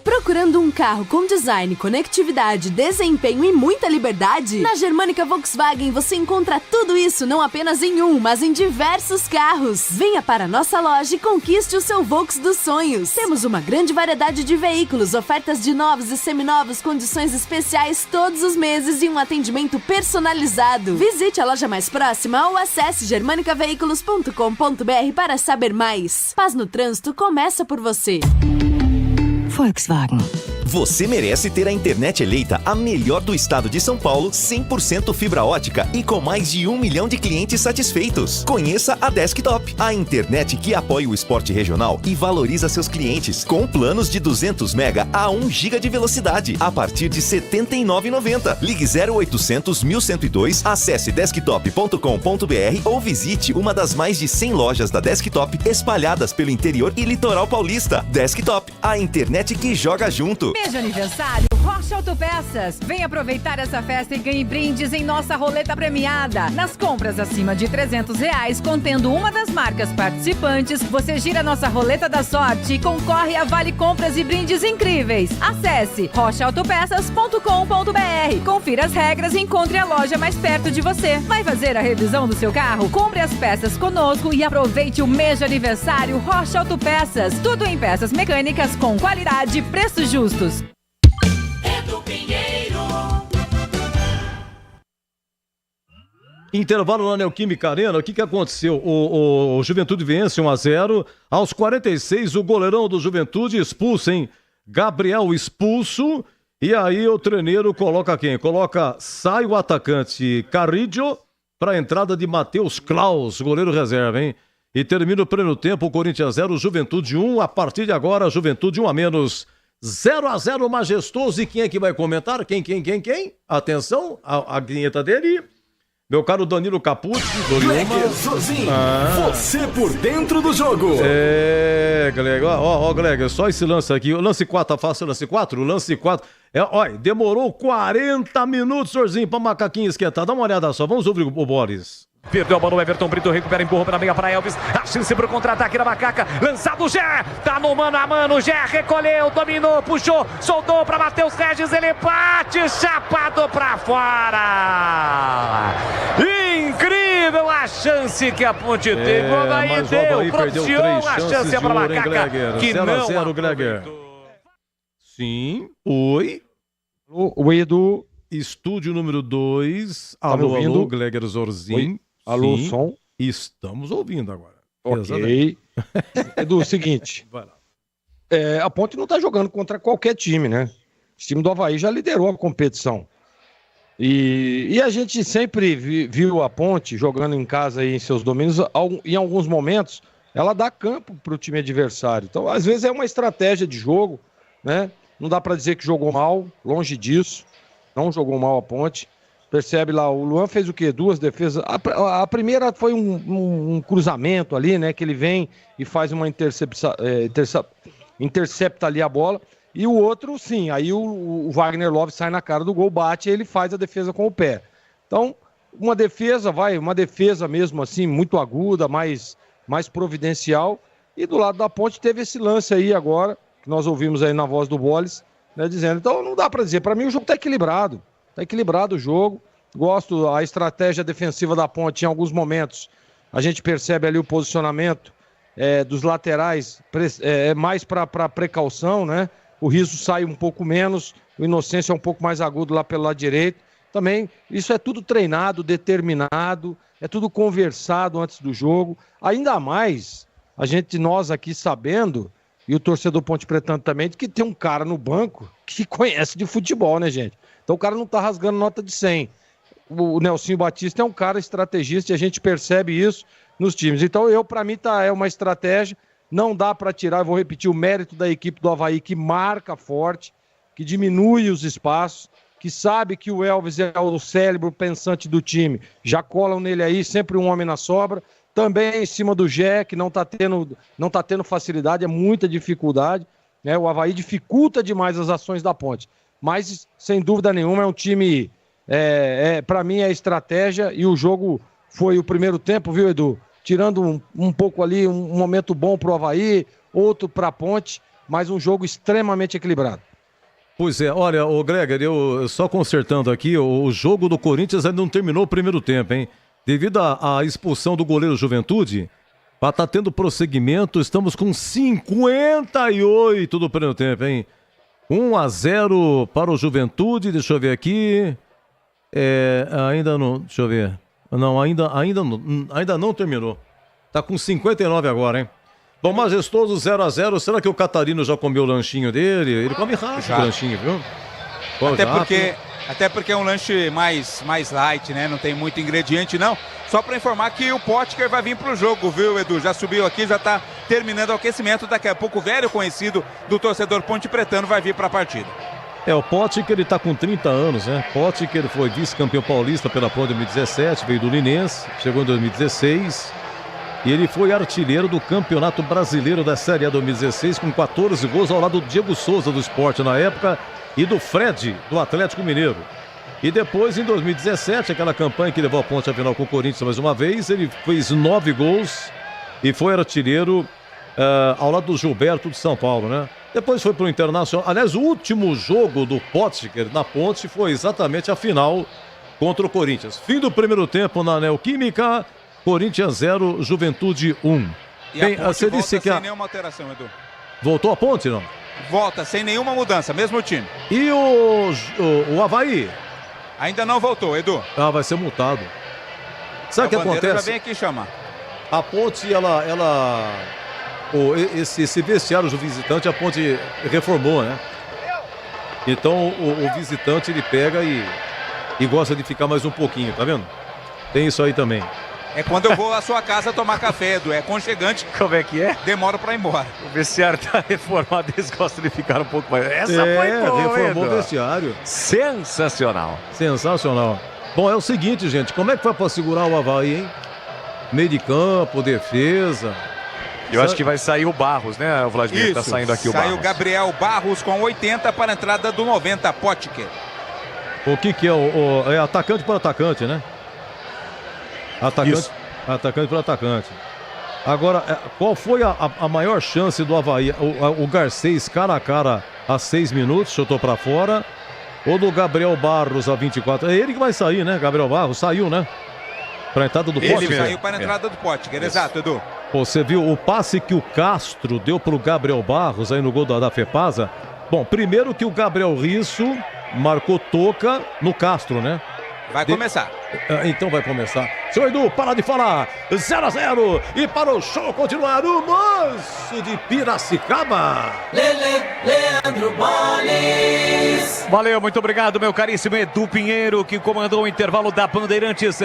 Procurando um carro com design, conectividade, desempenho e muita liberdade? Na Germânica Volkswagen você encontra tudo isso não apenas em um, mas em diversos carros. Venha para a nossa loja e conquiste o seu Volks dos sonhos. Temos uma grande variedade de veículos, ofertas de novos e seminovos, condições especiais todos os meses e um atendimento personalizado. Visite a loja mais próxima ou acesse germanicaveículos.com.br para saber mais. Paz no trânsito começa por você. Volkswagen. Você merece ter a internet eleita a melhor do estado de São Paulo, 100% fibra ótica e com mais de 1 milhão de clientes satisfeitos. Conheça a Desktop, a internet que apoia o esporte regional e valoriza seus clientes, com planos de 200 mega a 1 giga de velocidade, a partir de R$ 79,90. Ligue 0800 1102, acesse desktop.com.br ou visite uma das mais de 100 lojas da Desktop espalhadas pelo interior e litoral paulista. Desktop, a internet que joga junto. Mês de aniversário, Rocha Autopeças. Vem aproveitar essa festa e ganhe brindes em nossa roleta premiada. Nas compras acima de R$300, contendo uma das marcas participantes, você gira nossa roleta da sorte e concorre a vale compras e brindes incríveis. Acesse rochaautopeças.com.br. Confira as regras e encontre a loja mais perto de você. Vai fazer a revisão do seu carro? Compre as peças conosco e aproveite o mês de aniversário Rocha Autopeças. Tudo em peças mecânicas com qualidade e preços justos. Intervalo na Neoquímica Arena, o que aconteceu? O Juventude vence 1-0, aos 46 o goleirão do Juventude expulso, hein? Gabriel expulso, e aí o treineiro coloca quem? Sai o atacante Carrillo para a entrada de Matheus Klaus, goleiro reserva, hein? E termina o primeiro tempo, o Corinthians 0, Juventude 1, a partir de agora, Juventude 1-. 0-0 majestoso, e quem é que vai comentar? Quem? Atenção, a vinheta dele, meu caro Danilo Capucci. Gleger Sozinho, você por dentro do jogo. Gleger, Gleger, só esse lance aqui, o lance 4, tá fácil o lance 4? O lance 4, demorou 40 minutos, senhorzinho, pra macaquinho esquentar, dá uma olhada só, vamos ouvir o Boris. Perdeu a bola, o Everton Brito recupera, empurra para meia para Elvis. A chance para o contra-ataque da Macaca. Lançado o Gé. Tá no mano a mano. O Gé recolheu, dominou, puxou, soltou para Matheus Regis. Ele bate, chapado para fora. Incrível a chance que a Ponte teve. Aí deu, propiciou a chance para a Macaca. Que 0-0, Gleger. Sim, oi. O Edu. Estúdio número 2. Tá alô, Gleger Zorzin. Alô, sim, som. Estamos ouvindo agora. Ok. Edu, seguinte. Vai lá. A Ponte não está jogando contra qualquer time, né? O time do Avaí já liderou a competição. E a gente sempre viu a Ponte jogando em casa aí em seus domínios. Em alguns momentos, ela dá campo para o time adversário. Então, às vezes é uma estratégia de jogo, né? Não dá para dizer que jogou mal, longe disso. Não jogou mal a Ponte. Percebe lá, o Luan fez o quê? 2 defesas. A primeira foi um cruzamento ali, né? Que ele vem e faz uma intercepta ali a bola. E o outro, sim, aí o Wagner Love sai na cara do gol, bate e ele faz a defesa com o pé. Então, uma defesa mesmo assim, muito aguda, mais providencial. E do lado da Ponte teve esse lance aí agora, que nós ouvimos aí na voz do Bolis, né, dizendo, então não dá para dizer, para mim o jogo tá equilibrado o jogo, gosto a estratégia defensiva da Ponte em alguns momentos, a gente percebe ali o posicionamento dos laterais, mais para precaução, né, o Riso sai um pouco menos, o Inocêncio é um pouco mais agudo lá pelo lado direito. Também, isso é tudo treinado, determinado, é tudo conversado antes do jogo. Ainda mais, nós aqui sabendo, e o torcedor Ponte Pretano também, que tem um cara no banco que conhece de futebol, né, gente? Então o cara não tá rasgando nota de 100. O Nelsinho Batista é um cara estrategista e a gente percebe isso nos times. Então para mim é uma estratégia, não dá para tirar, eu vou repetir, o mérito da equipe do Avaí, que marca forte, que diminui os espaços, que sabe que o Elvis é o cérebro pensante do time, já colam nele aí, sempre um homem na sobra, também em cima do Gé, que não tá tendo facilidade, é muita dificuldade, né? O Avaí dificulta demais as ações da Ponte, mas sem dúvida nenhuma é um time, para mim é estratégia, e o jogo foi o primeiro tempo, viu, Edu? Tirando um pouco ali, um momento bom pro Avaí, outro pra Ponte, mas um jogo extremamente equilibrado. Pois é, olha, o Greger, eu só consertando aqui, o jogo do Corinthians ainda não terminou o primeiro tempo, hein? Devido à expulsão do goleiro Juventude, para estar tendo prosseguimento, estamos com 58 do primeiro tempo, hein? 1-0 para o Juventude, deixa eu ver aqui. Ainda não, deixa eu ver. Não, ainda não terminou. Tá com 59 agora, hein? Bom, Majestoso 0-0, será que o Catarino já comeu o lanchinho dele? Ele come rápido o lanchinho, viu? Até porque é um lanche mais light, né? Não tem muito ingrediente, não. Só para informar que o Potker vai vir pro jogo, viu, Edu? Já subiu aqui, já tá terminando o aquecimento. Daqui a pouco o velho conhecido do torcedor Ponte Pretano vai vir pra partida. O Potker, ele tá com 30 anos, né? Potker foi vice-campeão paulista pela Pro 2017, veio do Linense, chegou em 2016... E ele foi artilheiro do Campeonato Brasileiro da Série A 2016 com 14 gols ao lado do Diego Souza do Sport na época e do Fred do Atlético Mineiro. E depois, em 2017, aquela campanha que levou a Ponte à final com o Corinthians mais uma vez, ele fez 9 gols e foi artilheiro ao lado do Gilberto de São Paulo, né? Depois foi para o Internacional. Aliás, o último jogo do Potker na Ponte foi exatamente a final contra o Corinthians. Fim do primeiro tempo na Neoquímica. Corinthians 0, Juventude 1. E a Ponte volta sem nenhuma alteração, Edu. Voltou a Ponte, não? Volta, sem nenhuma mudança, mesmo time. E o Avaí? Ainda não voltou, Edu. Vai ser multado. Sabe o que acontece? Já vem aqui chamar. A Ponte, esse vestiário do visitante, a Ponte reformou, né? Então o visitante, ele pega e gosta de ficar mais um pouquinho, tá vendo? Tem isso aí também. É quando eu vou à sua casa tomar café, Edu. É aconchegante. Como é que é? Demora pra ir embora. O vestiário tá reformado, eles gostam de ficar um pouco mais... Essa foi boa, reformou Edu. o vestiário. Sensacional. Sensacional. Bom, é o seguinte, gente. Como é que foi pra segurar o Avaí, hein? Meio de campo, defesa... Eu acho que vai sair o Barros, né, o Vladimir? Isso, tá saindo aqui o Barros. Saiu o Gabriel Barros com 80 para a entrada do 90, Potker. O que é é atacante por atacante, né? Atacante por atacante. Agora, qual foi a maior chance do Avaí? O Garcês cara a cara a 6 minutos, chutou pra fora. Ou do Gabriel Barros a 24? É ele que vai sair, né? Gabriel Barros saiu, né? Pra entrada do Potker. Ele saiu para a entrada do Potker, exato, Edu. Você viu o passe que o Castro deu pro Gabriel Barros aí no gol da FEPASA? Bom, primeiro que o Gabriel Risso marcou toca no Castro, né? Vai começar. Então vai começar. Seu Edu, para de falar. 0-0. E para o show continuar, o Manso de Piracicaba. Leandro Boles. Valeu, muito obrigado, meu caríssimo Edu Pinheiro, que comandou o intervalo da Bandeirantes.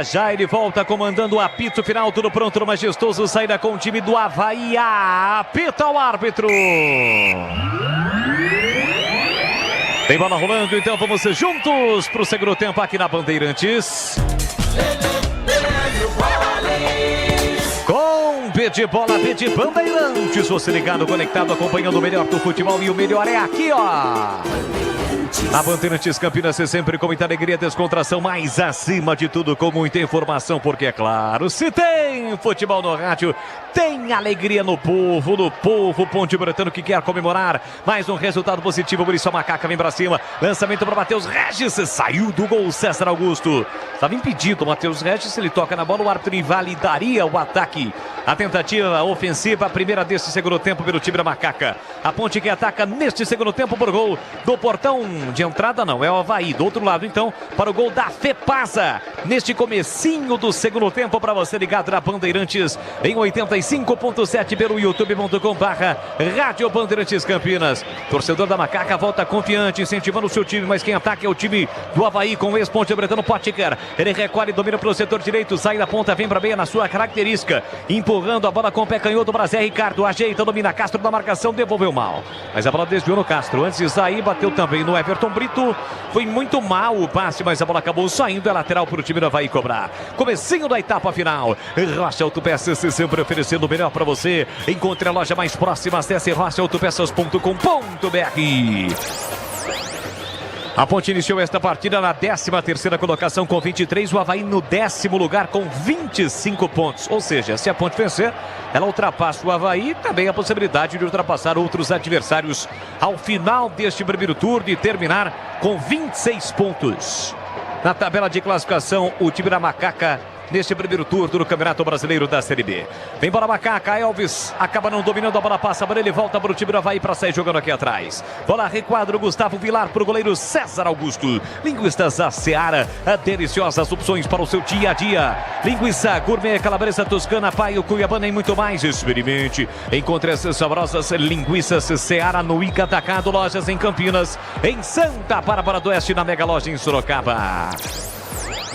Já ele volta comandando o apito final. Tudo pronto no majestoso. Saída com o time do Avaí. Apita o árbitro. Tem bola rolando, então vamos juntos para o segundo tempo aqui na Bandeirantes. Com B de bola, B de Bandeirantes. Você ligado, conectado, acompanhando o melhor do futebol. E o melhor é aqui, ó. A Bandeirantes Campinas é sempre com muita alegria, descontração, mas acima de tudo com muita informação, porque é claro, se tem futebol no rádio, tem alegria no povo Ponte Pretano que quer comemorar mais um resultado positivo, por isso a Macaca vem pra cima, lançamento para Matheus Regis, saiu do gol César Augusto, estava impedido o Matheus Regis, ele toca na bola, o árbitro invalidaria o ataque A tentativa ofensiva, a primeira deste segundo tempo pelo time da Macaca. A Ponte que ataca neste segundo tempo por gol do portão de entrada, não, é o Avaí. Do outro lado, então, para o gol da Fepasa. Neste comecinho do segundo tempo, para você ligado na Bandeirantes em 85.7 pelo youtube.com/Rádio Bandeirantes Campinas. Torcedor da Macaca volta confiante, incentivando o seu time, mas quem ataca é o time do Avaí com o ex-Ponte Bretano Potker. Ele recolhe, domina para o setor direito, sai da ponta, vem para meia na sua característica, empurrando a bola com o pé canhoto para Zé Ricardo, ajeita, domina Castro na marcação, devolveu mal. Mas a bola desviou no Castro, antes de sair, bateu também no Everton Brito. Foi muito mal o passe, mas a bola acabou saindo, é lateral para o time do Avaí cobrar. Comecinho da etapa final. Rocha Autopeças, sempre oferecendo o melhor para você. Encontre a loja mais próxima, acesse rochaautopeças.com.br. A Ponte iniciou esta partida na 13ª colocação com 23, o Avaí no 10º lugar com 25 pontos. Ou seja, se a Ponte vencer, ela ultrapassa o Avaí, também a possibilidade de ultrapassar outros adversários ao final deste primeiro turno e terminar com 26 pontos. Na tabela de classificação, o time da Macaca neste primeiro turno do Campeonato Brasileiro da Série B. Vem para a Macaca, Elvis acaba não dominando, a bola passa para ele, volta para o time do Avaí para sair jogando aqui atrás. Bola requadro, Gustavo Vilar para o goleiro César Augusto. Linguiças a Seara, deliciosas opções para o seu dia a dia. Linguiça gourmet, calabresa toscana, paio, cuiabana e muito mais. Experimente. Encontre essas saborosas linguiças Seara no Ica Atacado, lojas em Campinas, em Santa Bárbara do Oeste, na Mega Loja em Sorocaba.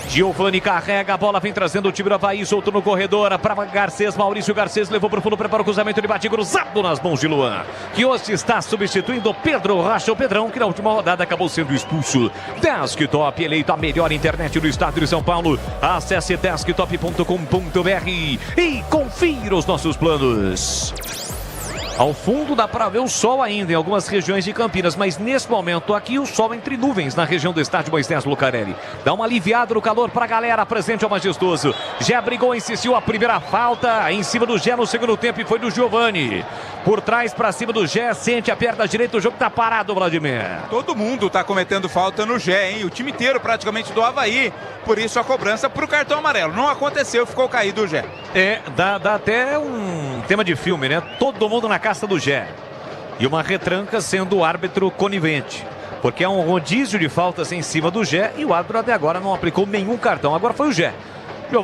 Giovani carrega a bola, vem trazendo o time do Avaí, solto no corredor para Garcês, Maurício Garcês levou para o fundo, prepara o cruzamento, ele bate cruzado nas mãos de Luan, que hoje está substituindo Pedro Rocha, o Pedrão, que na última rodada acabou sendo expulso. Desktop, eleito a melhor internet do estado de São Paulo. Acesse desktop.com.br e confira os nossos planos. Ao fundo dá para ver o sol ainda em algumas regiões de Campinas, mas nesse momento aqui o sol entre nuvens na região do estádio Moisés Lucarelli. Dá uma aliviada no calor para a galera presente ao majestoso. Gé brigou, insistiu, a primeira falta em cima do Gé no segundo tempo e foi do Giovani. Por trás para cima do Gé, sente a perna direita, o jogo tá parado, Vladimir. Todo mundo tá cometendo falta no Gé, hein? O time inteiro praticamente do Avaí. Por isso a cobrança pro cartão amarelo. Não aconteceu, ficou caído o Gé. Dá até um tema de filme, né? Todo mundo na caça do Gé. E uma retranca sendo o árbitro conivente. Porque é um rodízio de faltas em cima do Gé e o árbitro até agora não aplicou nenhum cartão. Agora foi o Gé.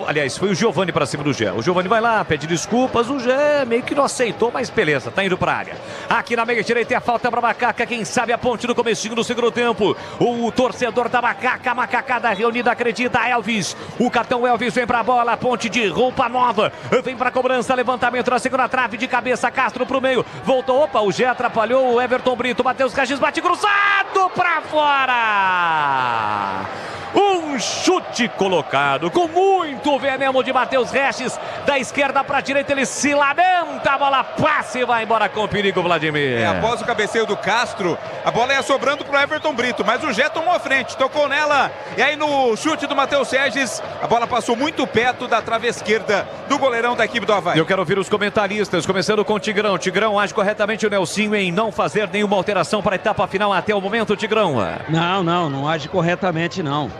Aliás, foi o Giovani para cima do Gé. O Giovani vai lá, pede desculpas. O Gé meio que não aceitou, mas beleza, tá indo para a área. Aqui na meia direita é a falta para a Macaca. Quem sabe a Ponte no comecinho do segundo tempo. O torcedor da Macaca, a macacada reunida, acredita, Elvis. O cartão Elvis vem para a bola. A Ponte de roupa nova. Vem para a cobrança, levantamento na segunda trave de cabeça. Castro pro meio. Voltou, opa, o Gé atrapalhou. O Everton Brito, Matheus Regis bate cruzado para fora. Um chute colocado com muito veneno de Matheus Regis. Da esquerda para a direita, ele se lamenta. A bola passa e vai embora com perigo, Vladimir. Após o cabeceio do Castro, a bola ia sobrando para o Everton Brito, mas o Gé tomou a frente, tocou nela. E aí no chute do Matheus Regis, a bola passou muito perto da trave esquerda do goleirão da equipe do Avaí. Eu quero ouvir os comentaristas, começando com o Tigrão. Tigrão, age corretamente o Nelsinho em não fazer nenhuma alteração para a etapa final até o momento, Tigrão? Não age corretamente, não.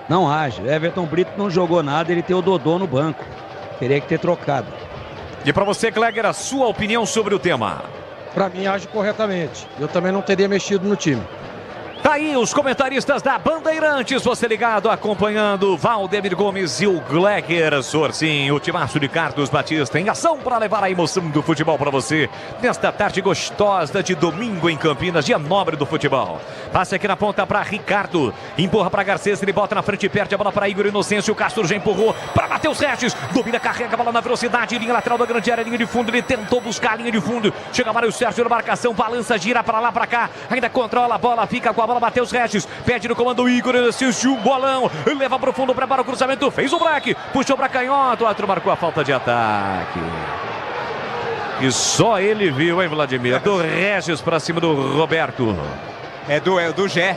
Não age. Everton Brito não jogou nada, ele tem o Dodô no banco. Teria que ter trocado. E para você, Kleger, a sua opinião sobre o tema? Para mim, age corretamente. Eu também não teria mexido no time. Tá aí os comentaristas da Bandeirantes, você ligado, acompanhando Valdemir Gomes e o Gleger Sorsim, o timaço de Carlos Batista em ação para levar a emoção do futebol para você nesta tarde gostosa de domingo em Campinas, dia nobre do futebol. Passe aqui na ponta para Ricardo, empurra para Garcês, ele bota na frente e perde a bola para Igor Inocêncio, o Castro já empurrou para Matheus Regis, domina, carrega a bola na velocidade, linha lateral da grande área, linha de fundo, ele tentou buscar a linha de fundo, chega Mário Sérgio na marcação, balança, gira para lá, para cá, ainda controla a bola, fica com a bola, Matheus Regis, pede no comando o Igor, assistiu um bolão, leva para o fundo, prepara o cruzamento, fez o break, puxou para canhoto, o árbitro marcou a falta de ataque. E só ele viu, hein, Vladimir? Do Regis para cima do Roberto. É do Gé.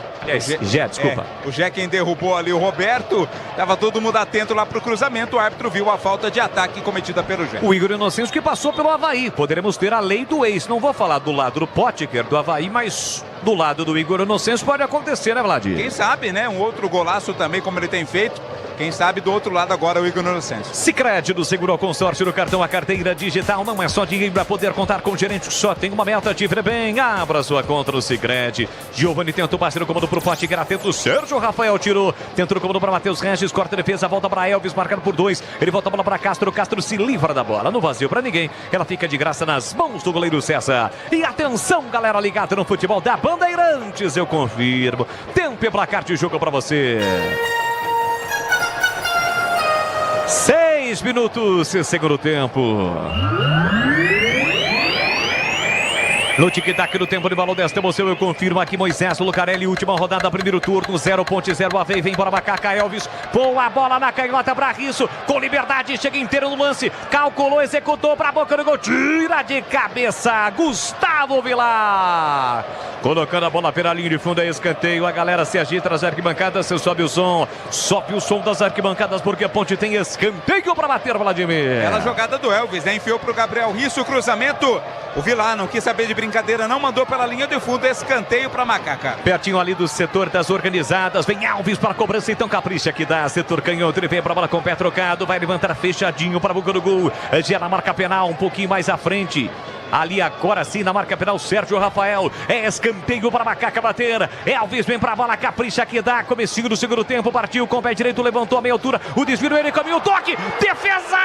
Gé, desculpa. O Gé quem derrubou ali o Roberto. Tava todo mundo atento lá pro cruzamento. O árbitro viu a falta de ataque cometida pelo Gé. O Igor Inocêncio que passou pelo Avaí. Poderemos ter a lei do ex. Não vou falar do lado do Potker, do Avaí, mas do lado do Igor Inocêncio pode acontecer, né, Vladir? Quem sabe, né? Um outro golaço também, como ele tem feito. Quem sabe do outro lado agora o Igor Inocêncio. Sicredi do Seguro ao Consórcio do Cartão, a carteira digital não é só dinheiro para poder contar com o gerente que só tem uma meta, te vê bem, abra sua conta no Sicredi. Giovani tentou passe no comando pro Pote, que era atento, Sérgio Rafael tirou, tentou no comando para Matheus Regis, corta a defesa, volta para Elvis, marcado por 2, ele volta a bola para Castro, Castro se livra da bola, no vazio para ninguém, ela fica de graça nas mãos do goleiro César. E atenção, galera ligada no futebol da Bandeirantes, eu confirmo, tempo e placar de jogo para você. 6 minutos, segundo tempo. No tic-tac do tempo de valor desta emoção, eu confirmo aqui Moisés Lucarelli, última rodada, primeiro turno, 0.0 AV, vem para Macaca, Elvis, boa bola na canhota para Risso, com liberdade, chega inteiro no lance, calculou, executou para a boca do gol, tira de cabeça, Gustavo Vilar, colocando a bola pela linha de fundo, é escanteio, a galera se agita nas arquibancadas, sobe o som das arquibancadas, porque a Ponte tem escanteio para bater, Vladimir. Bela jogada do Elvis, né? Enfiou para o Gabriel Risso, cruzamento, o Vilar não quis saber de brincadeira, não mandou pela linha de fundo, escanteio para Macaca. Pertinho ali do setor das organizadas, vem Alves para a cobrança, então capricha que dá, setor canhoto, ele vem para a bola com o pé trocado, vai levantar fechadinho para a boca do gol, já na marca penal, um pouquinho mais à frente. Ali agora sim na marca penal, Sérgio Rafael, é escanteio para Macaca bater, Elvis vem para a bola, capricha que dá, comecinho do segundo tempo, partiu com o pé direito, levantou a meia altura, o desvio, ele caminhou, toque, defesa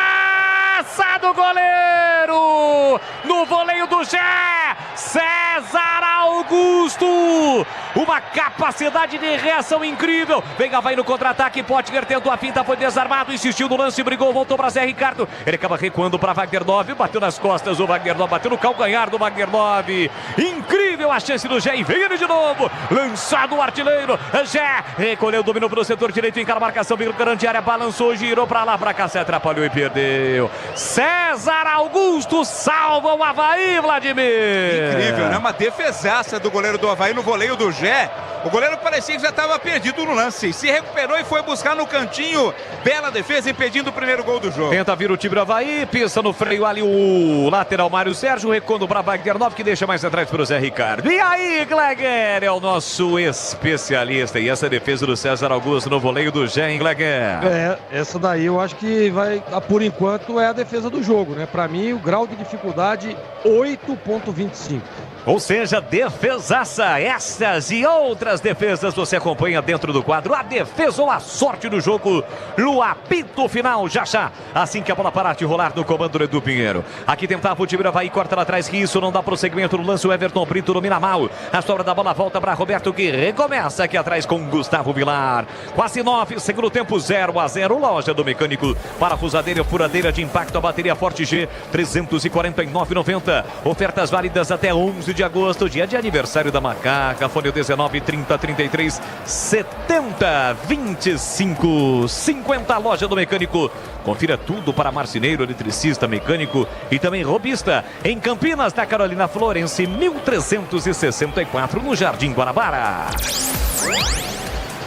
do goleiro, no voleio do Gé, César Augusto, uma capacidade de reação incrível, vem vai no contra-ataque, Potker tentou a finta, foi desarmado, insistiu no lance, brigou, voltou para Zé Ricardo, ele acaba recuando para Wagner Love, bateu nas costas, o Wagner Love bateu no calcanhar do Wagner Love, incrível a chance do Gé, e veio ele de novo, lançado o artilheiro, Gé, recolheu, dominou pelo setor direito, encara a marcação, veio grande área, balançou, girou para lá, para cá, se atrapalhou e perdeu, César Augusto salva o Avaí, Vladimir. Incrível, né? Uma defesaça do goleiro do Avaí no voleio do Gé. O goleiro parecia que já estava perdido no lance. Se recuperou e foi buscar no cantinho. Bela defesa, impedindo o primeiro gol do jogo. Tenta vir o time do Avaí, pisa no freio ali o lateral Mário Sérgio, recuando para Wagner Love, que deixa mais atrás para o Zé Ricardo. E aí, Gleger é o nosso especialista. E essa defesa do César Augusto no voleio do Gé, hein, Gleger? Essa daí eu acho que vai, por enquanto, é a defesa do jogo, né? Para mim, o grau de dificuldade 8.25. Ou seja, defesaça, essas e outras defesas você acompanha dentro do quadro. A defesa ou a sorte do jogo no apito final, já, assim que a bola parar de rolar no comando do Edu Pinheiro. Aqui tentava o time do Avaí, corta lá atrás, que isso não dá prosseguimento no lance, o Everton Brito domina mal. A sobra da bola volta para Roberto, que recomeça aqui atrás com Gustavo Vilar. Quase 9, segundo tempo, 0-0, loja do mecânico, parafusadeira, furadeira de impacto, a bateria Forte G, 349,90. Ofertas válidas até 11 de agosto, dia de aniversário da Macaca. Fone 19 30 33 70 25 50. Loja do mecânico. Confira tudo para marceneiro, eletricista, mecânico e também robista. Em Campinas, na Carolina Florence, 1364, no Jardim Guanabara.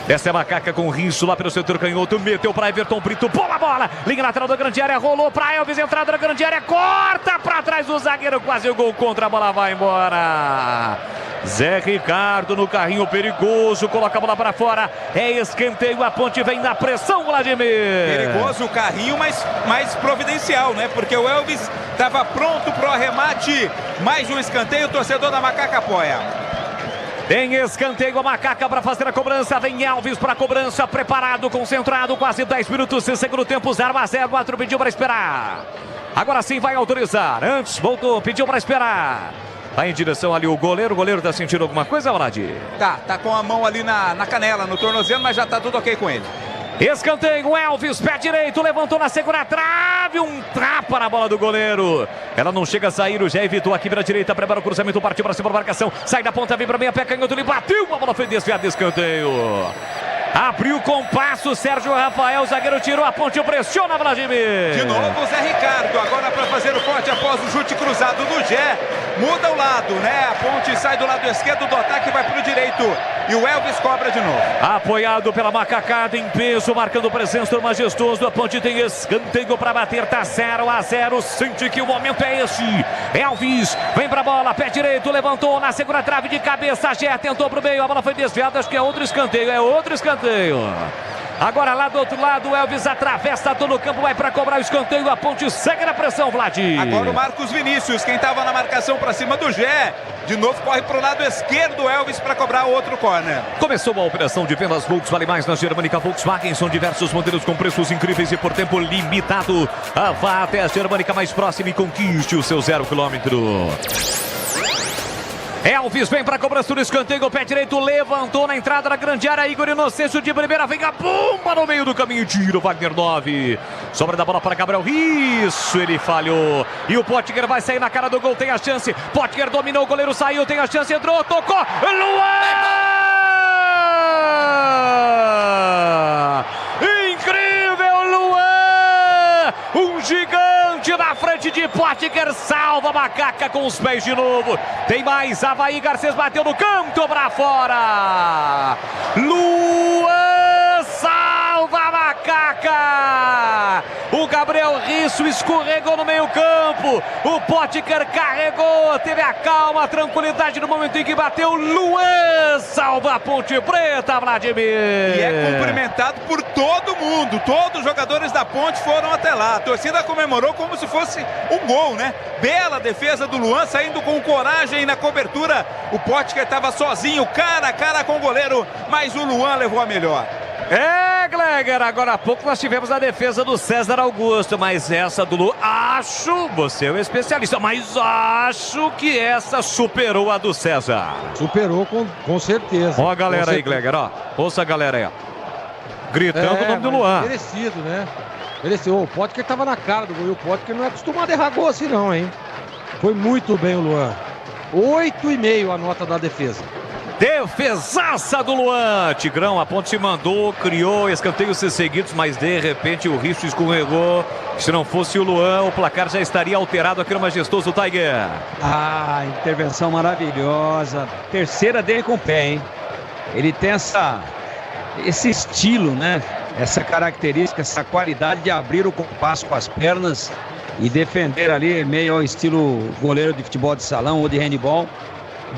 Essa é a Macaca com o Risso lá pelo setor canhoto, meteu para Everton Brito, bola, linha lateral da grande área, rolou para Elvis, entrada da grande área, corta para trás do zagueiro, quase o gol contra, a bola vai embora. Zé Ricardo no carrinho perigoso, coloca a bola para fora, é escanteio, a Ponte vem na pressão, Vladimir. Perigoso o carrinho, mas mais providencial, né? Porque o Elvis estava pronto para o arremate, mais um escanteio, o torcedor da Macaca apoia. Tem escanteio, a Macaca para fazer a cobrança, vem Elvis para a cobrança, preparado, concentrado, quase 10 minutos, segundo tempo, 0-0, o árbitro pediu para esperar. Agora sim vai autorizar, antes voltou, pediu para esperar. Vai em direção ali o goleiro tá sentindo alguma coisa, Vladir? Tá com a mão ali na canela, no tornozelo, mas já tá tudo ok com ele. Escanteio, Elvis, pé direito, levantou na segunda trave, um tapa na bola do goleiro. Ela não chega a sair, o Gé evitou aqui para a direita, prepara o cruzamento, partiu para cima da marcação, sai da ponta, vem para meia, pé canhoto, ele bateu, a bola foi desviada, escanteio. Abriu com passo, Sérgio Rafael, zagueiro tirou, a Ponte pressiona, Vladimir. De novo o Zé Ricardo, agora para fazer fazer o corte após o chute cruzado do Gé. Muda o lado, né? A Ponte sai do lado esquerdo do ataque, vai pro direito. E o Elvis cobra de novo. Apoiado pela macacada em peso, marcando presença do Majestoso. A Ponte tem escanteio para bater, tá 0-0. Sente que o momento é esse. Elvis vem pra bola, pé direito, levantou na segunda trave de cabeça. Gé tentou pro meio, a bola foi desviada. Acho que é outro escanteio, Agora lá do outro lado, o Elvis atravessa todo o campo, vai para cobrar o escanteio, a Ponte segue na pressão, Vlad. Agora o Marcos Vinícius, quem estava na marcação para cima do Gé, de novo corre para o lado esquerdo, o Elvis para cobrar outro corner. Começou a operação de vendas Volkswagen mais na Germânica Volkswagen, são diversos modelos com preços incríveis e por tempo limitado. Vá até a Germânica mais próxima e conquiste o seu 0 km. Elvis vem para a cobrança do escanteio, o pé direito levantou na entrada da grande área, Igor Inocêncio de primeira, vem a bomba no meio do caminho, tira o Wagner 9, sobra da bola para Gabriel, isso, ele falhou, e o Potker vai sair na cara do gol, tem a chance, Potker dominou, o goleiro saiu, tem a chance, entrou, tocou, Luan! Incrível, Luan! Um gigante na frente de Potker, salva a macaca com os pés de novo. Tem mais, Avaí Garcês bateu no canto pra fora. Luan salva a macaca. O Gabriel Risso escorregou no meio campo. O Potker carregou, teve a calma, a tranquilidade no momento em que bateu. Luan salva a Ponte Preta, Vladimir. E é cumprimentado por todo mundo. Todos os jogadores da Ponte foram até lá. A torcida comemorou como se fosse um gol, né? Bela defesa do Luan, saindo com coragem na cobertura. O Potker estava sozinho, cara a cara com o goleiro, mas o Luan levou a melhor. Gleger, agora há pouco nós tivemos a defesa do César Augusto, mas essa do Lu, você é o especialista, mas acho que essa superou a do César. Superou com certeza. Ó a galera aí, Gleger, ó. Ouça a galera aí, ó. Gritando o nome do Luan. Merecido, né? Mereceu. O Potker tava na cara do gol. E o Potker não é acostumado a errar gol assim não, hein? Foi muito bem o Luan. 8,5 a nota da defesa. Defesaça do Luan. Tigrão, a Ponte se mandou, criou escanteios seguidos, mas de repente o Risso escorregou. Se não fosse o Luan, o placar já estaria alterado aqui no Majestoso, Tiger. Intervenção maravilhosa. Terceira dele com o pé, hein? Ele tem esse estilo, né? Essa característica, essa qualidade de abrir o compasso com as pernas e defender ali meio ao estilo goleiro de futebol de salão ou de handball.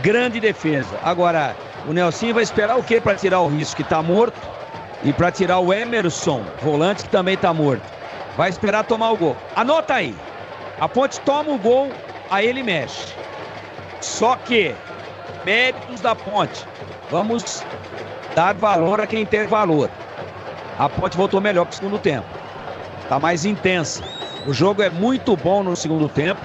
Grande defesa. Agora, o Nelsinho vai esperar o quê para tirar o Risso, que está morto, e para tirar o Emerson, volante, que também está morto. Vai esperar tomar o gol. Anota aí. A Ponte toma o gol, aí ele mexe. Só que, méritos da Ponte. Vamos dar valor a quem tem valor. A Ponte voltou melhor para o segundo tempo. Está mais intensa. O jogo é muito bom no segundo tempo,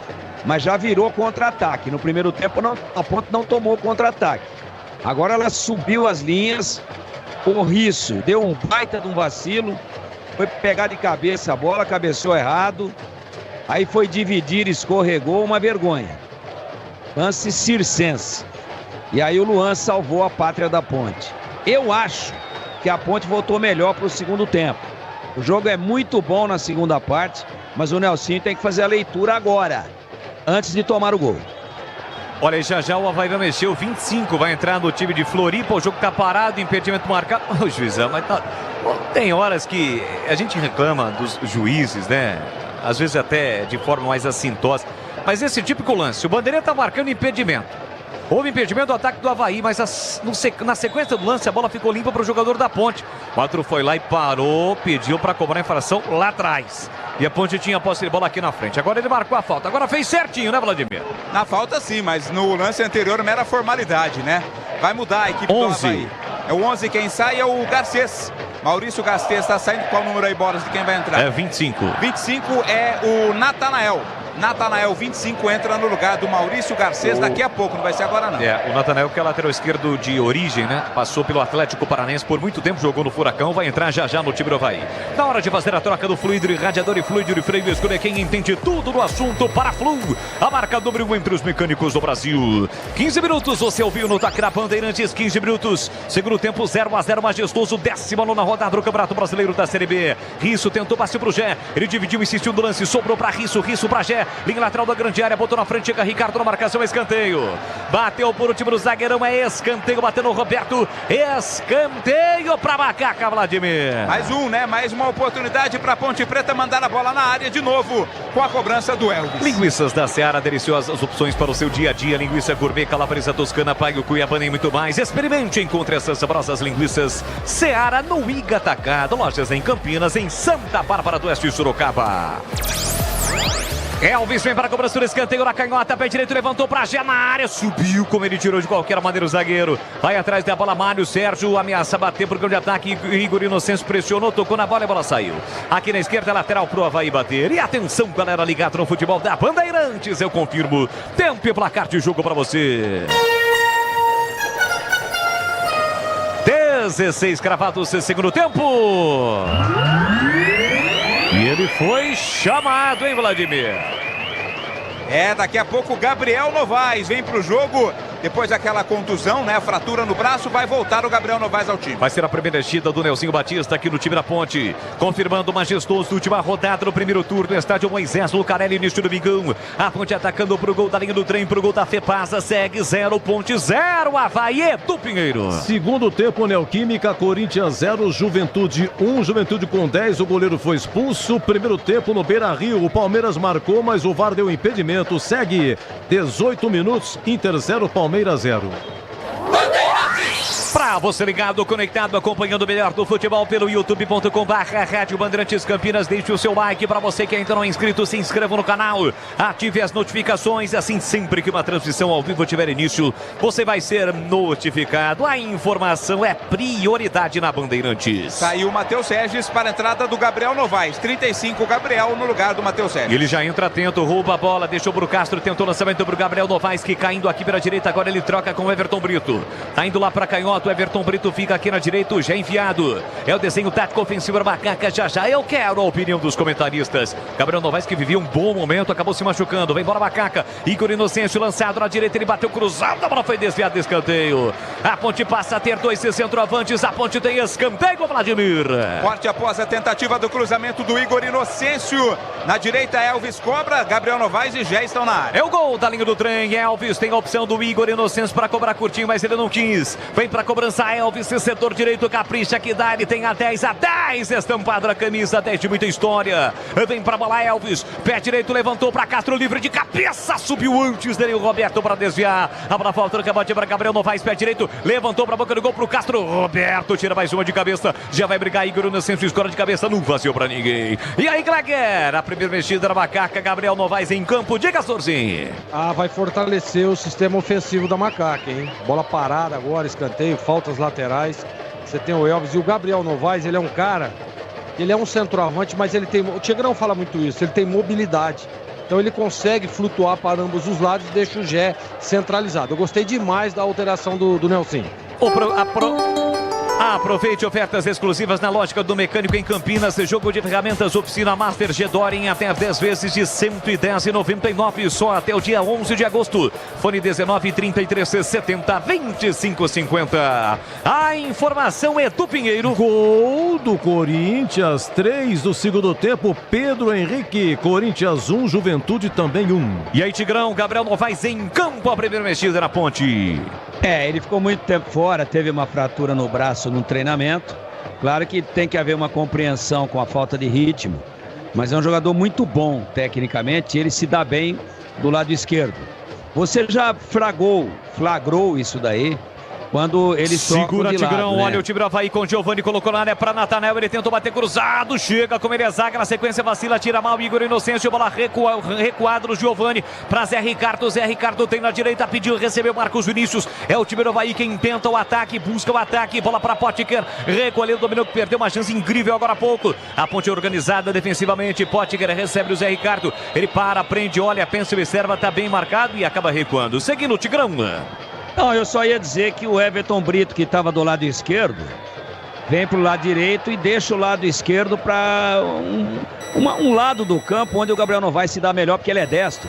mas já virou contra-ataque. No primeiro tempo, a Ponte não tomou contra-ataque. Agora ela subiu as linhas. O Risso deu um baita de um vacilo. Foi pegar de cabeça a bola, cabeceou errado. Aí foi dividir, escorregou, uma vergonha. Lance circense. E aí o Luan salvou a pátria da Ponte. Eu acho que a Ponte voltou melhor para o segundo tempo. O jogo é muito bom na segunda parte, mas o Nelsinho tem que fazer a leitura agora, antes de tomar o gol. Olha, já o Avaí vai mexer, o 25 vai entrar no time de Floripa, o jogo tá parado, impedimento marcado. O juizão, mas tá... Tem horas que a gente reclama dos juízes, né? Às vezes até de forma mais assintosa. Mas esse típico lance, o Bandeirinha tá marcando impedimento. Houve impedimento do ataque do Avaí, mas na sequência do lance a bola ficou limpa para o jogador da Ponte. O árbitro foi lá e parou, pediu para cobrar a infração lá atrás. E a Ponte tinha a posse de bola aqui na frente. Agora ele marcou a falta. Agora fez certinho, né, Vladimir? Na falta sim, mas no lance anterior mera formalidade, né? Vai mudar a equipe 11. do Avaí. É o 11 quem sai, é o Garcês. Maurício Garcês está saindo. Qual número aí, Boras, de quem vai entrar? É 25. 25 é o Natanael. Natanael, 25, entra no lugar do Maurício Garcês daqui a pouco, não vai ser agora não. O Natanael, que é lateral esquerdo de origem, né? Passou pelo Atlético Paranaense por muito tempo, jogou no Furacão, vai entrar já no time do Avaí. Na hora de fazer a troca do fluido e radiador e fluido de freio, escolher quem entende tudo do assunto para Flu, a marca número 1 entre os mecânicos do Brasil. 15 minutos, você ouviu no Taquera Bandeirantes, 15 minutos, segundo tempo 0-0, Majestoso, 19ª rodada do Campeonato Brasileiro da Série B. Risso tentou passe pro Gé, ele dividiu, insistiu no lance, sobrou para Risso, Risso para Gé, André. Linha lateral da grande área, botou na frente, chega Ricardo na marcação, escanteio. Bateu por último no zagueirão, é escanteio, batendo o Roberto. Escanteio para Macaca, Vladimir. Mais um, né? Mais uma oportunidade para Ponte Preta mandar a bola na área de novo com a cobrança do Elvis. Linguiças da Seara, deliciosas opções para o seu dia a dia. Linguiça gourmet, calabresa toscana, paio, cuiabana e muito mais. Experimente e encontre essas saborosas linguiças Seara no Iga Atacado. Lojas em Campinas, em Santa Bárbara do Oeste e Sorocaba. Elvis vem para a cobrança do escanteio na canhota, pé direito, levantou para já na área, subiu como ele tirou de qualquer maneira o zagueiro. Vai atrás da bola, Mário Sérgio ameaça bater por grande ataque, Igor Inocêncio pressionou, tocou na bola e a bola saiu. Aqui na esquerda, lateral pro Avaí bater. E atenção, galera ligada no futebol da Bandeirantes, eu confirmo. Tempo e placar de jogo para você. 16 cravados, segundo tempo. E ele foi chamado, hein, Vladimir? Daqui a pouco o Gabriel Novaes vem pro jogo. Depois daquela contusão, né? Fratura no braço, vai voltar o Gabriel Novaes ao time. Vai ser a primeira mexida do Nelsinho Batista aqui no time da Ponte. Confirmando o majestoso última rodada no primeiro turno. Estádio Moisés Lucarelli, início do Domingão. A Ponte atacando pro gol da linha do trem, pro gol da Fepasa. Segue 0, Ponte 0, Avaí do Pinheiro. Segundo tempo, Neoquímica, Corinthians 0, Juventude 1. Juventude com 10, o goleiro foi expulso. Primeiro tempo no Beira-Rio, o Palmeiras marcou, mas o VAR deu impedimento. Segue 18 minutos, Inter 0, Palmeiras 0. Pra você ligado, conectado, acompanhando o melhor do futebol pelo youtube.com/Rádio Bandeirantes Campinas. Deixe o seu like. Para você que ainda não é inscrito, se inscreva no canal, ative as notificações, assim sempre que uma transmissão ao vivo tiver início, você vai ser notificado. A informação é prioridade na Bandeirantes. Saiu o Matheus Regis para a entrada do Gabriel Novaes, 35 Gabriel no lugar do Matheus Regis. Ele já entra atento, rouba a bola, deixou pro Castro, tentou o lançamento pro Gabriel Novaes, que caindo aqui pela direita, agora ele troca com o Everton Brito. Tá indo lá pra canhota, o Everton Brito fica aqui na direita, já enviado. É o desenho tático ofensivo da Macaca, já eu quero a opinião dos comentaristas. Gabriel Novaes, que vivia um bom momento, acabou se machucando. Vem bola Macaca, Igor Inocêncio lançado na direita, ele bateu cruzado, a bola foi desviada de escanteio. A Ponte passa a ter 2 centroavantes, a Ponte tem escanteio, Vladimir. Forte após a tentativa do cruzamento do Igor Inocêncio. Na direita, Elvis cobra, Gabriel Novaes e já estão na área. É o gol da linha do trem, Elvis tem a opção do Igor Inocêncio para cobrar curtinho, mas ele não quis. Vem para cobrança, Elvis, setor direito, capricha que dá, ele tem a 10 estampado na camisa, 10 de muita história. Vem pra bola, Elvis, pé direito, levantou pra Castro, livre de cabeça, subiu antes dele o Roberto para desviar. A bola falta no cabate para Gabriel Novaes, pé direito, levantou pra boca do gol pro Castro, Roberto tira mais uma de cabeça, já vai brigar Igor Inocêncio, escora de cabeça, não vazio pra ninguém. E aí, Claguer, a primeira mexida da Macaca, Gabriel Novaes em campo, diga, Sorzinho. Vai fortalecer o sistema ofensivo da Macaca, hein? Bola parada agora, escanteio, faltas laterais. Você tem o Elvis e o Gabriel Novaes, ele é um cara, ele é um centroavante, mas ele tem, o Tigrão fala muito isso, ele tem mobilidade. Então ele consegue flutuar para ambos os lados e deixa o Gé centralizado. Eu gostei demais da alteração do Nelson. Aproveite ofertas exclusivas na lógica do mecânico em Campinas. Jogo de ferramentas Oficina Master Gedor em até 10 vezes de R$ 110,99 só até o dia 11 de agosto. Fone 19 33 70 25 50. A informação é do Pinheiro. Gol do Corinthians, 3 do segundo tempo, Pedro Henrique. Corinthians 1, Juventude também 1. E aí, Tigrão, Gabriel Novaes em campo, a primeira mexida na Ponte. Ele ficou muito tempo fora, teve uma fratura no braço no treinamento. Claro que tem que haver uma compreensão com a falta de ritmo, mas é um jogador muito bom tecnicamente, ele se dá bem do lado esquerdo. Você já flagrou isso daí quando eles segura de Tigrão, lado, né? Olha o time do Avaí com o Giovani, colocou na área para Natanel, ele tentou bater cruzado, chega como ele é zaga, na sequência vacila, tira mal Igor Inocêncio, bola recuado no Giovani para Zé Ricardo tem na direita, pediu, recebeu Marcos Vinícius, é o time do Avaí quem tenta o ataque, busca o ataque, bola para Potker, recolheu, dominou, que perdeu uma chance incrível agora há pouco, a Ponte organizada defensivamente, Potker recebe o Zé Ricardo, ele para, prende, olha, pensa e observa, tá bem marcado e acaba recuando, seguindo o Tigrão. Não, eu só ia dizer que o Everton Brito, que estava do lado esquerdo, vem para o lado direito e deixa o lado esquerdo para um lado do campo onde o Gabriel Novaes se dá melhor, porque ele é destro.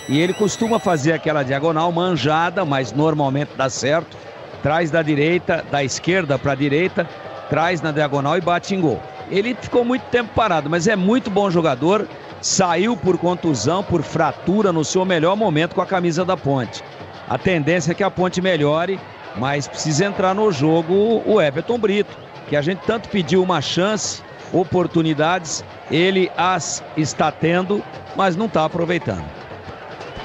E ele costuma fazer aquela diagonal manjada, mas normalmente dá certo. Traz da direita, da esquerda para a direita, traz na diagonal e bate em gol. Ele ficou muito tempo parado, mas é muito bom jogador. saiu por contusão, por fratura no seu melhor momento com a camisa da Ponte. A tendência é que a Ponte melhore, mas precisa entrar no jogo o Everton Brito, que a gente tanto pediu uma chance, oportunidades, ele as está tendo, mas não está aproveitando.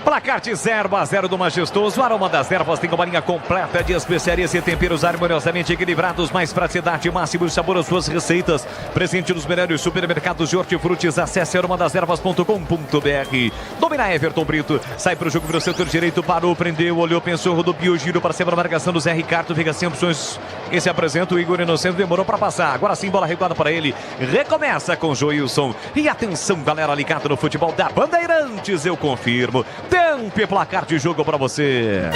Placar de 0-0 do Majestoso. O Aroma das Ervas tem uma linha completa de especiarias e temperos harmoniosamente equilibrados. Mais praticidade, máximo sabor às suas receitas. Presente nos melhores supermercados de hortifrutis. Acesse aromadeservas.com.br. Domina Everton Brito. Sai para o jogo pelo setor direito. Parou, prendeu, olhou, pensou, rodopiou, giro para cima da marcação do Zé Ricardo. Fica sem opções. Esse apresenta o Igor Inocente. Demorou para passar. Agora sim, bola recuada para ele. Recomeça com Joilson. E atenção, galera ligada no futebol da Bandeirantes. Eu confirmo. Tempo e placar de jogo para você.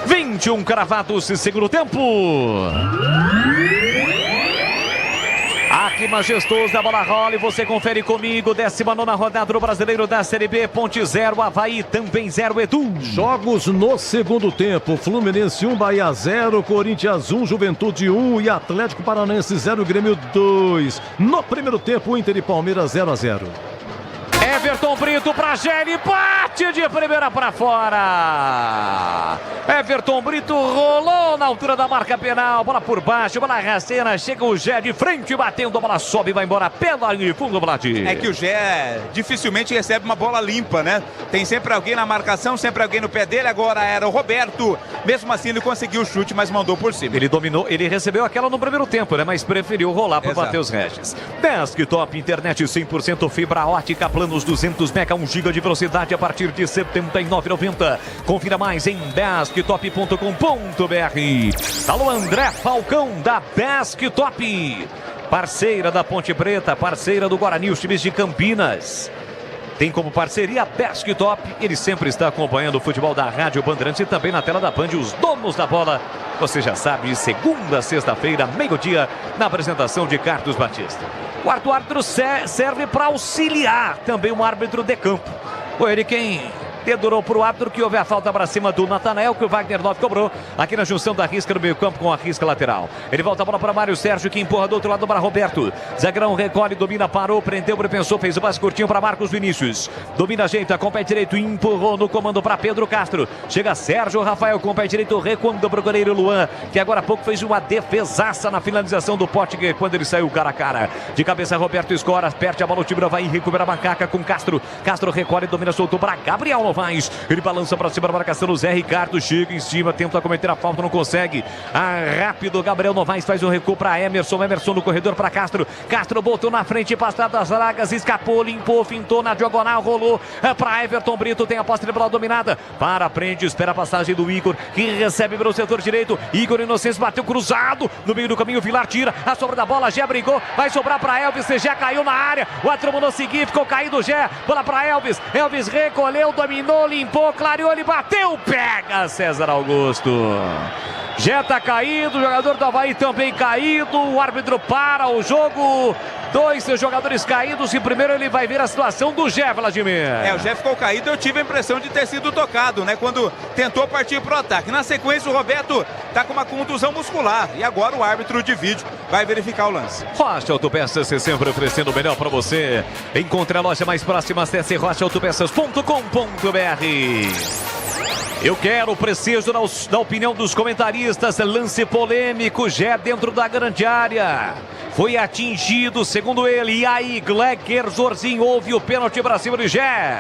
21 cravados e segundo tempo. Aqui Majestoso, a bola rola e você confere comigo. 19ª rodada do Brasileiro da Série B. Ponte 0, Avaí também 0, Edu. Jogos no segundo tempo. Fluminense 1, Bahia 0, Corinthians 1, Juventude 1 e Atlético Paranaense 0, Grêmio 2. No primeiro tempo, Inter e Palmeiras 0-0. Everton Brito para Gelli, bate de primeira para fora. Everton Brito rolou na altura da marca penal, bola por baixo, bola rasteira, chega o Gé de frente batendo, a bola sobe e vai embora pela linha de fundo, Vladir. É que o Gé dificilmente recebe uma bola limpa, né? Tem sempre alguém na marcação, sempre alguém no pé dele, agora era o Roberto. Mesmo assim ele conseguiu o chute, mas mandou por cima. Ele dominou, ele recebeu aquela no primeiro tempo, né? Mas preferiu rolar para bater os Regis. Desktop, internet 100% fibra ótica, planos 200 mega, 1 GB de velocidade a partir de R$ 79,90. Confira mais em desktop.com.br. Alô, André Falcão da Desktop, parceira da Ponte Preta, parceira do Guarani, os times de Campinas. Tem como parceria a Desktop. Ele sempre está acompanhando o futebol da Rádio Bandeirantes e também na tela da Band, os donos da bola. Você já sabe, de segunda a sexta-feira, meio-dia, na apresentação de Carlos Batista. O quarto árbitro serve para auxiliar também um árbitro de campo. Foi ele quem dedurou para o árbitro que houve a falta para cima do Natanael, que o Wagner Love cobrou aqui na junção da risca no meio campo com a risca lateral. Ele volta a bola para Mário Sérgio, que empurra do outro lado para Roberto. Zagrão recolhe, domina, parou, prendeu, pensou, fez o passe curtinho para Marcos Vinícius. Domina, ajeita, com o pé direito, empurrou no comando para Pedro Castro. Chega Sérgio Rafael com o pé direito, recuando para o goleiro Luan, que agora há pouco fez uma defesaça na finalização do Pottinger quando ele saiu cara a cara. De cabeça, Roberto escora, perde a bola, o time vai recupera a macaca com Castro. Castro recolhe, domina, soltou para Gabriel Novaes. Ele balança para cima da marcação do Zé Ricardo, chega em cima, tenta cometer a falta, não consegue. Rápido, Gabriel Novaes faz o recuo para Emerson no corredor para Castro. Castro botou na frente, passado das largas, escapou, limpou, fintou na diagonal, rolou para Everton Brito, tem a posse de bola dominada. Para, prende, espera a passagem do Igor, que recebe pelo setor direito. Igor Inocêncio bateu cruzado no meio do caminho, Vilar tira a sobra da bola, Gé brigou, vai sobrar para Elvis, Gé caiu na área, o outro mandou seguir, ficou caído o Gé, bola para Elvis, Elvis recolheu, dominou, limpou, clareou, ele bateu, pega César Augusto. Gé tá caído, o jogador do Avaí também caído, o árbitro para o jogo. 2 jogadores caídos e primeiro ele vai ver a situação do Gé, Vladimir. O Gé ficou caído, eu tive a impressão de ter sido tocado, né? Quando tentou partir pro ataque. Na sequência o Roberto tá com uma contusão muscular e agora o árbitro de vídeo vai verificar o lance. Rocha Autopeças, sempre oferecendo o melhor para você. Encontre a loja mais próxima, acesse rochaautopeças.com.br. Eu quero, preciso da opinião dos comentaristas. Lance polêmico, Gé dentro da grande área. Foi atingido, segundo ele. E aí, Glecker Zorzinho, houve o pênalti para cima do Gé.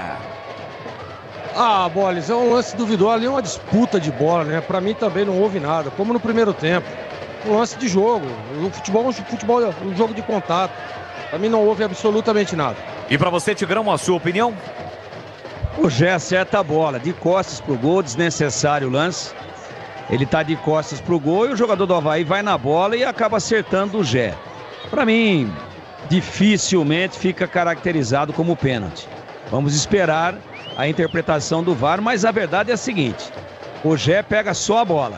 Bolis, é um lance duvidoso ali, é uma disputa de bola, né? Pra mim também não houve nada, como no primeiro tempo. Um lance de jogo. O futebol é um jogo de contato. Pra mim não houve absolutamente nada. E pra você, Tigrão, a sua opinião? O Gé acerta a bola, de costas pro gol, desnecessário o lance. Ele tá de costas pro gol e o jogador do Avaí vai na bola e acaba acertando o Gé. Para mim, dificilmente fica caracterizado como pênalti. Vamos esperar a interpretação do VAR, mas a verdade é a seguinte: o Gé pega só a bola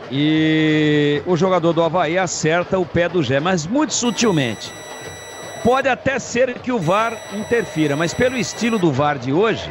e o jogador do Avaí acerta o pé do Gé, mas muito sutilmente. Pode até ser que o VAR interfira, mas pelo estilo do VAR de hoje,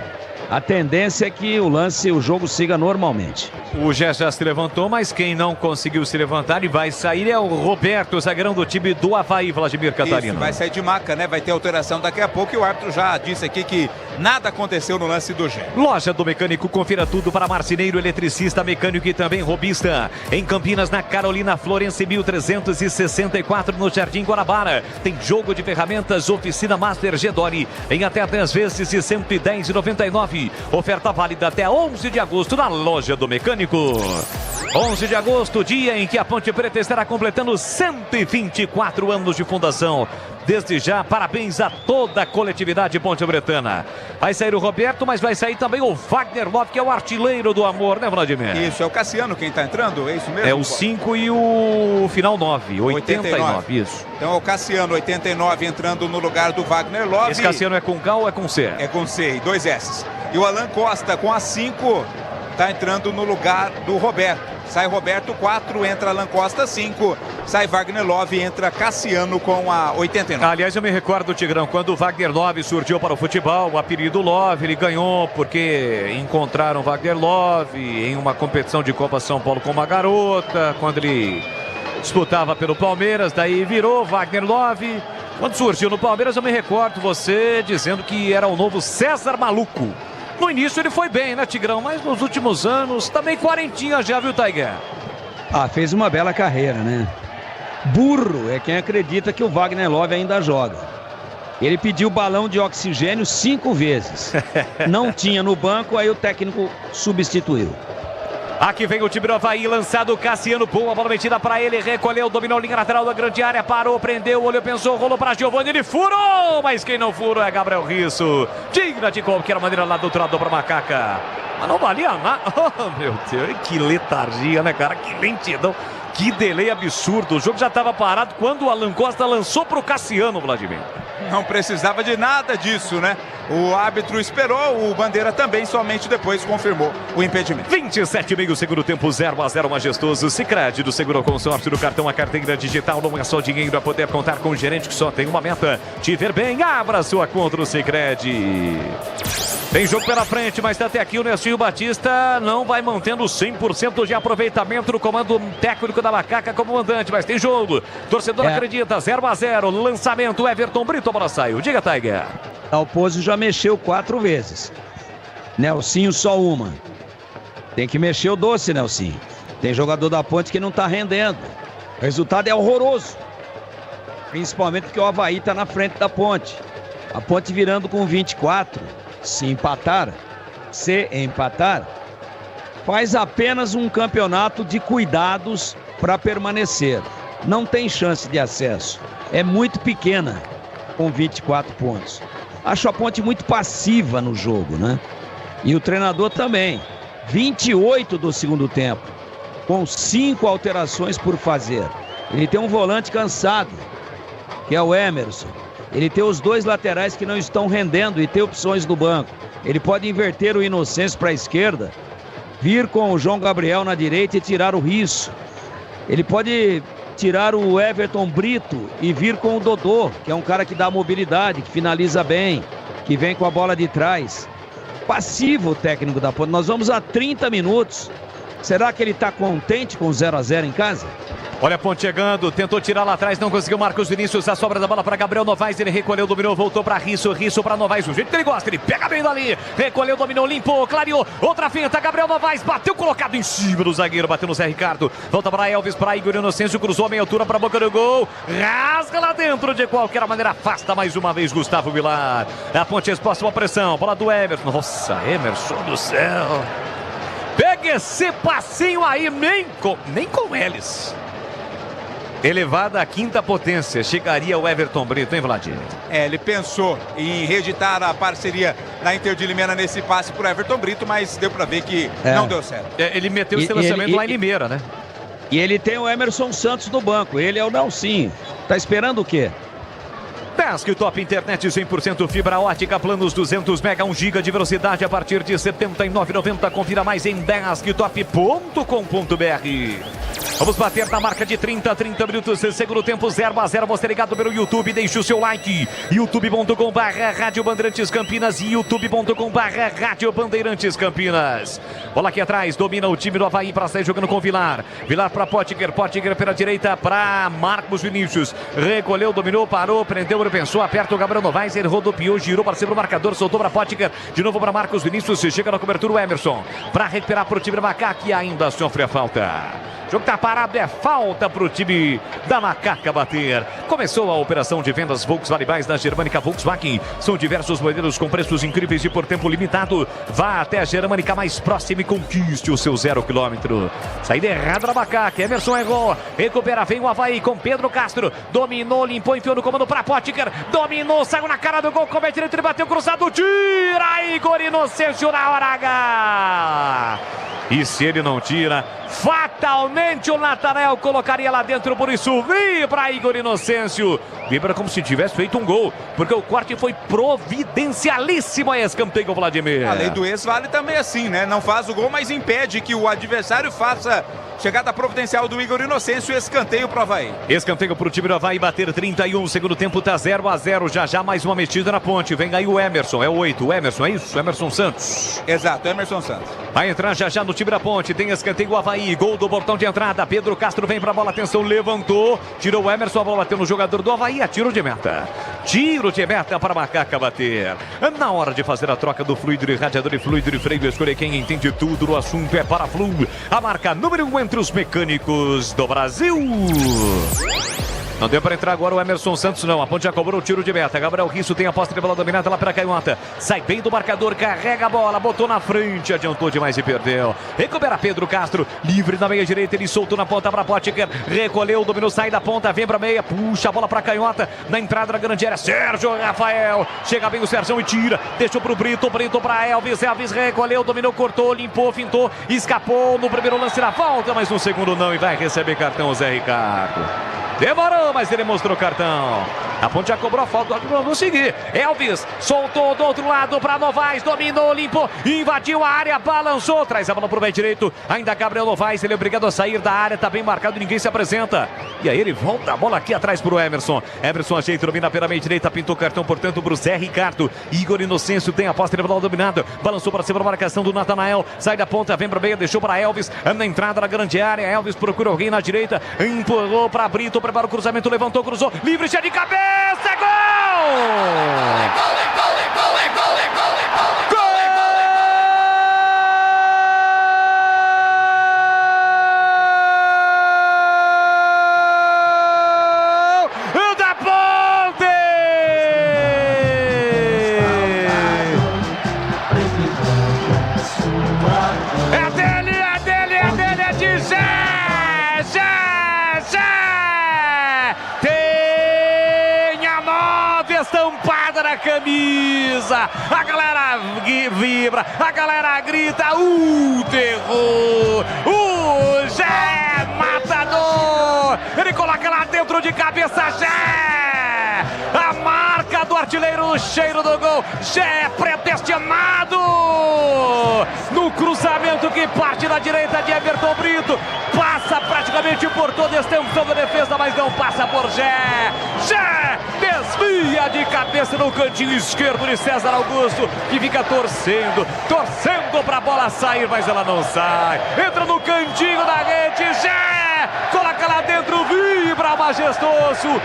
A tendência é que o jogo siga normalmente. O Gé já se levantou, mas quem não conseguiu se levantar e vai sair é o Roberto, zagueirão do time do Avaí, Vladimir Catarino. Isso, vai sair de maca, né? Vai ter alteração daqui a pouco e o árbitro já disse aqui que nada aconteceu no lance do Gé. Loja do Mecânico, confira tudo para marceneiro, eletricista, mecânico e também robista. Em Campinas, na Carolina Florence, 1364, no Jardim Guarabara. Tem jogo de ferramentas, oficina Master Gedori, em até 10 vezes de R$ 110,99. Oferta válida até 11 de agosto na Loja do Mecânico. 11 de agosto, dia em que a Ponte Preta estará completando 124 anos de fundação. Desde já, parabéns a toda a coletividade ponte-bretana. Vai sair o Roberto, mas vai sair também o Wagner Love, que é o artilheiro do amor, né, Vladimir? Isso, é o Cassiano quem tá entrando, é isso mesmo? É o 5 e o final 9, 89, isso. Então é o Cassiano, 89, entrando no lugar do Wagner Love. Esse Cassiano é com K ou é com C? É com C, e 2 S. E o Alan Costa, com a 5, tá entrando no lugar do Roberto. Sai Roberto, 4, entra Alan Costa, 5. Sai Wagner Love, entra Cassiano com a 89. Aliás, eu me recordo, Tigrão, quando o Wagner Love surgiu para o futebol, o apelido Love, ele ganhou porque encontraram Wagner Love em uma competição de Copa São Paulo com uma garota, quando ele disputava pelo Palmeiras, daí virou Wagner Love. Quando surgiu no Palmeiras, eu me recordo você dizendo que era o novo César Maluco. No início ele foi bem, né, Tigrão? Mas nos últimos anos, também quarentinha já, viu, Tiger? Fez uma bela carreira, né? Burro é quem acredita que o Wagner Love ainda joga. Ele pediu balão de oxigênio 5 vezes. Não tinha no banco, aí o técnico substituiu. Aqui vem o time do Avaí, lançado Cassiano, boa bola metida para ele, recolheu, dominou a linha lateral da grande área, parou, prendeu, olhou, pensou, rolou para Giovani, ele furou, mas quem não furou é Gabriel Risso, digna de qualquer maneira lá do outro lado para Macaca, mas não valia nada, oh meu Deus, que letargia, né, cara, que lentidão, que delay absurdo, o jogo já estava parado quando o Alan Costa lançou para o Cassiano, Vladimir. Não precisava de nada disso, né? O árbitro esperou, o Bandeira também, somente depois confirmou o impedimento. 27,5 segundo tempo, 0-0 majestoso. Sicredi do Seguro Consórcio do cartão, a carteira digital não é só dinheiro, é poder contar com um gerente que só tem uma meta: te ver bem. Abra sua conta no Sicredi. Tem jogo pela frente, mas até aqui o Nestinho Batista não vai mantendo 100% de aproveitamento no comando técnico da Macaca como mandante, mas tem jogo. Torcedor acredita, 0-0, lançamento, Everton Brito, a bola saiu. Diga, Tiger. Dalpozo já mexeu 4 vezes. Nelsinho só uma. Tem que mexer o doce, Nelsinho. Tem jogador da Ponte que não tá rendendo. O resultado é horroroso. Principalmente porque o Avaí tá na frente da Ponte. A Ponte virando com 24. Se empatar, faz apenas um campeonato de cuidados para permanecer. Não tem chance de acesso. É muito pequena com 24 pontos. Acho a Ponte muito passiva no jogo, né? E o treinador também. 28 do segundo tempo, com 5 alterações por fazer. Ele tem um volante cansado, que é o Emerson. Ele tem os 2 laterais que não estão rendendo e tem opções no banco. Ele pode inverter o Inocêncio para a esquerda, vir com o João Gabriel na direita e tirar o Risso. Ele pode tirar o Everton Brito e vir com o Dodô, que é um cara que dá mobilidade, que finaliza bem, que vem com a bola de trás. Passivo o técnico da Ponte. Nós vamos a 30 minutos. Será que ele está contente com 0-0 em casa? Olha a Ponte chegando, tentou tirar lá atrás, não conseguiu. Marcos Vinícius, a sobra da bola para Gabriel Novaes, ele recolheu, dominou, voltou para Risso para Novaes, o jeito que ele gosta, ele pega bem dali, recolheu, dominou, limpou, clareou, outra finta, Gabriel Novaes, bateu colocado em cima do zagueiro, bateu no Zé Ricardo, volta para Elvis, para Igor Inocêncio, cruzou a meia altura para a boca do gol, rasga lá dentro, de qualquer maneira, afasta mais uma vez Gustavo Vilar. A Ponte exposta uma pressão, bola do Emerson, nossa, Emerson do céu, pega esse passinho aí, nem com eles. Elevada à 5ª potência, chegaria o Everton Brito, hein, Vladimir? Ele pensou em reeditar a parceria na Inter de Limeira nesse passe pro Everton Brito, mas deu pra ver que não deu certo. Ele meteu esse lançamento lá em Limeira, né? E ele tem o Emerson Santos no banco, ele é o Nelsinho. Tá esperando o quê? Desktop Internet 100% fibra ótica, planos 200 mega, 1 GB de velocidade a partir de R$ 79,90. Confira mais em desktop.com.br. Vamos bater na marca de 30 minutos, segundo tempo 0-0. Você ligado pelo YouTube, deixe o seu like. youtube.com/Rádio Bandeirantes Campinas e youtube.com/Rádio Bandeirantes Campinas. Bola aqui atrás, domina o time do Avaí para sair jogando com Vilar. Vilar para Potker, Potker pela direita para Marcos Vinícius. Recolheu, dominou, parou, prendeu, pensou, aperta o Gabriel Novaes, ele rodopiou, girou para cima do marcador, soltou para Potker, de novo para Marcos Vinícius, chega na cobertura o Emerson, para recuperar para o time do Macaca e ainda sofre a falta. O jogo tá parado, é falta pro time da Macaca bater. Começou a operação de vendas Volkswagen da Germânica Volkswagen. São diversos modelos com preços incríveis e por tempo limitado. Vá até a Germânica mais próxima e conquiste o seu 0 km. Saída errada da Macaca. Emerson errou. Recupera, vem o Avaí com Pedro Castro. Dominou, limpou, enfiou no comando para Potker. Dominou, saiu na cara do gol, comete direito, ele bateu cruzado. Tira Igor Inocêncio na hora H. E se ele não tira, fatalmente o Natanael colocaria lá dentro, por isso vibra Igor Inocêncio. Vibra como se tivesse feito um gol, porque o corte foi providencialíssimo a escanteio, Vladimir. A lei do ex vale também assim, né? Não faz o gol, mas impede que o adversário faça chegada providencial do Igor Inocêncio, escanteio pro Avaí. Escanteio pro time do Avaí bater 31, segundo tempo tá 0-0, já mais uma mexida na ponte, vem aí o Emerson, é o 8, o Emerson, é isso? Emerson Santos. Exato, Emerson Santos. Vai entrar já no time da ponte, tem escanteio o Avaí, gol do portão de entrada, Pedro Castro vem pra bola, atenção, levantou, tirou o Emerson, a bola bateu no jogador do Avaí, tiro de meta. Tiro de meta para a Macaca bater. Na hora de fazer a troca do fluido e radiador e fluido e freio, escolher quem entende tudo no assunto é Paraflu, a marca número 1 entre os mecânicos do Brasil. Não deu para entrar agora o Emerson Santos, não. A ponte já cobrou o tiro de meta. Gabriel Risso tem a posse de bola dominada lá para a canhota. Sai bem do marcador, carrega a bola, botou na frente, adiantou demais e perdeu. Recupera Pedro Castro, livre na meia direita, ele soltou na ponta para Potker. Recolheu, dominou, sai da ponta, vem para meia, puxa a bola para a canhota. Na entrada da grande área, Sérgio Rafael. Chega bem o Sérgio e tira. Deixou para o Brito para Elvis. Elvis recolheu, dominou, cortou, limpou, fintou, escapou no primeiro lance na falta, mas no segundo não e vai receber cartão o Zé Ricardo. Demorou, mas ele mostrou o cartão. A ponte já cobrou a falta, vamos seguir. Elvis soltou do outro lado para Novaes, dominou, limpou, invadiu a área, balançou, traz a bola para o pé direito. Ainda Gabriel Novaes, ele é obrigado a sair da área, tá bem marcado, ninguém se apresenta. E aí ele volta a bola aqui atrás para o Emerson. Emerson ajeita, domina pela meia direita, pintou o cartão, portanto, para o Zé Ricardo. Igor Inocêncio tem a posse de bola dominada, balançou para cima da marcação do Natanael, sai da ponta, vem para meia, deixou para Elvis, na entrada na grande área. Elvis procura alguém na direita, empurrou para Brito, prepara o cruzamento, levantou, cruzou, livre, cheio de cabeça, gol! Estampada na camisa, a galera vibra, a galera grita, terror, Jé matador, ele coloca lá dentro de cabeça, Jé, a marca do artilheiro, o cheiro do gol, Jé predestinado, no cruzamento que parte da direita de Everton Brito, passa praticamente por toda a extensão da defesa, mas não passa por Jé, Jé desvia de cabeça no cantinho esquerdo de César Augusto, que fica torcendo para a bola sair, mas ela não sai, entra no cantinho da rede, Jé, coloca lá dentro, vibra majestoso,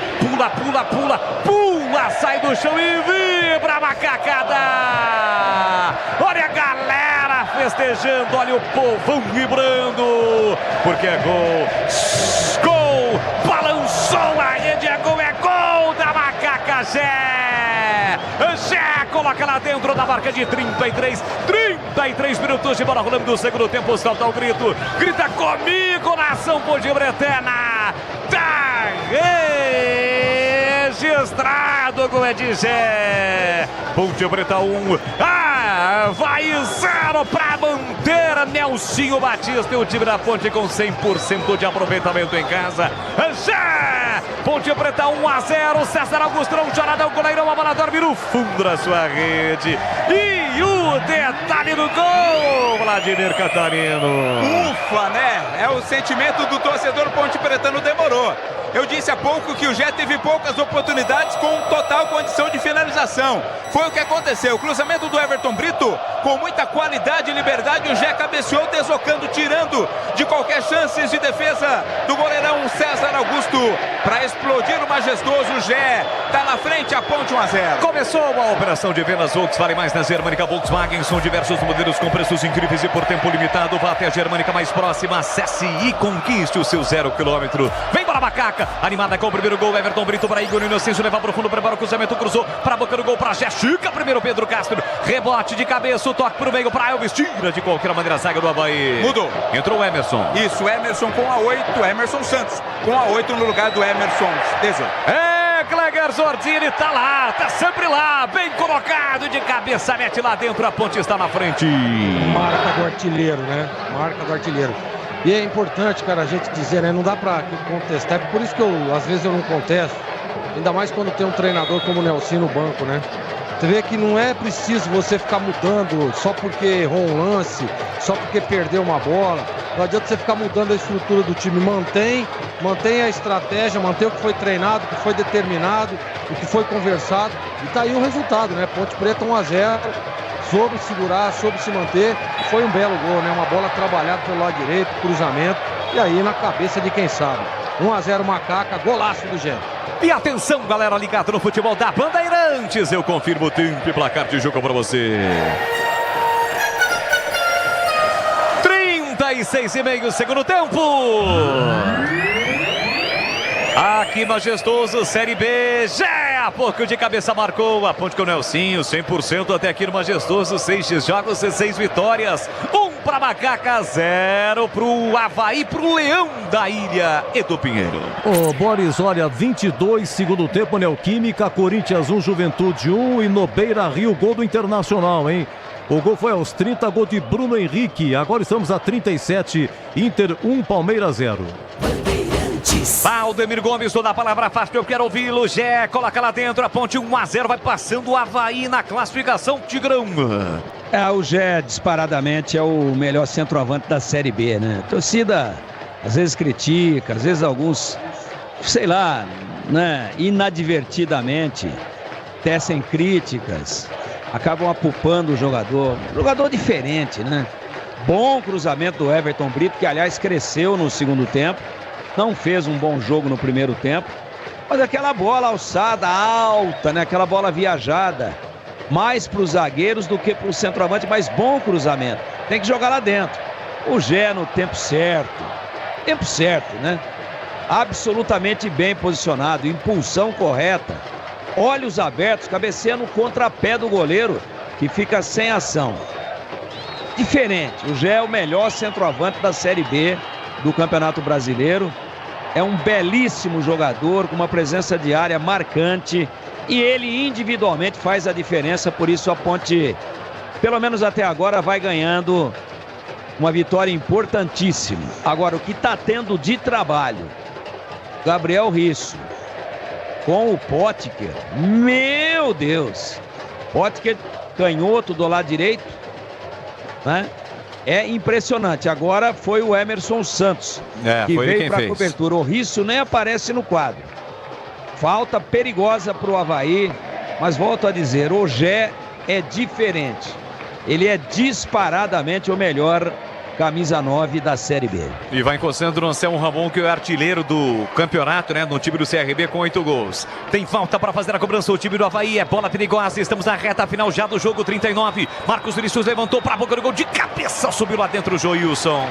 pula, sai do chão e vibra a macacada, olha a galera festejando, olha o povão vibrando, porque é gol, balançou a rede, é gol da Macaca, Jé coloca lá dentro da marca de 33 minutos de bola rolando do segundo tempo, salta o grito, grita comigo, nação Podibretana, tá registrado com Edgé, Ponte Preta 1, vai 0 para manter Monteira, Nelsinho Batista e o time da Ponte com 100% de aproveitamento em casa. Já! Ponte Preta 1-0, César Augusto não chora, o goleirão, a bola dorme no fundo da sua rede. E o detalhe do gol, Vladimir Catarino. Ufa, né? É o sentimento do torcedor Ponte Pretano, demorou. Eu disse há pouco que o Gé teve poucas oportunidades com total condição de finalização. Foi o que aconteceu. O cruzamento do Everton Brito, com muita qualidade e liberdade, o Gé cabeceou, deslocando, tirando de qualquer chance de defesa do goleirão César Augusto. Para explodir o majestoso, o Gé está na frente, a Ponte 1-0. Começou a operação de vendas Volkswagen mais na Germânica Volkswagen. São diversos modelos com preços incríveis e por tempo limitado. Vá até a Germânica mais próxima, acesse e conquiste o seu 0 km. Vem para a Macaca, animada com o primeiro gol. Everton Brito para Igor Inocêncio, levar para o fundo, prepara o cruzamento, cruzou para a boca do gol, para Jéssica. Primeiro Pedro Castro, rebote de cabeça, o toque para o meio para Elvis, tira de qualquer maneira a zaga do Avaí. Mudou. Entrou o Emerson. Isso, Emerson com a 8, Emerson Santos com a 8 no lugar do Emerson 18. Cleger Zordini tá lá, tá sempre lá, bem colocado de cabeça, mete lá dentro, a Ponte está na frente. Marca do artilheiro, né? Marca do artilheiro. E é importante, cara, a gente dizer, né? Não dá pra contestar, por isso que às vezes eu não contesto, ainda mais quando tem um treinador como o Nelson no banco, né? Você vê que não é preciso você ficar mudando só porque errou um lance, só porque perdeu uma bola. Não adianta você ficar mudando a estrutura do time. Mantém a estratégia, mantém o que foi treinado, o que foi determinado, o que foi conversado. E tá aí o resultado, né? Ponte Preta 1-0, soube segurar, soube se manter. Foi um belo gol, né? Uma bola trabalhada pelo lado direito, cruzamento. E aí na cabeça de quem sabe. 1-0 Macaca, golaço do Gé. E atenção, galera ligada no futebol da Bandeirantes. Eu confirmo o tempo e placar de jogo para você. 36,5 segundo tempo. Aqui majestoso, Série B, já há pouco de cabeça marcou a Ponte com o Nelsinho, 100% até aqui no majestoso, 6 jogos e 6 vitórias, 1 para Macaca, 0 pro Avaí, pro Leão da Ilha e do Pinheiro. Ô Boris, olha, 22 segundo tempo, Neoquímica, Corinthians 1, Juventude 1 e no Beira Rio, gol do Internacional, hein? O gol foi aos 30, gol de Bruno Henrique. Agora estamos a 37, Inter 1, Palmeiras 0. Valdemir Gomes, toda a palavra fácil, eu quero ouvi-lo. Gé, coloca lá dentro, a Ponte 1-0, vai passando o Avaí na classificação, Tigrão. O Gé disparadamente é o melhor centroavante da Série B, né? A torcida às vezes critica, às vezes alguns, sei lá, né, inadvertidamente tecem críticas, acabam apupando o jogador. Jogador diferente, né? Bom cruzamento do Everton Brito, que aliás cresceu no segundo tempo. Não fez um bom jogo no primeiro tempo. Mas aquela bola alçada, alta, né? Aquela bola viajada. Mais para os zagueiros do que para o centroavante, mas bom cruzamento. Tem que jogar lá dentro. O Gé no tempo certo. Tempo certo, né? Absolutamente bem posicionado. Impulsão correta. Olhos abertos, cabeceando no contrapé do goleiro, que fica sem ação. Diferente. O Gé é o melhor centroavante da Série B do Campeonato Brasileiro. É um belíssimo jogador, com uma presença de área marcante. E ele individualmente faz a diferença. Por isso a Ponte, pelo menos até agora, vai ganhando uma vitória importantíssima. Agora, o que está tendo de trabalho, Gabriel Risso com o Potker, meu Deus, Potker canhoto do lado direito, né? É impressionante. Agora foi o Emerson Santos que veio para a cobertura. O Risso nem aparece no quadro. Falta perigosa para o Avaí, mas volto a dizer, o Gé é diferente. Ele é disparadamente o melhor camisa 9 da Série B. E vai encostando no Anselmo Ramon, que é o artilheiro do campeonato, né? No time do CRB com 8 gols. Tem falta para fazer a cobrança o time do Avaí. É bola perigosa. Estamos na reta final já do jogo 39. Marcos Vinícius levantou para a boca do gol de cabeça. Subiu lá dentro o Joilson.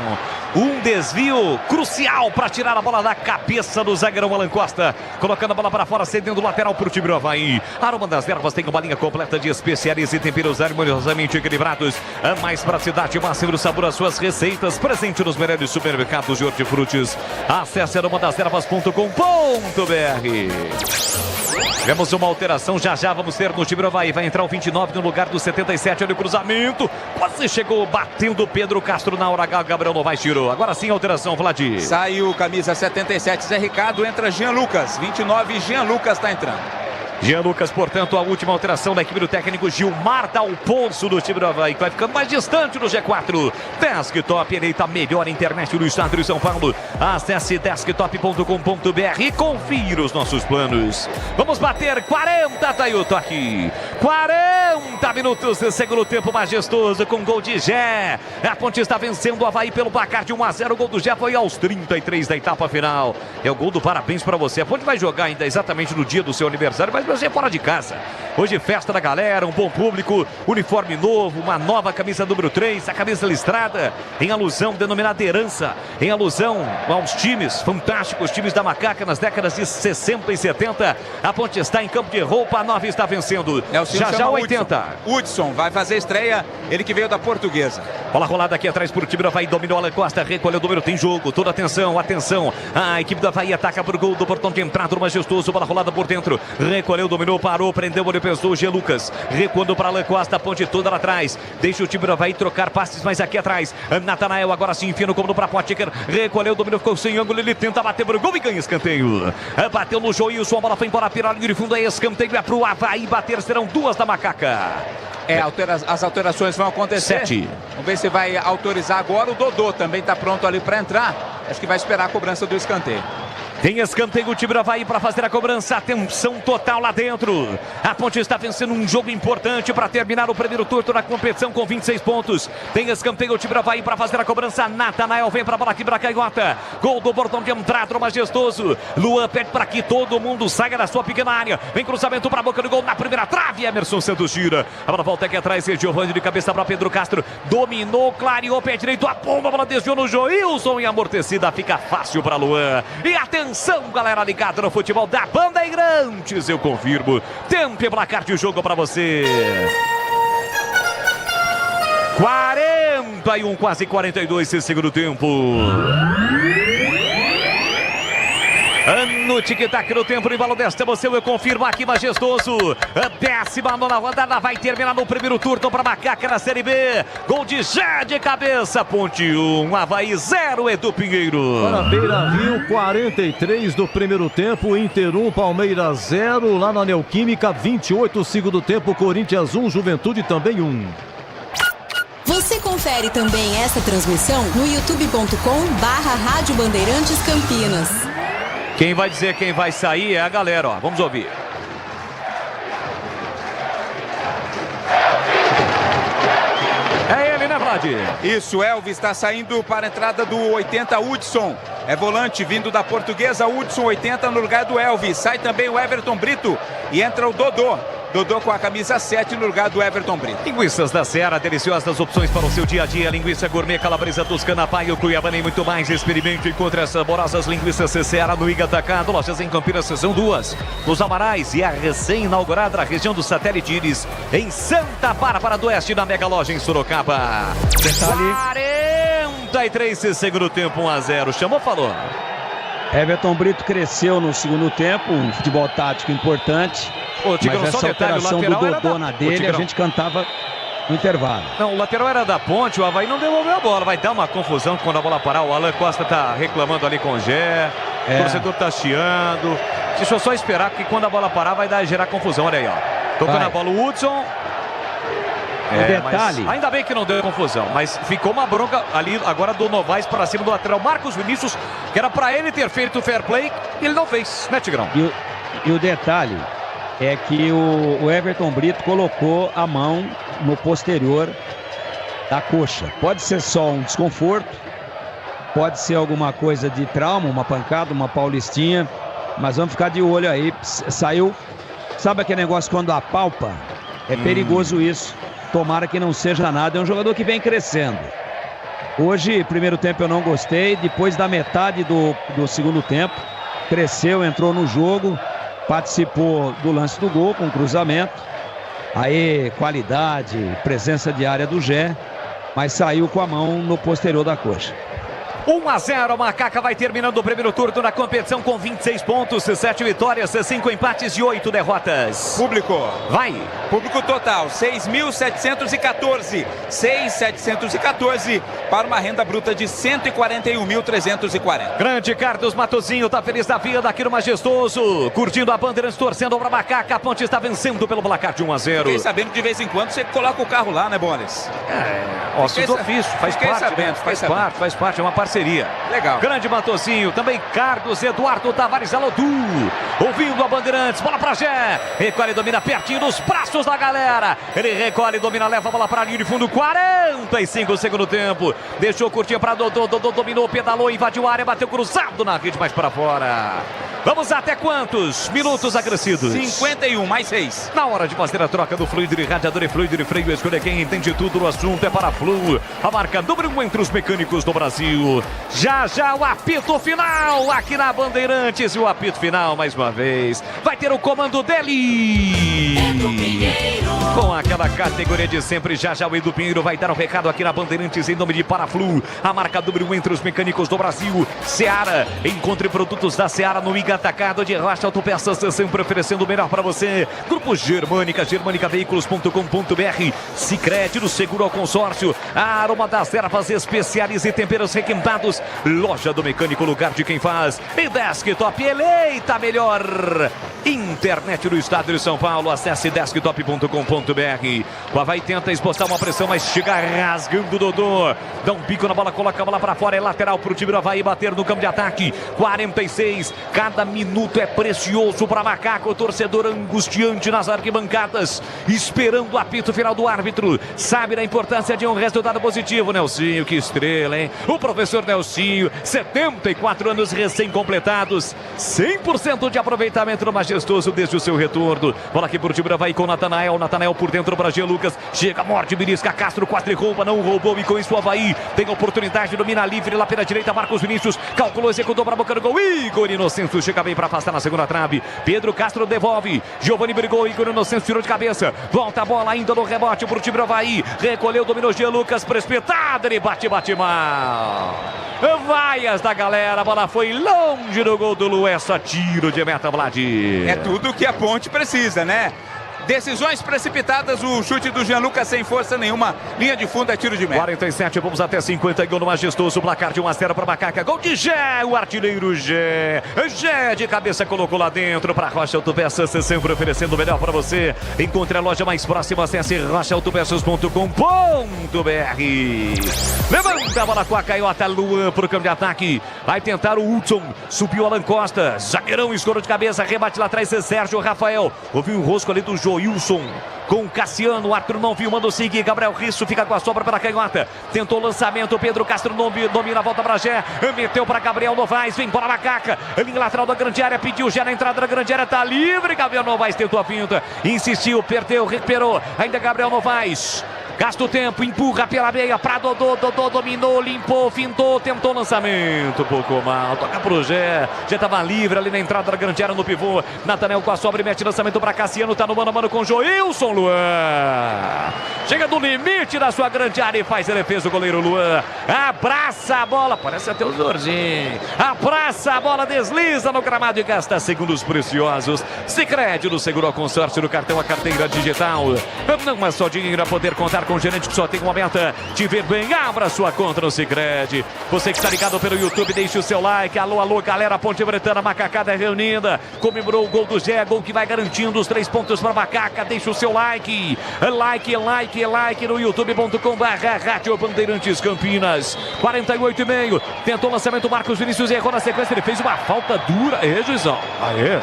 Um desvio crucial para tirar a bola da cabeça do zagueirão Alan Costa. Colocando a bola para fora, cedendo o lateral para o time do Avaí. Aroma das Ervas tem uma linha completa de especiarias e temperos harmoniosamente equilibrados. A mais praticidade máxima do sabor às suas receitas. Presente nos melhores supermercados de hortifrutis. Acesse aromadasdervas.com.br. Tivemos uma alteração, já vamos ter no time do Avaí. Vai entrar o 29 no lugar do 77, olha o cruzamento. Quase chegou, batendo o Pedro Castro na hora H. Gabriel Novaes tirou. Agora sim, alteração, Vladir. Saiu camisa 77, Zé Ricardo, entra Jean Lucas. 29, Jean Lucas está entrando. Jean Lucas, portanto, a última alteração da equipe do técnico Gilmar Dalpozo do time do Avaí, que vai ficando mais distante do G4. Desktop, eleita melhor internet do estado de São Paulo. Acesse desktop.com.br e confira os nossos planos. Vamos bater 40, tá aí o toque. 40 minutos de segundo tempo majestoso com gol de Gé. A Ponte está vencendo o Avaí pelo placar de 1-0. O gol do Gé foi aos 33 da etapa final. É o gol do parabéns para você. A Ponte vai jogar ainda exatamente no dia do seu aniversário, mas você é fora de casa. Hoje festa da galera, um bom público, uniforme novo, uma nova camisa número 3, a camisa listrada, em alusão, denominada herança, em alusão aos times fantásticos, times da Macaca nas décadas de 60 e 70. A Ponte está em campo de roupa nova e está vencendo. Já 80. Hudson vai fazer estreia, ele que veio da Portuguesa. Bola rolada aqui atrás por time do Avaí, dominou Alan Costa, recolheu o número, tem jogo, toda atenção, atenção. A equipe do Avaí ataca por gol do portão de entrada, majestoso, bola rolada por dentro, recolheu, dominou, parou, prendeu, olhou, pensou, o G. Lucas, recuando para Alan Costa, Ponte toda lá atrás, deixa o time do Avaí trocar passes mais aqui atrás. Natanael agora sim, enfia no comando para Potker, recolheu, dominou, ficou sem ângulo, ele tenta bater para o gol e ganha escanteio. Bateu no Joilson, a bola foi embora, pela linha de fundo, é escanteio, é para o Avaí bater, serão 2 da Macaca. As alterações vão acontecer. 7. Vamos ver se vai autorizar agora. O Dodô também está pronto ali para entrar. Acho que vai esperar a cobrança do escanteio. Tem escanteio, o time do Avaí para fazer a cobrança. Atenção total lá dentro. A Ponte está vencendo um jogo importante para terminar o primeiro turno na competição com 26 pontos. Tem escanteio, o time do Avaí para fazer a cobrança. Natanael vem para a bola aqui para Caigota. Gol do portão de entrada, majestoso. Luan pede para que todo mundo saia da sua pequena área. Vem cruzamento para a boca do gol na primeira trave. Emerson Santos tira. A bola volta aqui atrás. Giovanni de cabeça para Pedro Castro. Dominou, clareou, pé direito. A bomba, a bola desviou no Joilson e amortecida. Fica fácil para Luan. E atenção, galera ligada no futebol da Bandeirantes, eu confirmo. Tempo e placar de jogo para você. 41, quase 42 esse segundo tempo. No tic-tac no tempo, no embalo desta emoção, eu confirmo aqui, majestoso. A 19ª rodada vai terminar no primeiro turno para Macaca na Série B. Gol de Jé de cabeça, Ponte 1, Avaí 0, Edu Pinheiro. Para Beira Rio, 43 do primeiro tempo, Inter 1, Palmeiras 0. Lá na Neoquímica, 28 segundo tempo, Corinthians 1, Juventude também 1. Você confere também essa transmissão no youtube.com/Rádio Bandeirantes Campinas. Quem vai dizer quem vai sair é a galera, ó. Vamos ouvir. É ele, né, Vlad? Isso, Elvis está saindo para a entrada do 80, Hudson. É volante vindo da Portuguesa, Hudson 80 no lugar do Elvis. Sai também o Everton Brito e entra o Dodô. Dodô com a camisa 7 no lugar do Everton Brito. Linguiças da Seara, deliciosas opções para o seu dia a dia. Linguiça gourmet, calabresa toscana, paio, cuiabana e muito mais. Experimente e encontre as saborosas linguiças Seara no Iga Atacado. Lojas em Campinas, são 2. Nos Amarais e a recém-inaugurada na região do Satélite Íris, em Santa Bárbara do Oeste, na Mega Loja em Sorocaba. Detalhe. 43 segundo tempo, 1-0. Chamou, falou. Everton Brito cresceu no segundo tempo, um futebol tático importante. Ô, Tigrão, mas essa alteração do Dodô na dele, a Tigrão, gente cantava no intervalo. Não, o lateral era da Ponte, o Avaí não devolveu a bola. Vai dar uma confusão quando a bola parar. O Alan Costa tá reclamando ali com o Gé. O torcedor tá chiando. Deixa eu só esperar, porque quando a bola parar vai gerar confusão. Olha aí, ó. Tocando a bola o Hudson. Detalhe. Ainda bem que não deu confusão, mas ficou uma bronca ali agora do Novaes para cima do lateral Marcos Vinícius, que era para ele ter feito o fair play e ele não fez, né, Tigrão? E o detalhe é que o Everton Brito colocou a mão no posterior da coxa. Pode ser só um desconforto, pode ser alguma coisa de trauma, uma pancada, uma paulistinha, mas vamos ficar de olho aí. Saiu, sabe aquele negócio quando apalpa? É perigoso isso. Tomara que não seja nada. É um jogador que vem crescendo. Hoje, primeiro tempo eu não gostei. Depois da metade do segundo tempo, cresceu, entrou no jogo, participou do lance do gol com cruzamento. Aí, qualidade, presença de área do Gé, mas saiu com a mão no posterior da coxa. 1-0, a Macaca vai terminando o primeiro turno na competição com 26 pontos, 7 vitórias, 5 empates e 8 derrotas. Público. Vai. Público total, 6.714. 6.714 para uma renda bruta de 141.340. Grande Carlos Matozinho, tá feliz da vida aqui no Majestoso. Curtindo a Bandeirantes, torcendo pra Macaca. A Ponte está vencendo pelo placar de 1-0. Fiquei sabendo que de vez em quando você coloca o carro lá, né, Bones? Ossos do ofício, faz parte, é uma parceria. Legal. Grande Matozinho, também Carlos Eduardo Tavares Alodu. Ouvindo a Bandeirantes, bola pra Gé. Recolhe e domina pertinho dos braços da galera. Ele recolhe, domina, leva a bola pra linha de fundo. 45 segundo tempo. Deixou curtinha pra Dodô. Dodô dominou, pedalou, invadiu a área, bateu cruzado na rede, mais pra fora. Vamos até quantos minutos acrescidos? 51 mais 6. Na hora de fazer a troca do fluido de radiador e fluido de freio, escolha quem entende tudo no assunto, é para a Flu, a marca número 1 entre os mecânicos do Brasil. Já já o apito final aqui na Bandeirantes, e o apito final mais uma vez vai ter o comando dele. Com aquela categoria de sempre, já já o Edu Pinheiro vai dar um recado aqui na Bandeirantes em nome de Paraflu, a marca número 1 entre os mecânicos do Brasil. Seara, encontre produtos da Seara no Iga Atacado de Rocha Autopeças, sempre oferecendo o melhor para você. Grupo Germânica, germanicaveículos.com.br. Sicredi do Seguro ao Consórcio, a Aroma das Ervas Especiais e Temperos Requintados. Loja do Mecânico, lugar de quem faz. E Desktop, eleita melhor internet do estado de São Paulo. Acesse desktop.com.br. O Avaí tenta esboçar uma pressão, mas chega rasgando o Dodô. Dá um bico na bola, coloca a bola para fora. É lateral para o time do Avaí bater no campo de ataque. 46. Cada minuto é precioso para Macaco. O torcedor angustiante nas arquibancadas, esperando o apito final do árbitro. Sabe da importância de um resultado positivo. Nelsinho, que estrela, hein? O professor Nelsinho, 74 anos recém-completados. 100% de aproveitamento no Majestoso desde o seu retorno. Bola aqui por time do Avaí com Natanael. Natanael por dentro para Gia Lucas. Chega, morde, belisca, Castro, quadricoupa, não roubou, e com isso o Avaí tem oportunidade, domina livre lá pela direita. Marcos Vinícius calculou, executou para a boca do gol. Igor Inocêncio chega bem para afastar na segunda trave. Pedro Castro devolve. Giovani brigou, Igor Inocêncio tirou de cabeça. Volta a bola ainda no rebote pro time do Avaí. Recolheu, dominou Gia Lucas, precipitado. Ele bate mal. Vaias da galera, a bola foi longe do gol do Lué, só tiro de meta, Vlad. É tudo que a Ponte precisa, né? Decisões precipitadas, o chute do Jean Lucas sem força nenhuma, linha de fundo é tiro de meta. 47, vamos até 50, gol no Majestoso, placar de 1-0 para Macaca, gol de Gé, o artilheiro Gé. Gé de cabeça colocou lá dentro para Rocha Autopeças, sempre oferecendo o melhor para você. Encontre a loja mais próxima, acesse rochaautopeças.com.br. Levanta a bola com a canhota, Luan para o campo de ataque, vai tentar o Hudson, subiu Alan Costa, zagueirão, escorou de cabeça, rebate lá atrás, Sérgio Rafael, ouviu o rosco ali do Joilson com Cassiano, o Arthur não viu, mandou seguir, Gabriel Risso fica com a sobra pela canhota, tentou o lançamento, Pedro Castro domina a volta para Gé, meteu para Gabriel Novaes, vem para Macaca, linha lateral da grande área, pediu Gé na entrada da grande área, tá livre, Gabriel Novaes tentou a finta, insistiu, perdeu, recuperou, ainda Gabriel Novaes. Gasta o tempo, empurra pela meia para Dodô, Dodô dominou, limpou, fintou, tentou o lançamento, pouco mal, toca pro Gé, já estava livre ali na entrada da grande área no pivô, Natanel com a sobra e mete lançamento para Cassiano, tá no mano a mano com Joilson, Luan, chega do limite da sua grande área e faz a defesa o goleiro Luan, abraça a bola, parece até o Zorzinho, abraça a bola, desliza no gramado e gasta segundos preciosos. Sicredi do Seguro ao Consórcio, no cartão a carteira digital, não é só dinheiro a poder contar com o gerente que só tem uma meta, te ver bem, abra sua conta no Sicredi. Você que está ligado pelo YouTube, deixe o seu like. Alô, alô, galera, Ponte Bretana, Macacada reunida, comemorou o gol do Gé, gol que vai garantindo os 3 pontos para Macaca, deixe o seu like, like no youtube.com/Rádio Bandeirantes Campinas. 48,5, tentou o lançamento, Marcos Vinícius errou na sequência, ele fez uma falta dura, juizão, aê.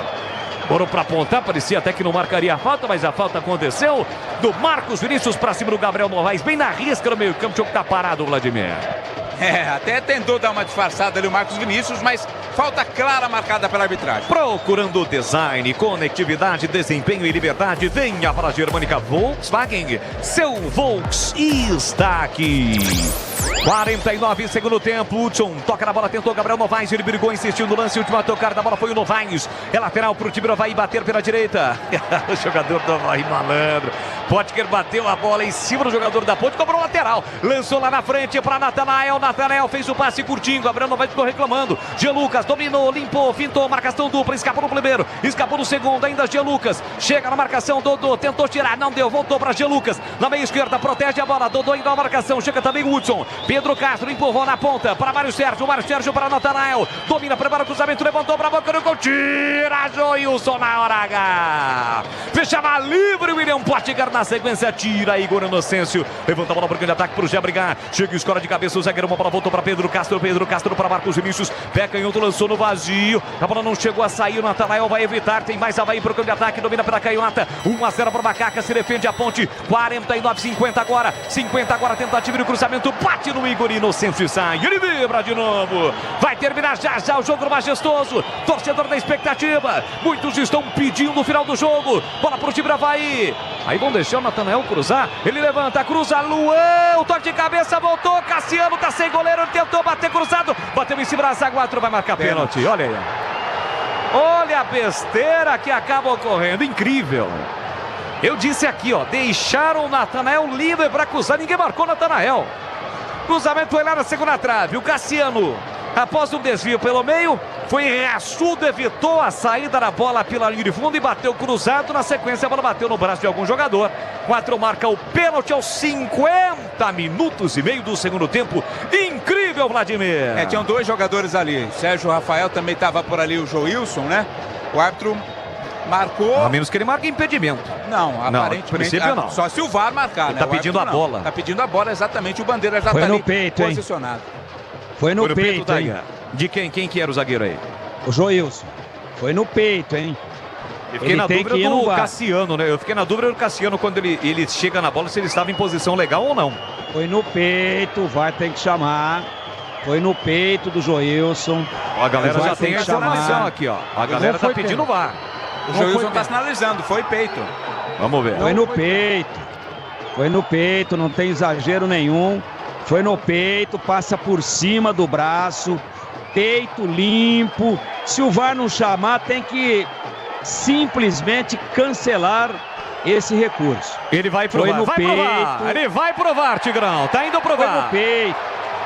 Foram para apontar, parecia até que não marcaria a falta, mas a falta aconteceu. Do Marcos Vinícius para cima do Gabriel Novaes, bem na risca no meio campo, o jogo tá parado, Vladimir. Até tentou dar uma disfarçada ali o Marcos Vinícius, mas falta clara marcada pela arbitragem. Procurando design, conectividade, desempenho e liberdade, venha para a Germânica Volkswagen. Seu Volks está aqui. 49, segundo tempo, Hudson toca na bola, tentou Gabriel Novaes, ele brigou, insistiu no lance, última tocada da bola foi o Novaes, é lateral para o time do Avaí bater pela direita, o jogador do Avaí malandro, Potker bateu a bola em cima do jogador da Ponte, cobrou lateral. Lançou lá na frente para Natanael. Natanael fez o passe curtinho. Gabriel Novaes ficou reclamando. Jean Lucas dominou, limpou, fintou, marcação dupla. Escapou no primeiro, escapou no segundo. Ainda Jean Lucas. Chega na marcação, Dodô. Tentou tirar, não deu. Voltou para Jean Lucas. Na meia esquerda, protege a bola. Dodô ainda na marcação. Chega também o Hudson. Pedro Castro empurrou na ponta para Mário Sérgio. Mário Sérgio para Natanael. Domina, prepara o cruzamento, levantou para a boca do gol. Tira Joilson na hora H. Fechava livre o William Potker na sequência. Tira Igor Inocêncio. Levanta a bola para o grande ataque para o Zé Brigar. Chega e escora de cabeça o zagueiro. Uma bola voltou para Pedro Castro. Pedro Castro para Marcos Vinícius. Pé canhoto, lançou no vazio. A bola não chegou a sair. O Natanael vai evitar. Tem mais Avaí para o grande ataque. Domina pela canhota. 1-0 para o Macaca. Se defende a Ponte. 49-50 agora. 50 agora. Tentativa de cruzamento. Bate no Igor Inocêncio e sai. Ele vibra de novo. Vai terminar já já o jogo majestoso. Torcedor da expectativa. Muitos estão pedindo o final do jogo. Bola para o time do Avaí. Aí vão deixar o Natanael cruzar. Ele levanta, cruza. Luan. O toque de cabeça voltou. Cassiano tá sem goleiro. Ele tentou bater cruzado. Bateu em cima da zaga. O árbitro vai marcar pênalti. Olha aí. Olha a besteira que acaba ocorrendo. Incrível. Eu disse aqui, ó. Deixaram o Natanael livre para cruzar. Ninguém marcou o Natanael. Cruzamento foi lá na segunda trave. O Cassiano, após um desvio pelo meio, foi raçudo, evitou a saída da bola pela linha de fundo e bateu cruzado. Na sequência, a bola bateu no braço de algum jogador. 4 marca o pênalti aos 50 minutos e meio do segundo tempo. Incrível, Vladimir. Tinham 2 jogadores ali. Sérgio Rafael também estava por ali, o Joilson, né? O árbitro marcou. A menos que ele marque impedimento. Não, aparentemente não. Só se o VAR marcar, ele né? Tá pedindo a bola. Tá pedindo a bola, exatamente. O Bandeira já foi tá no ali peito, posicionado. Foi no peito, hein? De quem? Quem que era o zagueiro aí? O Joilson. Foi no peito, hein? Eu fiquei na dúvida do Cassiano, né? Eu fiquei na dúvida do Cassiano quando ele chega na bola, se ele estava em posição legal ou não. Foi no peito, o VAR tem que chamar. Foi no peito do Joilson. Ó, a galera já tem a informação aqui, ó. A galera tá pedindo o VAR. O Joilson tá sinalizando, foi peito. Vamos ver. Foi no peito. Foi no peito, não tem exagero nenhum. Foi no peito, passa por cima do braço. Peito limpo. Se o VAR não chamar, tem que simplesmente cancelar esse recurso. Ele vai provar, vai provar. Ele vai provar, Tigrão. Tá indo provar. Foi no peito.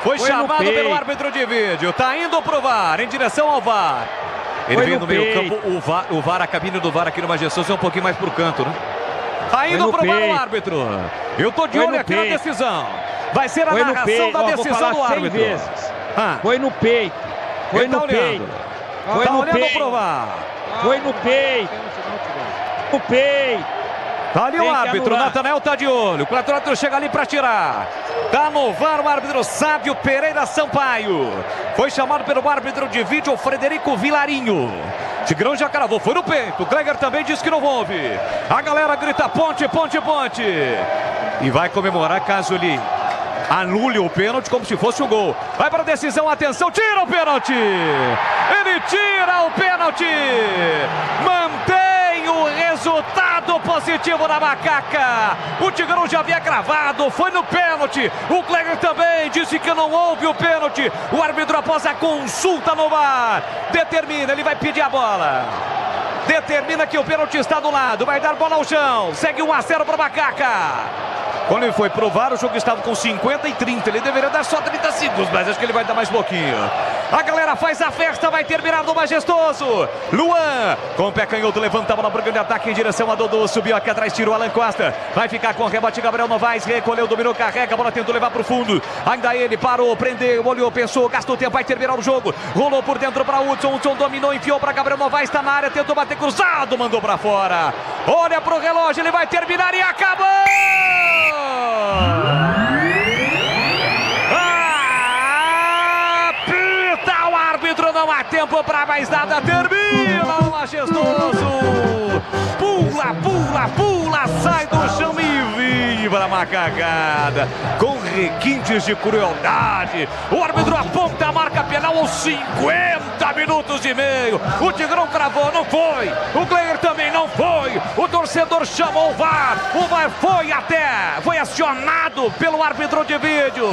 Foi chamado pelo árbitro de vídeo. Tá indo provar em direção ao VAR. Ele vem no meio campo. O VAR, a cabine do VAR aqui no Majestoso é um pouquinho mais pro canto, né? Tá indo provar o árbitro. Eu tô de olho aqui na decisão. Vai ser a narração da decisão do árbitro. Foi no peito. Foi no peito. Tá olhando provar. Foi no peito. No peito. Tá ali o árbitro, o Natanael tá de olho. O árbitro chega ali pra tirar. Tá no VAR o árbitro Sávio Pereira Sampaio. Foi chamado pelo árbitro de vídeo, o Frederico Vilarinho. Tigrão já cravou, foi no peito. O Kleger também disse que não houve. A galera grita ponte, ponte, ponte. E vai comemorar caso ele anule o pênalti como se fosse um gol. Vai para a decisão, atenção, tira o pênalti. Ele tira o pênalti. Mantém o resultado positivo da Macaca. O Tigrão já havia cravado, foi no pênalti. O Kleger também disse que não houve o pênalti. O árbitro, após a consulta no VAR, determina, ele vai pedir a bola. Determina que o pênalti está do lado, vai dar bola ao chão. Segue 1-0 para a Macaca. Quando ele foi provar, o jogo estava com 50 e 30. Ele deveria dar só 30 segundos, mas acho que ele vai dar mais pouquinho. A galera faz a festa, vai terminar no Majestoso. Luan, com o pé canhoto, levanta a bola para o grande ataque em direção a Dodô. Subiu aqui atrás, tirou Alan Costa. Vai ficar com o rebote Gabriel Novaes. Recolheu, dominou, carrega, a bola tentou levar para o fundo. Ainda ele parou, prendeu, olhou, pensou, gastou tempo, vai terminar o jogo. Rolou por dentro para Hudson. Hudson dominou, enfiou para Gabriel Novaes, está na área, tentou bater cruzado, mandou para fora. Olha para o relógio, ele vai terminar e acabou! Apita o árbitro, não há tempo para mais nada, termina o Majestoso. Pula, pula, pula, sai do chão e viva a macacada. Com requintes de crueldade, o árbitro aponta a marca penal aos 50 minutos e meio. O Tigrão cravou, não foi. O Kleger também não foi. O torcedor torcedor chamou o VAR foi acionado pelo árbitro de vídeo.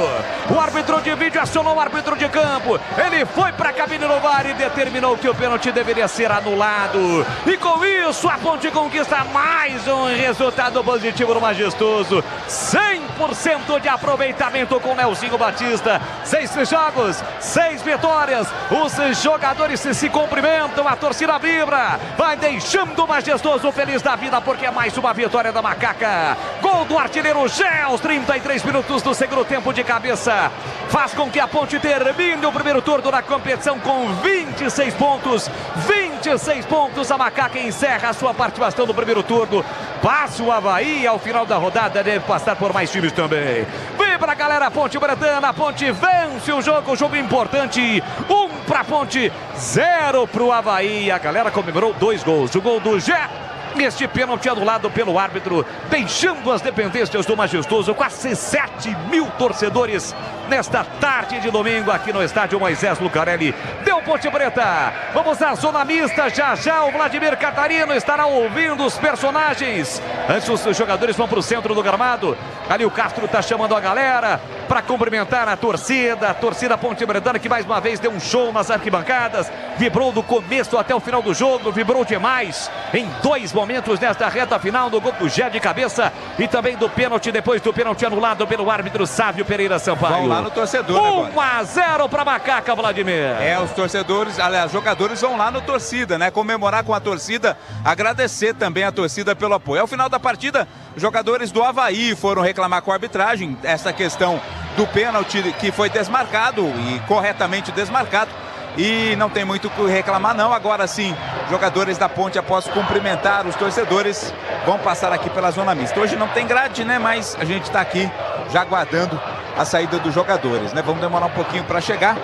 O árbitro de vídeo acionou o árbitro de campo. Ele foi para a cabine do VAR e determinou que o pênalti deveria ser anulado. E com isso a Ponte conquista mais um resultado positivo no Majestoso. 100% de aproveitamento com Nelsinho Batista. 6 jogos, 6 vitórias. Os jogadores se cumprimentam, a torcida vibra. Vai deixando o Majestoso feliz da vida porque é mais uma vitória da Macaca. Gol do artilheiro Gé aos 33 minutos do segundo tempo de cabeça. Faz com que a Ponte termine o primeiro turno da competição com 26 pontos. 26 pontos, a Macaca encerra a sua participação no primeiro turno. Passa o Avaí ao final da rodada, deve passar por mais times também. Vibra a galera Ponte Bretana, a Ponte vence o jogo importante. 1 para Ponte, 0 para o Avaí. A galera comemorou 2 gols. O gol do Gé. Este pênalti anulado pelo árbitro, deixando as dependências do Majestoso. Quase 7 mil torcedores nesta tarde de domingo aqui no estádio Moisés Lucarelli. Deu Ponte Preta. Vamos à zona mista. Já o Vladimir Catarino estará ouvindo os personagens. Antes os jogadores vão para o centro do gramado. Ali o Castro está chamando a galera para cumprimentar a torcida Ponte Bretana, que mais uma vez deu um show nas arquibancadas. Vibrou do começo até o final do jogo, vibrou demais em 2 momentos nesta reta final do gol do Gé de cabeça e também do pênalti, depois do pênalti anulado pelo árbitro Sávio Pereira Sampaio. Vão lá no torcedor 1-0 para Macaca, Vladimir. Os torcedores, aliás, jogadores vão lá no torcida, né? Comemorar com a torcida, agradecer também a torcida pelo apoio. Ao final da partida, jogadores do Avaí foram reclamar com a arbitragem essa questão do pênalti que foi desmarcado e corretamente desmarcado. E não tem muito o que reclamar não. Agora sim, jogadores da Ponte, após cumprimentar os torcedores, vão passar aqui pela zona mista. Hoje não tem grade, né? Mas a gente está aqui já aguardando a saída dos jogadores, né? Vamos demorar um pouquinho para chegar.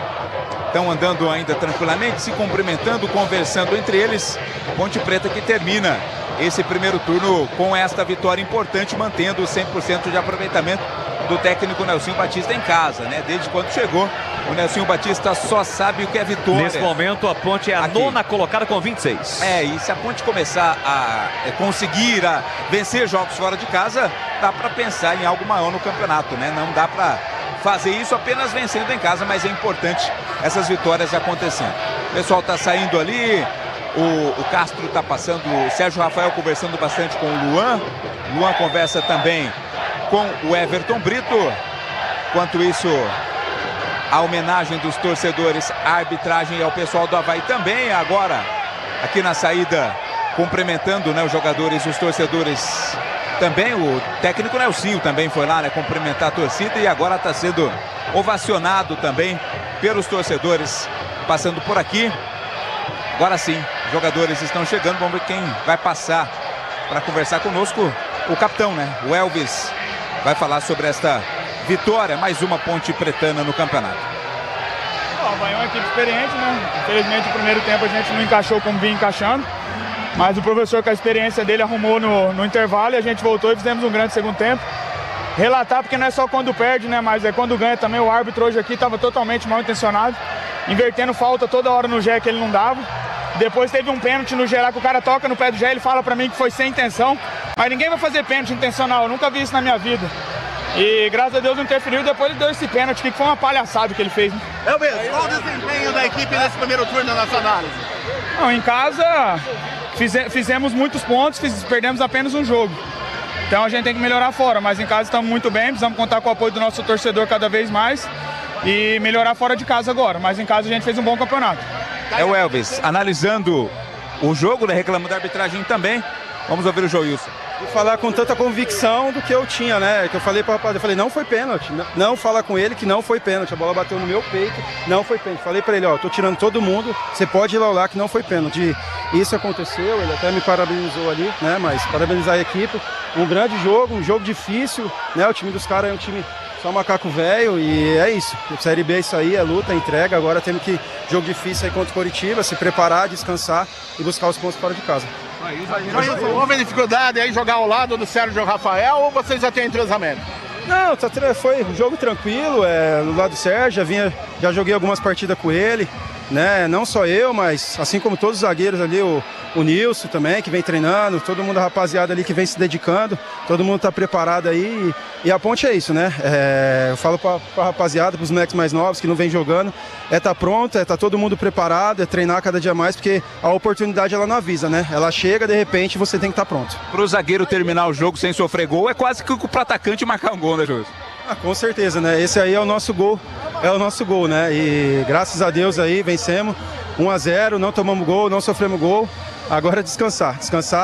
Estão andando ainda tranquilamente, se cumprimentando, conversando entre eles. Ponte Preta que termina esse primeiro turno com esta vitória importante, mantendo 100% de aproveitamento do técnico Nelsinho Batista em casa, né? Desde quando chegou, o Nelsinho Batista só sabe o que é vitória. Nesse momento a Ponte é a nona colocada com 26. E se a Ponte começar a conseguir vencer jogos fora de casa, dá para pensar em algo maior no campeonato, né? Não dá para fazer isso apenas vencendo em casa, mas é importante essas vitórias acontecendo. O pessoal está saindo ali, o Castro está passando, o Sérgio Rafael conversando bastante com o Luan. Luan conversa também com o Everton Brito. Enquanto isso, a homenagem dos torcedores, a arbitragem ao pessoal do Avaí também. Agora, aqui na saída, cumprimentando, né, os jogadores, os torcedores também. O técnico Nelsinho também foi lá, né, cumprimentar a torcida e agora está sendo ovacionado também pelos torcedores passando por aqui. Agora sim, jogadores estão chegando. Vamos ver quem vai passar para conversar conosco. O capitão, né, o Elvis, vai falar sobre esta vitória, mais uma Ponte Pretana no campeonato. O Avaí é uma equipe experiente, né? Infelizmente, no primeiro tempo a gente não encaixou como vinha encaixando, mas o professor, com a experiência dele, arrumou no intervalo e a gente voltou e fizemos um grande segundo tempo. Relatar, porque não é só quando perde, né? Mas é quando ganha também. O árbitro hoje aqui estava totalmente mal intencionado, invertendo falta toda hora no Gé que ele não dava. Depois teve um pênalti no Gé lá que o cara toca no pé do Gé, ele fala pra mim que foi sem intenção. Mas ninguém vai fazer pênalti intencional, eu nunca vi isso na minha vida. E graças a Deus não interferiu, depois ele deu esse pênalti que foi uma palhaçada que ele fez. Né? Qual o desempenho da equipe nesse primeiro turno da nossa análise? Não, em casa fizemos muitos pontos, perdemos apenas um jogo. Então a gente tem que melhorar fora, mas em casa estamos muito bem, precisamos contar com o apoio do nosso torcedor cada vez mais e melhorar fora de casa agora. Mas em casa a gente fez um bom campeonato. É o Elvis, analisando o jogo, né, reclamando da arbitragem também. Vamos ouvir o Joilson. E falar com tanta convicção do que eu tinha, né? Que eu falei para o rapaz, eu falei, não foi pênalti. Não fala com ele que não foi pênalti. A bola bateu no meu peito, não foi pênalti. Falei para ele, ó, tô tirando todo mundo, você pode ir lá que não foi pênalti. E isso aconteceu, ele até me parabenizou ali, né? Mas parabenizar a equipe. Um grande jogo, um jogo difícil, né? O time dos caras é um time só macaco velho e é isso. Série B é isso aí, é luta, é entrega. Agora temos que, jogo difícil aí contra o Coritiba, se preparar, descansar e buscar os pontos fora de casa. Houve dificuldade aí jogar ao lado do Sérgio Rafael ou vocês já têm entrosamento? Não, foi um jogo tranquilo, no lado do Sérgio, já joguei algumas partidas com ele. né? Não só eu, mas assim como todos os zagueiros ali, o Nilson também, que vem treinando, todo mundo, a rapaziada ali que vem se dedicando, todo mundo tá preparado aí. E a Ponte é isso, né? Eu falo pra rapaziada, pros moleques mais novos que não vem jogando, tá pronto, tá todo mundo preparado, treinar cada dia mais, porque a oportunidade ela não avisa, né? Ela chega, de repente, você tem que estar pronto. Pro zagueiro terminar o jogo sem sofrer gol, é quase que pro atacante marcar um gol, né, Júlio? Com certeza, né? Esse aí é o nosso gol, né? E graças a Deus aí vencemos 1-0, não tomamos gol, não sofremos gol. Agora descansar,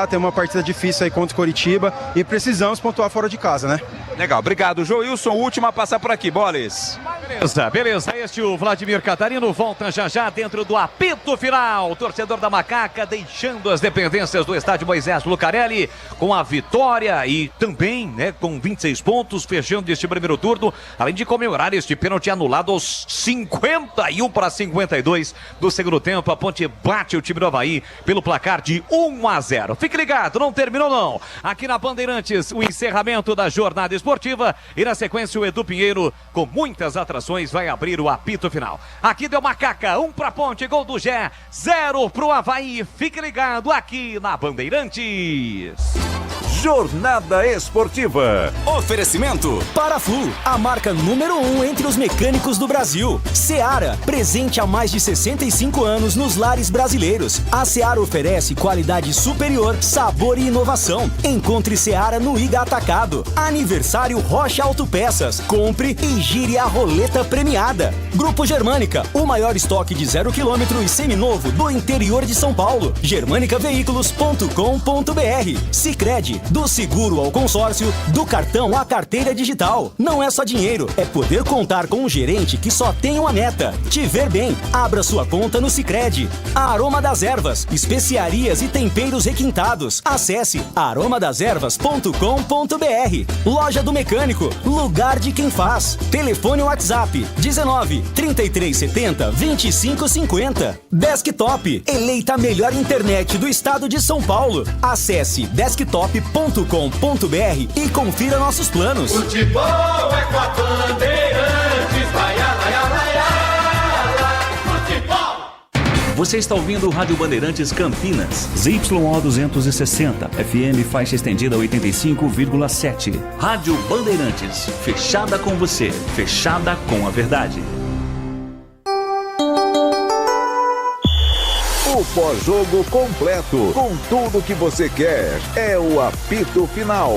tem uma partida difícil aí contra o Coritiba e precisamos pontuar fora de casa, né? Legal, obrigado, Joilson, última a passar por aqui, Boles. Beleza, este é o Vladimir Catarino, volta já dentro do apito final, torcedor da Macaca deixando as dependências do estádio Moisés Lucarelli com a vitória e também, né, com 26 pontos, fechando este primeiro turno, além de comemorar este pênalti anulado aos 51-52 do segundo tempo. A Ponte bate o time do Avaí pelo placar de 1-0. Fique ligado, não terminou não. Aqui na Bandeirantes, o encerramento da jornada esportiva e na sequência o Edu Pinheiro, com muitas atrações, vai abrir o apito final. Aqui deu Macaca, 1 pra Ponte, gol do Gé, 0 pro Avaí. Fique ligado aqui na Bandeirantes. Jornada Esportiva. Oferecimento Paraflu, a marca número 1 entre os mecânicos do Brasil. Seara, presente há mais de 65 anos nos lares brasileiros. A Seara oferece qualidade superior, sabor e inovação. Encontre Seara no Iga Atacado. Aniversário Rocha Autopeças. Compre e gire a roleta premiada. Grupo Germânica, o maior estoque de 0 km e seminovo do interior de São Paulo. germanicaveículos.com.br. Sicredi, do seguro ao consórcio, do cartão à carteira digital. Não é só dinheiro, é poder contar com um gerente que só tem uma meta: te ver bem. Abra sua conta no Sicredi. A Aroma das Ervas, especiarias e temperos requintados. Acesse aromadeservas.com.br. Loja do Mecânico, lugar de quem faz. Telefone WhatsApp 19 3370 2550. Desktop, eleita a melhor internet do estado de São Paulo. Acesse desktop.com.br e confira nossos planos. Futebol é com a Bandeirantes, vai, futebol. Você está ouvindo o Rádio Bandeirantes Campinas, ZYO 260, FM faixa estendida 85,7. Rádio Bandeirantes, fechada com você, fechada com a verdade. O pós-jogo completo, com tudo que você quer, é o apito final.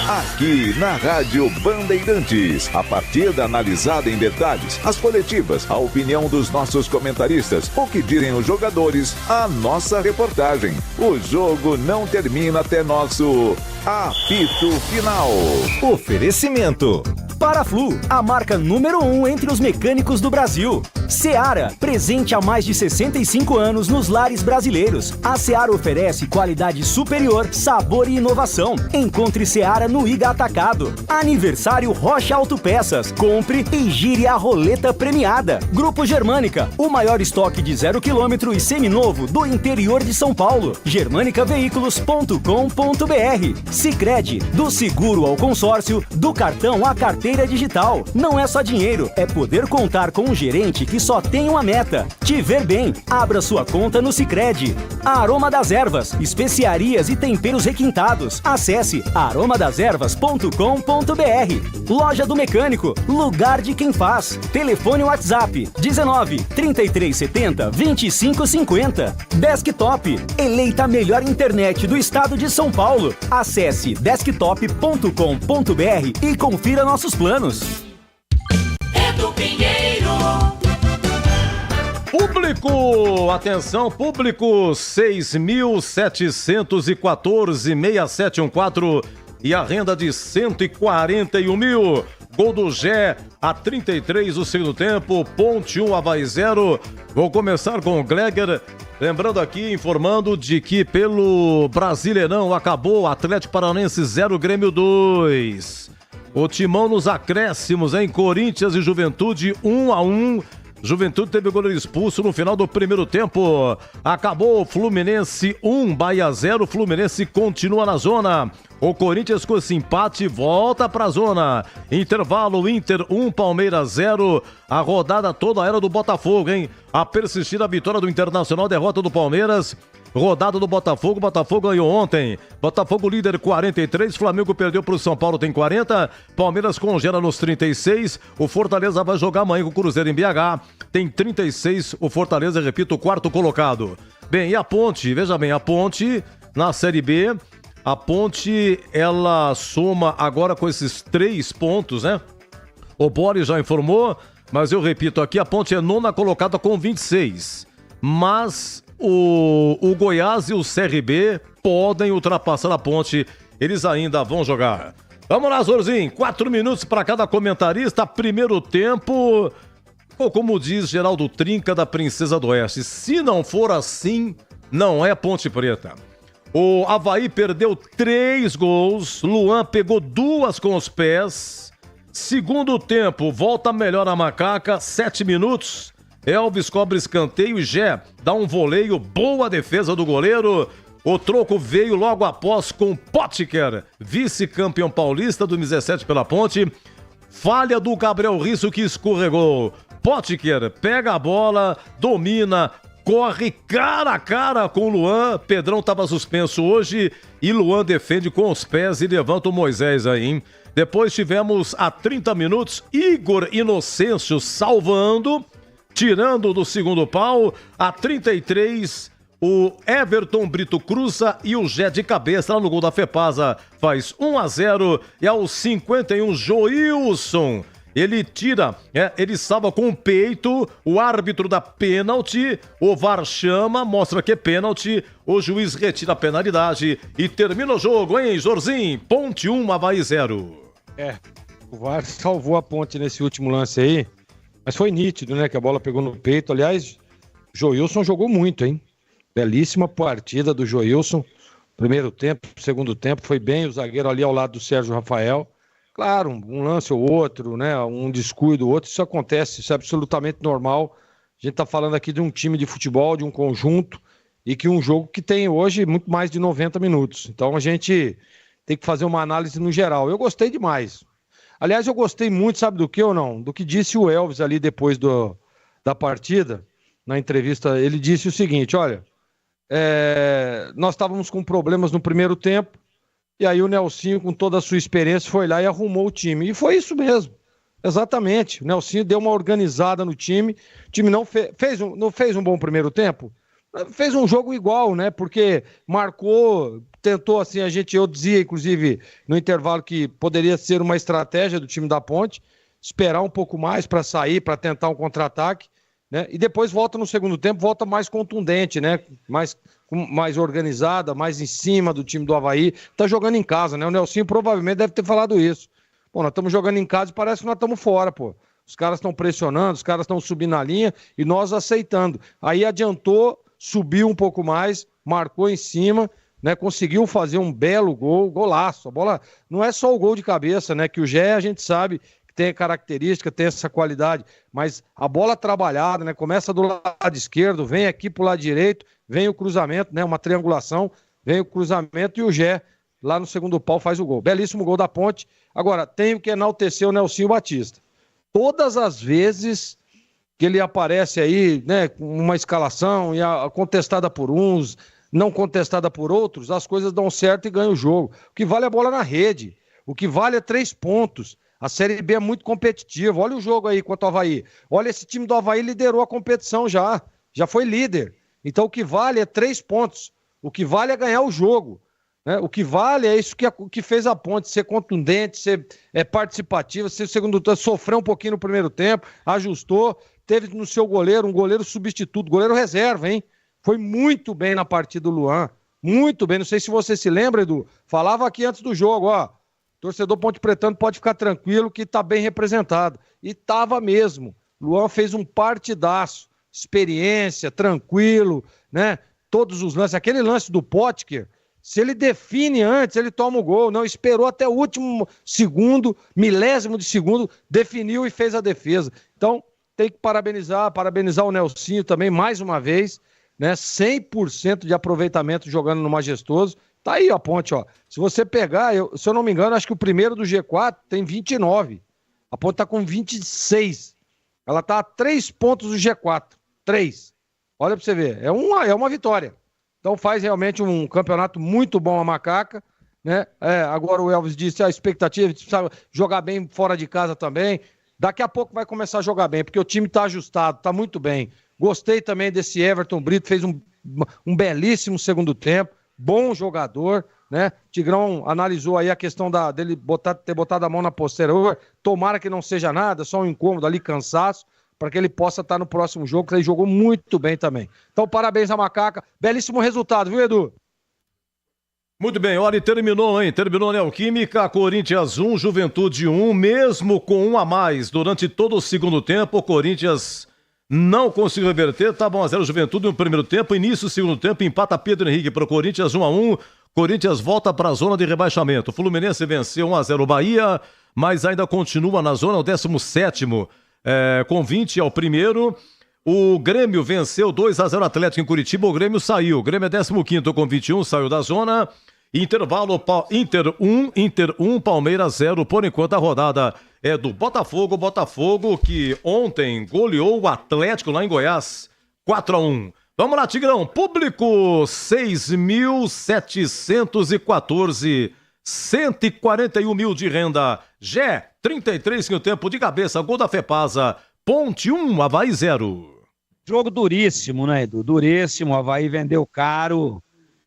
Aqui na Rádio Bandeirantes, a partida analisada em detalhes, as coletivas, a opinião dos nossos comentaristas, o que direm os jogadores, a nossa reportagem. O jogo não termina até nosso apito final. Oferecimento Paraflu, a marca número 1 entre os mecânicos do Brasil. Seara, presente há mais de 65 anos nos lares brasileiros. A Seara oferece qualidade superior, sabor e inovação. Encontre Seara no Iga Atacado. Aniversário Rocha Autopeças. Compre e gire a roleta premiada. Grupo Germânica, o maior estoque de 0 km e seminovo do interior de São Paulo. germanicaveículos.com.br. Sicredi, do seguro ao consórcio, do cartão à carteira digital. Não é só dinheiro, é poder contar com um gerente que só tem uma meta: te ver bem. Abra sua conta no Sicredi. A Aroma das Ervas, especiarias e temperos requintados. Acesse aromadeservas.com.br. Loja do Mecânico, lugar de quem faz. Telefone WhatsApp 19 3370 2550. Desktop, eleita a melhor internet do estado de São Paulo. Acesse desktop.com.br e confira nossos planos. Edu Pinheiro. Público, atenção, público, 6.714,6714 e a renda de 141 mil. Gol do Gé a 33 do segundo tempo, Ponte 1, Avaí 0. Vou começar com o Gleger, lembrando aqui, informando de que pelo Brasileirão acabou Atlético Paranaense 0, Grêmio 2. O Timão nos acréscimos, em Corinthians e Juventude 1-1. Juventude teve o goleiro expulso no final do primeiro tempo. Acabou Fluminense 1, Bahia 0. Fluminense continua na zona. O Corinthians com esse empate volta pra zona. Intervalo, Inter 1, Palmeiras 0. A rodada toda era do Botafogo, hein? A persistir a vitória do Internacional, derrota do Palmeiras. Rodada do Botafogo, Botafogo ganhou ontem. Botafogo líder 43, Flamengo perdeu para o São Paulo, tem 40. Palmeiras congela nos 36. O Fortaleza vai jogar amanhã com o Cruzeiro em BH, tem 36. O Fortaleza, repito, o quarto colocado. Bem, e a Ponte? Veja bem, a Ponte na Série B, a Ponte, ela soma agora com esses 3 pontos, né? O Boris já informou, mas eu repito aqui, a Ponte é nona colocada com 26. Mas o Goiás e o CRB podem ultrapassar a Ponte, eles ainda vão jogar. Vamos lá, Zorzinho, 4 minutos para cada comentarista, primeiro tempo, ou como diz Geraldo Trinca da Princesa do Oeste, se não for assim, não é Ponte Preta. O Avaí perdeu 3 gols, Luan pegou 2 com os pés, segundo tempo, volta melhor a Macaca, 7 minutos, Elvis cobra escanteio e Gé dá um voleio, boa defesa do goleiro. O troco veio logo após com Potker, vice-campeão paulista do 17 pela Ponte. Falha do Gabriel Risso que escorregou. Potker pega a bola, domina, corre cara a cara com o Luan. Pedrão estava suspenso hoje e Luan defende com os pés e levanta o Moisés aí, hein? Depois tivemos a 30 minutos Igor Inocêncio salvando, tirando do segundo pau. A 33, o Everton Brito cruza e o Gé de cabeça lá no gol da Fepasa faz 1-0. E aos 51, Joilson, ele tira, ele salva com o peito, o árbitro dá pênalti, o VAR chama, mostra que é pênalti, o juiz retira a penalidade e termina o jogo, hein, Jorzinho? Ponte 1, Avaí 0. O VAR salvou a Ponte nesse último lance aí. Mas foi nítido, né, que a bola pegou no peito. Aliás, Joilson jogou muito, hein? Belíssima partida do Joilson. Primeiro tempo, segundo tempo, foi bem. O zagueiro ali ao lado do Sérgio Rafael. Claro, um lance ou outro, né? Um descuido ou outro. Isso acontece, isso é absolutamente normal. A gente tá falando aqui de um time de futebol, de um conjunto, e que um jogo que tem hoje muito mais de 90 minutos. Então a gente tem que fazer uma análise no geral. Eu gostei demais. Aliás, eu gostei muito, sabe do que ou não? Do que disse o Elvis ali depois da partida, na entrevista. Ele disse o seguinte, olha, nós estávamos com problemas no primeiro tempo, e aí o Nelsinho, com toda a sua experiência, foi lá e arrumou o time. E foi isso mesmo, exatamente. O Nelsinho deu uma organizada no time, o time não fez um bom primeiro tempo, fez um jogo igual, né? Porque marcou, tentou assim, eu dizia inclusive no intervalo que poderia ser uma estratégia do time da Ponte, esperar um pouco mais para sair, para tentar um contra-ataque, né? E depois volta no segundo tempo, volta mais contundente, né? Mais organizada, mais em cima do time do Avaí. Tá jogando em casa, né? O Nelsinho provavelmente deve ter falado isso. Pô, nós estamos jogando em casa e parece que nós estamos fora, pô. Os caras estão pressionando, os caras estão subindo na linha e nós aceitando. Aí adiantou, subiu um pouco mais, marcou em cima, né? Conseguiu fazer um belo gol, golaço. A bola não é só o gol de cabeça, né? Que o Gé, a gente sabe que tem característica, tem essa qualidade, mas a bola trabalhada, né? Começa do lado esquerdo, vem aqui pro lado direito, vem o cruzamento, né? Uma triangulação, vem o cruzamento e o Gé lá no segundo pau faz o gol. Belíssimo gol da Ponte. Agora, tenho que enaltecer o Nelsinho Batista. Todas as vezes que ele aparece aí, né, com uma escalação e contestada por uns, não contestada por outros, as coisas dão certo e ganham o jogo. O que vale é a bola na rede. O que vale é 3 pontos. A Série B é muito competitiva. Olha o jogo aí contra o Avaí. Olha, esse time do Avaí liderou a competição já foi líder. Então o que vale é 3 pontos. O que vale é ganhar o jogo, né? O que vale é isso que fez a Ponte, ser contundente, ser participativa, ser segundo tempo, sofreu um pouquinho no primeiro tempo, ajustou, teve no seu goleiro, um goleiro substituto, goleiro reserva, hein? Foi muito bem na partida do Luan, muito bem. Não sei se você se lembra, Edu, falava aqui antes do jogo, ó, torcedor Ponte Pretano pode ficar tranquilo que tá bem representado. E tava mesmo. Luan fez um partidaço, experiência, tranquilo, né? Todos os lances, aquele lance do Potker, se ele define antes, ele toma o gol. Não, esperou até o último segundo, milésimo de segundo, definiu e fez a defesa. Então, tem que parabenizar o Nelsinho também, mais uma vez, né? 100% de aproveitamento jogando no Majestoso. Tá aí a Ponte, ó. Se você pegar, se eu não me engano, acho que o primeiro do G4 tem 29. A Ponte tá com 26. Ela tá a 3 pontos do G4. 3. Olha pra você ver. É uma vitória. Então faz realmente um campeonato muito bom a Macaca, né? Agora o Elvis disse a expectativa, precisa jogar bem fora de casa também. Daqui a pouco vai começar a jogar bem, porque o time tá ajustado, tá muito bem. Gostei também desse Everton Brito, fez um belíssimo segundo tempo. Bom jogador, né? Tigrão analisou aí a questão dele ter botado a mão na posterior. Tomara que não seja nada, só um incômodo ali, cansaço, para que ele possa estar no próximo jogo, que ele jogou muito bem também. Então, parabéns à Macaca. Belíssimo resultado, viu, Edu? Muito bem, olha, terminou, hein? Terminou Neoquímica, Corinthians 1, Juventude 1, mesmo com 1 a mais durante todo o segundo tempo, o Corinthians não conseguiu reverter, tá bom a 0 Juventude no primeiro tempo, início do segundo tempo, empata Pedro Henrique para o Corinthians 1 a 1, Corinthians volta para a zona de rebaixamento, o Fluminense venceu 1 a 0 o Bahia, mas ainda continua na zona, o 17º, com 20 ao primeiro. O Grêmio venceu 2 a 0 Atlético em Curitiba, o Grêmio saiu. O Grêmio é 15º com 21, saiu da zona. Intervalo, Inter 1, Palmeiras 0. Por enquanto a rodada é do Botafogo. Botafogo que ontem goleou o Atlético lá em Goiás, 4 a 1. Vamos lá, Tigrão. Público 6.714, 141 mil de renda. Gé, 33 no tempo de cabeça, gol da Fepasa. Ponte 1, Avaí 0. Jogo duríssimo, né, Edu? Duríssimo, o Avaí vendeu caro,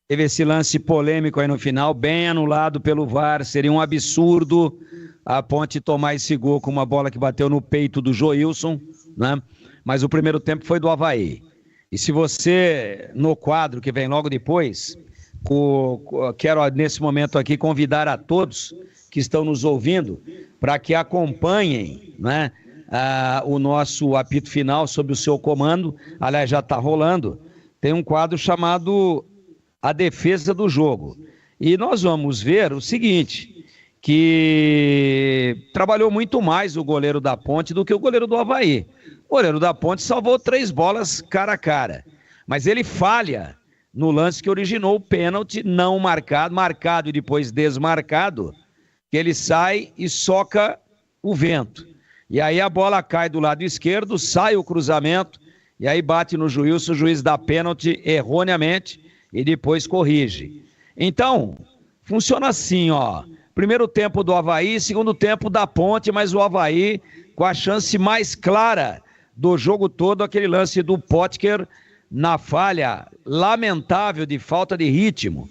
teve esse lance polêmico aí no final, bem anulado pelo VAR, seria um absurdo a Ponte tomar esse gol com uma bola que bateu no peito do Joilson, né? Mas o primeiro tempo foi do Avaí. E se você, no quadro que vem logo depois, quero nesse momento aqui convidar a todos que estão nos ouvindo para que acompanhem, né? O nosso apito final sob o seu comando, aliás, já está rolando, tem um quadro chamado A Defesa do Jogo. E nós vamos ver o seguinte, que trabalhou muito mais o goleiro da Ponte do que o goleiro do Avaí. O goleiro da Ponte salvou 3 bolas cara a cara, mas ele falha no lance que originou o pênalti não marcado, marcado e depois desmarcado, que ele sai e soca o vento. E aí a bola cai do lado esquerdo, sai o cruzamento, e aí bate no juiz, o juiz dá pênalti erroneamente e depois corrige. Então, funciona assim, ó. Primeiro tempo do Avaí, segundo tempo da Ponte, mas o Avaí com a chance mais clara do jogo todo, aquele lance do Potker na falha lamentável de falta de ritmo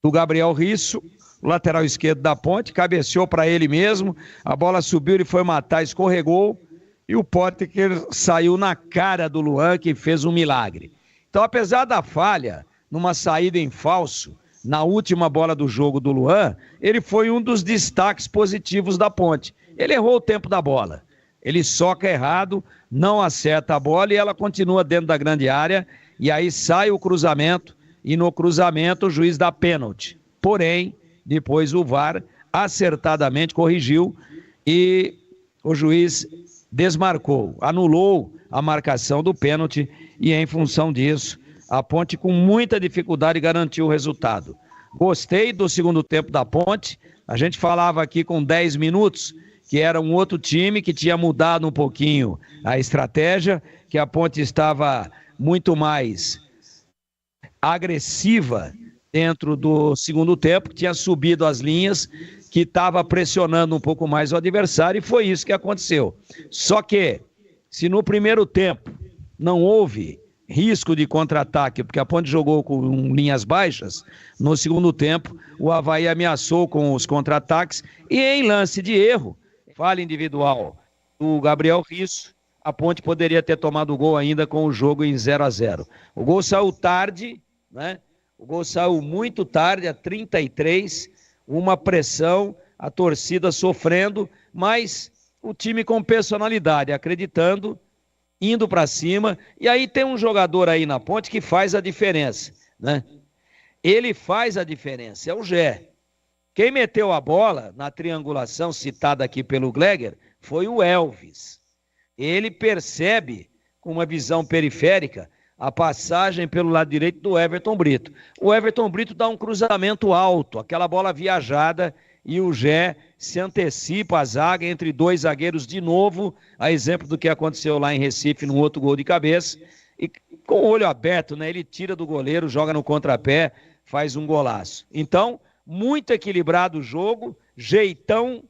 do Gabriel Risso, lateral esquerdo da Ponte, cabeceou para ele mesmo, a bola subiu, ele foi matar, escorregou, e o Potker saiu na cara do Luan, que fez um milagre. Então, apesar da falha, numa saída em falso, na última bola do jogo do Luan, ele foi um dos destaques positivos da Ponte. Ele errou o tempo da bola, ele soca errado, não acerta a bola e ela continua dentro da grande área, e aí sai o cruzamento, e no cruzamento o juiz dá pênalti. Porém, depois o VAR acertadamente corrigiu e o juiz desmarcou, anulou a marcação do pênalti e em função disso, a Ponte com muita dificuldade garantiu o resultado. Gostei do segundo tempo da Ponte, a gente falava aqui com 10 minutos que era um outro time que tinha mudado um pouquinho a estratégia, que a Ponte estava muito mais agressiva dentro do segundo tempo, que tinha subido as linhas, que estava pressionando um pouco mais o adversário, e foi isso que aconteceu. Só que, se no primeiro tempo não houve risco de contra-ataque, porque a Ponte jogou com linhas baixas, no segundo tempo o Avaí ameaçou com os contra-ataques, e em lance de erro, falha individual do Gabriel Risso, a Ponte poderia ter tomado o gol ainda com o jogo em 0 a 0. O gol saiu tarde, né? O gol saiu muito tarde, a 33, uma pressão, a torcida sofrendo, mas o time com personalidade, acreditando, indo para cima. E aí tem um jogador aí na Ponte que faz a diferença, né? Ele faz a diferença, é o Gé. Quem meteu a bola na triangulação citada aqui pelo Gleger foi o Elvis. ele percebe com uma visão periférica a passagem pelo lado direito do Everton Brito. O Everton Brito dá um cruzamento alto, aquela bola viajada, e o Gé se antecipa a zaga entre dois zagueiros de novo, a exemplo do que aconteceu lá em Recife no outro gol de cabeça, e com o olho aberto, né, ele tira do goleiro, joga no contrapé, faz um golaço. Então, muito equilibrado o jogo, jeitão,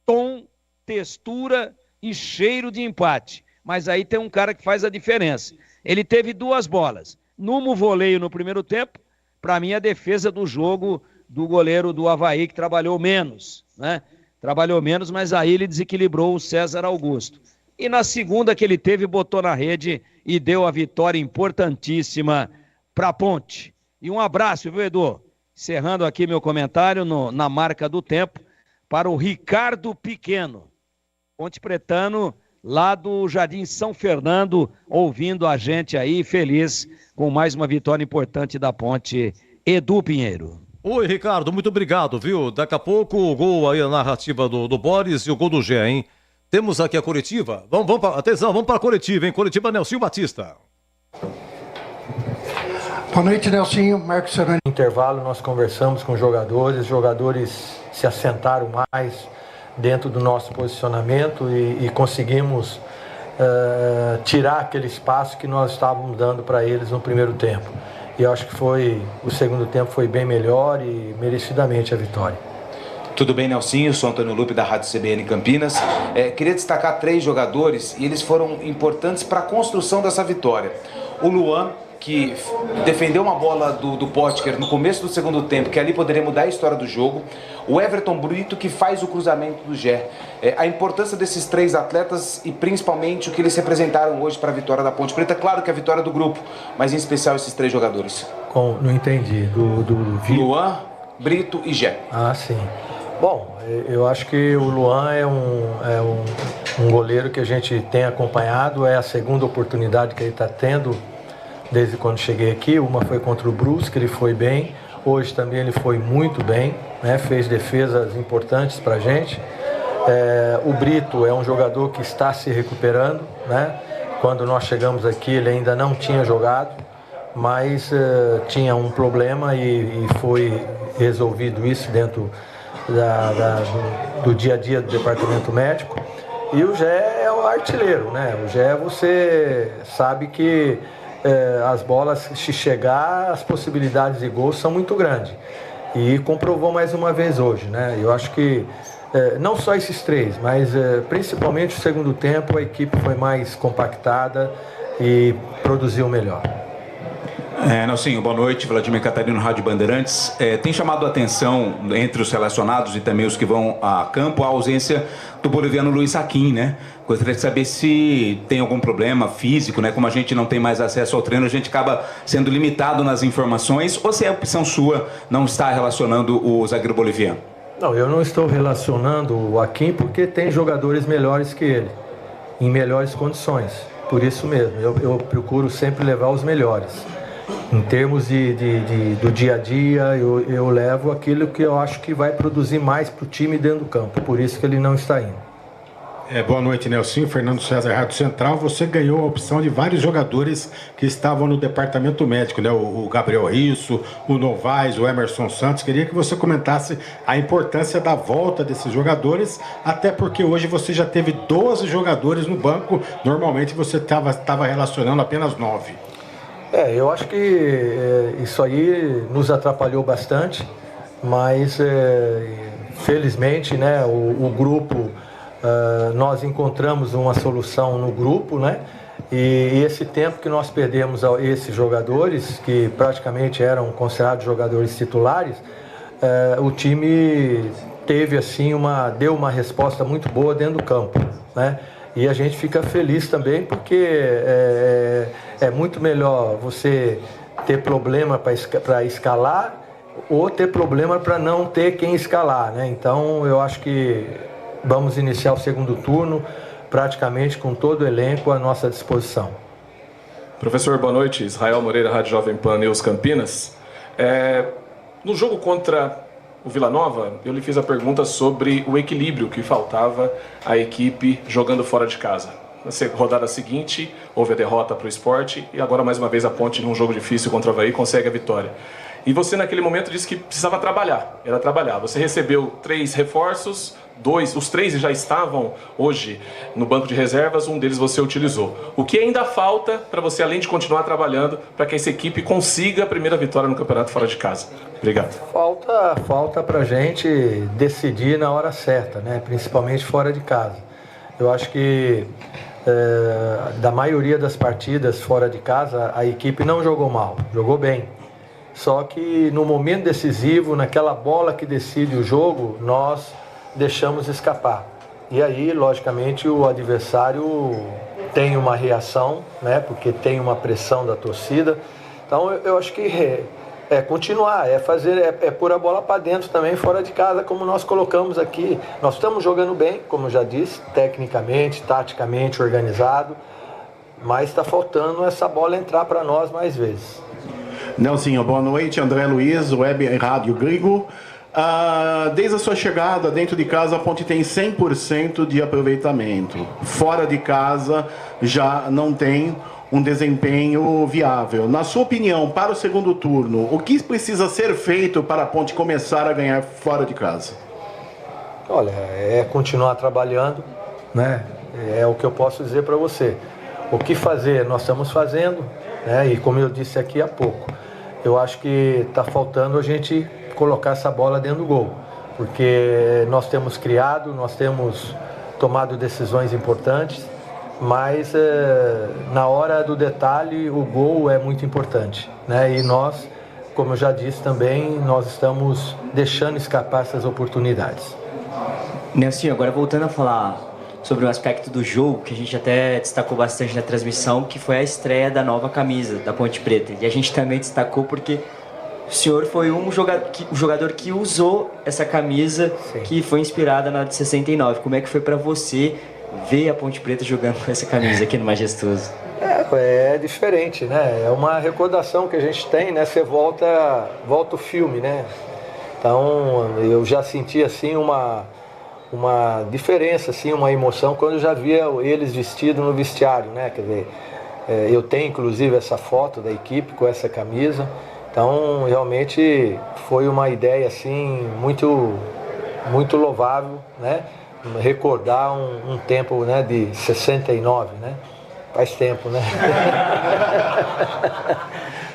tom, textura e cheiro de empate. Mas aí tem um cara que faz a diferença. Ele teve 2 bolas. Numa, o voleio no primeiro tempo, para mim a defesa do jogo do goleiro do Avaí, que trabalhou menos, né? Trabalhou menos, mas aí ele desequilibrou o César Augusto. E na segunda que ele teve, botou na rede e deu a vitória importantíssima para a Ponte. E um abraço, viu, Edu? Encerrando aqui meu comentário na marca do tempo, para o Ricardo Pequeno, Ponte Pretano, lá do Jardim São Fernando, ouvindo a gente aí, feliz com mais uma vitória importante da Ponte. Edu Pinheiro. Oi, Ricardo, muito obrigado, viu? Daqui a pouco o gol aí, a narrativa do Boris e o gol do Gé, hein? Temos aqui a coletiva. Atenção, vamos para a coletiva, hein? Coletiva Nelsinho Batista. Boa noite, Nelsinho. Marcos Serrano. No intervalo, nós conversamos com os jogadores se assentaram mais dentro do nosso posicionamento e conseguimos tirar aquele espaço que nós estávamos dando para eles no primeiro tempo. E eu acho que o segundo tempo foi bem melhor e merecidamente a vitória. Tudo bem, Nelsinho? Sou Antônio Lupe da Rádio CBN Campinas. Queria destacar 3 jogadores e eles foram importantes para a construção dessa vitória. O Luan, que defendeu uma bola do Potker no começo do segundo tempo, que ali poderia mudar a história do jogo. O Everton Brito, que faz o cruzamento do Gé. A importância desses 3 atletas e principalmente o que eles representaram hoje para a vitória da Ponte Preta. Claro que é a vitória do grupo, mas em especial esses 3 jogadores. Não entendi. Luan, Brito e Gé. Ah, sim. Bom, eu acho que o Luan é um goleiro que a gente tem acompanhado. É a segunda oportunidade que ele está tendo desde quando cheguei aqui. Uma foi contra o Brusque, ele foi bem. Hoje também ele foi muito bem, né? Fez defesas importantes para a gente. O Brito é um jogador que está se recuperando, né? Quando nós chegamos aqui ele ainda não tinha jogado, mas tinha um problema e foi resolvido isso dentro do dia a dia do departamento médico. E o Gé é o artilheiro, né? O Gé, você sabe que as bolas, se chegar, as possibilidades de gol são muito grandes. E comprovou mais uma vez hoje, né? Eu acho que não só esses 3, mas principalmente o segundo tempo, a equipe foi mais compactada e produziu melhor. Nelsinho, boa noite. Vladimir Catarino, Rádio Bandeirantes. Tem chamado a atenção entre os relacionados e também os que vão a campo a ausência do boliviano Luiz Aquim, né? Gostaria de saber se tem algum problema físico, né? Como a gente não tem mais acesso ao treino, a gente acaba sendo limitado nas informações, ou se é opção sua não estar relacionando o zagueiro boliviano? Não, eu não estou relacionando o Aquim porque tem jogadores melhores que ele, em melhores condições. Por isso mesmo, eu procuro sempre levar os melhores. Em termos do dia a dia, eu levo aquilo que eu acho que vai produzir mais para o time dentro do campo. Por isso que ele não está indo. Boa noite, Nelsinho. Fernando César, Rádio Central. Você ganhou a opção de vários jogadores que estavam no departamento médico, né? O Gabriel Risso, o Novaes, o Emerson Santos. Queria que você comentasse a importância da volta desses jogadores, até porque hoje você já teve 12 jogadores no banco. Normalmente você estava relacionando apenas 9. Eu acho que isso aí nos atrapalhou bastante, mas felizmente, né, o grupo, nós encontramos uma solução no grupo, né, e esse tempo que nós perdemos a esses jogadores, que praticamente eram considerados jogadores titulares, o time teve assim deu uma resposta muito boa dentro do campo, né? E a gente fica feliz também porque é muito melhor você ter problema para escalar ou ter problema para não ter quem escalar, né? Então eu acho que vamos iniciar o segundo turno praticamente com todo o elenco à nossa disposição. Professor, boa noite. Israel Moreira, Rádio Jovem Pan News Campinas. No jogo contra o Vila Nova, eu lhe fiz a pergunta sobre o equilíbrio que faltava à equipe jogando fora de casa. Na rodada seguinte, houve a derrota para o Sport e agora mais uma vez a Ponte, num jogo difícil contra o Avaí, consegue a vitória. E você naquele momento disse que precisava trabalhar, era trabalhar. Você recebeu 3 reforços, os 3 já estavam hoje no banco de reservas, um deles você utilizou. O que ainda falta para você, além de continuar trabalhando, para que essa equipe consiga a primeira vitória no campeonato fora de casa? Obrigado. Falta para a gente decidir na hora certa, né? Principalmente fora de casa. Eu acho que da maioria das partidas fora de casa, a equipe não jogou mal, jogou bem. Só que no momento decisivo, naquela bola que decide o jogo, nós deixamos escapar. E aí, logicamente, o adversário tem uma reação, né? Porque tem uma pressão da torcida. Então, eu acho que continuar, pôr a bola para dentro também, fora de casa, como nós colocamos aqui. Nós estamos jogando bem, como eu já disse, tecnicamente, taticamente, organizado, mas está faltando essa bola entrar para nós mais vezes. Nelsinho, boa noite. André Luiz, Web Rádio Grigo. Desde a sua chegada dentro de casa, a Ponte tem 100% de aproveitamento. Fora de casa, já não tem um desempenho viável. Na sua opinião, para o segundo turno, o que precisa ser feito para a Ponte começar a ganhar fora de casa? Olha, é continuar trabalhando, né? É o que eu posso dizer para você. O que fazer, nós estamos fazendo, né? E como eu disse aqui há pouco, eu acho que está faltando a gente colocar essa bola dentro do gol, porque nós temos criado, nós temos tomado decisões importantes, mas na hora do detalhe o gol é muito importante, né? E nós, como eu já disse também, nós estamos deixando escapar essas oportunidades. Nelsinho, agora voltando a falar sobre o aspecto do jogo, que a gente até destacou bastante na transmissão, que foi a estreia da nova camisa da Ponte Preta. E a gente também destacou porque o senhor foi o jogador que usou essa camisa. Sim. Que foi inspirada na de 69. Como é que foi para você ver a Ponte Preta jogando com essa camisa aqui no Majestoso? É diferente, né? É uma recordação que a gente tem, né? Você volta o filme, né? Então, eu já senti assim uma diferença, assim, uma emoção quando eu já via eles vestidos no vestiário, né? Quer dizer, eu tenho inclusive essa foto da equipe com essa camisa. Então, realmente foi uma ideia assim muito, muito louvável, né? Recordar um tempo, né, de 69, né? Faz tempo, né?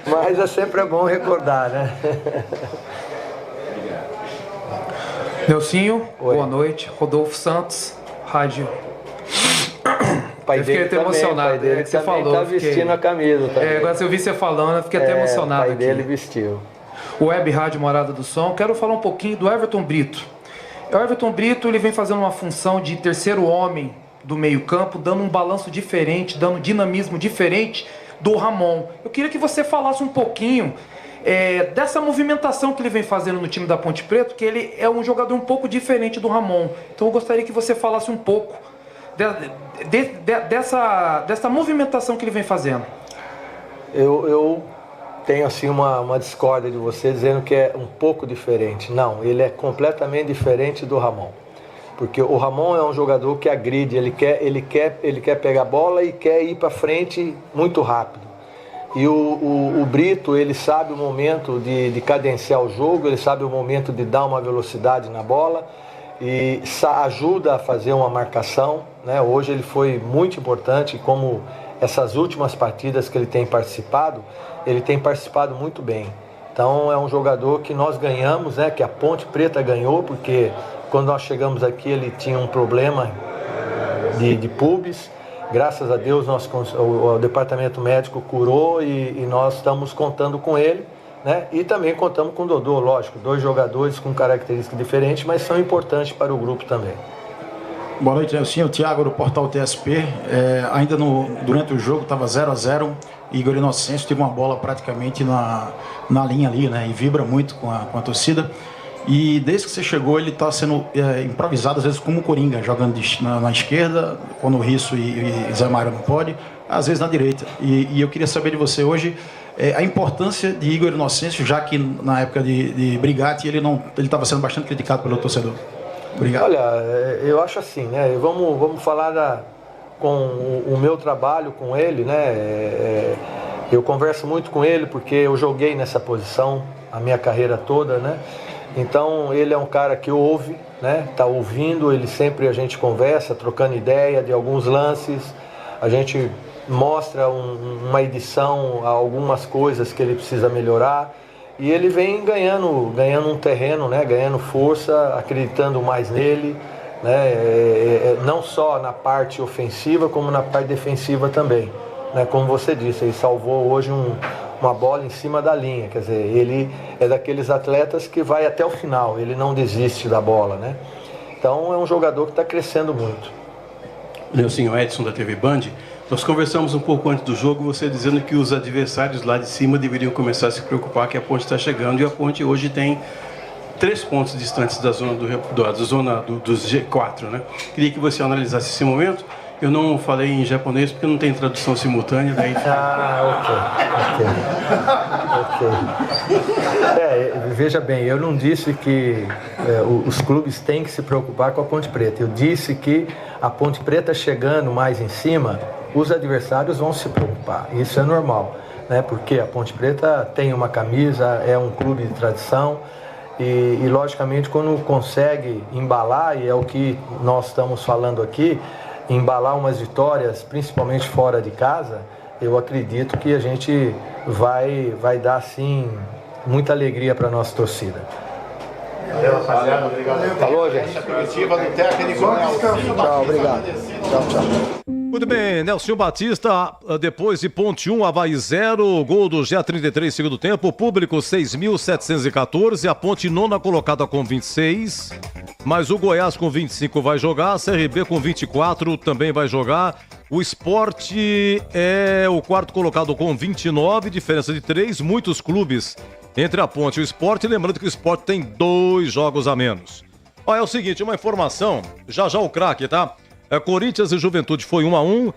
Mas é sempre bom recordar, né? Nelsinho, boa noite. Rodolfo Santos, rádio. Pai eu fiquei até emocionado. Pai dele que você falou. Tá vestindo a camisa também. Agora eu vi você falando, eu fiquei até emocionado. O pai aqui. dele vestiu. O Web Rádio Morada do Som. Quero falar um pouquinho do Everton Brito. O Everton Brito, ele vem fazendo uma função de terceiro homem do meio-campo, dando um balanço diferente, dando um dinamismo diferente do Ramon. Eu queria que você falasse um pouquinho dessa movimentação que ele vem fazendo no time da Ponte Preta, porque ele é um jogador um pouco diferente do Ramon. Então eu gostaria que você falasse um pouco dessa movimentação que ele vem fazendo. Eu tenho assim uma discórdia de você dizendo que é um pouco diferente. Não, ele é completamente diferente do Ramon. Porque o Ramon é um jogador que agride, ele quer pegar a bola e quer ir para frente muito rápido. E o Brito, ele sabe o momento de cadenciar o jogo, ele sabe o momento de dar uma velocidade na bola e ajuda a fazer uma marcação, né? Hoje ele foi muito importante, como essas últimas partidas que ele tem participado muito bem. Então é um jogador que nós ganhamos, né? Que a Ponte Preta ganhou, porque quando nós chegamos aqui ele tinha um problema de pubis. Graças a Deus o departamento médico curou e nós estamos contando com ele, né? E também contamos com o Dodô, lógico, 2 jogadores com características diferentes, mas são importantes para o grupo também. Boa noite, Nelsinho. O Thiago do Portal TSP. Ainda durante o jogo estava 0-0. Igor Inocêncio teve uma bola praticamente na linha ali, né? E vibra muito com a torcida. E desde que você chegou, ele está sendo improvisado, às vezes como Coringa, jogando na esquerda, quando o Risso e Zé Mário não pode, às vezes na direita. E eu queria saber de você hoje a importância de Igor Inocêncio, já que na época de Brigatti ele estava sendo bastante criticado pelo torcedor. Obrigado. Olha, eu acho assim, né? Vamos falar o meu trabalho com ele, né? Eu converso muito com ele porque eu joguei nessa posição a minha carreira toda, né? Então ele é um cara que ouve, né? Tá ouvindo, a gente conversa, trocando ideia de alguns lances, a gente mostra uma edição, algumas coisas que ele precisa melhorar, e ele vem ganhando um terreno, né? Ganhando força, acreditando mais nele, né? Não só na parte ofensiva, como na parte defensiva também, né? Como você disse, ele salvou hoje uma bola em cima da linha, quer dizer, ele é daqueles atletas que vai até o final, ele não desiste da bola, né? Então é um jogador que está crescendo muito. Nelsinho, Edson da TV Band, nós conversamos um pouco antes do jogo, você dizendo que os adversários lá de cima deveriam começar a se preocupar que a Ponte está chegando, e a Ponte hoje tem 3 pontos distantes da zona dos G4, né? Queria que você analisasse esse momento. Eu não falei em japonês porque não tem tradução simultânea, daí... ok. Veja bem, eu não disse que os clubes têm que se preocupar com a Ponte Preta. Eu disse que a Ponte Preta chegando mais em cima, os adversários vão se preocupar. Isso é normal, né? Porque a Ponte Preta tem uma camisa, é um clube de tradição, e logicamente quando consegue embalar, e é o que nós estamos falando aqui, embalar umas vitórias, principalmente fora de casa, eu acredito que a gente vai dar, sim, muita alegria para a nossa torcida. Rapaziada, obrigado. Falou, gente. A coletiva do técnico. Tchau, obrigado. Tchau. Muito bem, Nelson Batista, depois de Ponte 1, Avaí 0, gol do G33, segundo tempo, público 6.714, a Ponte nona colocada com 26, mas o Goiás com 25 vai jogar, a CRB com 24 também vai jogar, o Sport é o quarto colocado com 29, diferença de 3, muitos clubes entre a Ponte e o Sport, lembrando que o Sport tem 2 jogos a menos. Ó, é o seguinte, uma informação, já o craque, tá? Corinthians e Juventude foi 1-1,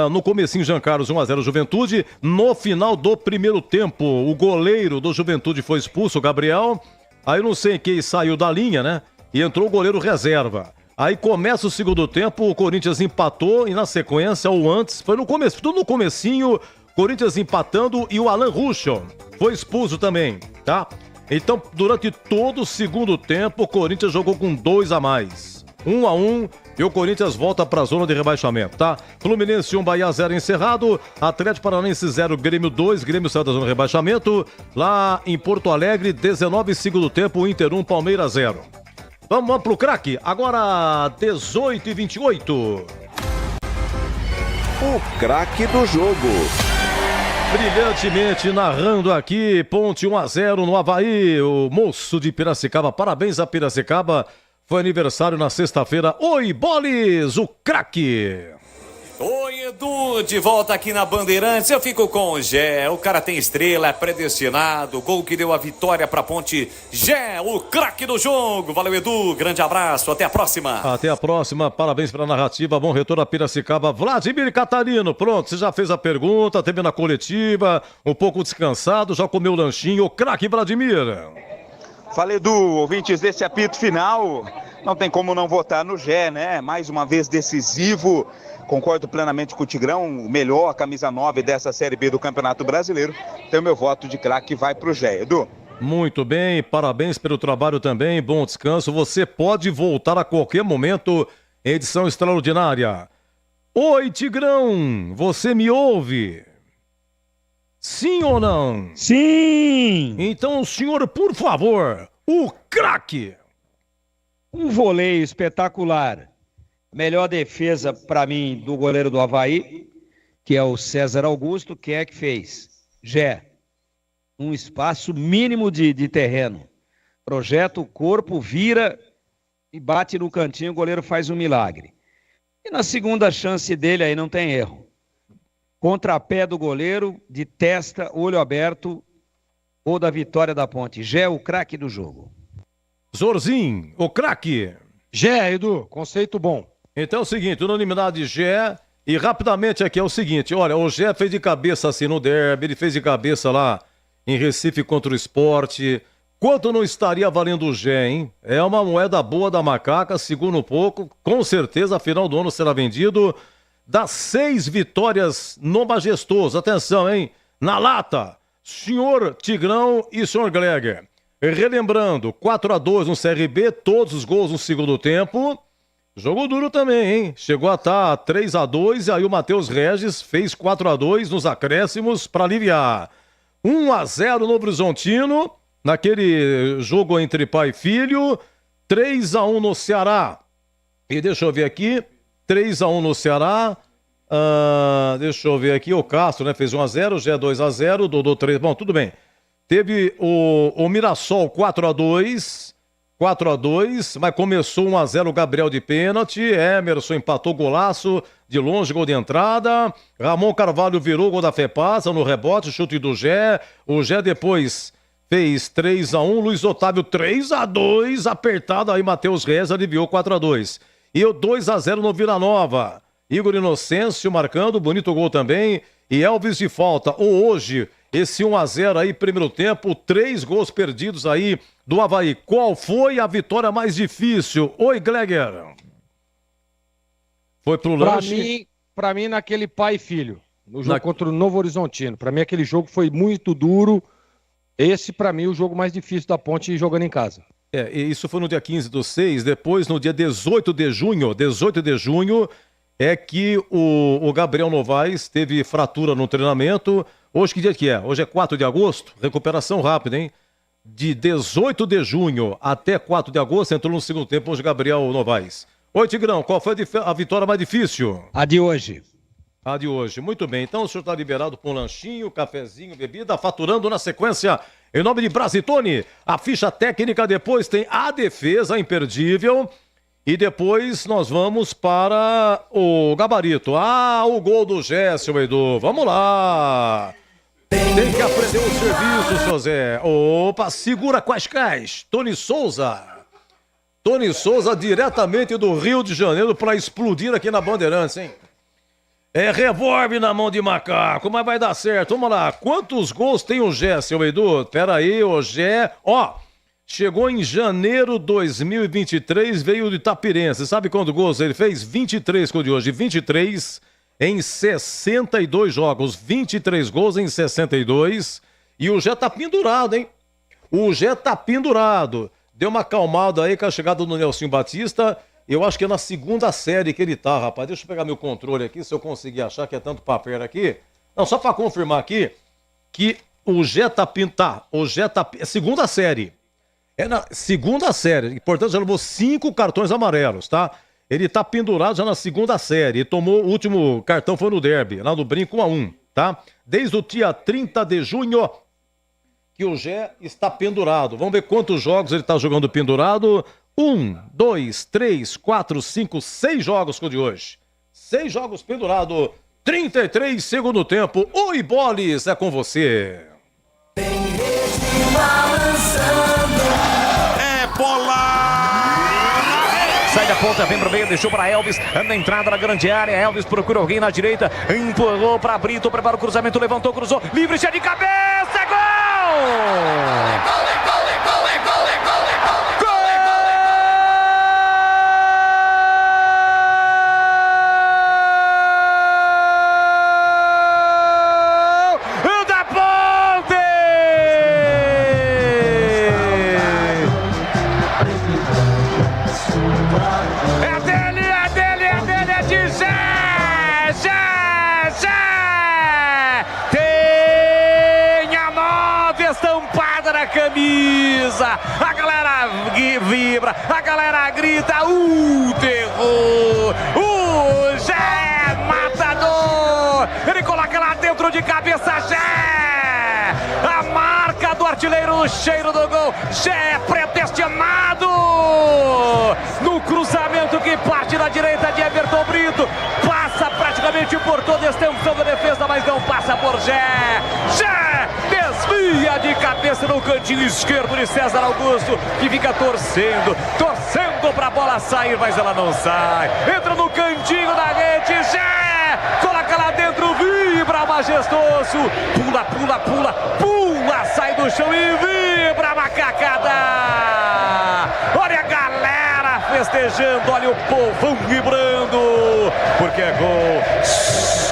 no comecinho Jean Carlos 1-0 Juventude, no final do primeiro tempo o goleiro do Juventude foi expulso, o Gabriel, aí não sei quem saiu da linha, né, e entrou o goleiro reserva, aí começa o segundo tempo, o Corinthians empatou e na sequência, ou antes, foi no começo, tudo no comecinho, Corinthians empatando e o Alan Ruschel foi expulso também, tá? Então durante todo o segundo tempo o Corinthians jogou com 2 a mais, 1-1, e o Corinthians volta para a zona de rebaixamento, tá? Fluminense 1, Bahia 0 encerrado. Atlético Paranaense 0, Grêmio 2. Grêmio saiu da zona de rebaixamento. Lá em Porto Alegre, 19 segundo tempo, Inter 1, Palmeiras 0. Vamos pro craque. Agora 18h28. O craque do jogo. Brilhantemente narrando aqui, Ponte 1-0 no Avaí. O moço de Piracicaba, parabéns a Piracicaba. Foi aniversário na sexta-feira. Oi, Boles, o craque. Oi, Edu, de volta aqui na Bandeirantes. Eu fico com o Gé. O cara tem estrela, é predestinado. O gol que deu a vitória pra Ponte. Gé, o craque do jogo. Valeu, Edu. Grande abraço. Até a próxima. Até a próxima. Parabéns pela narrativa. Bom retorno a Piracicaba. Vladimir Catarino. Pronto, você já fez a pergunta, teve na coletiva, um pouco descansado, já comeu o lanchinho. O craque Vladimir. Fala, Edu, ouvintes desse apito final, não tem como não votar no Gé, né? Mais uma vez decisivo, concordo plenamente com o Tigrão, o melhor camisa 9 dessa Série B do Campeonato Brasileiro. Então meu voto de craque vai pro Gé, Edu. Muito bem, parabéns pelo trabalho também, bom descanso. Você pode voltar a qualquer momento, edição extraordinária. Oi, Tigrão, você me ouve? Sim ou não? Sim! Então, senhor, por favor, o craque! Um voleio espetacular. Melhor defesa, para mim, do goleiro do Avaí, que é o César Augusto. Quem é que fez? Gé. Um espaço mínimo de terreno. Projeta o corpo, vira e bate no cantinho, o goleiro faz um milagre. E na segunda chance dele aí não tem erro. Contrapé do goleiro, de testa, olho aberto, ou da vitória da Ponte. Gé, o craque do jogo. Zorzinho, o craque. Gé, Edu, conceito bom. Então é o seguinte, unanimidade Gé, e rapidamente aqui é o seguinte, olha, o Gé fez de cabeça assim no derby, ele fez de cabeça lá em Recife contra o Sport. Quanto não estaria valendo o Gé, hein? É uma moeda boa da macaca, segundo um pouco, com certeza, a final do ano será vendido. das 6 vitórias no Majestoso. Atenção, hein? Na lata, senhor Tigrão e senhor Gleger. Relembrando, 4-2 no CRB, todos os gols no segundo tempo. Jogo duro também, hein? Chegou a estar 3-2 e aí o Matheus Regis fez 4-2 nos acréscimos para aliviar. 1-0 no Novo Horizontino, naquele jogo entre pai e filho. 3-1 no Ceará. E deixa eu ver aqui, 3-1 no Ceará. Deixa eu ver aqui, o Castro, né? Fez 1-0, já é 2-0, Dodô 3. Bom, tudo bem. Teve o Mirassol 4-2, mas começou 1-0 o Gabriel de pênalti. Emerson empatou golaço de longe, gol de entrada. Ramon Carvalho virou gol da Fepasa no rebote, chute do Gé. O Gé depois fez 3-1, Luiz Otávio 3-2, apertado aí, Matheus Reis aliviou 4-2. E o 2-0 no Vila Nova. Igor Inocêncio marcando, bonito gol também. E Elvis de falta. Hoje, esse 1-0 aí, primeiro tempo, 3 gols perdidos aí do Avaí. Qual foi a vitória mais difícil? Oi, Gleger. Foi pro lanche? Pra mim, naquele pai e filho. No jogo contra o Novo Horizontino. Pra mim, aquele jogo foi muito duro. Esse, pra mim, o jogo mais difícil da Ponte jogando em casa. Isso foi no dia 15/6. Depois, no dia 18 de junho, é que o Gabriel Novaes teve fratura no treinamento. Hoje que dia que é? Hoje é 4 de agosto. Recuperação rápida, hein? De 18 de junho até 4 de agosto, entrou no segundo tempo hoje Gabriel Novaes. Oi, Tigrão, qual foi a vitória mais difícil? A de hoje. A de hoje. Muito bem. Então o senhor está liberado com um lanchinho, cafezinho, bebida, faturando na sequência. Em nome de Brasitone, a ficha técnica, depois tem a defesa imperdível. E depois nós vamos para o gabarito. O gol do Gécio, Edu. Vamos lá. Tem que aprender o serviço, José. Opa, segura Quaiscais. Tony Souza. Tony Souza diretamente do Rio de Janeiro para explodir aqui na Bandeirantes, hein? Revólver na mão de macaco, mas vai dar certo. Vamos lá. Quantos gols tem o Gé, seu Edu? Pera aí, o Gé. Chegou em janeiro de 2023, veio de Itapirense. Sabe quantos gols ele fez? 23 com o de hoje. 23 em 62 jogos. 23 gols em 62. E o Gé tá pendurado, hein? O Gé tá pendurado. Deu uma acalmada aí com a chegada do Nelson Batista. Eu acho que é na segunda série que ele tá, rapaz. Deixa eu pegar meu controle aqui, se eu conseguir achar que é tanto papel aqui. Não, só para confirmar aqui que o Gé tá pintado. O Gé tá... É segunda série. É na segunda série. Portanto, já levou 5 cartões amarelos, tá? Ele tá pendurado já na segunda série. E tomou o último cartão, foi no derby, lá no Brinco 1-1, tá? Desde o dia 30 de junho que o Gé está pendurado. Vamos ver quantos jogos ele tá jogando pendurado. 1, 2, 3, 4, 5, 6 jogos com o de hoje. 6 jogos pendurado. 33 segundo tempo. Oi, Boles, é com você. É bola! Sai da ponta, vem pro meio, deixou para Elvis. Na entrada na grande área. Elvis procura alguém na direita. Empurrou para Brito, prepara o cruzamento, levantou, cruzou. Livre, cheio de cabeça. É gol! Camisa, a galera vibra, a galera grita, terror, Gé, matador, ele coloca lá dentro de cabeça, Gé, a marca do artilheiro, o cheiro do gol, Gé predestinado, no cruzamento que parte da direita de Everton Brito, passa praticamente por toda a extensão da defesa, mas não passa por Gé, desvia de cabeça no cantinho esquerdo de César Augusto, que fica torcendo pra bola sair, mas ela não sai. Entra no cantinho da rede, Gé, coloca lá dentro, vibra majestoso, pula, sai do chão e vibra a macacada. Olha a galera festejando, olha o povão vibrando. porque é gol.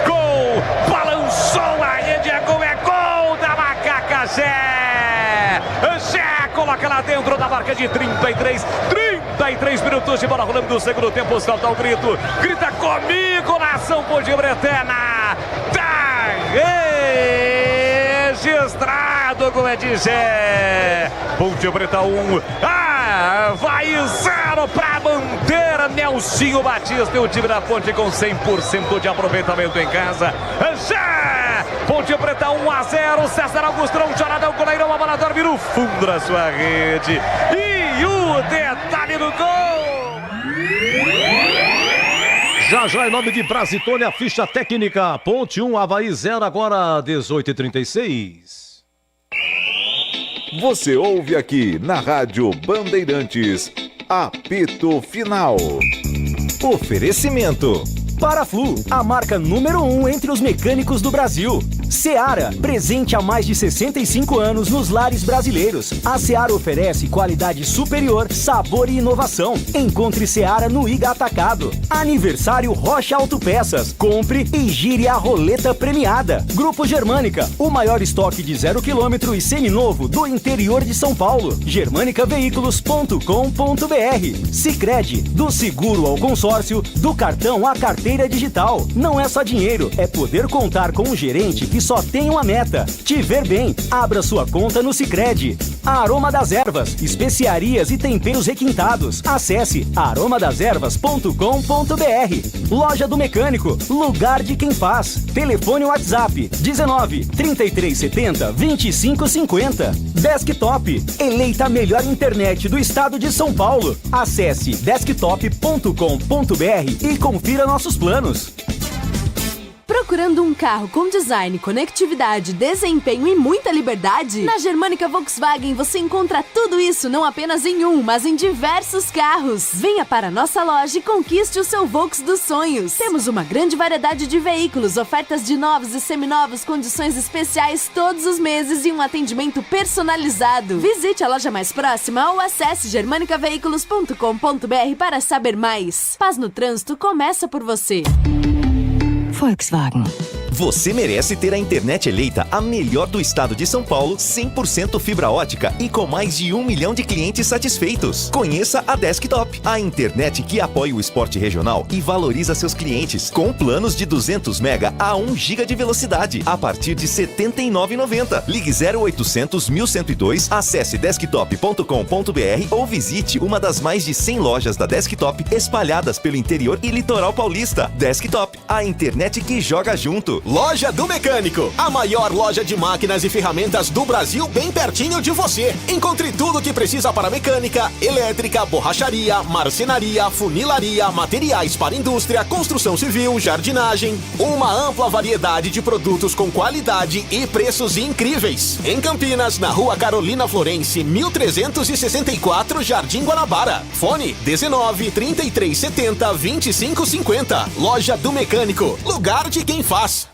Gol! Balançou a rede, é gol da Macaca Zé! Zé coloca lá dentro da marca de 33 minutos de bola rolando do segundo tempo. Solta o grito, grita comigo, nação Ponte-Bretana! Tá registrado com Zé! Ponte Preta 1, vai 0 para manter Nelsinho Batista e o time da Ponte com 100% de aproveitamento em casa. Zé! Ponte Preta 1-0, César Augustão, Joradão, goleirão, a bola dorme no fundo da sua rede. E o detalhe do gol! Já em nome de Brasitone, a ficha técnica. Ponte 1, Avaí 0, agora 18h36. Você ouve aqui na Rádio Bandeirantes, apito final. Oferecimento. Paraflu, a marca número 1 entre os mecânicos do Brasil. Seara, presente há mais de 65 anos nos lares brasileiros. A Seara oferece qualidade superior, sabor e inovação. Encontre Seara no Iga Atacado. Aniversário Rocha Autopeças. Compre e gire a roleta premiada. Grupo Germânica, o maior estoque de 0 km e seminovo do interior de São Paulo. germanicaveículos.com.br. Sicredi, do seguro ao consórcio, do cartão à carteira digital. Não é só dinheiro, é poder contar com um gerente que só tem uma meta: te ver bem. Abra sua conta no Sicredi. Aroma das Ervas, especiarias e temperos requintados. Acesse aromadeservas.com.br. Loja do Mecânico, lugar de quem faz. Telefone WhatsApp 19 3370 2550. Desktop, eleita a melhor internet do estado de São Paulo. Acesse desktop.com.br e confira nossos planos. Procurando um carro com design, conectividade, desempenho e muita liberdade? Na Germânica Volkswagen você encontra tudo isso não apenas em um, mas em diversos carros. Venha para a nossa loja e conquiste o seu Volks dos sonhos. Temos uma grande variedade de veículos, ofertas de novos e seminovos, condições especiais todos os meses e um atendimento personalizado. Visite a loja mais próxima ou acesse germanicaveículos.com.br para saber mais. Paz no trânsito começa por você. Volkswagen. Você merece ter a internet eleita a melhor do estado de São Paulo, 100% fibra ótica e com mais de 1 milhão de clientes satisfeitos. Conheça a Desktop, a internet que apoia o esporte regional e valoriza seus clientes, com planos de 200 mega a 1 giga de velocidade, a partir de R$ 79,90. Ligue 0800 1102, acesse desktop.com.br ou visite uma das mais de 100 lojas da Desktop espalhadas pelo interior e litoral paulista. Desktop, a internet que joga junto. Loja do Mecânico, a maior loja de máquinas e ferramentas do Brasil, bem pertinho de você. Encontre tudo o que precisa para mecânica, elétrica, borracharia, marcenaria, funilaria, materiais para indústria, construção civil, jardinagem. Uma ampla variedade de produtos com qualidade e preços incríveis. Em Campinas, na Rua Carolina Florence, 1364, Jardim Guanabara. Fone 19 33 70 25 50. Loja do Mecânico, lugar de quem faz.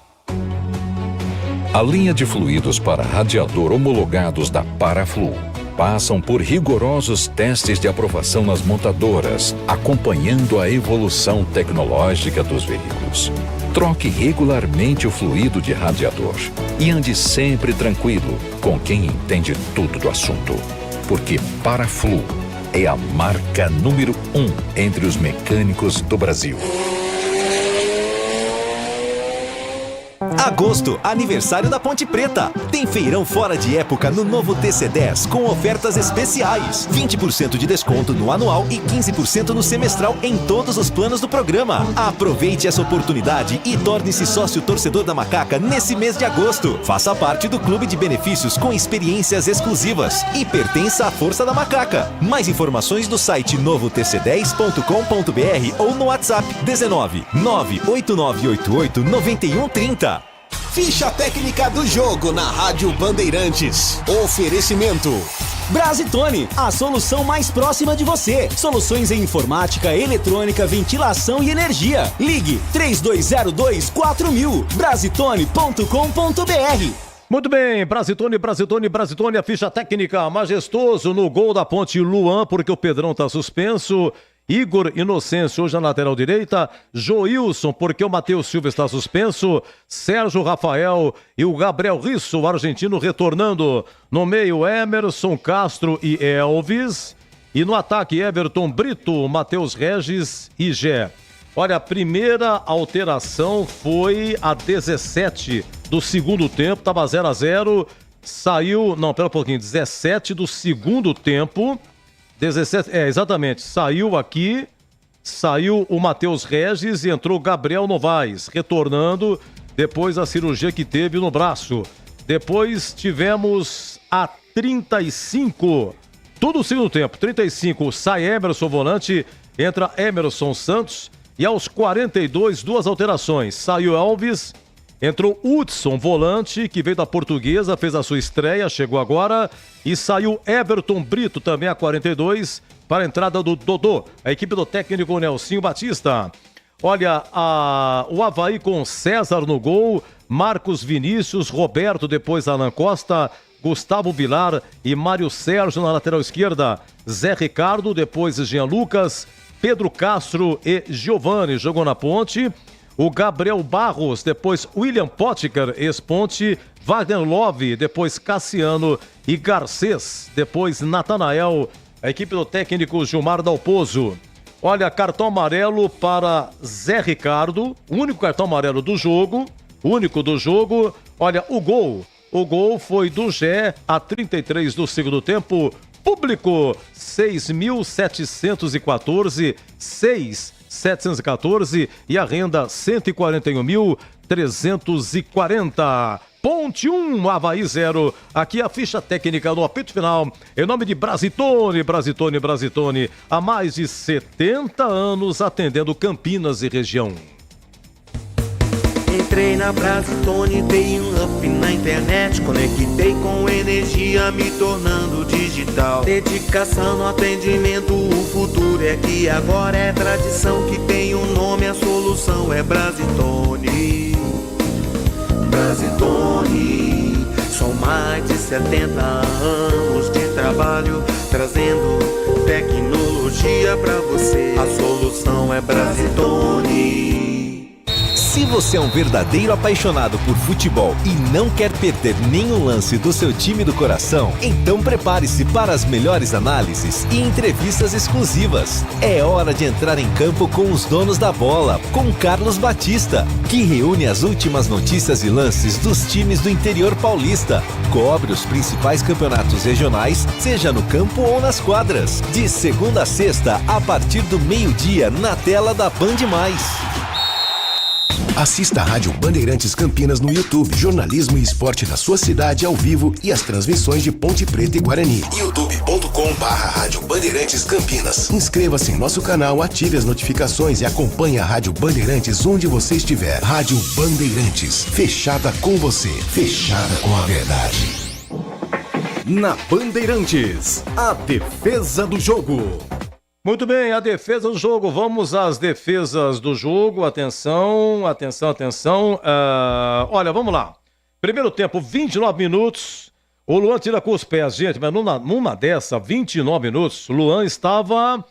A linha de fluidos para radiador homologados da Paraflu passam por rigorosos testes de aprovação nas montadoras, acompanhando a evolução tecnológica dos veículos. Troque regularmente o fluido de radiador e ande sempre tranquilo com quem entende tudo do assunto, porque Paraflu é a marca número 1 entre os mecânicos do Brasil. Agosto, aniversário da Ponte Preta. Tem feirão fora de época no novo TC10 com ofertas especiais. 20% de desconto no anual e 15% no semestral em todos os planos do programa. Aproveite essa oportunidade e torne-se sócio torcedor da Macaca nesse mês de agosto. Faça parte do clube de benefícios com experiências exclusivas e pertença à Força da Macaca. Mais informações no site novotcd10.com.br ou no WhatsApp 19 98988 9130. Ficha técnica do jogo na Rádio Bandeirantes. Oferecimento. Brasitone, a solução mais próxima de você. Soluções em informática, eletrônica, ventilação e energia. Ligue 3202-4000. Brasitone.com.br. Muito bem, Brasitone, a ficha técnica. Majestoso no gol da Ponte, Luan, porque o Pedrão tá suspenso. Igor Inocêncio hoje na lateral direita, Joilson, porque o Matheus Silva está suspenso, Sérgio Rafael e o Gabriel Risso, o argentino, retornando. No meio, Emerson, Castro e Elvis. E no ataque, Everton Brito, Matheus Regis e Gé. Olha, a primeira alteração foi a 17 do segundo tempo, estava 0-0, saiu, não, pera um pouquinho, 17 do segundo tempo, 17, exatamente, saiu aqui, saiu o Matheus Regis e entrou o Gabriel Novaes, retornando depois da cirurgia que teve no braço. Depois tivemos a 35, tudo o segundo tempo, 35, sai Emerson volante, entra Emerson Santos e aos 42, duas alterações, saiu Alves, entrou Hudson, volante, que veio da Portuguesa, fez a sua estreia, chegou agora. E saiu Everton Brito, também a 42, para a entrada do Dodô, a equipe do técnico Nelsinho Batista. Olha, o Avaí com César no gol, Marcos Vinícius, Roberto, depois Alan Costa, Gustavo Vilar e Mário Sérgio na lateral esquerda. Zé Ricardo, depois Jean Lucas, Pedro Castro e Giovani jogou na ponte. O Gabriel Barros, depois William Potker, ex-ponte, Wagner Love, depois Cassiano e Garcês, depois Natanael, a equipe do técnico Gilmar Dalpozo. Olha, cartão amarelo para Zé Ricardo, único cartão amarelo do jogo, único do jogo. Olha, o gol foi do Gé, a 33 do segundo tempo, público 6.714, 6.714 e a renda 141.340. Ponte 1, Avaí 0. Aqui a ficha técnica no apito final. Em nome de Brasitone, há mais de 70 anos atendendo Campinas e região. Entrei na Brasitone, dei um up na internet, conectei com energia, me tornando digital. Dedicação no atendimento, o futuro é que agora é tradição que tem um nome, a solução é Brasitone. Brasitone, são mais de 70 anos de trabalho, trazendo tecnologia pra você. A solução é Brasitone. Se você é um verdadeiro apaixonado por futebol e não quer perder nenhum lance do seu time do coração, então prepare-se para as melhores análises e entrevistas exclusivas. É hora de entrar em campo com os donos da bola, com Carlos Batista, que reúne as últimas notícias e lances dos times do interior paulista. Cobre os principais campeonatos regionais, seja no campo ou nas quadras. De segunda a sexta, a partir do meio-dia, na tela da Band+. Assista a Rádio Bandeirantes Campinas no YouTube. Jornalismo e esporte da sua cidade ao vivo e as transmissões de Ponte Preta e Guarani. youtube.com/Rádio Bandeirantes Campinas. Inscreva-se em nosso canal, ative as notificações e acompanhe a Rádio Bandeirantes onde você estiver. Rádio Bandeirantes, fechada com você, fechada com a verdade. Na Bandeirantes, a defesa do jogo. Muito bem, a defesa do jogo. Vamos às defesas do jogo. Atenção. Olha, vamos lá. Primeiro tempo, 29 minutos. O Luan tira com os pés, gente, mas numa dessa, 29 minutos, o Luan estava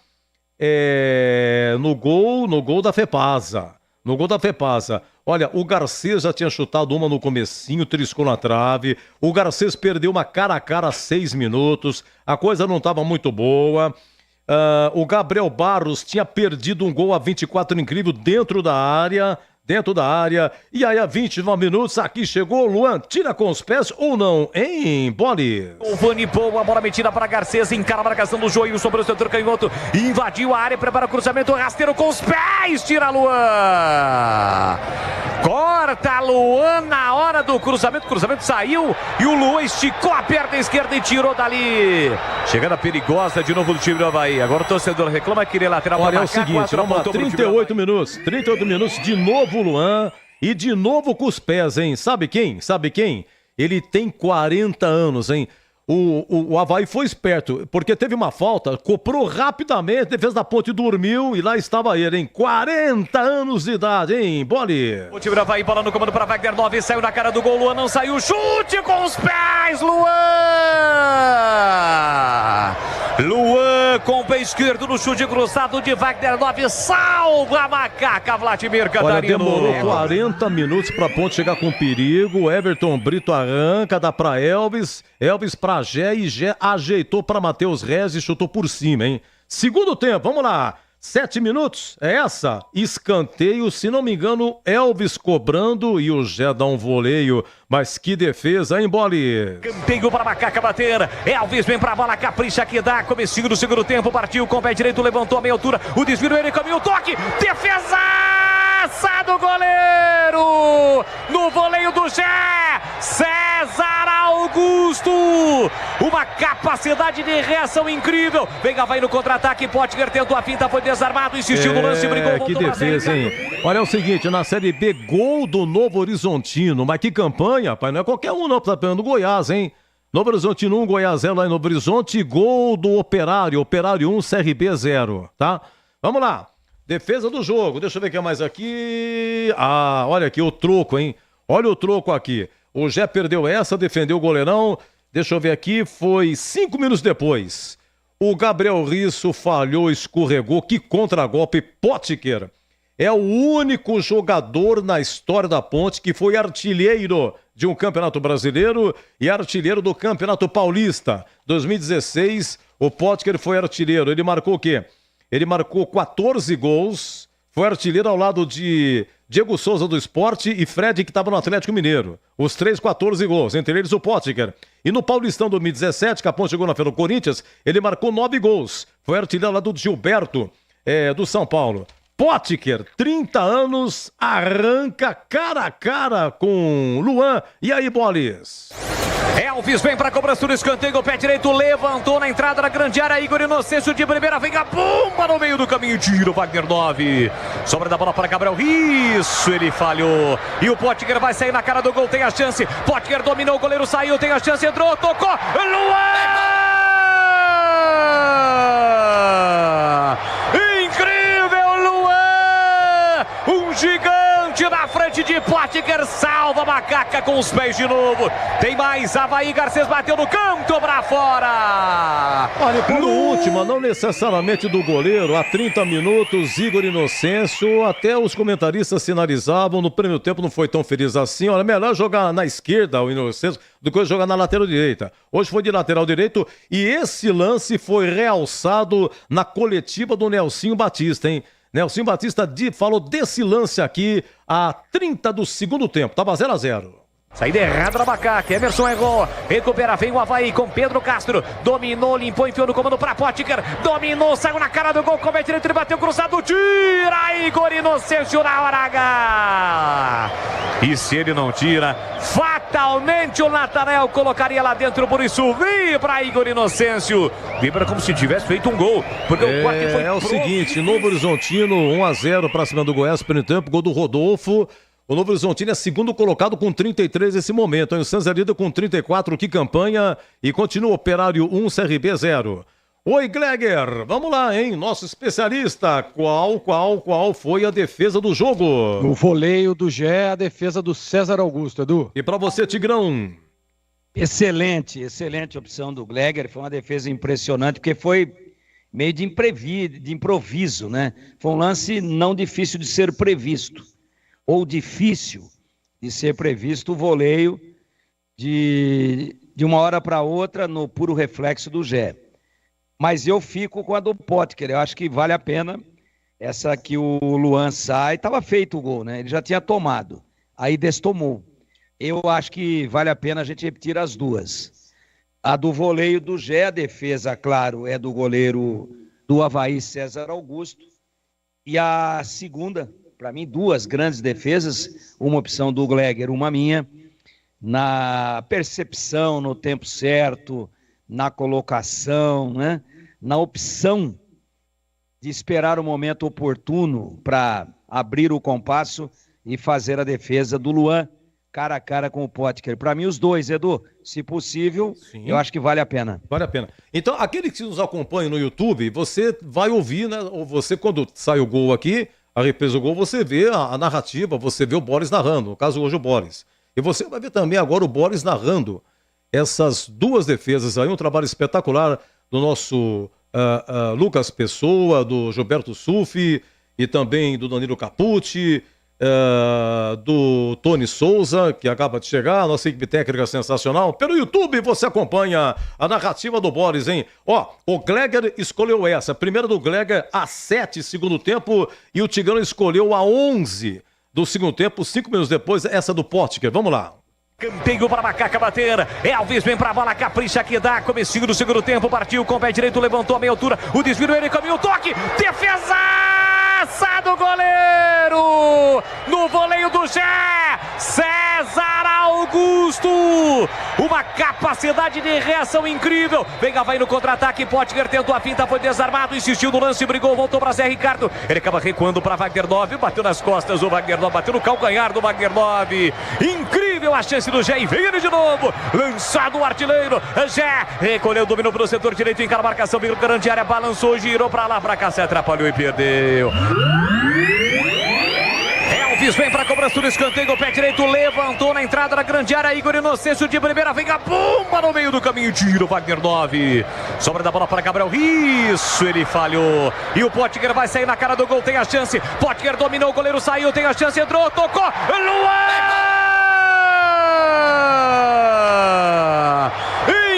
no gol da Fepasa. No gol da Fepasa. Olha, o Garcês já tinha chutado uma no comecinho, triscou na trave. O Garcês perdeu uma cara a cara a 6 minutos. A coisa não estava muito boa. O Gabriel Barros tinha perdido um gol a 24 incrível dentro da área, e aí a 29 minutos, aqui chegou o Luan, tira com os pés ou não, hein, Boli? O Vani boa, a bola metida para Garcês, encara a marcação do Joio sobre o setor canhoto, invadiu a área, prepara o cruzamento, rasteiro com os pés, tira Luan! Corta Luan na hora do cruzamento saiu e o Luan esticou a perna esquerda e tirou dali. Chegada perigosa de novo do time do Avaí. Agora o torcedor reclama que ele é lateral. Olha, é o seguinte, vamos lá, 38 minutos, de novo o Luan e de novo com os pés, hein? Sabe quem? Ele tem 40 anos, hein? O Avaí foi esperto, porque teve uma falta, cobrou rapidamente, defesa da Ponte dormiu e lá estava ele, hein? 40 anos de idade, hein, Boli? O time do Avaí, bola no comando para Wagner 9, saiu na cara do gol, Luan não saiu, chute com os pés, Luan! Luan com o pé esquerdo no chute cruzado de Wagner 9. Salva a macaca, Vladimir Catarino. Olha, demorou 40 minutos pra Ponte chegar com perigo. Everton Brito arranca, dá pra Elvis. Elvis pra Gé e Gé ajeitou pra Matheus Rez e chutou por cima, hein? Segundo tempo, vamos lá. 7 minutos, é essa? Escanteio, se não me engano, Elvis cobrando e o Gé dá um voleio. Mas que defesa, hein, Bolis? Escanteio para a macaca bater. Elvis vem para a bola, capricha que dá. Comecinho do segundo tempo, partiu com o pé direito, levantou a meia altura. O desvio, ele caminhou, toque, defesaça do goleiro. No voleio do Gé, César Augusto. Uma capacidade de reação incrível. Vem Avaí no contra-ataque, Potker tentou a finta, foi desarmado, insistiu no lance, brigou, que defesa, hein? Olha, é o seguinte, na Série B, gol do Novo Horizontino, mas que campanha, rapaz, não é qualquer um não, tá pegando Goiás, hein? Novo Horizontino 1, Goiás 0 lá em Novo Horizonte, gol do Operário, Operário 1, CRB 0, tá? Vamos lá, defesa do jogo, deixa eu ver o que é mais aqui. Ah, olha aqui o troco, hein? Olha o troco aqui, o Gé perdeu essa, defendeu o goleirão, deixa eu ver aqui, foi 5 minutos depois. O Gabriel Risso falhou, escorregou, que contragolpe, Potker. É o único jogador na história da Ponte que foi artilheiro de um campeonato brasileiro e artilheiro do Campeonato Paulista. 2016, o Potker foi artilheiro. Ele marcou o quê? Ele marcou 14 gols, foi artilheiro ao lado de Diego Souza do Sport e Fred, que estava no Atlético Mineiro. Os 14 gols, entre eles o Potker. E no Paulistão 2017, que a Ponte chegou na frente do Corinthians, ele marcou 9 gols. Foi artilheiro ao lado do Gilberto, do São Paulo. Potker, 30 anos, arranca cara a cara com Luan. E aí, Bolis? Elvis vem para a cobrança do escanteio, o pé direito levantou na entrada da grande área, Igor Inocêncio de primeira, vem a bomba no meio do caminho, tira o Wagner 9. Sobra da bola para Gabriel, isso, ele falhou. E o Potker vai sair na cara do gol, tem a chance. Potker dominou, o goleiro saiu, tem a chance, entrou, tocou, Luan! Um gigante na frente de Potker, salva a macaca com os pés de novo. Tem mais, Avaí, Garcês bateu no canto pra fora. Olha, por última, não necessariamente do goleiro, há 30 minutos, Igor Inocêncio, até os comentaristas sinalizavam, no primeiro tempo não foi tão feliz assim. Olha, melhor jogar na esquerda o Inocêncio do que jogar na lateral direita. Hoje foi de lateral direito e esse lance foi realçado na coletiva do Nelsinho Batista, hein? Nelsinho Batista falou desse lance aqui a 30 do segundo tempo. Tava 0-0. Saída errada da macaca, Emerson errou, recupera, vem o Avaí com Pedro Castro, dominou, limpou, enfiou no comando pra Potker, dominou, saiu na cara do gol, com o direito, ele bateu cruzado, tira, Igor Inocêncio na hora H. E se ele não tira, fatalmente o Nathanael colocaria lá dentro, por isso vibra Igor Inocêncio, vibra como se tivesse feito um gol, porque o corte foi o seguinte, Novo Horizontino 1-0 pra cima do Goiás, primeiro tempo, gol do Rodolfo. O Novo Horizontino é segundo colocado com 33 nesse momento. O Santos é líder com 34, que campanha. E continua Operário 1, CRB 0. Oi, Gleger, vamos lá, hein? Nosso especialista, qual foi a defesa do jogo? O voleio do Gé, a defesa do César Augusto, Edu. E pra você, Tigrão? Excelente opção do Gleger. Foi uma defesa impressionante, porque foi meio de improviso, né? Foi um lance não difícil de ser previsto. Ou difícil de ser previsto o voleio de uma hora para outra no puro reflexo do Gé. Mas eu fico com a do Potker, eu acho que vale a pena. Essa que o Luan sai, estava feito o gol, né? Ele já tinha tomado, aí destomou. Eu acho que vale a pena a gente repetir as duas. A do voleio do Gé, a defesa, claro, é do goleiro do Avaí, César Augusto. E a segunda... Para mim, duas grandes defesas, uma opção do Gleger, uma minha, na percepção, no tempo certo, na colocação, né? Na opção de esperar o momento oportuno para abrir o compasso e fazer a defesa do Luan cara a cara com o Potker. Para mim, os dois, Edu, se possível, sim, eu acho que vale a pena. Vale a pena. Então, aquele que nos acompanha no YouTube, você vai ouvir, né? Ou você, quando sai o gol aqui, a represa do gol, você vê a narrativa, você vê o Boris narrando, no caso hoje o Boris. E você vai ver também agora o Boris narrando essas duas defesas aí, um trabalho espetacular do nosso Lucas Pessoa, do Gilberto Sufi e também do Danilo Capucci, do Tony Souza, que acaba de chegar, a nossa equipe técnica sensacional. Pelo YouTube você acompanha a narrativa do Boris, hein? Ó, o Gleger escolheu essa, primeira do Gleger a 7 segundo tempo e o Tigrão escolheu a 11 do segundo tempo, 5 minutos depois, essa do Potker. Vamos lá. Canteio para Macaca bater. Elvis vem para a bola, capricha que dá. Comecinho do segundo tempo, partiu com o pé direito, levantou a meia altura. O desvio, ele caminhou, toque, defesa do goleiro. No voleio do Gé, César Augusto. Uma capacidade de reação incrível. Vem Avaí no contra-ataque, Potker tentou a finta, foi desarmado, insistiu no lance, brigou, voltou para Zé Ricardo. Ele acaba recuando para Wagner Love, bateu nas costas o Wagner Love, bateu no calcanhar do Wagner Love. Incrível a chance do Gé e vem ele de novo. Lançado o artilheiro. Gé recolheu, dominou pelo setor direito, encara a marcação, veio grande área, balançou, girou para lá, para cá, se atrapalhou e perdeu. Elvis vem para a cobrança do escanteio, o pé direito levantou na entrada da grande área, Igor Inocêncio de primeira, vem a bomba no meio do caminho, tira o Wagner 9, sobra da bola para Gabriel, isso, ele falhou, e o Potker vai sair na cara do gol, tem a chance, Potker dominou, o goleiro saiu, tem a chance, entrou, tocou, Luan!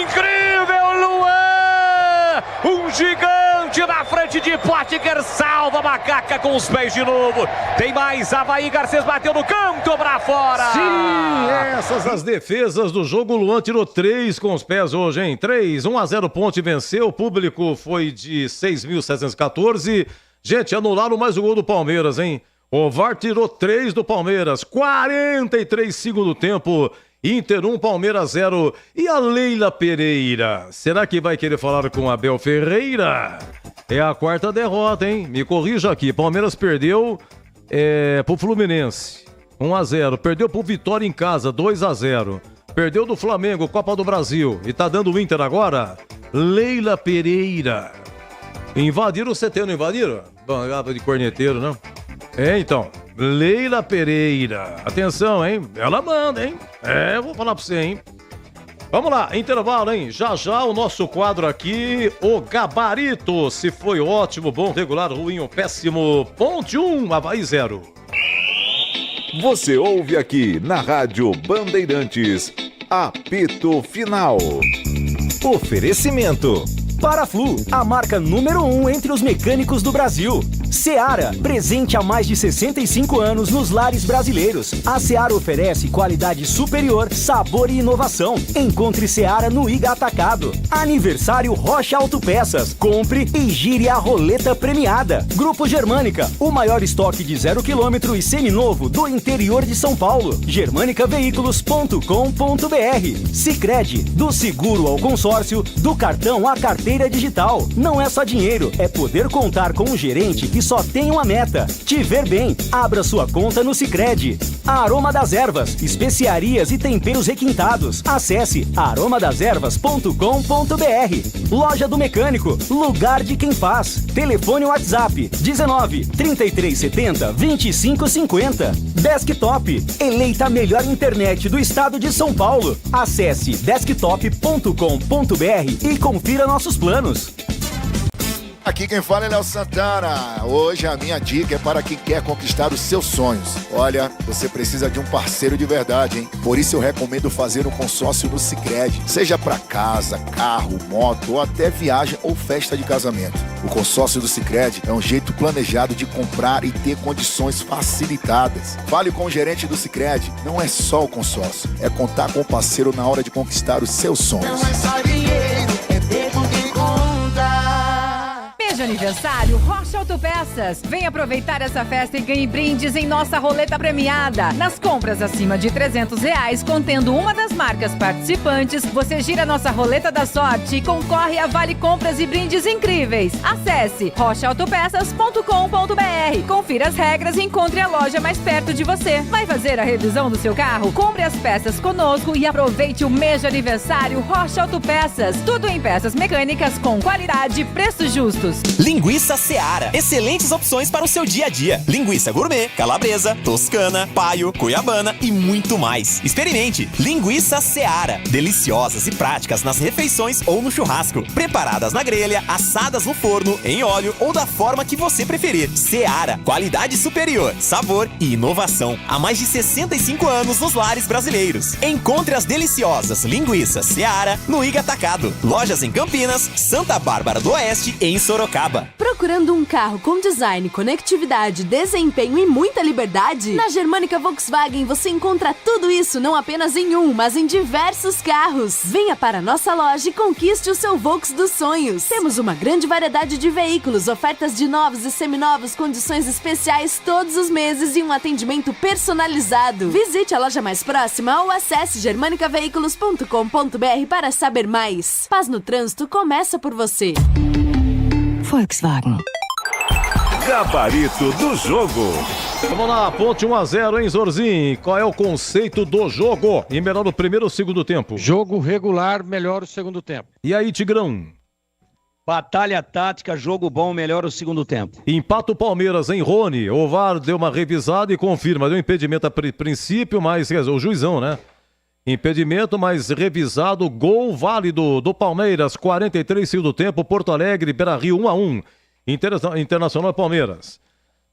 Incrível, Luan! Um gigante na frente de Potker, salva a Macaca com os pés de novo. Tem mais, Avaí, Garcês bateu no canto pra fora. Sim, essas as defesas do jogo. O Luan tirou 3 com os pés hoje, hein? 3, 1-0 Ponte venceu. O público foi de 6.714. Gente, anularam mais o gol do Palmeiras, hein? O VAR tirou 3 do Palmeiras. 43 segundo tempo. Inter 1, Palmeiras 0. E a Leila Pereira? Será que vai querer falar com Abel Ferreira? É a 4ª derrota, hein? Me corrija aqui. Palmeiras perdeu pro Fluminense 1-0. Perdeu pro Vitória em casa 2-0. Perdeu do Flamengo, Copa do Brasil. E tá dando o Inter agora? Leila Pereira. Invadiram o CT, não invadiram? Bangada de corneteiro, não? Então, Leila Pereira. Atenção, hein? Ela manda, hein? Eu vou falar pra você, hein? Vamos lá, intervalo, hein? Já o nosso quadro aqui, o Gabarito. Se foi ótimo, bom, regular, ruim ou péssimo. Ponte 1, Avaí 0. Você ouve aqui na Rádio Bandeirantes, apito final. Oferecimento. Paraflu, a marca número 1 entre os mecânicos do Brasil. Seara, presente há mais de 65 anos nos lares brasileiros. A Seara oferece qualidade superior, sabor e inovação. Encontre Seara no Iga Atacado. Aniversário Rocha Autopeças. Compre e gire a roleta premiada. Grupo Germânica, o maior estoque de 0 km e seminovo do interior de São Paulo. germanicaveículos.com.br. Sicredi, do seguro ao consórcio, do cartão à carteira digital. Não é só dinheiro, é poder contar com um gerente que só tem uma meta: te ver bem. Abra sua conta no Sicredi. A Aroma das Ervas, especiarias e temperos requintados. Acesse aromadeservas.com.br. Loja do Mecânico, lugar de quem faz. Telefone WhatsApp 19 3370 2550. Desktop, eleita a melhor internet do estado de São Paulo. Acesse desktop.com.br e confira nossos planos. Aqui quem fala é Léo Santana. Hoje a minha dica é para quem quer conquistar os seus sonhos. Olha, você precisa de um parceiro de verdade, hein? Por isso eu recomendo fazer um consórcio no Sicredi. Seja para casa, carro, moto ou até viagem ou festa de casamento. O consórcio do Sicredi é um jeito planejado de comprar e ter condições facilitadas. Fale com o gerente do Sicredi. Não é só o consórcio, é contar com o parceiro na hora de conquistar os seus sonhos. Não é só dinheiro, é ter com quem conta. De aniversário Rocha Autopeças. Vem aproveitar essa festa e ganhe brindes em nossa roleta premiada. Nas compras acima de R$300, contendo uma das marcas participantes, você gira nossa roleta da sorte e concorre a vale compras e brindes incríveis. Acesse rochaautopeças.com.br. Confira as regras e encontre a loja mais perto de você. Vai fazer a revisão do seu carro? Compre as peças conosco e aproveite o mês de aniversário Rocha Autopeças. Tudo em peças mecânicas com qualidade e preços justos. Linguiça Seara. Excelentes opções para o seu dia a dia. Linguiça gourmet, calabresa, toscana, paio, cuiabana e muito mais. Experimente. Linguiça Seara. Deliciosas e práticas nas refeições ou no churrasco. Preparadas na grelha, assadas no forno, em óleo ou da forma que você preferir. Seara. Qualidade superior, sabor e inovação. Há mais de 65 anos nos lares brasileiros. Encontre as deliciosas linguiças Seara no Iga Atacado. Lojas em Campinas, Santa Bárbara do Oeste e em Sorocaba. Procurando um carro com design, conectividade, desempenho e muita liberdade? Na Germânica Volkswagen você encontra tudo isso não apenas em um, mas em diversos carros. Venha para a nossa loja e conquiste o seu Volks dos sonhos. Temos uma grande variedade de veículos, ofertas de novos e seminovos, condições especiais todos os meses e um atendimento personalizado. Visite a loja mais próxima ou acesse germanicaveículos.com.br para saber mais. Paz no trânsito começa por você. Volkswagen. Gabarito do jogo. Vamos lá, ponte 1-0, hein, Zorzinho? Qual é o conceito do jogo? E melhor o primeiro ou o segundo tempo? Jogo regular, melhor o segundo tempo. E aí, Tigrão? Batalha tática, jogo bom, melhor o segundo tempo. Empata o Palmeiras, hein, Rony? O VAR deu uma revisada e confirma. Deu impedimento a princípio, mas o juizão, né? Impedimento, mas revisado. Gol válido do Palmeiras. 43 segundo tempo. Porto Alegre, Beira-Rio 1-1. Internacional Palmeiras.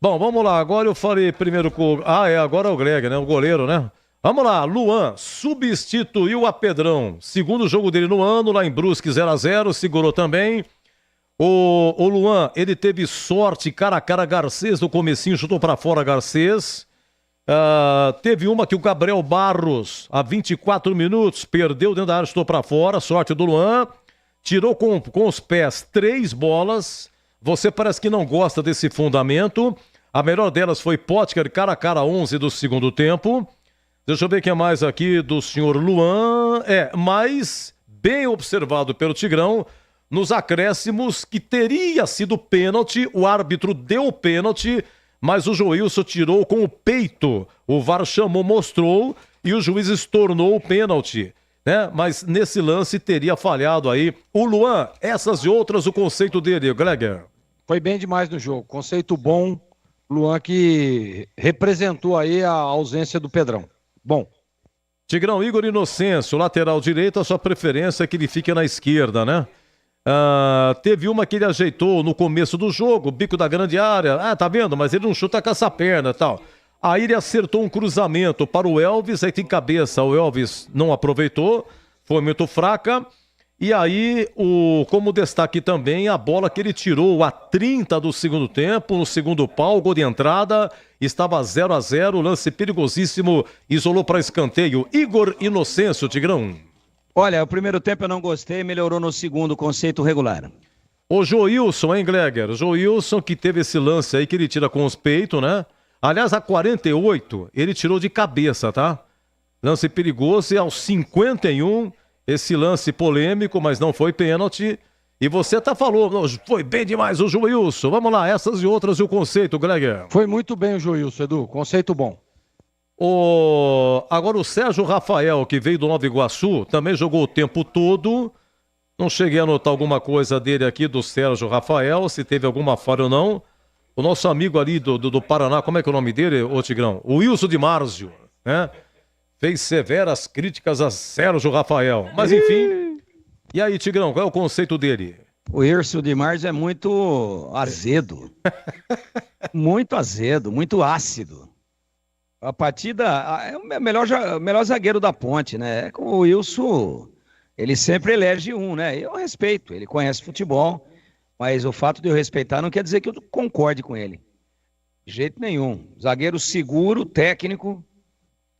Bom, vamos lá. Agora eu falei primeiro com... agora é o Greg, né? O goleiro, né? Vamos lá. Luan substituiu a Pedrão. Segundo jogo dele no ano, lá em Brusque 0-0. Segurou também. O Luan, ele teve sorte, cara a cara, Garcês no comecinho, chutou pra fora Garcês. Teve uma que o Gabriel Barros, há 24 minutos, perdeu dentro da área, chutou pra fora, sorte do Luan. Tirou com os pés 3 bolas. Você parece que não gosta desse fundamento. A melhor delas foi Potker, cara a cara, 11 do segundo tempo. Deixa eu ver o que é mais aqui do senhor Luan. Mais bem observado pelo Tigrão. Nos acréscimos, que teria sido pênalti, o árbitro deu o pênalti, mas o Joilson tirou com o peito. O VAR chamou, mostrou, e o juiz estornou o pênalti, né? Mas nesse lance teria falhado aí. O Luan, essas e outras, o conceito dele, Gleger. Foi bem demais no jogo, conceito bom. Luan que representou aí a ausência do Pedrão. Bom. Tigrão, Igor Inocêncio, lateral direito, a sua preferência é que ele fique na esquerda, né? Teve uma que ele ajeitou no começo do jogo, bico da grande área, tá vendo? Mas ele não chuta com essa perna e tal. Aí ele acertou um cruzamento para o Elvis, aí tem cabeça, o Elvis não aproveitou, foi muito fraca. E aí, como destaque também, a bola que ele tirou a 30 do segundo tempo, no segundo pau, gol de entrada, estava 0-0, lance perigosíssimo, isolou para escanteio. Igor Inocêncio, Tigrão. Olha, o primeiro tempo eu não gostei, melhorou no segundo, conceito regular. O Joilson, hein, Gleger? O Joilson que teve esse lance aí que ele tira com os peitos, né? Aliás, a 48, ele tirou de cabeça, tá? Lance perigoso e aos 51, esse lance polêmico, mas não foi pênalti. E você falou, foi bem demais o Joilson. Vamos lá, essas e outras e o conceito, Gleger. Foi muito bem o Joilson, Edu, conceito bom. Agora o Sérgio Rafael, que veio do Nova Iguaçu, também jogou o tempo todo. Não cheguei a notar alguma coisa dele aqui do Sérgio Rafael, se teve alguma falha ou não. O nosso amigo ali do Paraná, como é que é o nome dele, ô Tigrão? O Wilson de Marzio, né? Fez severas críticas a Sérgio Rafael. Mas enfim, e aí, Tigrão, qual é o conceito dele? O Wilson de Marzio é muito azedo. Muito azedo, muito ácido. A partida é o melhor zagueiro da Ponte, né? O Wilson, ele sempre elege um, né? Eu respeito, ele conhece futebol, mas o fato de eu respeitar não quer dizer que eu concorde com ele. De jeito nenhum. Zagueiro seguro, técnico.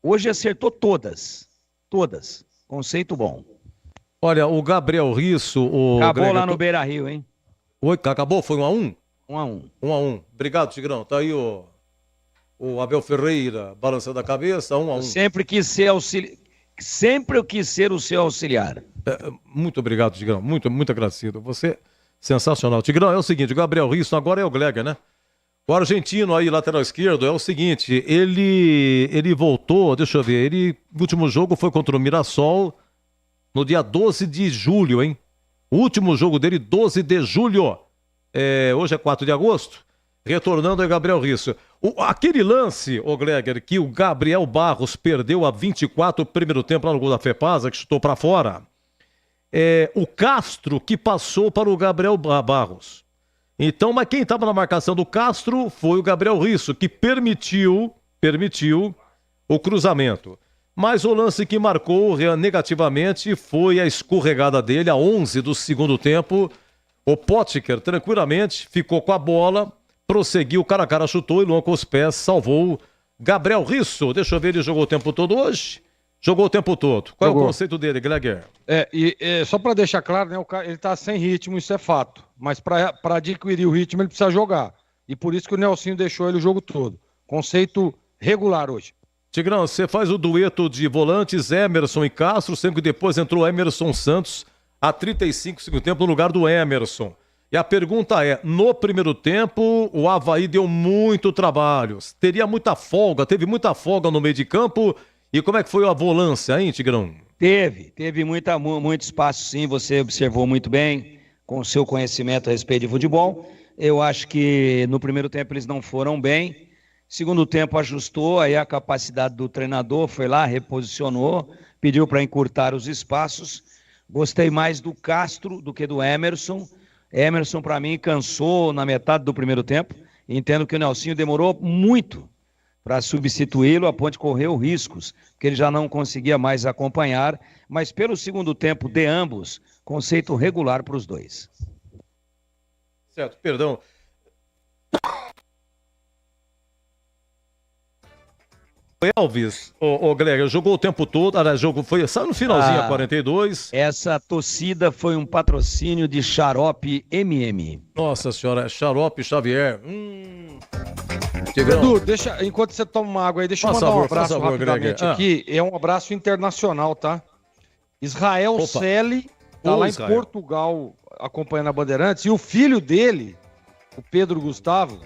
Hoje acertou todas. Todas. Conceito bom. Olha, o Gabriel Risso... Acabou lá no Beira-Rio, hein? Oi, acabou? Foi 1-1? 1-1. 1-1. Obrigado, Tigrão. Tá aí o Abel Ferreira balançando a cabeça, 1-1. Sempre eu quis ser o seu auxiliar. Muito obrigado, Tigrão. Muito agradecido. Você, sensacional. Tigrão, é o seguinte, o Gabriel Risso agora é o Gleger, né? O argentino aí, lateral esquerdo, é o seguinte, ele voltou, deixa eu ver, o último jogo foi contra o Mirassol no dia 12 de julho, hein? O último jogo dele, 12 de julho. hoje é 4 de agosto, retornando é Gabriel Risso. Aquele lance, Gleger, que o Gabriel Barros perdeu a 24 primeiro tempo lá no gol da Fepasa, que chutou para fora, o Castro que passou para o Gabriel Barros. Então, mas quem estava na marcação do Castro foi o Gabriel Risso, que permitiu o cruzamento. Mas o lance que marcou negativamente foi a escorregada dele, a 11 do segundo tempo. O Potker, tranquilamente, ficou com a bola, prosseguiu, cara a cara, chutou e Luan com os pés salvou Gabriel Risso. Deixa eu ver, ele jogou o tempo todo hoje? Jogou o tempo todo. Qual é o conceito dele, Gleger? Só para deixar claro, né, ele tá sem ritmo, isso é fato. Mas para adquirir o ritmo, ele precisa jogar. E por isso que o Nelsinho deixou ele o jogo todo. Conceito regular hoje. Tigrão, você faz o dueto de volantes Emerson e Castro, sendo que depois entrou Emerson Santos a 35 segundo tempo no lugar do Emerson. E a pergunta é, no primeiro tempo, o Avaí deu muito trabalho. Teve muita folga no meio de campo. E como é que foi a volância, hein, Tigrão? Teve muito espaço, sim, você observou muito bem, com o seu conhecimento a respeito de futebol. Eu acho que no primeiro tempo eles não foram bem. Segundo tempo ajustou, aí a capacidade do treinador foi lá, reposicionou, pediu para encurtar os espaços. Gostei mais do Castro do que do Emerson. Emerson, para mim, cansou na metade do primeiro tempo. Entendo que o Nelsinho demorou muito para substituí-lo, a ponte correu riscos, porque ele já não conseguia mais acompanhar. Mas pelo segundo tempo de ambos, conceito regular para os dois. Certo, perdão. Elvis, o Gleger, jogou o tempo todo, foi só no finalzinho, a 42. Essa torcida foi um patrocínio de Xarope MM. Nossa senhora, Xarope Xavier. Edu, enquanto você toma uma água aí, deixa eu mandar um abraço rapidamente aqui. É um abraço internacional, tá? Israel Celi, tá lá em Portugal, acompanhando a Bandeirantes, e o filho dele, o Pedro Gustavo,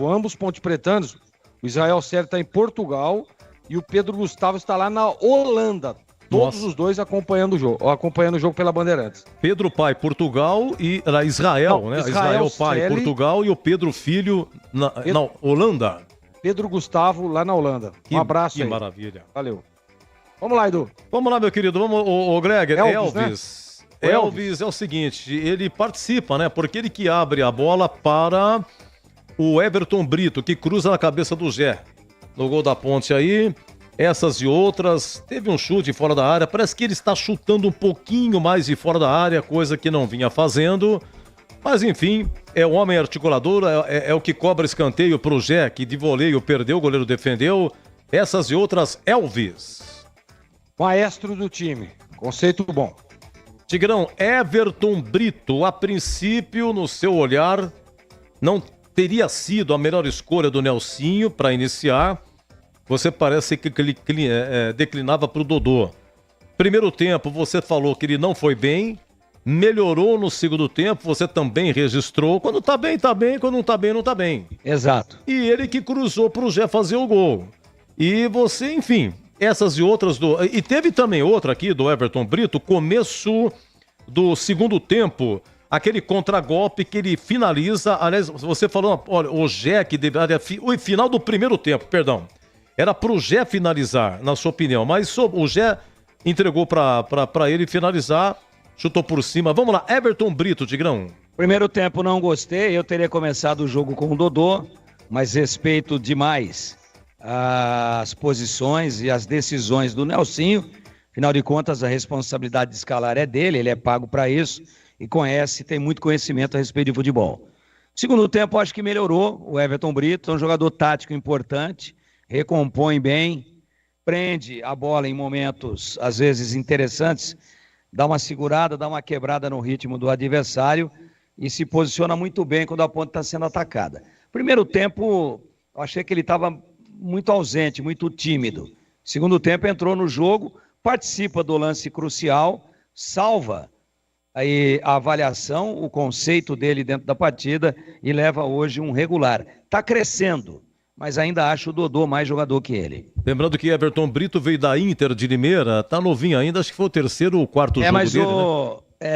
ambos ponte-pretanos. O Israel Celi está em Portugal e o Pedro Gustavo está lá na Holanda. Todos os dois acompanhando o jogo pela Bandeirantes. Pedro pai, Portugal e Israel, né? Israel pai, Celi, Portugal e o Pedro filho na Holanda. Pedro Gustavo lá na Holanda. Um abraço aí. Que maravilha. Valeu. Vamos lá, Edu. Vamos lá, meu querido. Vamos, o Gleger. Elvis. Né? Elvis é o seguinte, ele participa, né? Porque ele que abre a bola para o Everton Brito, que cruza na cabeça do Gé. No gol da ponte aí, essas e outras. Teve um chute fora da área. Parece que ele está chutando um pouquinho mais de fora da área, coisa que não vinha fazendo. Mas enfim, é o homem articulador, é o que cobra escanteio pro Gé, que de voleio perdeu, o goleiro defendeu. Essas e outras, Elvis. Maestro do time. Conceito bom. Tigrão, Everton Brito, a princípio, no seu olhar, não teria sido a melhor escolha do Nelsinho para iniciar. Você parece que ele declinava para o Dodô. Primeiro tempo, você falou que ele não foi bem. Melhorou no segundo tempo, você também registrou. Quando tá bem, tá bem. Quando não tá bem, não tá bem. Exato. E ele que cruzou pro Gé fazer o gol. E você, enfim, essas e outras E teve também outra aqui do Everton Brito, começo do segundo tempo. Aquele contragolpe que ele finaliza, aliás, você falou, olha, o Gé que deveria... O final do primeiro tempo, perdão. Era pro Gé finalizar, na sua opinião, mas o Gé entregou pra ele finalizar, chutou por cima. Vamos lá, Everton Brito, Tigrão. Primeiro tempo não gostei, eu teria começado o jogo com o Dodô, mas respeito demais as posições e as decisões do Nelsinho. Afinal de contas, a responsabilidade de escalar é dele, ele é pago para isso. E tem muito conhecimento a respeito de futebol. Segundo tempo, acho que melhorou o Everton Brito, é um jogador tático importante, recompõe bem, prende a bola em momentos, às vezes, interessantes, dá uma segurada, dá uma quebrada no ritmo do adversário e se posiciona muito bem quando a ponta está sendo atacada. Primeiro tempo, eu achei que ele estava muito ausente, muito tímido. Segundo tempo, entrou no jogo, participa do lance crucial, salva aí a avaliação, o conceito dele dentro da partida e leva hoje um regular. Está crescendo, mas ainda acho o Dodô mais jogador que ele. Lembrando que Everton Brito veio da Inter de Limeira, tá novinho ainda, acho que foi o terceiro ou quarto jogo mas dele,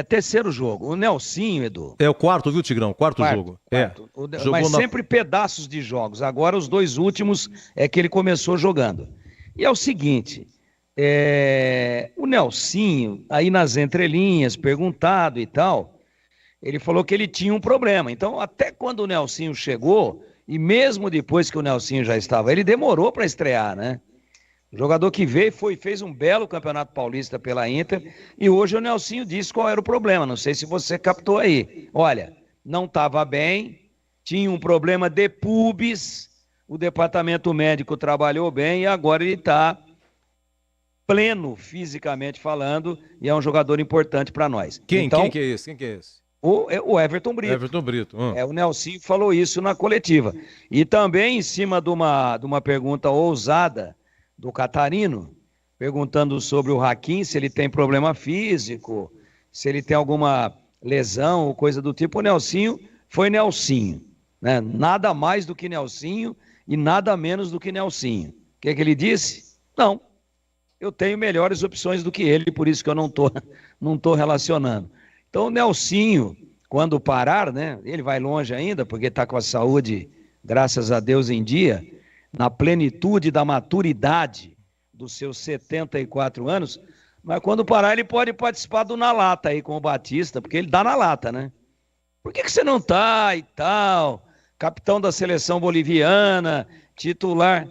terceiro jogo. O Nelsinho, Edu. É o quarto, viu, Tigrão? Quarto jogo. Quarto. Mas sempre pedaços de jogos. Agora, os 2 últimos é que ele começou jogando. E é o seguinte, o Nelsinho, aí nas entrelinhas, perguntado e tal, ele falou que ele tinha um problema. Então, até quando o Nelsinho chegou, e mesmo depois que o Nelsinho já estava, ele demorou para estrear, né? O jogador que veio fez um belo Campeonato Paulista pela Inter, e hoje o Nelsinho disse qual era o problema. Não sei se você captou aí. Olha, não estava bem, tinha um problema de pubis, o departamento médico trabalhou bem e agora ele está pleno fisicamente falando e é um jogador importante para nós. Quem que é esse? O Everton Brito. Everton Brito. O Nelsinho falou isso na coletiva. E também em cima de uma pergunta ousada do Catarino, perguntando sobre o Hakim, se ele tem problema físico, se ele tem alguma lesão ou coisa do tipo, o Nelsinho foi Nelsinho, né? Nada mais do que Nelsinho e nada menos do que Nelsinho. O que ele disse? Não, eu tenho melhores opções do que ele, por isso que eu não tô relacionando. Então o Nelsinho, quando parar, né? Ele vai longe ainda, porque está com a saúde, graças a Deus, em dia, na plenitude da maturidade dos seus 74 anos, mas quando parar ele pode participar do Na Lata aí com o Batista, porque ele dá na lata, né? Por que você não tá e tal? Capitão da seleção boliviana, titular.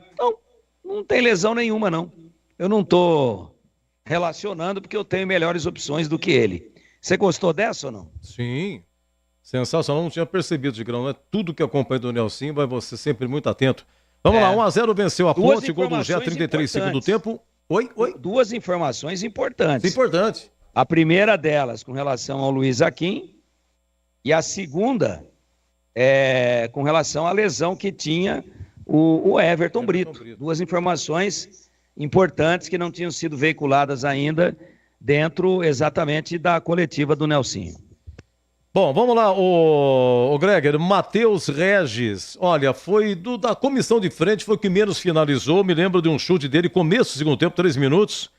Não tem lesão nenhuma, não. Eu não tô relacionando porque eu tenho melhores opções do que ele. Você gostou dessa ou não? Sim. Sensacional, não tinha percebido, Tigrão, né? Tudo que acompanha do Nelsinho, vai você sempre muito atento. Vamos lá, 1-0 venceu a Ponte, gol do Gé, 33 segundo tempo. Oi? 2 informações importantes. Importante. A primeira delas com relação ao Luiz Hakim e a segunda com relação à lesão que tinha o Everton Brito. 2 informações importantes que não tinham sido veiculadas ainda dentro exatamente da coletiva do Nelsinho. Bom, vamos lá, o Greger, Matheus Regis, olha, foi da comissão de frente, foi o que menos finalizou, me lembro de um chute dele, começo do segundo tempo, 3 minutos,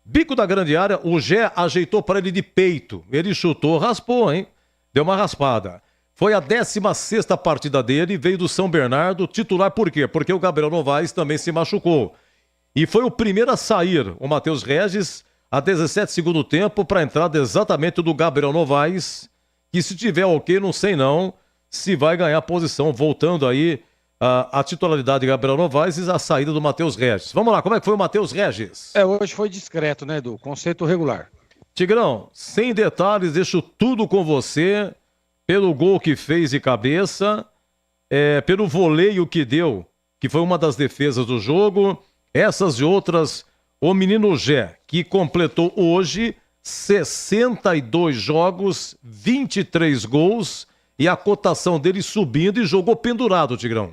bico da grande área, o Gé ajeitou para ele de peito, ele chutou, raspou, hein, deu uma raspada. Foi a 16ª partida dele, veio do São Bernardo, titular por quê? Porque o Gabriel Novaes também se machucou. E foi o primeiro a sair, o Matheus Regis, a 17 segundo tempo, para a entrada exatamente do Gabriel Novaes, que se tiver ok, não sei não, se vai ganhar posição, voltando aí a titularidade de Gabriel Novaes e a saída do Matheus Regis. Vamos lá, como é que foi o Matheus Regis? Hoje foi discreto, né, Edu? Conceito regular. Tigrão, sem detalhes, deixo tudo com você, pelo gol que fez de cabeça, pelo voleio que deu, que foi uma das defesas do jogo, essas e outras, o menino Gé, que completou hoje 62 jogos, 23 gols e a cotação dele subindo e jogou pendurado, Tigrão.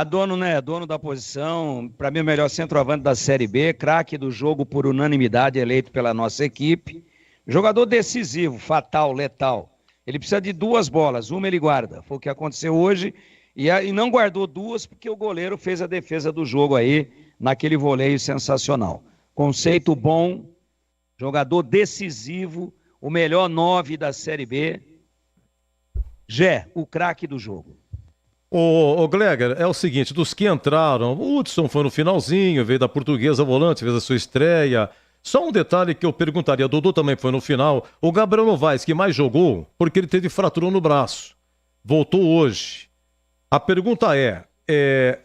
Dono da posição, para mim o melhor centroavante da Série B, craque do jogo por unanimidade, eleito pela nossa equipe. Jogador decisivo, fatal, letal. Ele precisa de 2 bolas, uma ele guarda. Foi o que aconteceu hoje e não guardou 2 porque o goleiro fez a defesa do jogo aí, naquele voleio sensacional. Conceito bom, jogador decisivo, o melhor 9 da Série B. Gé, o craque do jogo. Ô Gleger, é o seguinte, dos que entraram, o Hudson foi no finalzinho, veio da Portuguesa Volante, fez a sua estreia. Só um detalhe que eu perguntaria, o Dudu também foi no final, o Gabriel Novaes, que mais jogou, porque ele teve fratura no braço, voltou hoje. A pergunta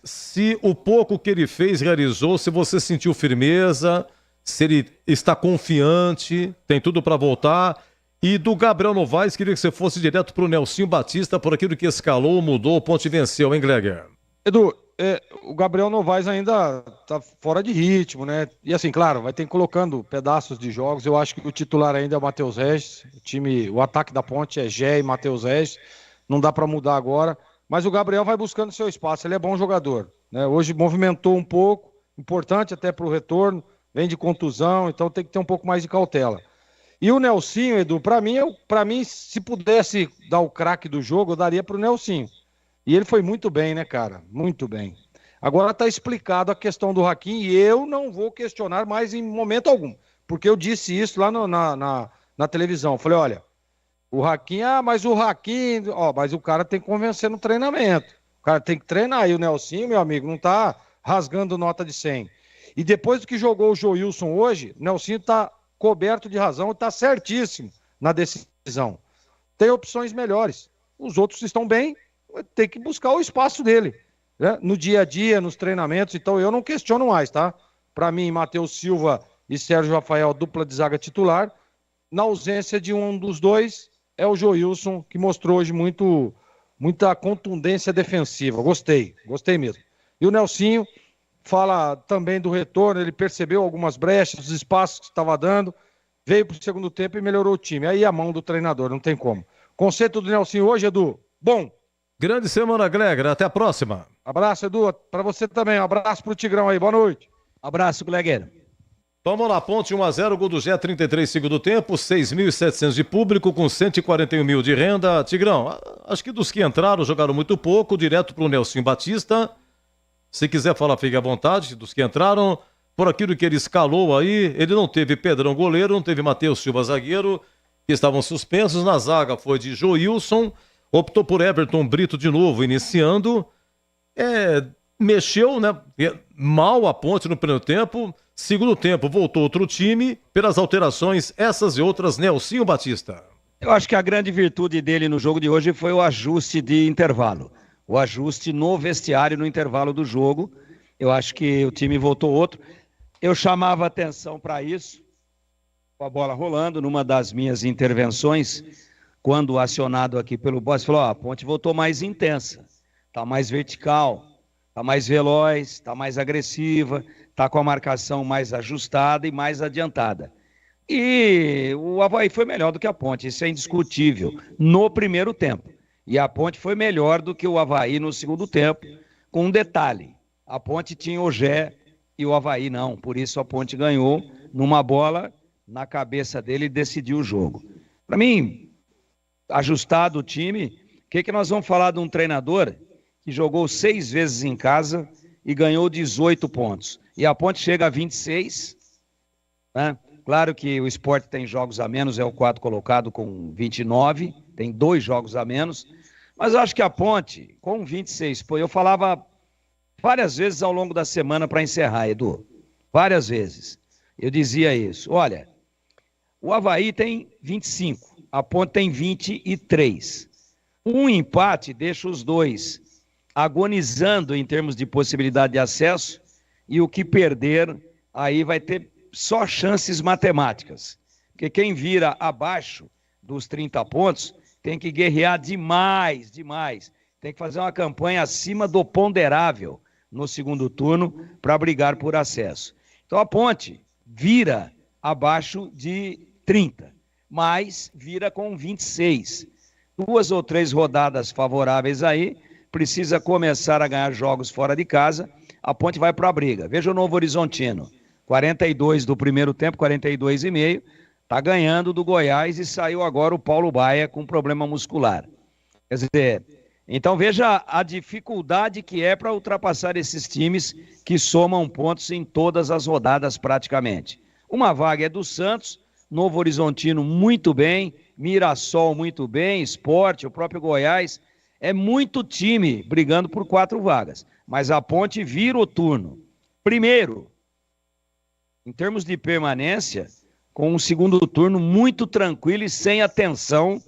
se o pouco que ele fez, realizou, se você sentiu firmeza, se ele está confiante, tem tudo para voltar. E do Gabriel Novaes, queria que você fosse direto para o Nelsinho Batista, por aquilo que escalou, mudou, o Ponte venceu, hein, Gleger? Edu, o Gabriel Novaes ainda tá fora de ritmo, né? E assim, claro, vai ter que ir colocando pedaços de jogos. Eu acho que o titular ainda é o Matheus Regis. O ataque da Ponte é Gé e Matheus Regis. Não dá para mudar agora. Mas o Gabriel vai buscando seu espaço. Ele é bom jogador, né? Hoje movimentou um pouco, importante até para o retorno. Vem de contusão, então tem que ter um pouco mais de cautela. E o Nelsinho, Edu, para mim, se pudesse dar o craque do jogo, eu daria para o Nelsinho. E ele foi muito bem, né, cara? Muito bem. Agora está explicado a questão do Hakim e eu não vou questionar mais em momento algum. porque eu disse isso lá na televisão. Falei, olha, o Hakim, mas o Hakim, mas o cara tem que convencer no treinamento. O cara tem que treinar. E o Nelsinho, meu amigo, não tá rasgando nota de 100. E depois do que jogou o Joilson hoje, o Nelsinho tá coberto de razão e tá certíssimo na decisão. Tem opções melhores. Os outros estão bem, tem que buscar o espaço dele, né? No dia a dia, nos treinamentos. Então eu não questiono mais, tá? Para mim, Matheus Silva e Sérgio Rafael, dupla de zaga titular. Na ausência de um dos dois, é o Joilson, que mostrou hoje muita contundência defensiva. Gostei mesmo. E o Nelsinho fala também do retorno, ele percebeu algumas brechas, os espaços que estava dando, veio para o segundo tempo e melhorou o time. Aí a mão do treinador, não tem como. Conceito do Nelsinho hoje, Edu, bom. Grande semana, Gleger, até a próxima. Abraço, Edu, para você também, um abraço pro Tigrão aí, boa noite. Abraço, Gleger. Vamos lá, Ponte 1-0, gol do Gé, 33 segundo tempo, 6.700 de público com 141 mil de renda. Tigrão, acho que dos que entraram, jogaram muito pouco, direto pro Nelsinho Batista. Se quiser falar, fique à vontade, dos que entraram, por aquilo que ele escalou aí, ele não teve Pedrão goleiro, não teve Matheus Silva zagueiro, que estavam suspensos. Na zaga foi de Joilson, optou por Everton Brito de novo, iniciando. Mexeu, né? Mal a Ponte no primeiro tempo. Segundo tempo, voltou outro time. Pelas alterações, essas e outras, Nelsinho Batista. Eu acho que a grande virtude dele no jogo de hoje foi o ajuste de intervalo. O ajuste no vestiário no intervalo do jogo. Eu acho que o time voltou outro. Eu chamava atenção para isso, com a bola rolando, numa das minhas intervenções, quando acionado aqui pelo boss, falou, a Ponte voltou mais intensa, tá mais vertical, tá mais veloz, tá mais agressiva, tá com a marcação mais ajustada e mais adiantada. E o Avaí foi melhor do que a Ponte, isso é indiscutível, no primeiro tempo. E a Ponte foi melhor do que o Avaí no segundo tempo, com um detalhe, a Ponte tinha o Gé e o Avaí não, por isso a Ponte ganhou numa bola na cabeça dele e decidiu o jogo. Para mim, ajustado o time, o que nós vamos falar de um treinador que jogou 6 vezes em casa e ganhou 18 pontos. E a Ponte chega a 26, né? Claro que o Sport tem jogos a menos, é o 4º colocado com 29, tem 2 jogos a menos, mas eu acho que a Ponte, com 26, eu falava várias vezes ao longo da semana para encerrar, Edu, várias vezes, eu dizia isso, olha, o Avaí tem 25, a Ponte tem 23, um empate deixa os dois agonizando em termos de possibilidade de acesso, e o que perder aí vai ter só chances matemáticas, porque quem vira abaixo dos 30 pontos tem que guerrear demais, tem que fazer uma campanha acima do ponderável no segundo turno para brigar por acesso. Então a Ponte vira abaixo de 30, mas vira com 26. 2 ou 3 rodadas favoráveis aí, precisa começar a ganhar jogos fora de casa, a Ponte vai para a briga. Veja o Novo Horizontino, 42 do primeiro tempo, 42,5, está ganhando do Goiás e saiu agora o Paulo Baia com problema muscular. Quer dizer, então veja a dificuldade que é para ultrapassar esses times que somam pontos em todas as rodadas praticamente. Uma vaga é do Santos, Novo Horizontino muito bem, Mirassol muito bem, Sport, o próprio Goiás, é muito time brigando por 4 vagas, mas a Ponte vira o turno. Primeiro, em termos de permanência, com um segundo turno muito tranquilo e sem a tensão,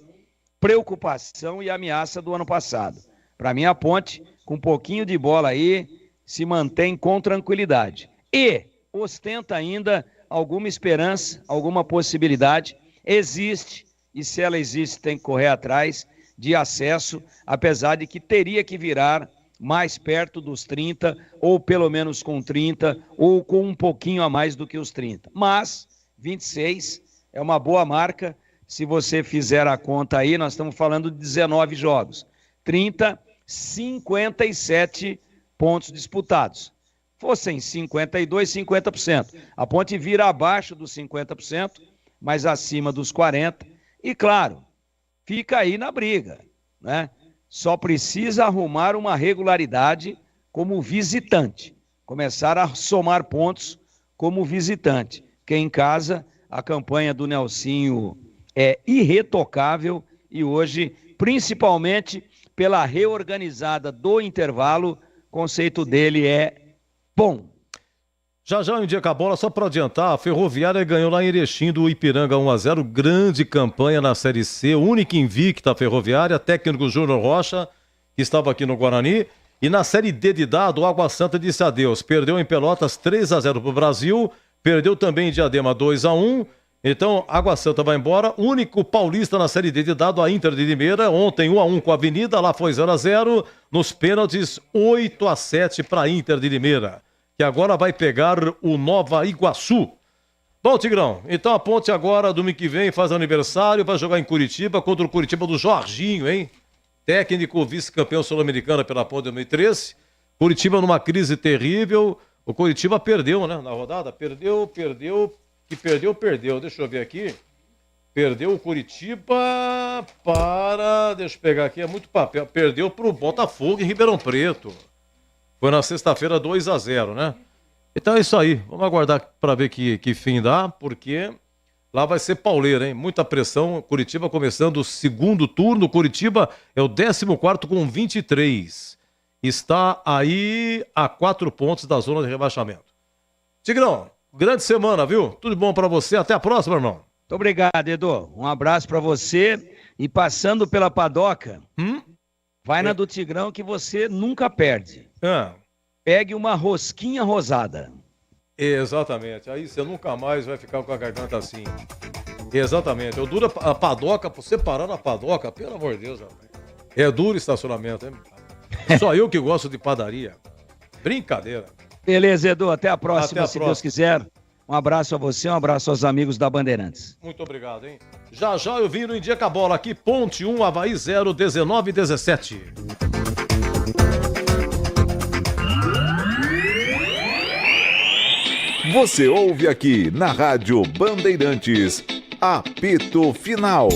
preocupação e ameaça do ano passado. Para mim, a Ponte, com um pouquinho de bola aí, se mantém com tranquilidade. E ostenta ainda alguma esperança, alguma possibilidade, existe, e se ela existe, tem que correr atrás de acesso, apesar de que teria que virar mais perto dos 30, ou pelo menos com 30, ou com um pouquinho a mais do que os 30. Mas 26 é uma boa marca, se você fizer a conta aí, nós estamos falando de 19 jogos. 30, 57 pontos disputados. Fossem 52, 50%. A Ponte vira abaixo dos 50%, mas acima dos 40%. E claro, fica aí na briga, né? Só precisa arrumar uma regularidade como visitante, começar a somar pontos como visitante. que em casa a campanha do Nelsinho é irretocável e hoje, principalmente pela reorganizada do intervalo, o conceito dele é bom. Já o Indica a Bola, só para adiantar, a Ferroviária ganhou lá em Erechim do Ipiranga 1-0, grande campanha na Série C, única invicta a Ferroviária, técnico Júnior Rocha, que estava aqui no Guarani, e na Série D de dado, o Água Santa disse adeus, perdeu em Pelotas 3-0 para o Brasil, perdeu também em Diadema 2-1, então Água Santa vai embora, único paulista na Série D de dado, a Inter de Limeira, ontem 1-1 com a Avenida, lá foi 0-0, nos pênaltis 8-7 para a Inter de Limeira, que agora vai pegar o Nova Iguaçu. Bom, Tigrão, então a Ponte agora, domingo que vem, faz aniversário, vai jogar em Curitiba contra o Curitiba do Jorginho, hein? Técnico, vice-campeão sul-americana pela Ponte 2013. Curitiba numa crise terrível. O Curitiba perdeu, né? Na rodada. Perdeu. Deixa eu ver aqui. Perdeu o Curitiba para... Deixa eu pegar aqui, é muito papel. Perdeu para o Botafogo em Ribeirão Preto. Foi na sexta-feira 2-0, né? Então é isso aí. Vamos aguardar para ver que fim dá, porque... Lá vai ser pauleira, hein? Muita pressão. Curitiba começando o segundo turno. Curitiba é o 14º com 23. Está aí a 4 pontos da zona de rebaixamento. Tigrão, grande semana, viu? Tudo bom pra você. Até a próxima, irmão. Muito obrigado, Edu. Um abraço pra você. E passando pela padoca, vai na do Tigrão que você nunca perde. Pegue uma rosquinha rosada. Exatamente, aí você nunca mais vai ficar com a garganta assim. Exatamente, eu duro a padoca, você parar na padoca, pelo amor de Deus, rapaz. É duro estacionamento, hein? Só eu que gosto de padaria. Brincadeira. Beleza, Edu, até a próxima, se Deus quiser. Um abraço a você, um abraço aos amigos da Bandeirantes. Muito obrigado, hein? Já eu vim no Indica a Bola aqui, Ponte 1, Avaí 0, 19-17. Você ouve aqui na Rádio Bandeirantes, apito final.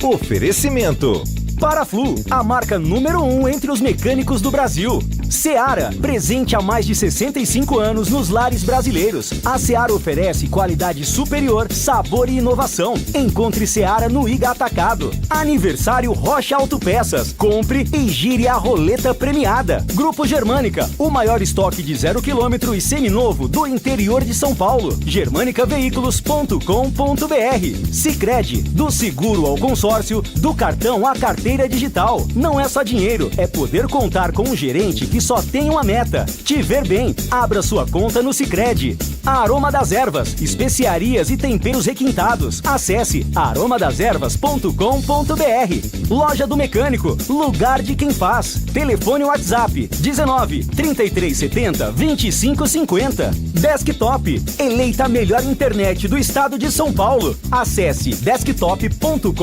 Oferecimento. Paraflu, a marca número 1 entre os mecânicos do Brasil. Seara, presente há mais de 65 anos nos lares brasileiros. A Seara oferece qualidade superior, sabor e inovação. Encontre Seara no Iga Atacado. Aniversário Rocha Autopeças. Compre e gire a roleta premiada. Grupo Germânica, o maior estoque de 0 km e seminovo do interior de São Paulo. germanicaveículos.com.br. Sicredi, do seguro ao consórcio, do cartão à carteira digital. Não é só dinheiro, é poder contar com um gerente que só tem uma meta: te ver bem. Abra sua conta no Sicredi. A Aroma das Ervas, especiarias e temperos requintados. Acesse aromadeservas.com.br. Loja do Mecânico, lugar de quem faz. Telefone WhatsApp 19 3370 2550. Desktop, eleita a melhor internet do estado de São Paulo. Acesse desktop.com.br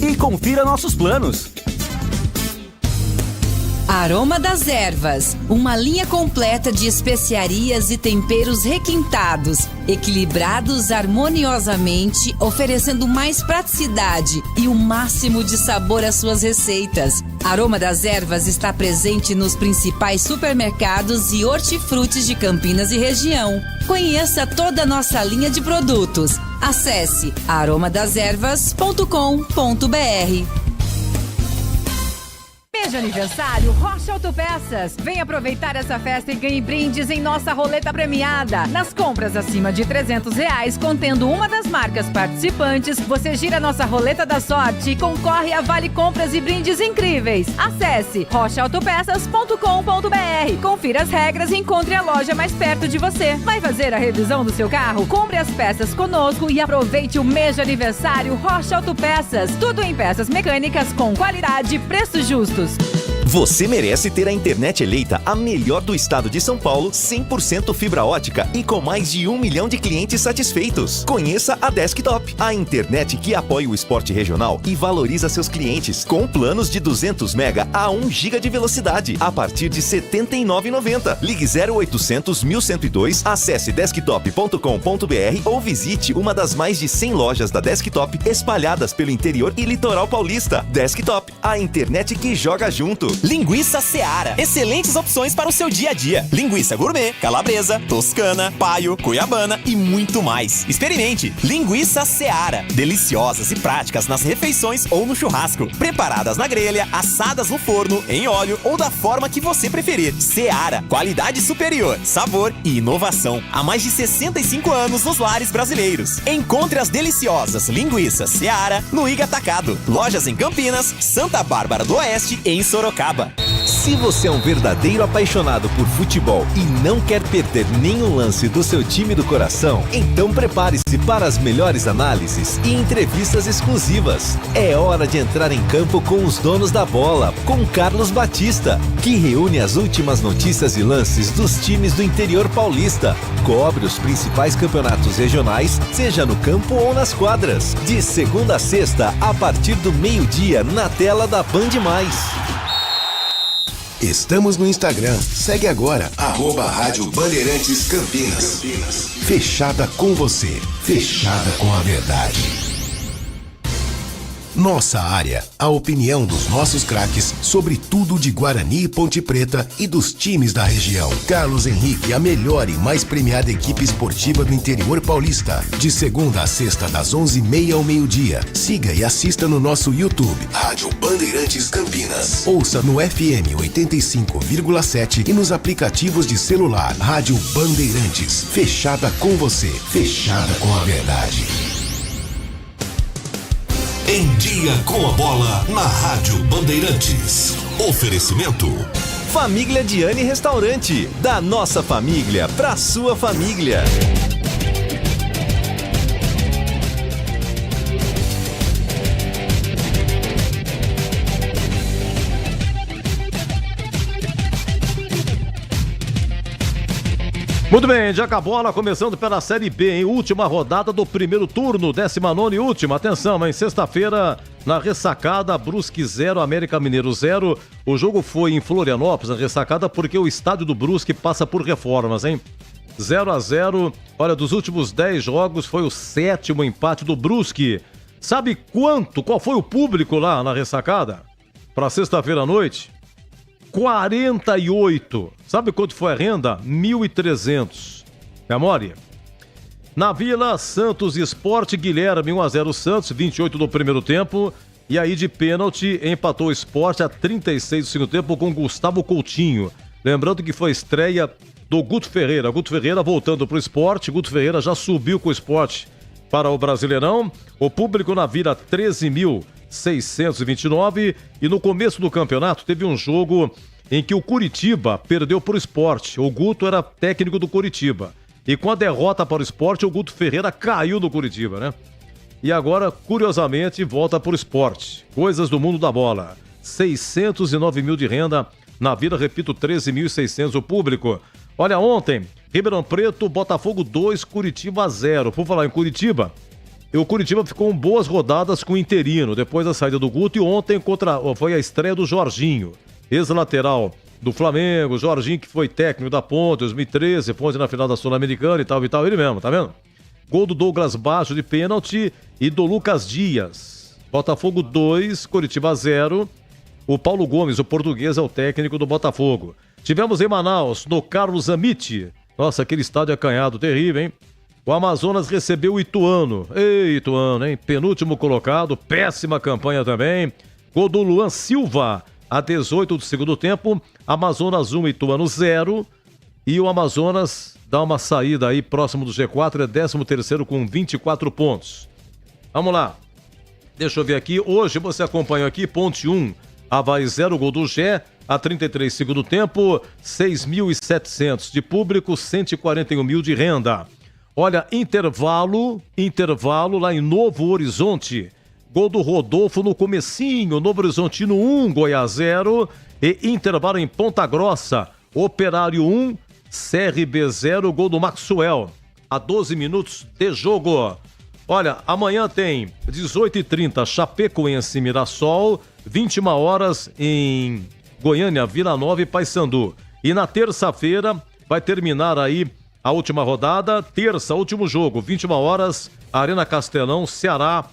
e confira nossos planos. Aroma das Ervas, uma linha completa de especiarias e temperos requintados, equilibrados harmoniosamente, oferecendo mais praticidade e o máximo de sabor às suas receitas. Aroma das Ervas está presente nos principais supermercados e hortifrutis de Campinas e região. Conheça toda a nossa linha de produtos. Acesse aromadeservas.com.br. Mês de aniversário Rocha Autopeças. Vem aproveitar essa festa e ganhe brindes em nossa roleta premiada. Nas compras acima de R$300, contendo uma das marcas participantes, você gira nossa roleta da sorte e concorre a vale compras e brindes incríveis. Acesse rochaautopeças.com.br. Confira as regras e encontre a loja mais perto de você. Vai fazer a revisão do seu carro? Compre as peças conosco e aproveite o mês de aniversário Rocha Autopeças. Tudo em peças mecânicas com qualidade e preços justos. Você merece ter a internet eleita a melhor do estado de São Paulo, 100% fibra ótica e com mais de 1 milhão de clientes satisfeitos. Conheça a Desktop, a internet que apoia o esporte regional e valoriza seus clientes, com planos de 200 mega a 1 giga de velocidade, a partir de R$ 79,90. Ligue 0800 1102, acesse desktop.com.br ou visite uma das mais de 100 lojas da Desktop espalhadas pelo interior e litoral paulista. Desktop, a internet que joga junto. Linguiça Seara. Excelentes opções para o seu dia a dia. Linguiça gourmet, calabresa, toscana, paio, cuiabana e muito mais. Experimente. Linguiça Seara. Deliciosas e práticas nas refeições ou no churrasco. Preparadas na grelha, assadas no forno, em óleo ou da forma que você preferir. Seara. Qualidade superior, sabor e inovação. Há mais de 65 anos nos lares brasileiros. Encontre as deliciosas linguiças Seara no Iga Atacado. Lojas em Campinas, Santa Bárbara do Oeste e em Sorocaba. Se você é um verdadeiro apaixonado por futebol e não quer perder nenhum lance do seu time do coração, então prepare-se para as melhores análises e entrevistas exclusivas. É hora de entrar em campo com os donos da bola, com Carlos Batista, que reúne as últimas notícias e lances dos times do interior paulista. Cobre os principais campeonatos regionais, seja no campo ou nas quadras. De segunda a sexta, a partir do meio-dia, na tela da Band+. Estamos no Instagram. Segue agora, @Rádio Bandeirantes Campinas. Fechada com você. Fechada com a verdade. Nossa área, a opinião dos nossos craques sobre tudo de Guarani e Ponte Preta e dos times da região. Carlos Henrique, a melhor e mais premiada equipe esportiva do interior paulista. De segunda a sexta, das 11h30 ao meio-dia. Siga e assista no nosso YouTube, Rádio Bandeirantes Campinas. Ouça no FM 85,7 e nos aplicativos de celular. Rádio Bandeirantes, fechada com você, fechada com a verdade. Em Dia com a Bola, na Rádio Bandeirantes. Oferecimento. Família Diane Restaurante. Da nossa família pra sua família. Muito bem, já acabou a bola, começando pela Série B, em última rodada do primeiro turno, 19ª e última. Atenção, em sexta-feira, na Ressacada, Brusque 0, América Mineiro 0. O jogo foi em Florianópolis, na Ressacada, porque o estádio do Brusque passa por reformas, hein? 0-0. Olha, dos últimos 10 jogos, foi o 7º empate do Brusque. Sabe qual foi o público lá na Ressacada? Para sexta-feira à noite? 48. Sabe quanto foi a renda? 1.300. Memória. Na Vila, Santos Sport, Guilherme 1-0 Santos, 28 do primeiro tempo. E aí de pênalti empatou o Sport a 36 do segundo tempo com Gustavo Coutinho. Lembrando que foi a estreia do Guto Ferreira. Guto Ferreira voltando para o Sport. Guto Ferreira já subiu com o Sport para o Brasileirão. O público na Vila, 13.629. E no começo do campeonato teve um jogo em que o Curitiba perdeu para o Sport. O Guto era técnico do Curitiba. E com a derrota para o Sport, o Guto Ferreira caiu no Curitiba, né? E agora, curiosamente, volta para o Sport. Coisas do mundo da bola. 609 mil de renda na Vila, repito, 13.600 o público. Olha, ontem, Ribeirão Preto, Botafogo 2, Curitiba 0. Por falar em Curitiba, o Curitiba ficou com boas rodadas com o interino, depois da saída do Guto, e ontem foi a estreia do Jorginho, ex-lateral do Flamengo, Jorginho que foi técnico da Ponte, 2013, Ponte na final da Sul-Americana e tal, ele mesmo, tá vendo? Gol do Douglas Baixo de pênalti e do Lucas Dias. Botafogo 2, Curitiba 0. O Paulo Gomes, o português, é o técnico do Botafogo. Tivemos em Manaus, no Carlos Amit. Nossa, aquele estádio acanhado, terrível, hein? O Amazonas recebeu o Ituano. Ei, Ituano, hein? Penúltimo colocado, péssima campanha também. Gol do Luan Silva, a 18 do segundo tempo. Amazonas 1, Ituano 0. E o Amazonas dá uma saída aí próximo do G4, é 13º com 24 pontos. Vamos lá. Deixa eu ver aqui. Hoje você acompanhou aqui, Ponte 1, Avaí 0, gol do Gé, a 33 segundo tempo, 6.700 de público, 141 mil de renda. Olha, intervalo lá em Novo Horizonte. Gol do Rodolfo no comecinho, Novo Horizontino 1, Goiás 0. E intervalo em Ponta Grossa, Operário 1, CRB 0, gol do Maxwell, a 12 minutos de jogo. Olha, amanhã tem 18h30, Chapecoense Mirassol, 21 horas em Goiânia, Vila Nova e Paysandu. E na terça-feira vai terminar aí a última rodada, terça, último jogo, 21 horas, Arena Castelão, Ceará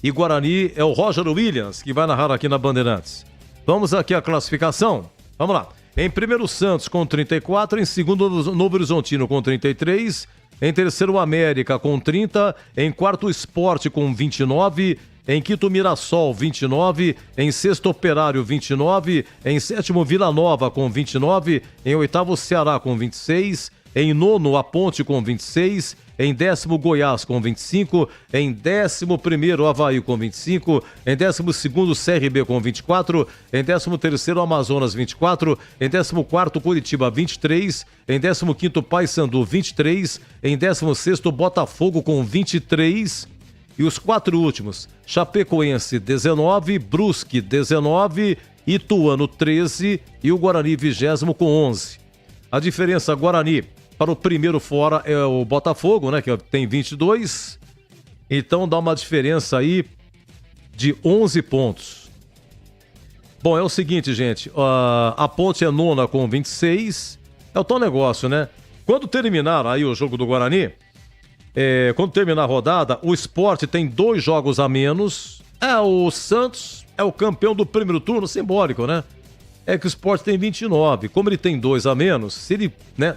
e Guarani. É o Roger Williams que vai narrar aqui na Bandeirantes. Vamos aqui à classificação. Vamos lá. Em primeiro, Santos com 34. Em segundo, Novo Horizontino com 33. Em terceiro, América com 30. Em quarto, Sport com 29. Em quinto, Mirassol, 29. Em sexto, Operário, 29. Em sétimo, Vila Nova, com 29. Em oitavo, Ceará, com 26. Em nono, a Ponte, com 26. Em décimo, Goiás, com 25. Em 11º, Avaí, com 25. Em 12º, CRB, com 24. Em 13º, Amazonas, 24. Em 14º, Curitiba, 23. Em 15º, Paysandu, 23. Em 16º, Botafogo, com 23. E os 4 últimos, Chapecoense 19, Brusque 19, Ituano 13 e o Guarani 20º com 11. A diferença, Guarani para o primeiro fora é o Botafogo, né, que tem 22. Então dá uma diferença aí de 11 pontos. Bom, é o seguinte, gente, a Ponte é nona com 26. É o tal negócio, né? Quando terminar aí o jogo do Guarani... quando terminar a rodada, o Sport tem 2 jogos a menos. O Santos é o campeão do primeiro turno, simbólico, né? É que o Sport tem 29. Como ele tem 2 a menos, se ele, né,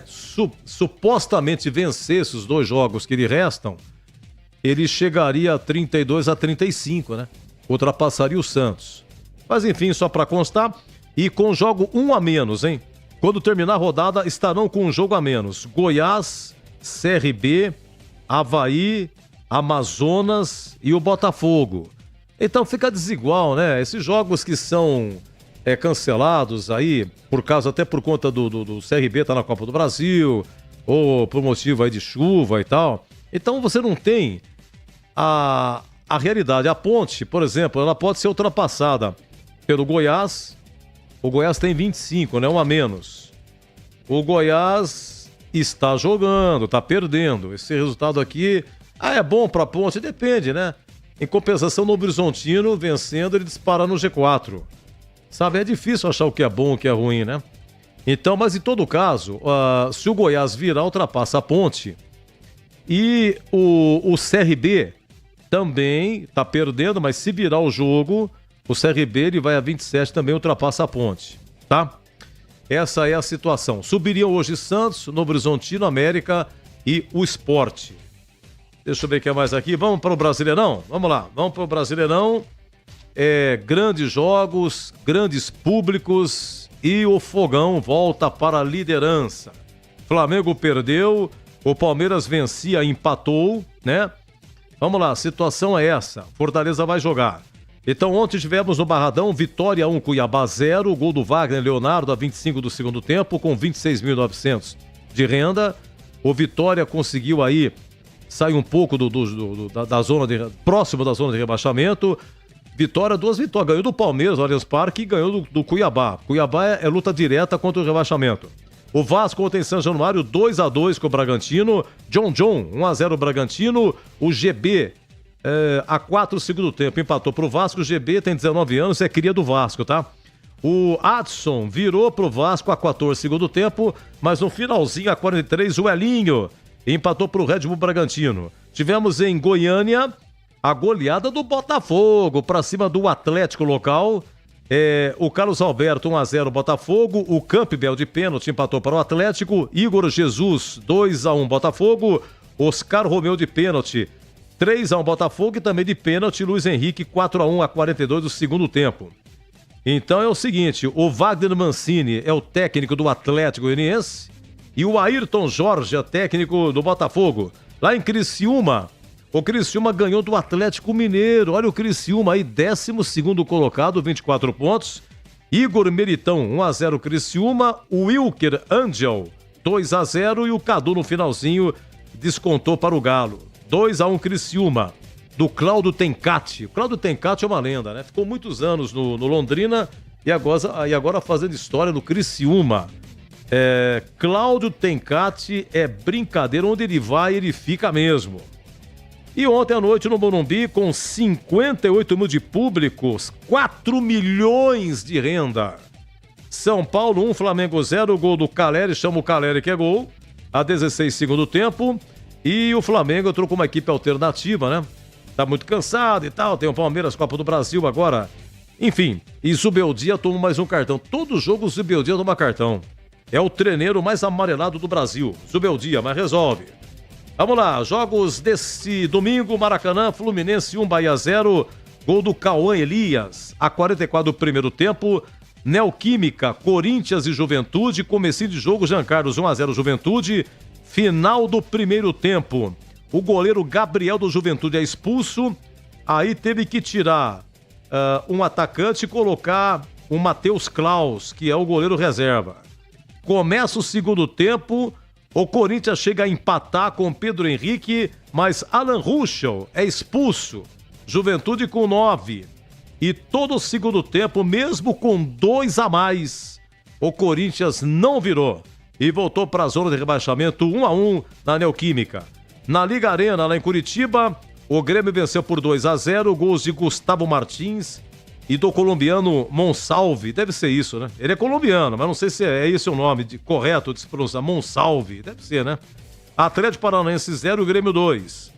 supostamente vencesse os 2 jogos que lhe restam, ele chegaria a 32 a 35, né? Ultrapassaria o Santos. Mas enfim, só para constar, e com jogo 1 a menos, hein? Quando terminar a rodada, estarão com um jogo a menos. Goiás, CRB, Avaí, Amazonas e o Botafogo. Então fica desigual, né? Esses jogos que são cancelados aí, até por conta do CRB tá na Copa do Brasil, ou por motivo aí de chuva e tal. Então você não tem a realidade. A Ponte, por exemplo, ela pode ser ultrapassada pelo Goiás. O Goiás tem 25, né? 1 a menos. O Goiás está jogando, está perdendo. Esse resultado aqui, é bom para a Ponte? Depende, né? Em compensação, no Novo Horizontino, vencendo, ele dispara no G4. Sabe, é difícil achar o que é bom e o que é ruim, né? Então, mas em todo caso, se o Goiás virar, ultrapassa a Ponte. E o CRB também está perdendo, mas se virar o jogo, o CRB ele vai a 27, também ultrapassa a Ponte, tá? Essa é a situação. Subiriam hoje Santos, Novo Horizontino, América e o Sport. Deixa eu ver o que é mais aqui. Vamos para o Brasileirão? Vamos lá, vamos para o Brasileirão. Grandes jogos, grandes públicos e o Fogão volta para a liderança. Flamengo perdeu, o Palmeiras vencia, empatou, né? Vamos lá, a situação é essa. Fortaleza vai jogar. Então ontem tivemos no Barradão, Vitória 1, Cuiabá 0, gol do Wagner Leonardo a 25 do segundo tempo, com 26.900 de renda. O Vitória conseguiu aí sair um pouco da zona próximo da zona de rebaixamento. Vitória, 2 vitórias, ganhou do Palmeiras, do Allianz Parque, e ganhou do Cuiabá. Cuiabá é luta direta contra o rebaixamento. O Vasco ontem em São Januário, 2-2 com o Bragantino. John 1-0 o Bragantino. O GB a 4 segundo tempo empatou pro Vasco. O GB tem 19 anos, é cria do Vasco, tá? O Adson virou pro Vasco a 14 segundo tempo, mas no finalzinho, a 43, o Elinho empatou pro Red Bull Bragantino. Tivemos em Goiânia a goleada do Botafogo pra cima do Atlético local. O Carlos Alberto 1-0 Botafogo. O Campbell de pênalti empatou para o Atlético. Igor Jesus 2-1 Botafogo. Oscar Romeu de pênalti 3-1 Botafogo. E também de pênalti Luiz Henrique 4-1 a 42 do segundo tempo. Então é o seguinte, o Wagner Mancini é o técnico do Atlético Goianiense e o Ayrton Jorge é técnico do Botafogo. Lá em Criciúma, o Criciúma ganhou do Atlético Mineiro. Olha o Criciúma aí, 12º colocado, 24 pontos. Igor Meritão, 1-0 Criciúma. O Wilker Angel, 2-0. E o Cadu no finalzinho descontou para o Galo. 2-1 Criciúma, do Cláudio Tencati. O Cláudio Tencati é uma lenda, né? Ficou muitos anos no Londrina e agora fazendo história no Criciúma. Cláudio Tencati é brincadeira, onde ele vai, ele fica mesmo. E ontem à noite no Morumbi, com 58 mil de públicos, 4 milhões de renda. São Paulo 1, Flamengo 0, gol do Caleri, chama o Caleri que é gol, a 16 segundo tempo. E o Flamengo entrou com uma equipe alternativa, né? Tá muito cansado e tal, tem o Palmeiras, Copa do Brasil agora Enfim, e Zubeldia toma mais um cartão. Todo jogo o Zubeldia toma cartão. É o treneiro mais amarelado do Brasil. Zubeldia, mas resolve. Vamos lá, jogos desse domingo, Maracanã, Fluminense 1, Bahia 0. Gol do Cauã Elias, a 44 do primeiro tempo. Neoquímica, Corinthians e Juventude, comecinho de jogo, Jean Carlos 1-0 Juventude. Final do primeiro tempo, o goleiro Gabriel do Juventude é expulso. Aí teve que tirar um atacante e colocar o Matheus Klaus, que é o goleiro reserva. Começa o segundo tempo, o Corinthians chega a empatar com Pedro Henrique, mas Alan Ruschel é expulso. Juventude com 9. E todo o segundo tempo, mesmo com 2 a mais, o Corinthians não virou e voltou para a zona de rebaixamento 1-1 na Neoquímica. Na Liga Arena, lá em Curitiba, o Grêmio venceu por 2-0, gols de Gustavo Martins e do colombiano Monsalve. Deve ser isso, né? Ele é colombiano, mas não sei se é esse o nome correto de se pronunciar. Monsalve, deve ser, né? Atlético Paranaense 0, Grêmio 2.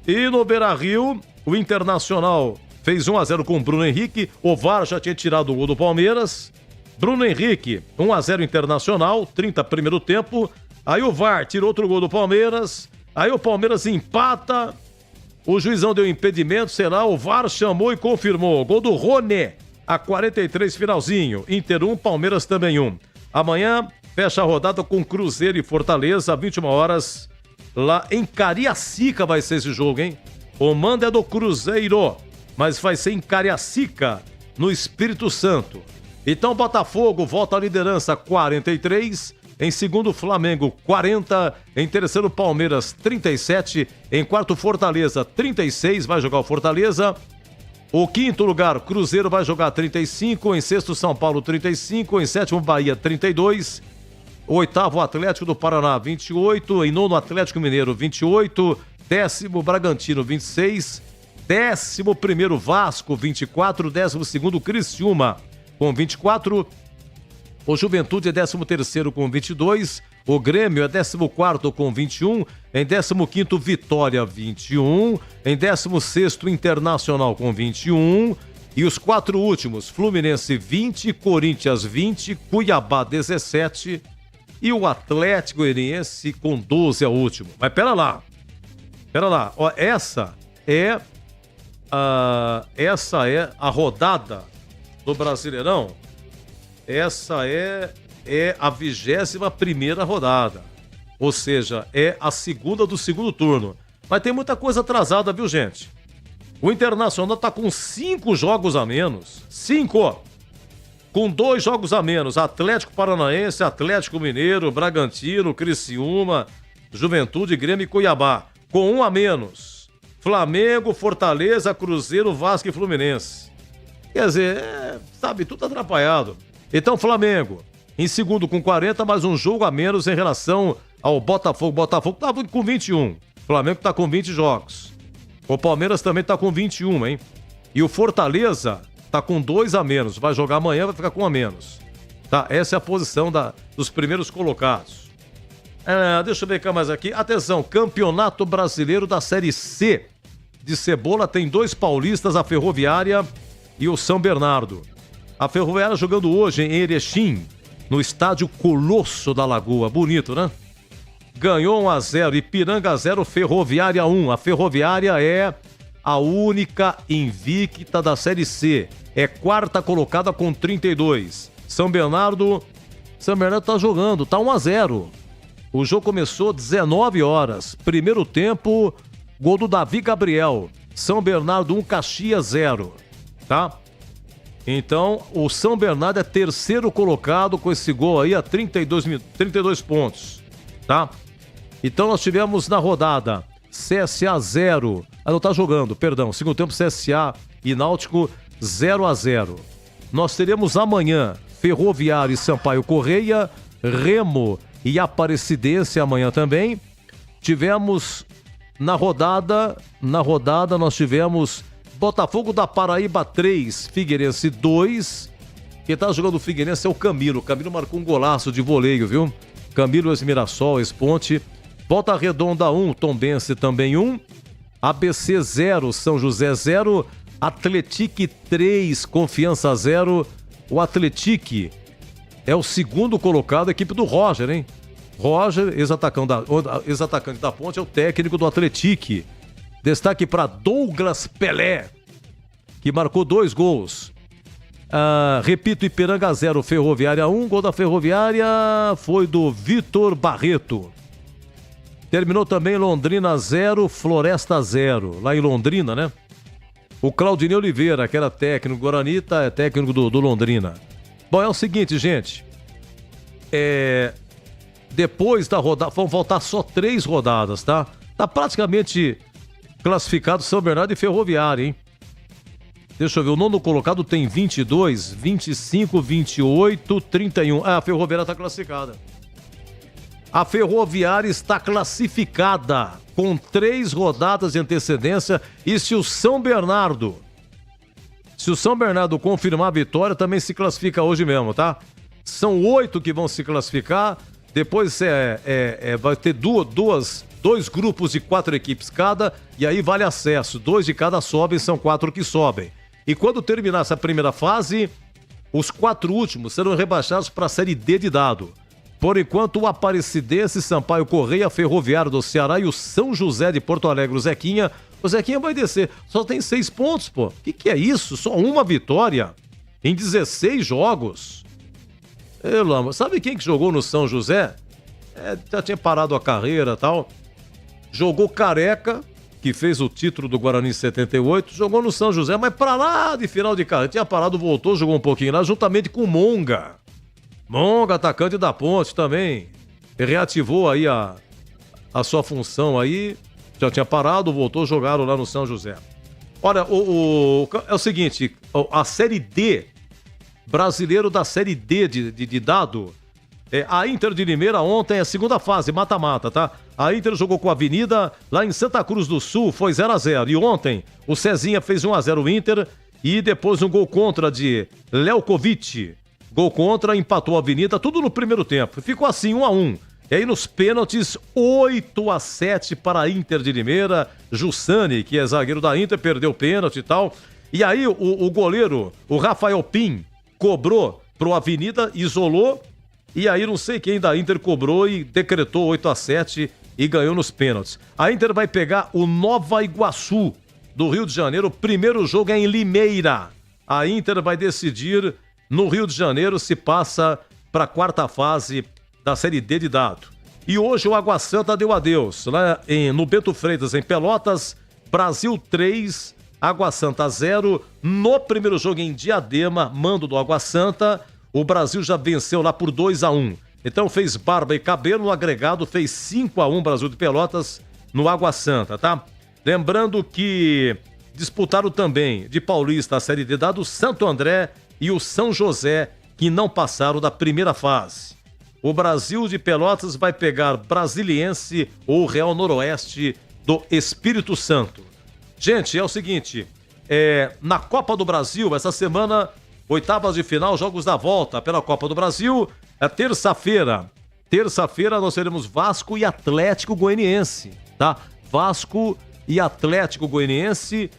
E no Beira-Rio, o Internacional fez 1-0 com o Bruno Henrique. O VAR já tinha tirado o gol do Palmeiras. Bruno Henrique, 1-0 Internacional, 30 primeiro tempo. Aí o VAR tirou outro gol do Palmeiras. Aí o Palmeiras empata. O juizão deu impedimento, sei lá, o VAR chamou e confirmou. Gol do Rony, a 43 finalzinho. Inter 1, Palmeiras também 1. Amanhã, fecha a rodada com Cruzeiro e Fortaleza, 21 horas. Lá em Cariacica vai ser esse jogo, hein? O mando é do Cruzeiro, mas vai ser em Cariacica, no Espírito Santo. Então, Botafogo volta à liderança, 43. Em segundo, Flamengo, 40. Em terceiro, Palmeiras, 37. Em quarto, Fortaleza, 36. Vai jogar o Fortaleza. O quinto lugar, Cruzeiro, vai jogar 35. Em sexto, São Paulo, 35. Em sétimo, Bahia, 32. Oitavo, Atlético do Paraná, 28. Em nono, Atlético Mineiro, 28. Décimo, Bragantino, 26. 11º, Vasco, 24. 12º, Criciúma, com 24. O Juventude é 13º com 22. O Grêmio é 14º com 21. Em 15º, Vitória, 21. Em 16º, Internacional com 21. E os 4 últimos, Fluminense 20, Corinthians 20, Cuiabá 17 e o Atlético Goianiense com 12 é o último. Mas pera lá. Ó, essa é a rodada do Brasileirão. Essa é a 21ª rodada. Ou seja, é a segunda do segundo turno. Mas tem muita coisa atrasada, viu, gente? O Internacional tá com 5 jogos a menos. 5! Com 2 jogos a menos. Atlético Paranaense, Atlético Mineiro, Bragantino, Criciúma, Juventude, Grêmio e Cuiabá. Com 1 a menos. Flamengo, Fortaleza, Cruzeiro, Vasco e Fluminense. Quer dizer, sabe, tudo atrapalhado. Então, Flamengo, em segundo com 40, mais um jogo a menos em relação ao Botafogo. Botafogo tá com 21. Flamengo tá com 20 jogos. O Palmeiras também tá com 21, hein? E o Fortaleza tá com 2 a menos. Vai jogar amanhã, vai ficar com 1 a menos. Tá? Essa é a posição dos primeiros colocados. Deixa eu ver mais aqui. Atenção, Campeonato Brasileiro da Série C de Cebola. Tem 2 paulistas, a Ferroviária e o São Bernardo. A Ferroviária jogando hoje em Erechim, no estádio Colosso da Lagoa. Bonito, né? Ganhou 1-0, Ipiranga 0, Ferroviária 1. A Ferroviária é a única invicta da Série C. É 4ª colocada com 32. São Bernardo tá jogando, tá 1-0. O jogo começou 19 horas. Primeiro tempo, gol do Davi Gabriel. São Bernardo 1, Caxias 0. Tá? Então, o São Bernardo é 3º colocado com esse gol aí a 32 pontos, tá? Então, nós tivemos na rodada CSA 0. Não tá jogando, perdão. Segundo tempo, CSA e Náutico 0-0. Nós teremos amanhã Ferroviário e Sampaio Correia, Remo e Aparecidense amanhã também. Tivemos na rodada nós tivemos Botafogo da Paraíba 3, Figueirense 2. Quem tá jogando o Figueirense é o Camilo. O Camilo marcou um golaço de voleio, viu? Camilo, ex-Mirassol, ex-Ponte. Volta Redonda 1, Tombense também 1. ABC 0, São José 0. Atlético 3, Confiança 0. O Atlético é o segundo colocado, a equipe do Roger, hein? Roger, ex-atacante da Ponte, é o técnico do Atlético. Destaque para Douglas Pelé, que marcou 2 gols. Repito, Ipiranga 0, Ferroviária 1. Gol da Ferroviária foi do Vitor Barreto. Terminou também Londrina 0, Floresta 0. Lá em Londrina, né? O Claudinei Oliveira, que era técnico do Guarani, é técnico do Londrina. Bom, é o seguinte, gente. Depois da rodada, vão faltar só 3 rodadas, tá? Tá praticamente classificado São Bernardo e Ferroviária, hein? Deixa eu ver, o nono colocado tem 22, 25, 28, 31. A Ferroviária está classificada. A Ferroviária está classificada com 3 rodadas de antecedência. E se o São Bernardo confirmar a vitória, também se classifica hoje mesmo, tá? São 8 que vão se classificar. Depois vai ter dois grupos de 4 equipes cada. E aí vale acesso. 2 de cada sobem, são 4 que sobem. E quando terminar essa primeira fase, os 4 últimos serão rebaixados para a Série D de dado. Por enquanto, o Aparecidense, Sampaio Correia, Ferroviário do Ceará e o São José de Porto Alegre, o Zequinha vai descer. Só tem 6 pontos, pô. O que é isso? Só uma vitória em 16 jogos. Sabe quem que jogou no São José? Já tinha parado a carreira e tal. Jogou Careca, que fez o título do Guarani em 78, jogou no São José, mas pra lá de final de carreira. Tinha parado, voltou, jogou um pouquinho lá, juntamente com o Monga. Monga, atacante da Ponte também. Ele reativou aí a sua função aí. Já tinha parado, voltou, jogaram lá no São José. Olha, é o seguinte, a Série D, brasileiro da Série D de dado, a Inter de Limeira ontem é a segunda fase, mata-mata, tá? A Inter jogou com a Avenida lá em Santa Cruz do Sul, foi 0-0. E ontem o Cezinha fez 1-0 o Inter e depois um gol contra de Lelkovic. Gol contra, empatou a Avenida, tudo no primeiro tempo. Ficou assim, 1-1. E aí nos pênaltis, 8-7 para a Inter de Limeira. Jussani, que é zagueiro da Inter, perdeu o pênalti e tal. E aí o goleiro, o Rafael Pim, cobrou pro Avenida, isolou. E aí não sei quem da Inter cobrou e decretou 8-7 e ganhou nos pênaltis. A Inter vai pegar o Nova Iguaçu do Rio de Janeiro. O primeiro jogo é em Limeira. A Inter vai decidir no Rio de Janeiro se passa para a 4ª fase da Série D de dado. E hoje o Água Santa deu adeus. Lá no Bento Freitas, em Pelotas, Brasil 3, Água Santa 0. No primeiro jogo em Diadema, mando do Água Santa, o Brasil já venceu lá por 2-1. Então fez barba e cabelo, no agregado fez 5-1 Brasil de Pelotas no Água Santa, tá? Lembrando que disputaram também de Paulista a Série D dado o Santo André e o São José, que não passaram da primeira fase. O Brasil de Pelotas vai pegar Brasiliense ou Real Noroeste do Espírito Santo. Gente, é o seguinte, na Copa do Brasil, essa semana, 8ª de final, jogos da volta pela Copa do Brasil, terça-feira. Terça-feira nós teremos Vasco e Atlético Goianiense, tá? Vasco e Atlético Goianiense,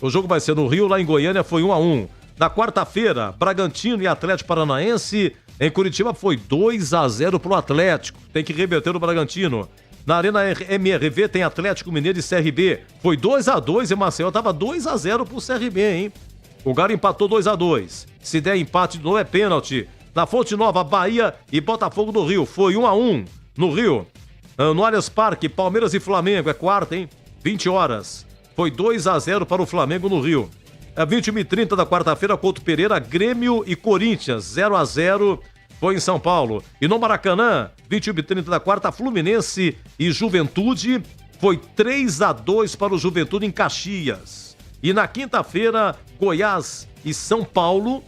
o jogo vai ser no Rio, lá em Goiânia foi 1-1. Na quarta-feira, Bragantino e Atlético Paranaense. Em Curitiba foi 2-0 pro Atlético. Tem que reverter o Bragantino. Na Arena MRV tem Atlético Mineiro e CRB. Foi 2-2 e Maceió tava 2-0 pro CRB, hein? O Galo empatou 2-2. Se der empate de novo é pênalti. Na Fonte Nova, Bahia e Botafogo do Rio. Foi 1-1 no Rio. No Allianz Parque, Palmeiras e Flamengo. É quarta, hein? 20 horas. Foi 2-0 para o Flamengo no Rio. 21h30 da quarta-feira, Couto Pereira, Grêmio e Corinthians, 0-0, foi em São Paulo. E no Maracanã, 21h30 da quarta, Fluminense e Juventude, foi 3-2 para o Juventude em Caxias. E na quinta-feira, Goiás e São Paulo,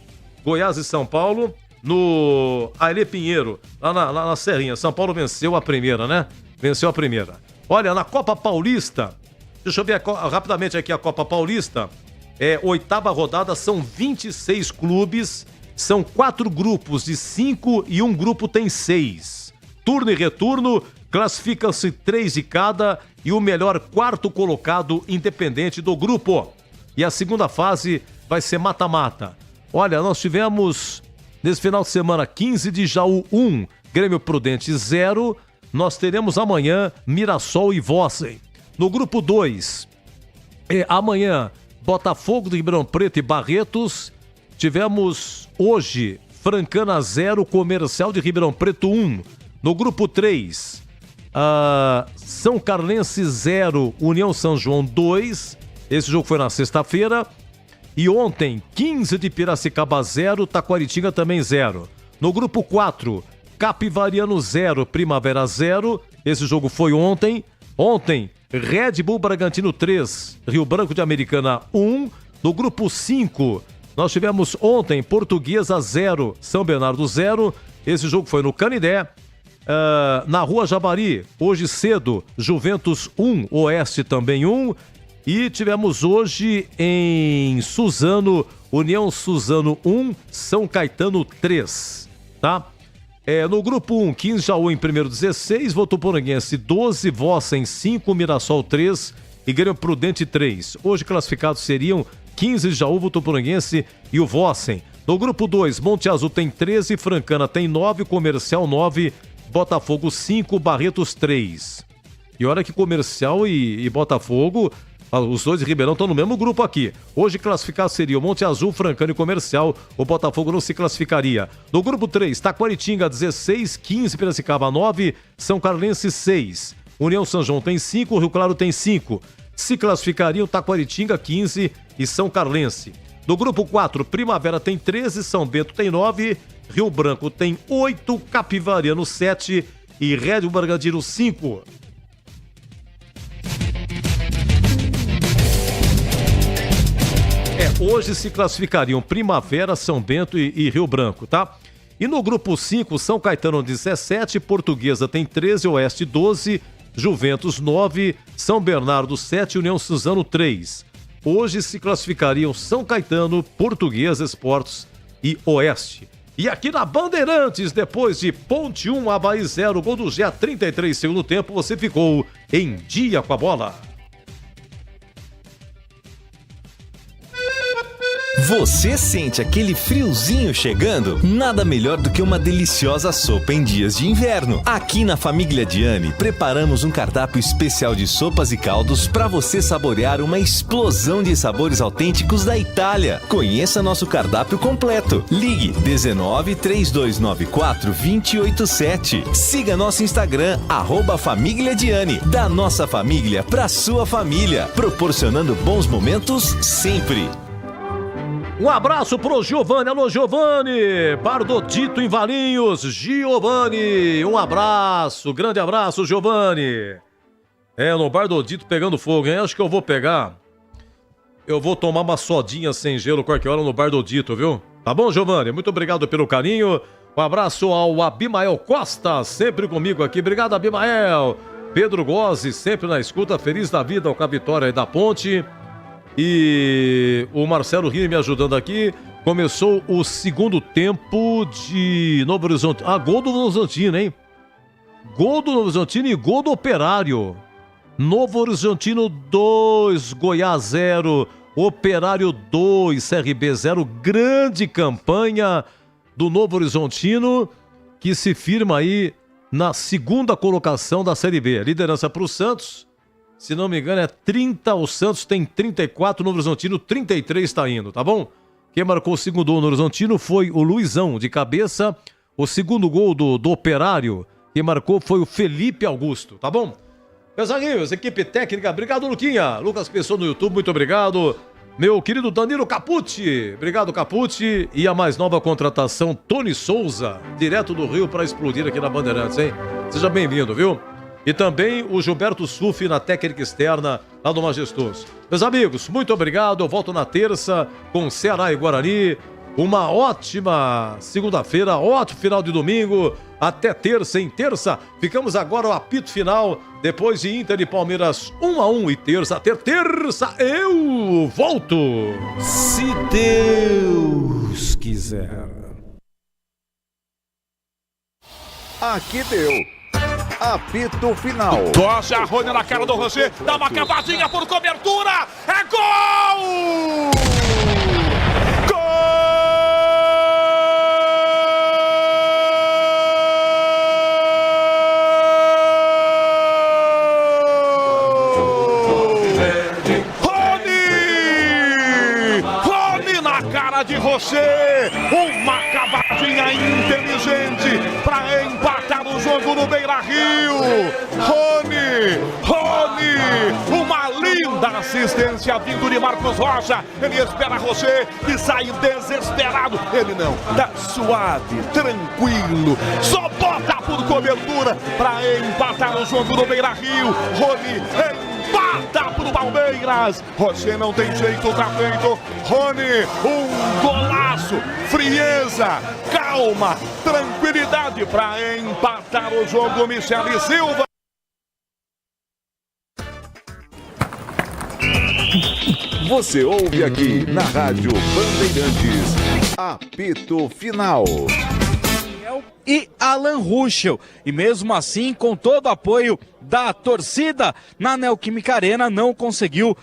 no Ailê Pinheiro, lá na Serrinha. São Paulo venceu a primeira, né? Venceu a primeira. Olha, na Copa Paulista, deixa eu ver rapidamente aqui a Copa Paulista. 8ª rodada, são 26 clubes, são 4 grupos de 5 e um grupo tem 6. Turno e retorno, classificam-se 3 de cada e o melhor 4º colocado independente do grupo. e a segunda fase vai ser mata-mata. Olha, nós tivemos nesse final de semana 15 de Jaú 1, Grêmio Prudente 0. Nós teremos amanhã Mirassol e Vossen. No grupo 2, amanhã Botafogo do Ribeirão Preto e Barretos. Tivemos hoje Francana 0, Comercial de Ribeirão Preto 1. No grupo 3, São Carlense 0, União São João 2. Esse jogo foi na sexta-feira. E ontem, 15 de Piracicaba 0, Taquaritinga também 0. No grupo 4, Capivariano 0, Primavera 0. Esse jogo foi ontem. Ontem, Red Bull Bragantino 3, Rio Branco de Americana 1. No grupo 5, nós tivemos ontem Portuguesa 0, São Bernardo 0. Esse jogo foi no Canidé. Na Rua Javari, hoje cedo, Juventus 1, Oeste também 1. E tivemos hoje em Suzano, União Suzano 1, São Caetano 3, tá? No grupo 1, 15 Jaú em primeiro 16, Votuporanguense 12, Vossen 5, Mirassol 3 e Grêmio Prudente 3. Hoje classificados seriam 15 Jaú, Votuporanguense e o Vossen. No grupo 2, Monte Azul tem 13, Francana tem 9, Comercial 9, Botafogo 5, Barretos 3. E olha que Comercial e Botafogo, os dois de Ribeirão estão no mesmo grupo aqui. Hoje classificados seria o Monte Azul, Francana e Comercial. O Botafogo não se classificaria. No grupo 3, Taquaritinga 16, 15, Piracicaba 9, São Carlense 6. União São João tem 5, Rio Claro tem 5. Se classificariam Taquaritinga 15 e São Carlense. No grupo 4, Primavera tem 13, São Bento tem 9, Rio Branco tem 8, Capivariano 7 e Red Bull Bragantino 5. Hoje se classificariam Primavera, São Bento e Rio Branco, tá? E no grupo 5, São Caetano 17, Portuguesa tem 13, Oeste 12, Juventus 9, São Bernardo 7, União Suzano 3. Hoje se classificariam São Caetano, Portuguesa, Esportes e Oeste. E aqui na Bandeirantes, depois de Ponte 1, Avaí 0, gol do Gé, 33 segundo tempo, você ficou em dia com a bola. Você sente aquele friozinho chegando? Nada melhor do que uma deliciosa sopa em dias de inverno. Aqui na Família Diani, preparamos um cardápio especial de sopas e caldos para você saborear uma explosão de sabores autênticos da Itália. Conheça nosso cardápio completo. Ligue 19 3294 287. Siga nosso Instagram, @Família Diani. Da nossa família para sua família, proporcionando bons momentos sempre. Um abraço pro Giovanni. Alô, Giovanni. Bardodito em Valinhos. Giovanni, um abraço. Grande abraço, Giovanni. No Bardodito pegando fogo, hein? Acho que eu vou pegar. Eu vou tomar uma sodinha sem gelo qualquer hora no Bardodito, viu? Tá bom, Giovanni? Muito obrigado pelo carinho. Um abraço ao Abimael Costa, sempre comigo aqui. Obrigado, Abimael. Pedro Gozzi, sempre na escuta. Feliz da vida com a vitória aí da Ponte. E o Marcelo Rini me ajudando aqui. Começou o segundo tempo de Novo Horizonte. Gol do Novo Horizontino, hein? Gol do Novo Horizontino e gol do Operário. Novo Horizontino 2, Goiás 0, Operário 2, CRB 0. Grande campanha do Novo Horizontino, que se firma aí na segunda colocação da Série B. Liderança para o Santos. Se não me engano, é 30, o Santos tem 34, o Novo Horizontino 33 está indo, tá bom? Quem marcou o segundo gol no Horizontino foi o Luizão, de cabeça. O segundo gol do Operário, quem marcou foi o Felipe Augusto, tá bom? Meus amigos, equipe técnica, obrigado, Luquinha. Lucas Pessoa no YouTube, muito obrigado. Meu querido Danilo Capucci, obrigado, Capucci. E a mais nova contratação, Tony Souza, direto do Rio para explodir aqui na Bandeirantes, hein? Seja bem-vindo, viu? E também o Gilberto Sufi na técnica externa lá do Majestoso. Meus amigos, muito obrigado. Eu volto na terça com Ceará e Guarani. Uma ótima segunda-feira, ótimo final de domingo. Até terça. Em terça, ficamos agora ao apito final. Depois de Inter e Palmeiras 1-1 e terça. Até terça eu volto. Se Deus quiser. Aqui deu. Apito Final. Tosse a Rony na cara do Rosé, dá uma cavadinha por cobertura, é gol! De você, uma cavadinha inteligente para empatar o jogo no Beira-Rio. Rony, uma linda assistência vindo de Marcos Rocha. Ele espera você e sai desesperado. Ele não, tá suave, tranquilo, só bota por cobertura para empatar o jogo no Beira-Rio. Rony empata pro Palmeiras. Você não tem jeito, tá feito. Rony, um golaço, frieza, calma, tranquilidade para empatar o jogo. Michele Silva. Você ouve aqui na Rádio Bandeirantes, Apito Final. E Alan Ruschel. E mesmo assim, com todo o apoio da torcida, na Neoquímica Arena não conseguiu